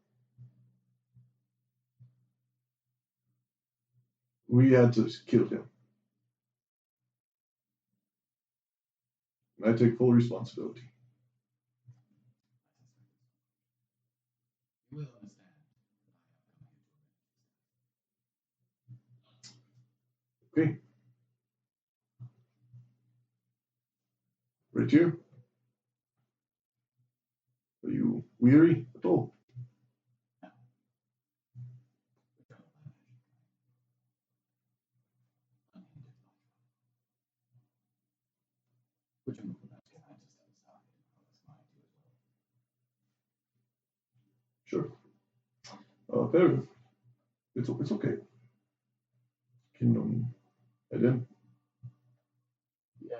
We had to kill him. I take full responsibility. You will understand. Okay. Right here. Are you weary at all? Would you move that to step aside? Sure. Fair. It's okay. Can head in. Yeah.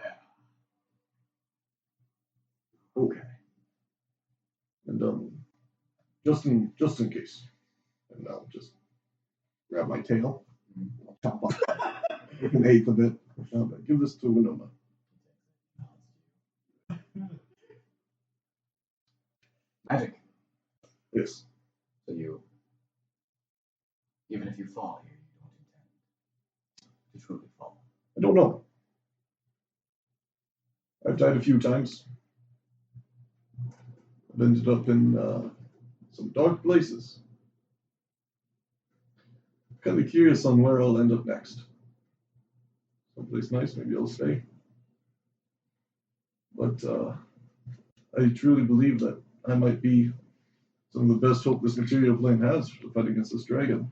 Okay. And just in case. And I'll just grab my tail, chop off an eighth of it. Give this to Winona. Magic. Yes. So you, even if you fall here, you don't intend to truly fall. I don't know. I've died a few times. I've ended up in some dark places. Kind of curious on where I'll end up next. Someplace nice, maybe I'll stay. But I truly believe that I might be some of the best hope this material plane has for the fight against this dragon.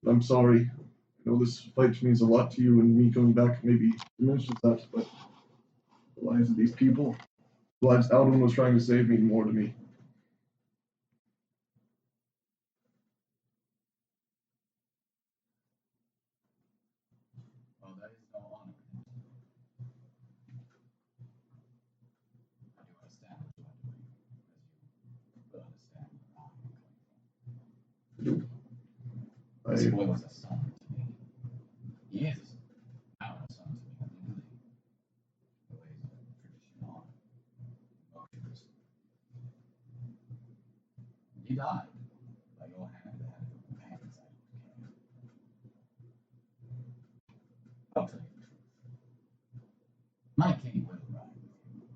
I'm sorry. I know this fight means a lot to you, and me coming back maybe diminishes that, but the lives of these people, the lives Alden was trying to save, mean more to me. Well, there is no honor in it. I do understand what you are doing, as you will understand where I'm coming from. This boy was a son to me. He is now a son to me, legally. The ways of tradition are emotions. He died by your hand, the hand of a companion I don't care. I'll tell you the truth. My king will ride with you.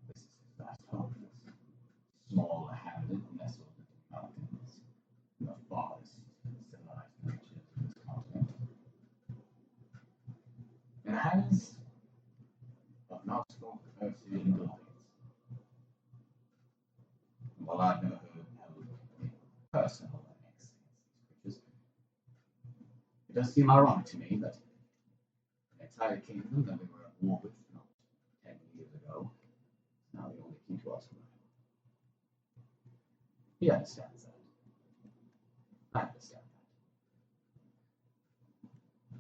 This is his last hope, this small hamlet nestled in the mountains, in the farthest civilized reaches of this continent. In the hands of nautical mercy and delights. While I've never held a personal annexation against these creatures, it does seem ironic to me that an entire kingdom that we were at war with not 10 years ago is now the only key to our survival. He understands that. I understand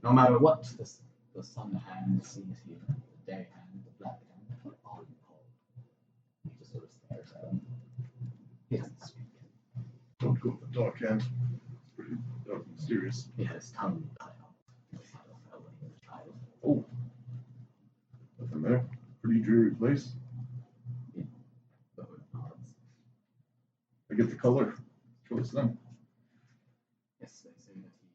that. No matter what the sun hand sees here, the day hand, the black hand, what are you called? He just sort of stares at him. He doesn't speak. Don't go with the dark hand. It's pretty dark and mysterious. He had his tongue cut out. The shadow fell when he was a child. Oh. Nothing there. Pretty dreary place. Yeah. The hood nods. I get the color. Show us them. Yes, they say that he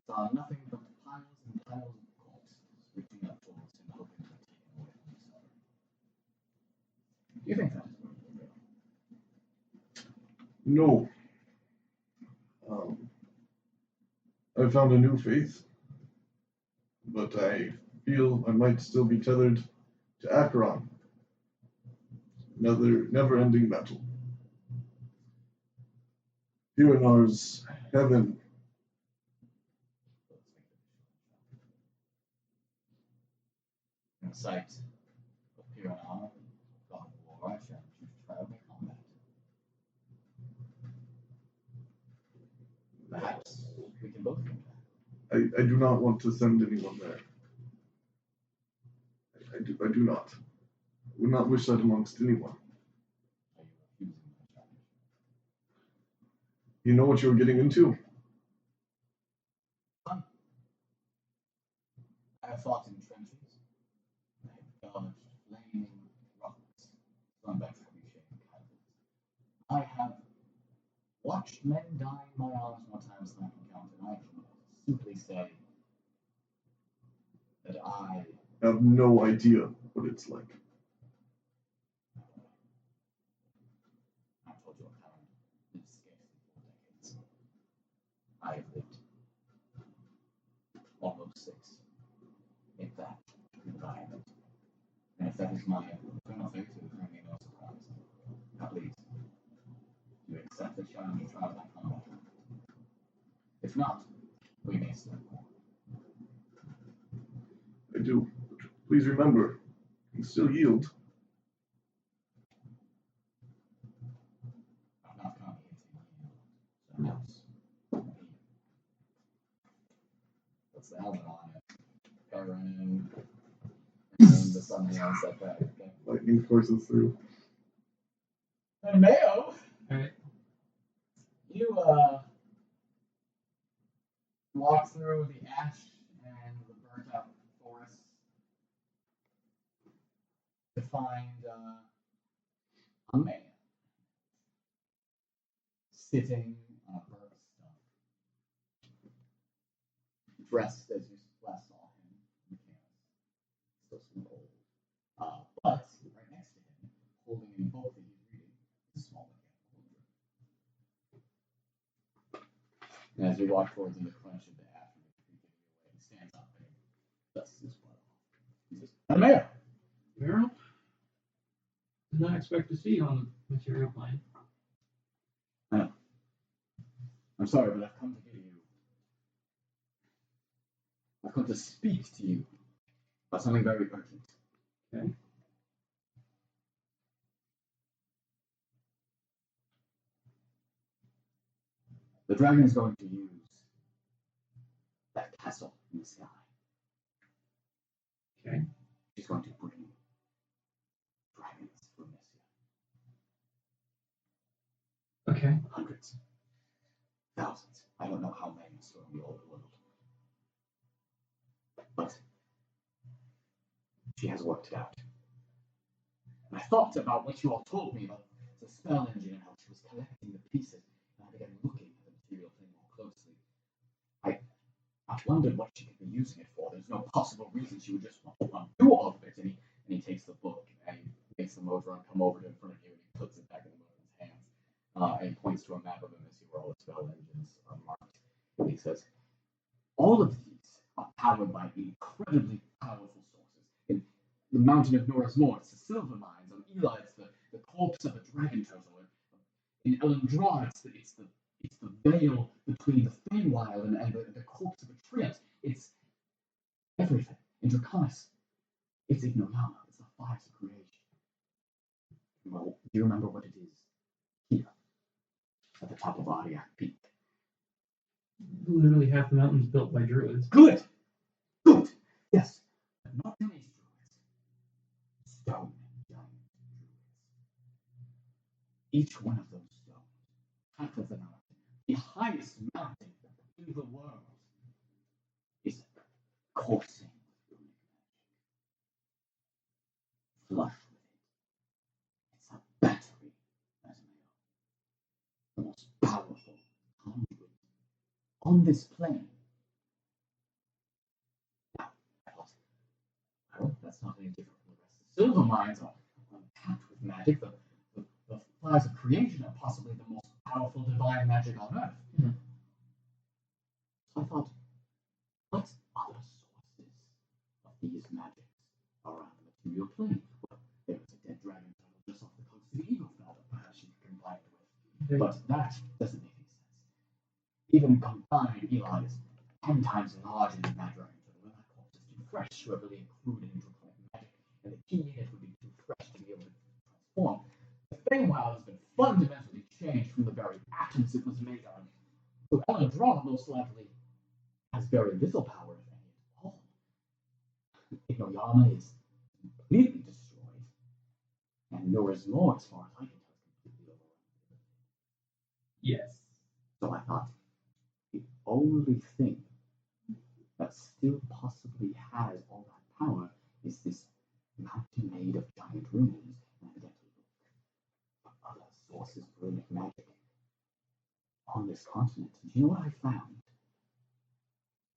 saw nothing but piles and piles of corpses reaching up towards him, hoping to take him away from his suffering. Do you think that is real? No. I found a new faith, but I feel I might still be tethered to Acheron. Another never-ending battle. Piranar's heaven. In the sight of Piranar, God of War, I challenge you to try open combat. Perhaps we can both come back. I do not want to send anyone there. I do not. I would not wish that amongst anyone. Are you refusing my challenge? You know what you're getting into? Son, I have fought in trenches. I have dodged flaming rocks thrown by trebuchet and catapults. I have watched men die in my arms more times than I can count, and I can simply say that I have no idea what it's like. I've told you what happened. It's scarcely 4 decades. I have lived almost 6 in that environment. And if that is my eternal fate, it will bring me no surprise. Now please, do you accept the challenge of trial by combat? If not, we may still war. I do. But please remember, you can still yield. I've not come here to yield. So yes, what's the helmet on it? Perrin, and the something else that back. Okay. Lightning courses through. And Mayo, Alright. you walk through the ash and the burnt out forest find a man sitting on a burnt stump, dressed as you last saw him, still some old. But right next to him, holding a book that he's reading, is a small mechanical woodwork. And as you walk towards him, the crunch of the ash and the creaking away, he stands up and dusts his blood off. He says, Mattimeo! Meryl? Did not expect to see you on the material plane. I know. I'm sorry, but I've come to get you. I've come to speak to you about something very urgent. Okay. The dragon is going to use that castle in the sky. Okay. She's going to bring dragons from Amyssia. Okay. Hundreds. Thousands. I don't know how many still in the old world. But she has worked it out. And I thought about what you all told me about the spell engine and how she was collecting the pieces. And I began looking at the material thing more closely. I wondered what she could be using it for. There's no possible reason she would just want to undo all of it. And he takes the book and he makes the Modron come over to in front of you and he puts it back in the Modron's hands. And he points to a map of Amyssia where all the spell engines are marked. And he says, all of these are powered by incredibly powerful sources. In the mountain of Norasmore, it's the silver mines. On Ela, it's the corpse of a dragon turtle. In Elendra, it's the veil between the Feywild and the corpse of a Triot. It's everything. In Draconis, it's Ignoyama. It's the fires of creation. Well, do you remember what it is here, at the top of Ariak Peak? Literally half the mountain's built by druids. Good! Good! Yes. But not any druids. Stone giant druids. Each one of those stones, half of the mountain, the highest mountain in the world, is coursing with runic magic. Flush with it. It's a battery, Mattimeo. The most powerful conduit on this plane. Now, I thought, well, that's not any different from the rest. The silver mines are packed with magic. The fires of creation are possibly the most powerful divine magic on Earth. Mm-hmm. So I thought, what other sources of these magics are on the material plane? Well, there was a dead dragon turtle just off the coast of Eagle that perhaps you could combine it with. But that doesn't make any sense. Even combined, Eli is 10 times larger than that dragon turtle, and that corpse is too fresh to ever be included in draconic magic, and the key in it would be too fresh to be able to transform. The Feywild has been fundamentally changed from the very atoms it was made of. So Elendra most likely has very little power, if any at all. Ignoyama is completely destroyed, and Norasmore, as far as I can tell, is completely overrun. Yes. So I thought, the only thing that still possibly has all that power is this mountain made of giant runes, and I began to look for other sources of runic magic on this continent. Do you know what I found?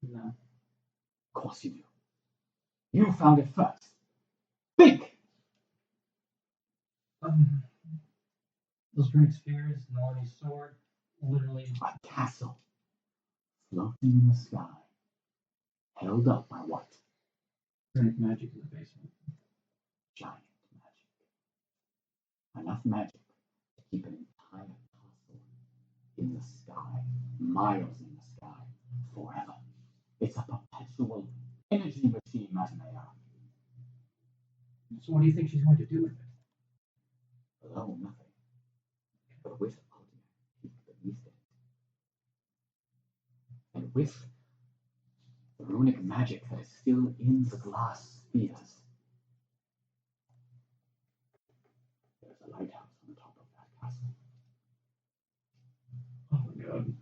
No. Of course you do. You found it first. Think! Those runic spheres, Nalane's sword, literally. A castle floating in the sky, held up by what? Runic magic in the basement. Giant magic. Enough magic to keep an entire castle in the sky, miles in the sky, forever. It's a perpetual energy machine, Mattimeo. So what do you think she's going to do with it? Alone, nothing. But with ultimate peak beneath it. And with the runic magic that is still in the glass spheres. There's a lighthouse on the top of that castle. Oh my god. And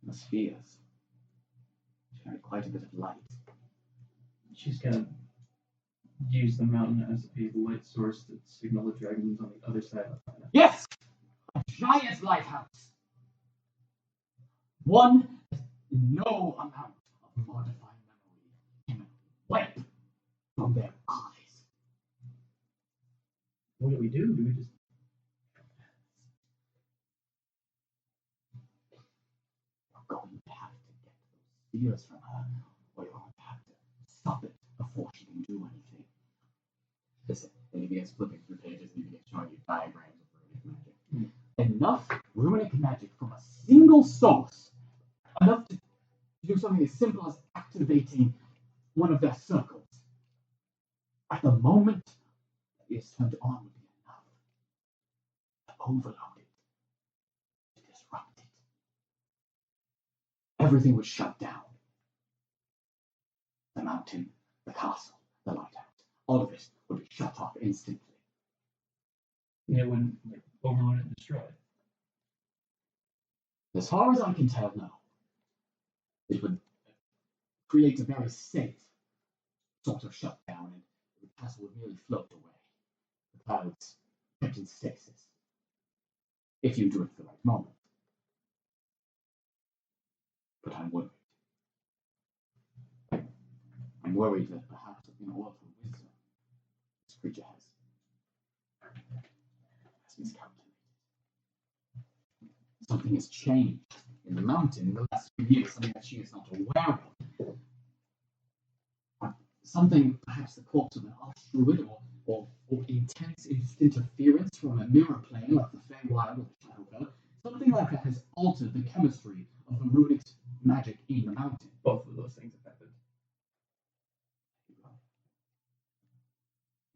the spheres carry quite a bit of light. She's gonna use the mountain as a light source to signal the dragons on the other side of the planet. Yes! A giant lighthouse. One that no amount of modifying memory can wipe from their eyes. What do we do? Do we just... You're going to have to get those spheres from her, or you're going to have to stop it before she can do anything. Listen, and he begins flipping through pages and he begins showing you diagrams of runic magic. Enough runic magic from a single source, enough to do something as simple as activating one of their circles. At the moment that it is turned on would be enough to overload it, to disrupt it. Everything would shut down. The mountain, the castle, the lighthouse, all of it would be shut off instantly. And it wouldn't like, overload it and destroy it. As far as I can tell, no. It would create a very safe sort of shutdown, and the castle would merely float away. The clouds kept in stasis. If you do it at the right moment. But I'm worried. I'm worried that perhaps in all of her wisdom, this creature has miscalculated. Something has changed in the mountain in the last few years, something that she is not aware of. Something, perhaps the corpse of an archdruid, or intense interference from a mirror plane like the Fang Wild or the Shadow. Something like that has altered the chemistry of the runic magic in the mountain. Both of those things have happened.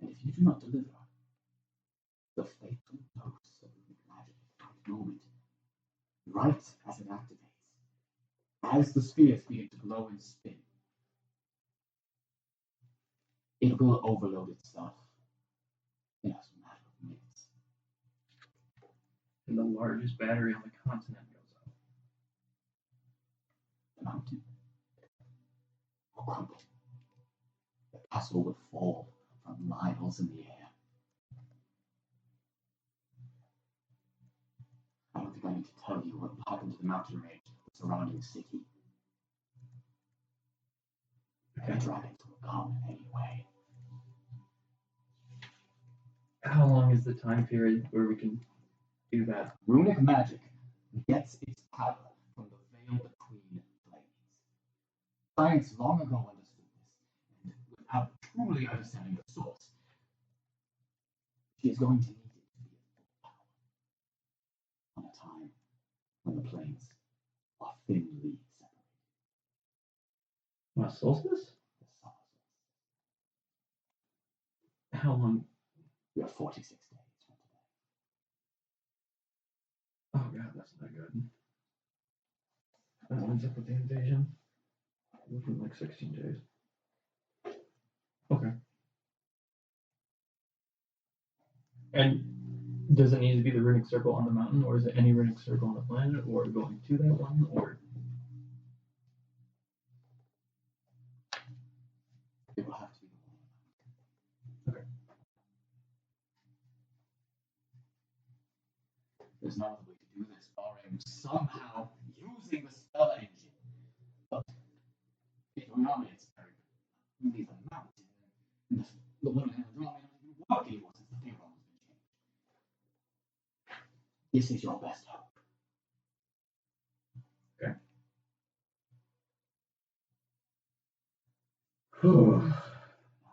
And if you do not deliver the fatal dose of runic magic at the right moment, right as it activates, as the spheres begin to glow and spin, it will overload itself in a matter of minutes. And the largest battery on the continent goes up. The mountain will crumble. The castle will fall from miles in the air. I don't think I need to tell you what will happen to the mountain range surrounding the city. The dragons will come anyway. How long is the time period where we can do that? Runic magic gets its power from the veil between planes. Science long ago understood this, and without truly understanding the source, she is going to need it to be at full power on a time when the planes are thinly separated. What, solstice? The summer solstice. How long? We are 46 days from today. Oh god, that's not good. That lines up with the invasion. Looking like 16 days. Okay. And does it need to be the runic circle on the mountain, or is it any runic circle on the planet, or going to that one, or? It will have to be the one. Okay. There's no other way to do this, barring somehow using the spell engine. But if Winona is very really the mountain, and the little hand drawing doesn't even work anymore since the payroll has been changed. This is your best hope. Okay.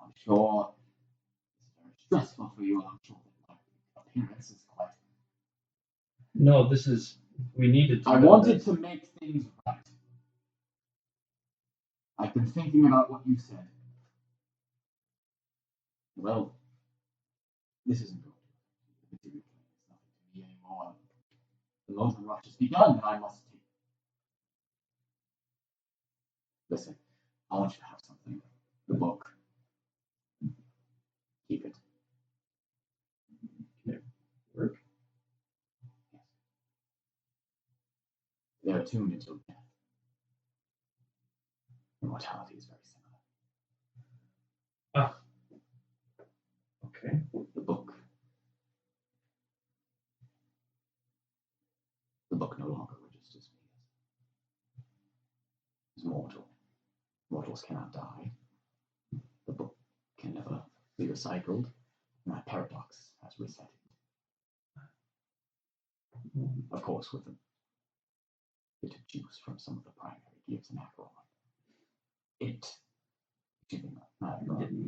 I'm sure it's very stressful for you, and I'm sure that my appearance is quite. No, this is. We needed to. I wanted to make things right. I've been thinking about what you said. Well, this isn't going to. The material plane is nothing to me anymore. The motor rush has begun, and I must take. Listen, I want you to have something. The book. Keep it. Can it work? Yes. They're attuned until death. Immortality is very similar. Ah, Okay. The book. The book no longer registers me as mortal. Mortals cannot die. The book can never be recycled. And that paradox has reset it. Of course, with a bit of juice from some of the primary gears in Acheron.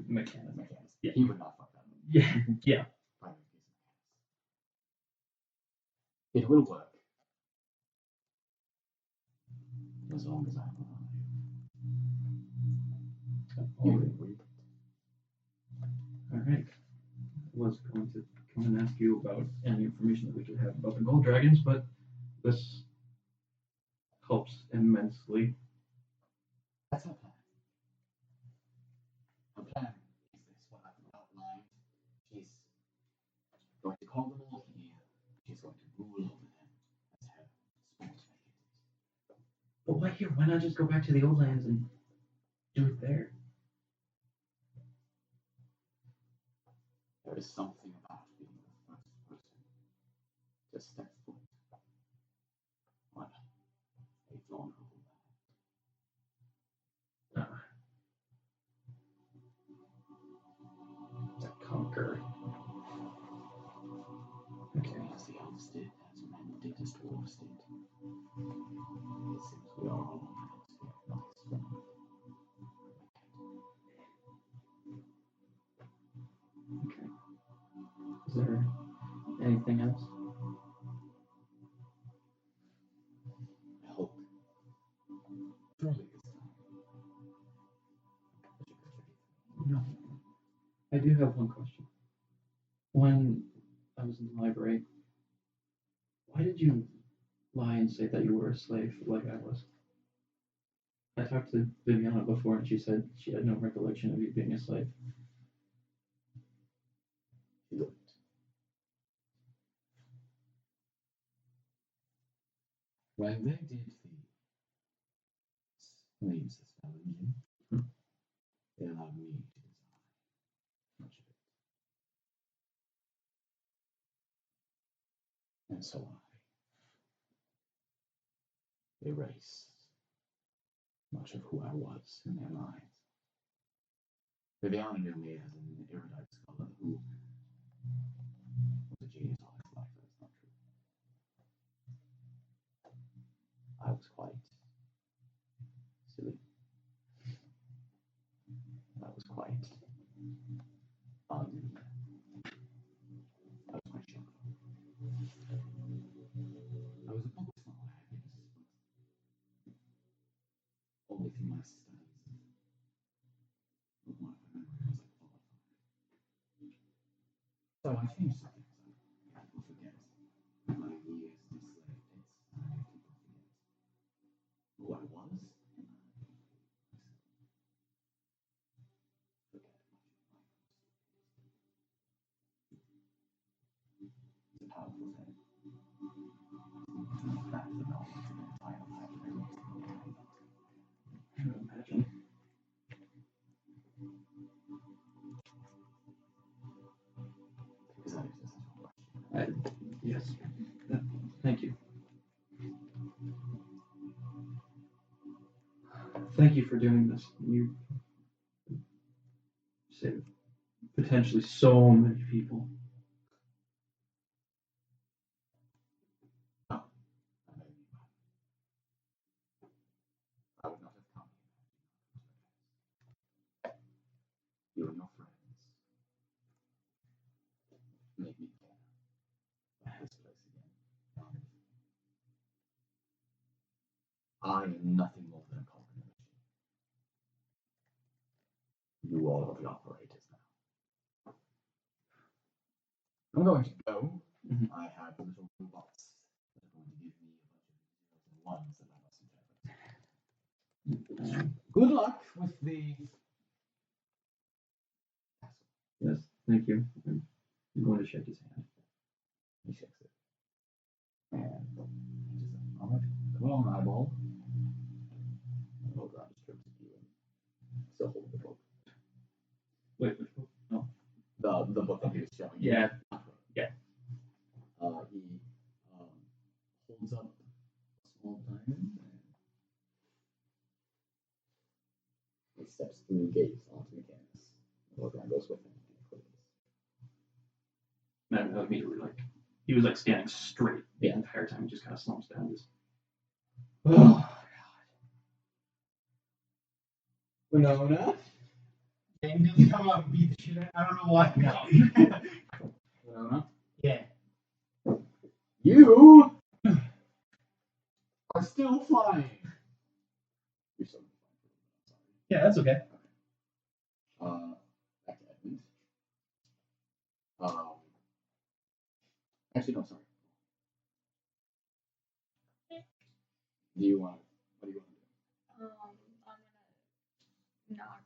Mechanics. Yeah. He would not fuck that up. Yeah. Yeah. Primary gears and mechanics. It will work. As long as I'm alive. You agree? All right. I was going to come and ask you about any information that we could have about the gold dragons, but this helps immensely. That's our plan. Our plan is this, what I've outlined. She's going to call them all here. She's going to rule over them as her sport mechanism. But why here? Why not just go back to the old lands and do it there? There is something about being the first person to step foot on a vulnerable land. To conquer. Okay. As the elves did, as men did, as dwarves did. It seems we are all on that scale. Okay. Is there anything else? I hope. Surely this time. No. I do have one question. When I was in the library, why did you lie and say that you were a slave like I was? I talked to Winona before and she said she had no recollection of you being a slave. She looked. When they did the slaves rebellion, they allowed me to design much of it. And so I erased much of who I was in their minds. Viviana knew me as an erudite scholar who was a genius all his life. That's not true. I was quite silly. I was quite I was quite shallow. I was a book small happiness, but only through my studies of one of my memories was I qualified. So I changed some things. People forget my years enslaved. It's people forget who I was. It's a powerful thing. That's the knowledge of the entire life. I don't imagine. Is that existential question? Yes. Thank you. Thank you for doing this. You saved potentially so many people. No. I would not have come here. You and your friends made me care about this place again. I am nothing more than a cog in the machine. You all are the operators now. I'm going to go. Mhm. I have little robots that are going to give me a bunch of zeros and ones that I must interpret. Good luck with the castle. Yes, thank you. I'm going to shake his hand. He shakes it. And he says, all right, come on, eyeball. Oh, God, just turns to you and still hold the book. Wait, which book? Oh. The The book that he was showing. Yeah. Yeah. He holds up a small diamond and he steps through the gates onto the canvas. The Lord goes with him. Man, immediately, like, he was like standing straight the Yeah. entire time. He just kind of slumps down. Just, Oh, Winona? James doesn't come out and beat the shit out. I don't know why. No. Winona? Yeah. You are still flying. You're still flying. Yeah, that's okay. Back to Edmund. Actually, no, sorry. What do you want to do? I'm gonna knock you back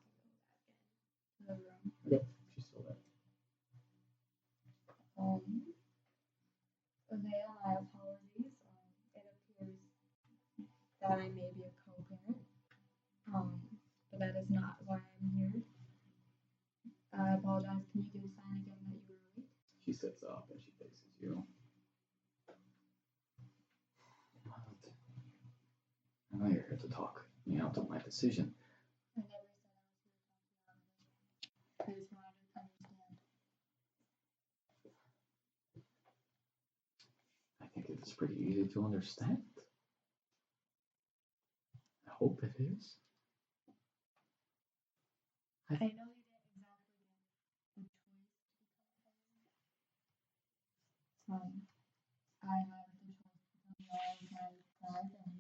in the room. Okay, she's still there. Vale, my apologies. It appears that I may be a co-parent. But that is not why I'm here. I apologize. Can you do the sign again that you were late? She sits up and she faces you. I know you're here to talk me out of my decision. I never said I was here to talk you out of it. I just wanted to understand. I think it's pretty easy to understand. I hope it is. I know you didn't exactly get the choice to become a parent. I have the choice to become your my life, and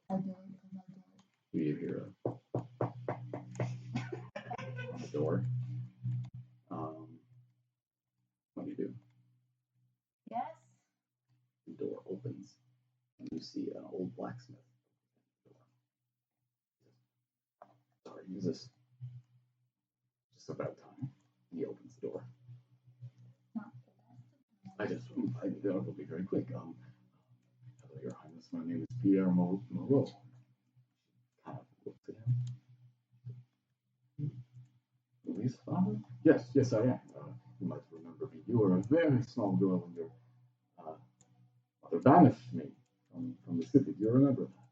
I did it because I did. You hear on the door. What do you do? Yes? The door opens and you see an old blacksmith. Sorry, is this just about time? He opens the door. Not the best. That will be very quick. Hello, Your Highness. My name is Pierre Moreau. Kind of looks at him. Louis' father? Yes, I am. You might remember me. You were a very small girl when your mother banished me from the city. Do you remember that?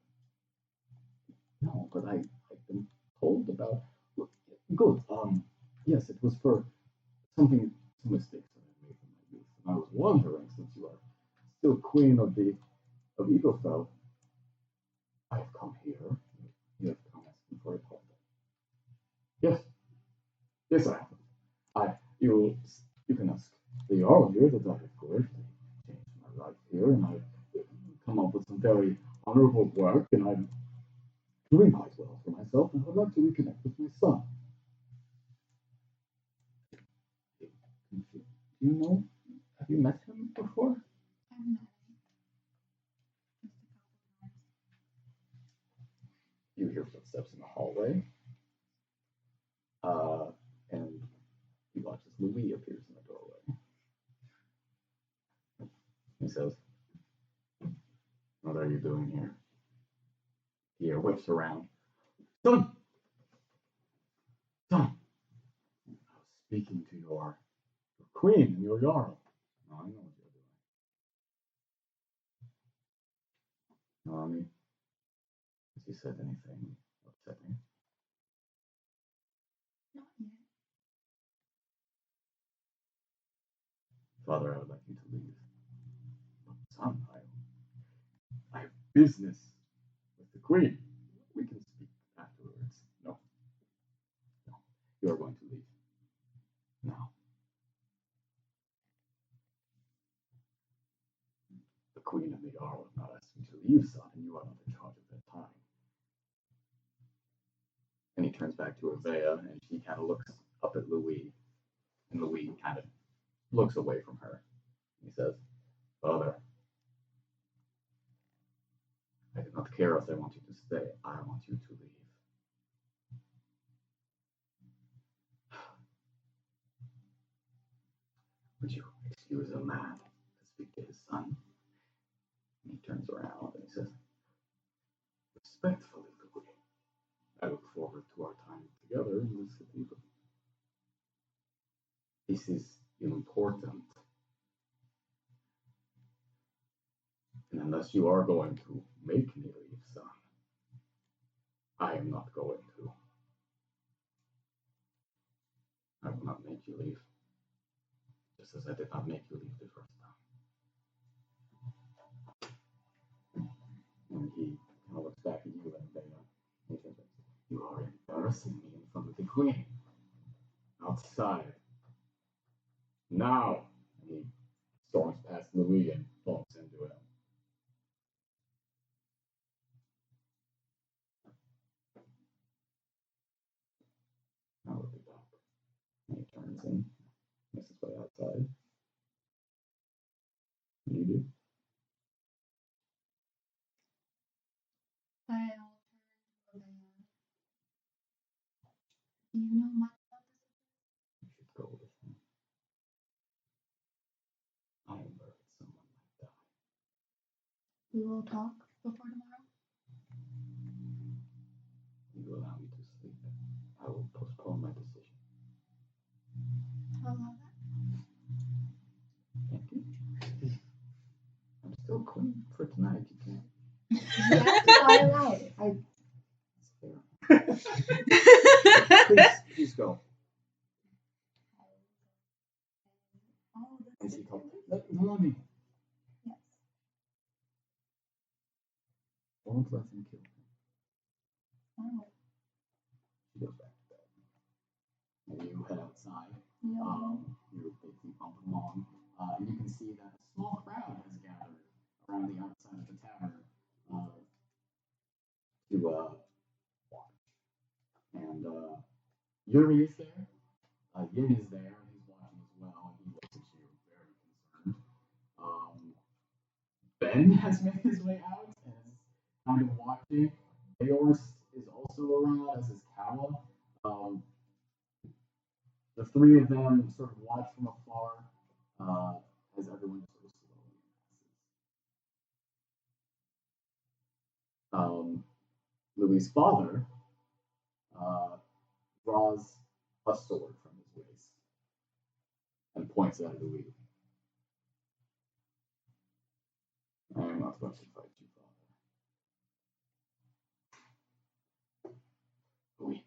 No, but I've been told about. Good. Yes, it was for some mistakes that I made in my youth, and I was wondering, since you are still queen of Eaglefell, I have come here. You have come asking for a pardon. Yes, I have. You can ask the Jarl here that I have greatly changed my life here, and I've come up with some very honorable work, and I'm doing quite well for myself, and I would like to reconnect with my son. Do you know? Have you met him before? I've met him. Just a couple times. You hear footsteps in the hallway, and you watch as Louis appears in the doorway. He says, "What are you doing here?" He whips around. Son! I was speaking to your queen and your Jarl. No, I know what you're doing. Nami, has he said anything upsetting? Not yet. Father, I would like you to leave. But son, I have business with the queen. We can speak afterwards. No. You are going to leave. Now. The queen and the Jarl have not asked me to leave, son, and you are not in charge of that time. And he turns back to Avea, and she kind of looks up at Louis, and Louis kind of looks away from her. He says, "Father, I do not care if they want you to stay. I want you to leave." Would you excuse a man to speak to his son? And he turns around and he says, "Respectfully, Louis, I look forward to our time together in the city. This is important. And unless you are going to make me leave, son, I am not going to. I will not make you leave. Just as I did not make you leave the first time. And he kind of looks back at you and he says, you are embarrassing me in front of the queen. Outside. Now. And he storms past Louis and bumps into him. I will be back. And he turns in, makes his way outside. And you do. I'll turn to Leiden. Do you know much about this? You should go with him. I am worried someone might die. We will talk before tomorrow. You allow me to sleep. I will postpone my decision. I'll allow that. Thank you. I'm still queen for tonight. You can't. That's why I allow it. It's fair. Please go. Oh, And this she is told really- Nalane, Yes. don't let him kill him. Oh, She goes back to bed. And you head outside. yeah. You basically bump along. And you can see that a small crowd has gathered around the outside of the tavern to watch. And Yuri is there. Yin is there, and he's watching as well, and he looks at you very concerned. Ben has made his way out and is kind of watching. Eors is also around, as is Kawa. The three of them sort of watch from afar as everyone sort of slowly passes. Louis' father draws a sword from his waist and points it at Louis. I am not going to fight you, father. Louis,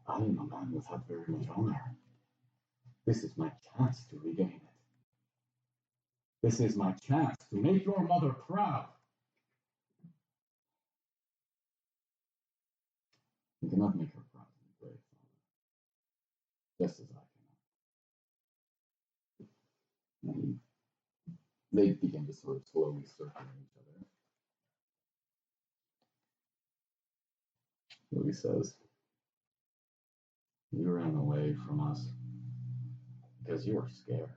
I am a man without very much honor. This is my chance to regain it. This is my chance to make your mother proud. You cannot make her proud in the grave, father. Just as I cannot. And they begin to sort of slowly circle each other. Louis says, you ran away from us because you were scared.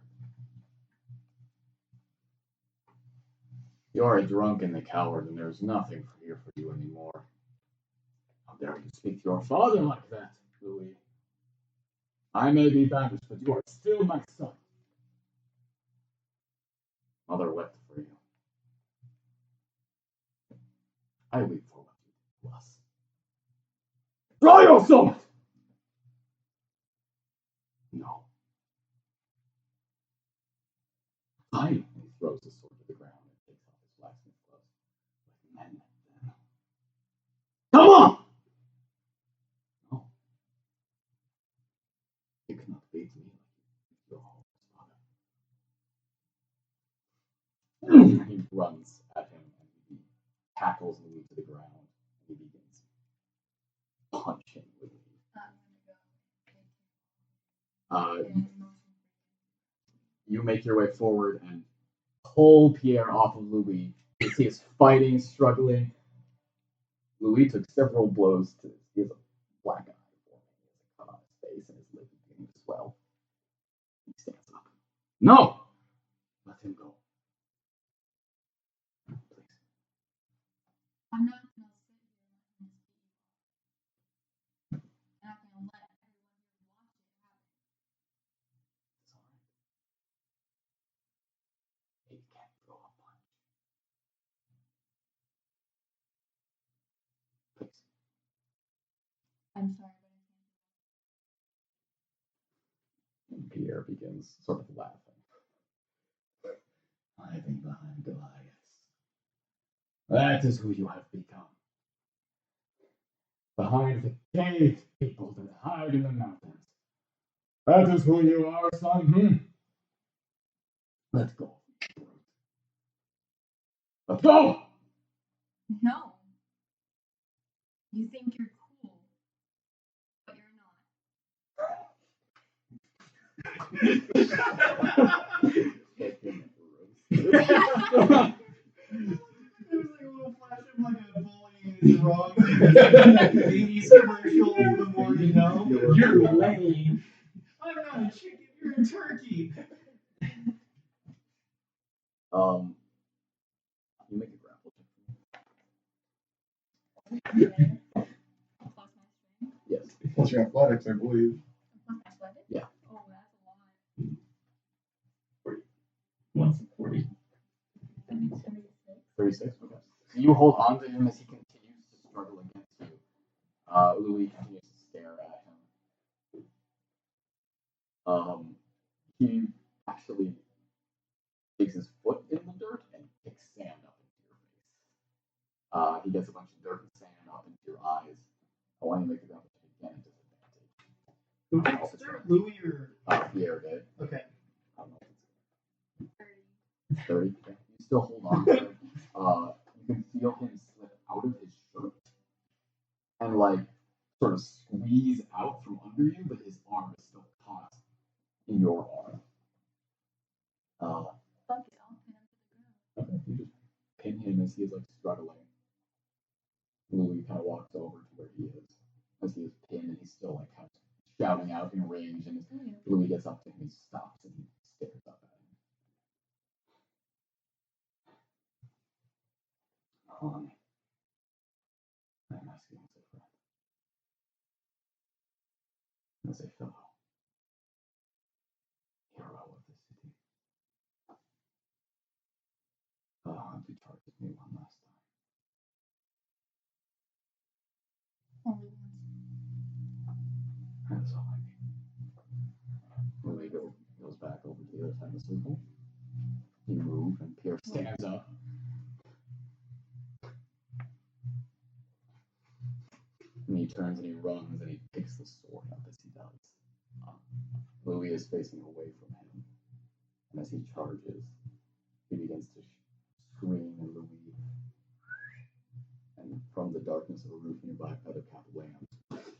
You are a drunk and a coward, and there's nothing here for you anymore. How dare you speak to your father like that, Louis? I may be banished, but you are still my son. Mother wept for you. I weep for what you did to us. Draw your sword! No. Fine. And he throws the sword to the ground and takes off his blacksmith gloves. Like men then. Come on! No. You cannot beat me like your father. He runs at him and he tackles Louis to the ground and he begins punching Louis. You make your way forward and pull Pierre off of Louis. You see he's fighting, struggling. Louis took several blows to. He has a black eye forming. He has a cut on his face and his lip is beginning to swell. He stands up. No! Let him go. Please. I'm not going to sit here and let him speak. I'm not going to let everyone here watch it happen. It's alright. He can't throw a punch. Please. I'm sorry, but I can't. Pierre begins sort of laughing. Hiding behind Goliaths. That is who you have become. Behind the cave people that hide in the mountains. That is who you are, son. Let's go. Let's go! No. You think you're cool, but you're not. There's like a little flash of like a bullying is wrong. 80s commercial, the more you know. You're lame. I'm not a chicken, you're a turkey. You make a grapple check. Plus my strength. Yes. Plus your athletics, I believe. Plus my athletics? Yeah. Oh, that's a lot. 140. 36. Okay. So you hold on to him as he continues to struggle against you. Louis continues to stare at him. He actually digs his foot in the dirt and kicks sand up into your face. He gets a bunch of dirt and sand up into your eyes. I want you to make a grapple check again at disadvantage. Who takes dirt? Louis or Pierre did. okay. I don't know if it's 30. Okay. You still hold on to him. You can feel him slip out of his shirt and like sort of squeeze out from under you, but his arm is still caught in your arm. Fuck it, I'll pin him to the ground. Okay, you just pin him as he is like struggling. Louis kind of walks over to where he is as he is pinned, and he's still like kind of shouting out in rage. And Louis gets up to him, he stops and he stares up at him. I'm asking as a friend, as a fellow hero of the city. You targeted me one last time. Only once. That's all I need. Louis goes back over to the other side of the circle. You move, and Pierre stands up. And he turns and he runs and he picks the sword up as he does. Louis is facing away from him. And as he charges, he begins to scream and Louis. And from the darkness of a roof nearby, Feathercap lands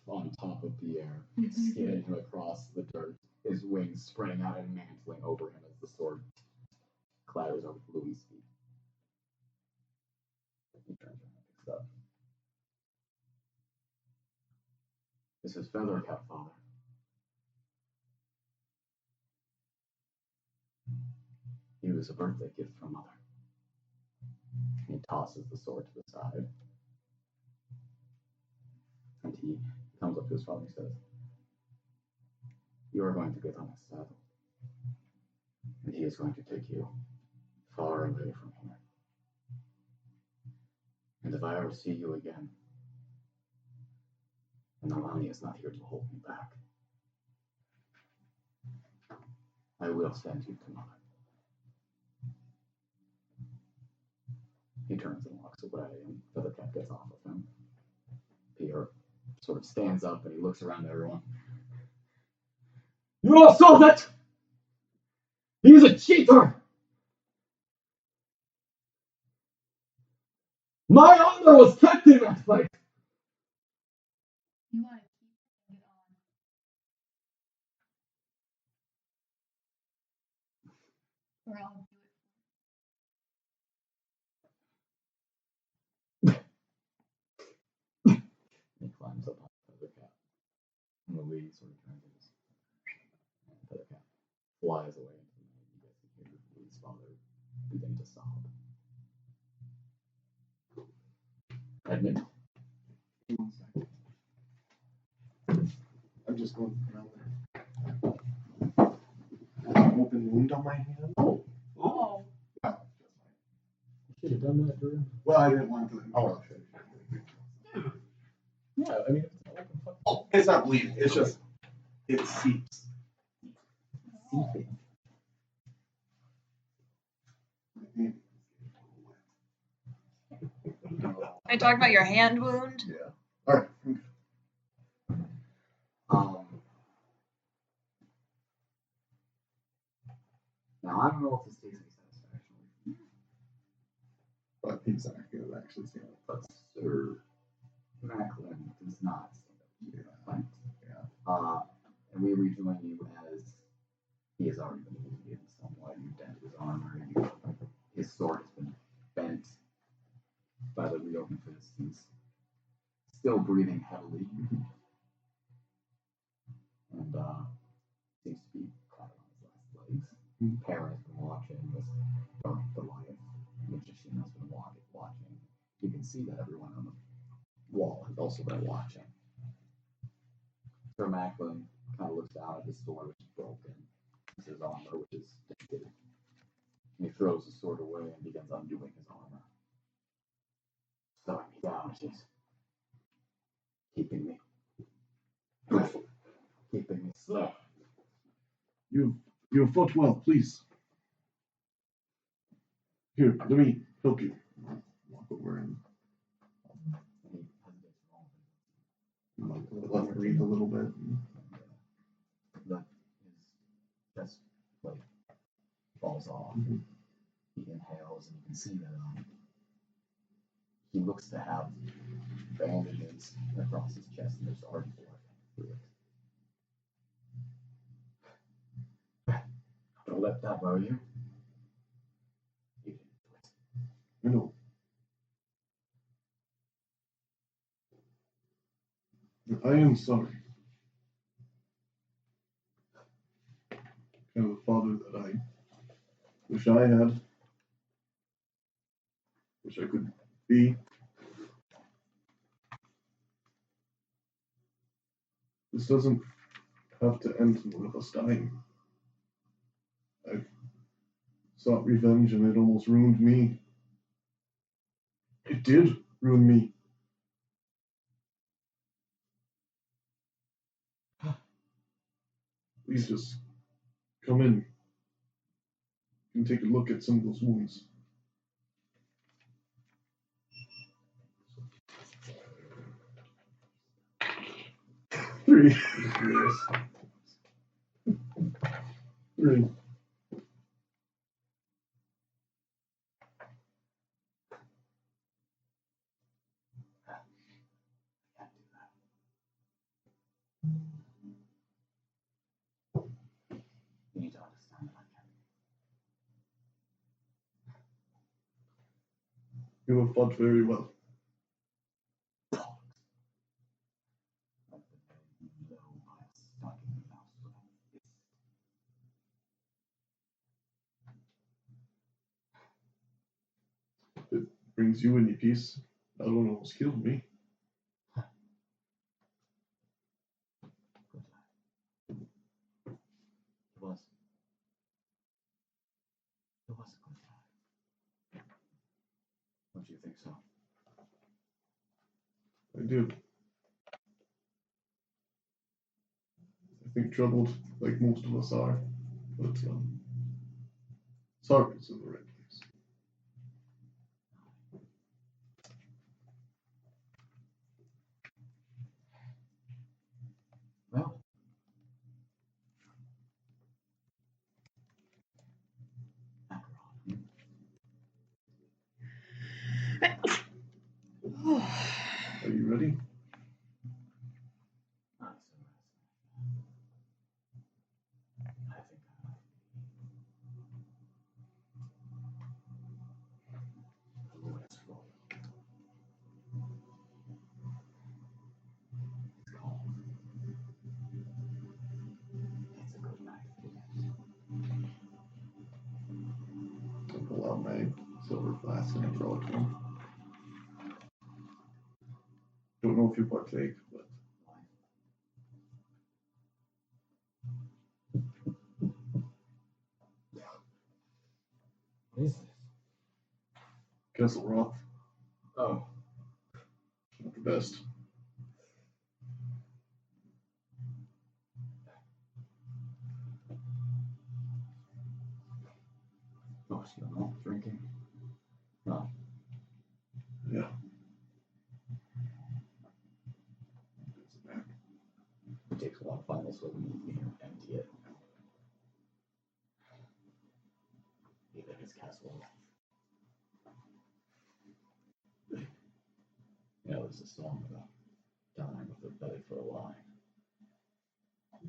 on top of Pierre, skidding him across the dirt, his wings spreading out and mantling over him as the sword clatters over Louis' feet. He turns around and picks it up. This is Feathercap, Father. He was a birthday gift from Mother. He tosses the sword to the side. And he comes up to his father and says, "You are going to get on his saddle. And he is going to take you far away from here. And if I ever see you again, and Nalane is not here to hold me back, I will send you to Mother." He turns and walks away, and Feathercap gets off of him. Pierre sort of stands up and he looks around at everyone. "You all saw that! He's a cheater! My honor was kept in that fight! You want to keep it on. Or I'll do it. He climbs up on Feathercap. And Louis sort of turns and Feathercap flies away into the night. You guys can hear Louis' father begin to sob. Edmund. I'm just going around there. An open wound on my hand. Oh. Well, Should have done that, Drew. well, I didn't want to. Oh, yeah, I mean, it's not open. Oh, it's not bleeding. It's just it seeps. I talked about your hand wound. Yeah. All right. Now I don't know if this takes any satisfaction, But he's not going to actually stand up. but Sir Macklin does not stand up to you. Right? Yeah. And we rejoin you as he has already been wounded somewhat. You dented his armor. His sword has been bent by the reopened fist. He's still breathing heavily. And seems to be caught on his last legs. Para has been watching with the lion magician has been watching. You can see that everyone on the wall has also been watching. Sir Macklin kind of looks down at his sword, which is broken. His armor, which is dented. And he throws the sword away and begins undoing his armor. Slowing me down, she's keeping me slow. You fought well, please. Here, let me help you. Walk over and let me breathe a little bit. His chest plate falls off. He inhales, and you can see that he looks to have bandages across his chest, and there's already blood through it. Don't let that worry you. You didn't do it. I know. I am sorry. Kind of the father that I wish I had. Wish I could be. This doesn't have to end in one of us dying. I've sought revenge and it almost ruined me. It did ruin me. Please just come in and take a look at some of those wounds. Three. Three. You need to understand that I can't. You have fought very well. It brings you any peace. That one almost killed me. It was a good time. Don't you think so? I do. I think troubled, like most of us are, but sorry's in the right place. Well, Are you ready? I pull out my silver flask and I throw it to him. Don't know if you partake, but what is this? Castle Roth, Oh, not the best. Oh, you don't know, drinking. No. Yeah. It takes a lot of finals so we empty it. Even his castle. There's a song about dying with a belly for a line.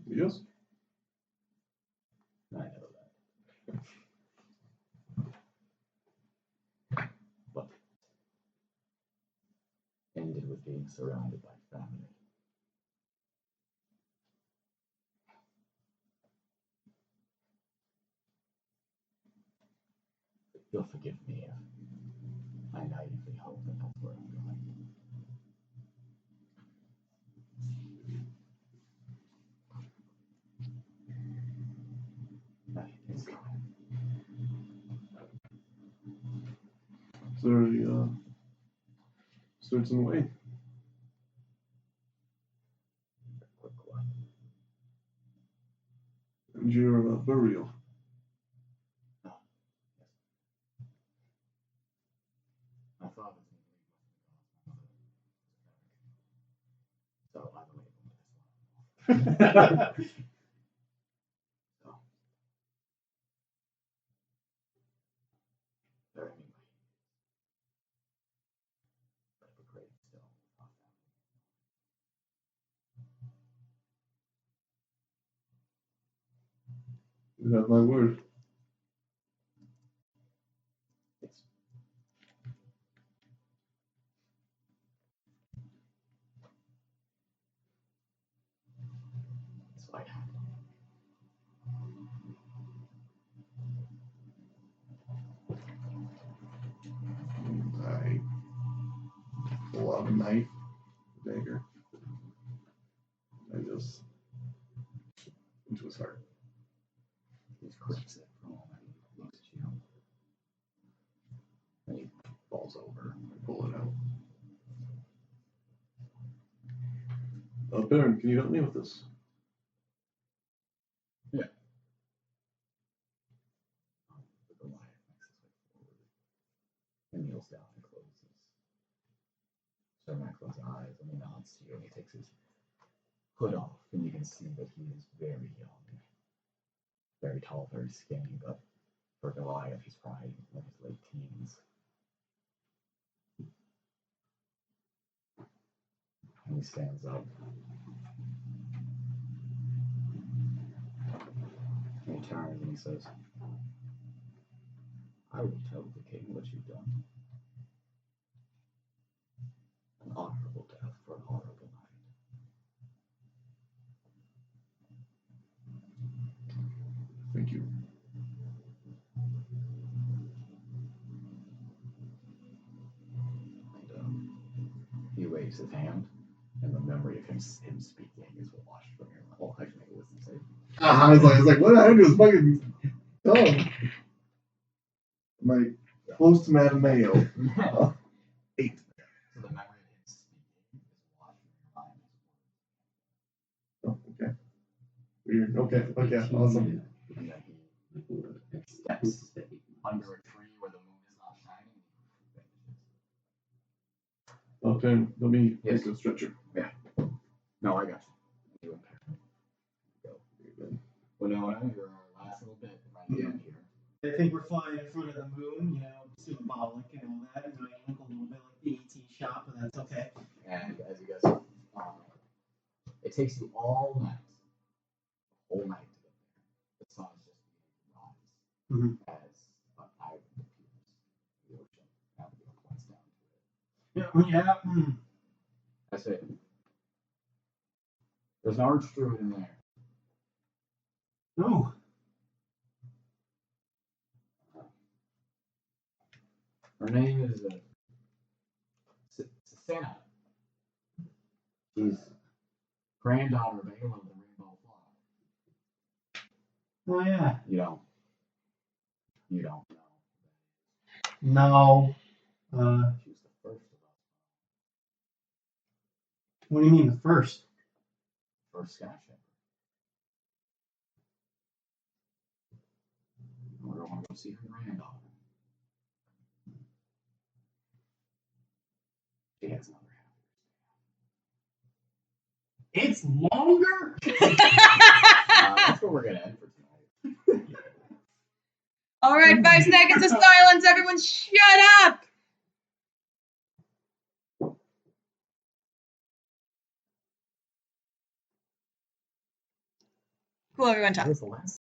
Yes. I know that. But ended with being surrounded by family. You'll forgive me if I naively hope that that's where I'm going. So he starts in the way. Quick one. And your burial. My father's in the league with the gods. So I believe him with this one. So. There anyway. But a great still. You have my word. Yes. That's what I have. I pull out a knife, dagger. I just into his heart. He clicks it for a moment, looks at you. Then he falls over. I pull it out. Baron, can you help me with this? Yeah. The Goliath makes his way forward and kneels down and closes. Sir-Mac closes his eyes and he nods to you and he takes his hood off and you can see that he is very young. Very tall, very skinny, but for Goliath, he's probably in his late teens. And he stands up. And he turns and he says, I will tell the king what you've done. An honorable death for an honorable knight. Thank you. And he waves his hand, and the memory of him speaking is washed from your mind. Well, actually, make a wisdom save. I was like, what happened to his fucking tongue? I'm like, close to Mattimeo. 8. So the memory of him speaking is washed from your mind. Oh, okay. Weird. Okay, awesome. And then he steps under a tree where the moon is not shining. Okay, let me Yes. take a stretcher. Yeah. No, I got you. You impair. Go. Winona, you're our last little bit right at the end here. I think we're flying in front of the moon, symbolic and all that. You look a little bit like the AT shop, but that's okay. And as you guys, it takes you all night, the whole night to get there. The sun is just beginning to rise as an island appears in the ocean. Abigail points down to it. Yeah. That's it. There's an archdruid in there. Oh. Her name is Susanna. She's granddaughter of Aelin of the Rainbow Flock. Oh yeah. You don't know. No. She was the first of us. What do you mean the first? First Sky Shepherd. We're going want to go see her granddaughter. She has another half. It's longer? That's what we're going to end for tonight. All right, 5 seconds of silence. Everyone shut up. Cool, everyone talk. That was the last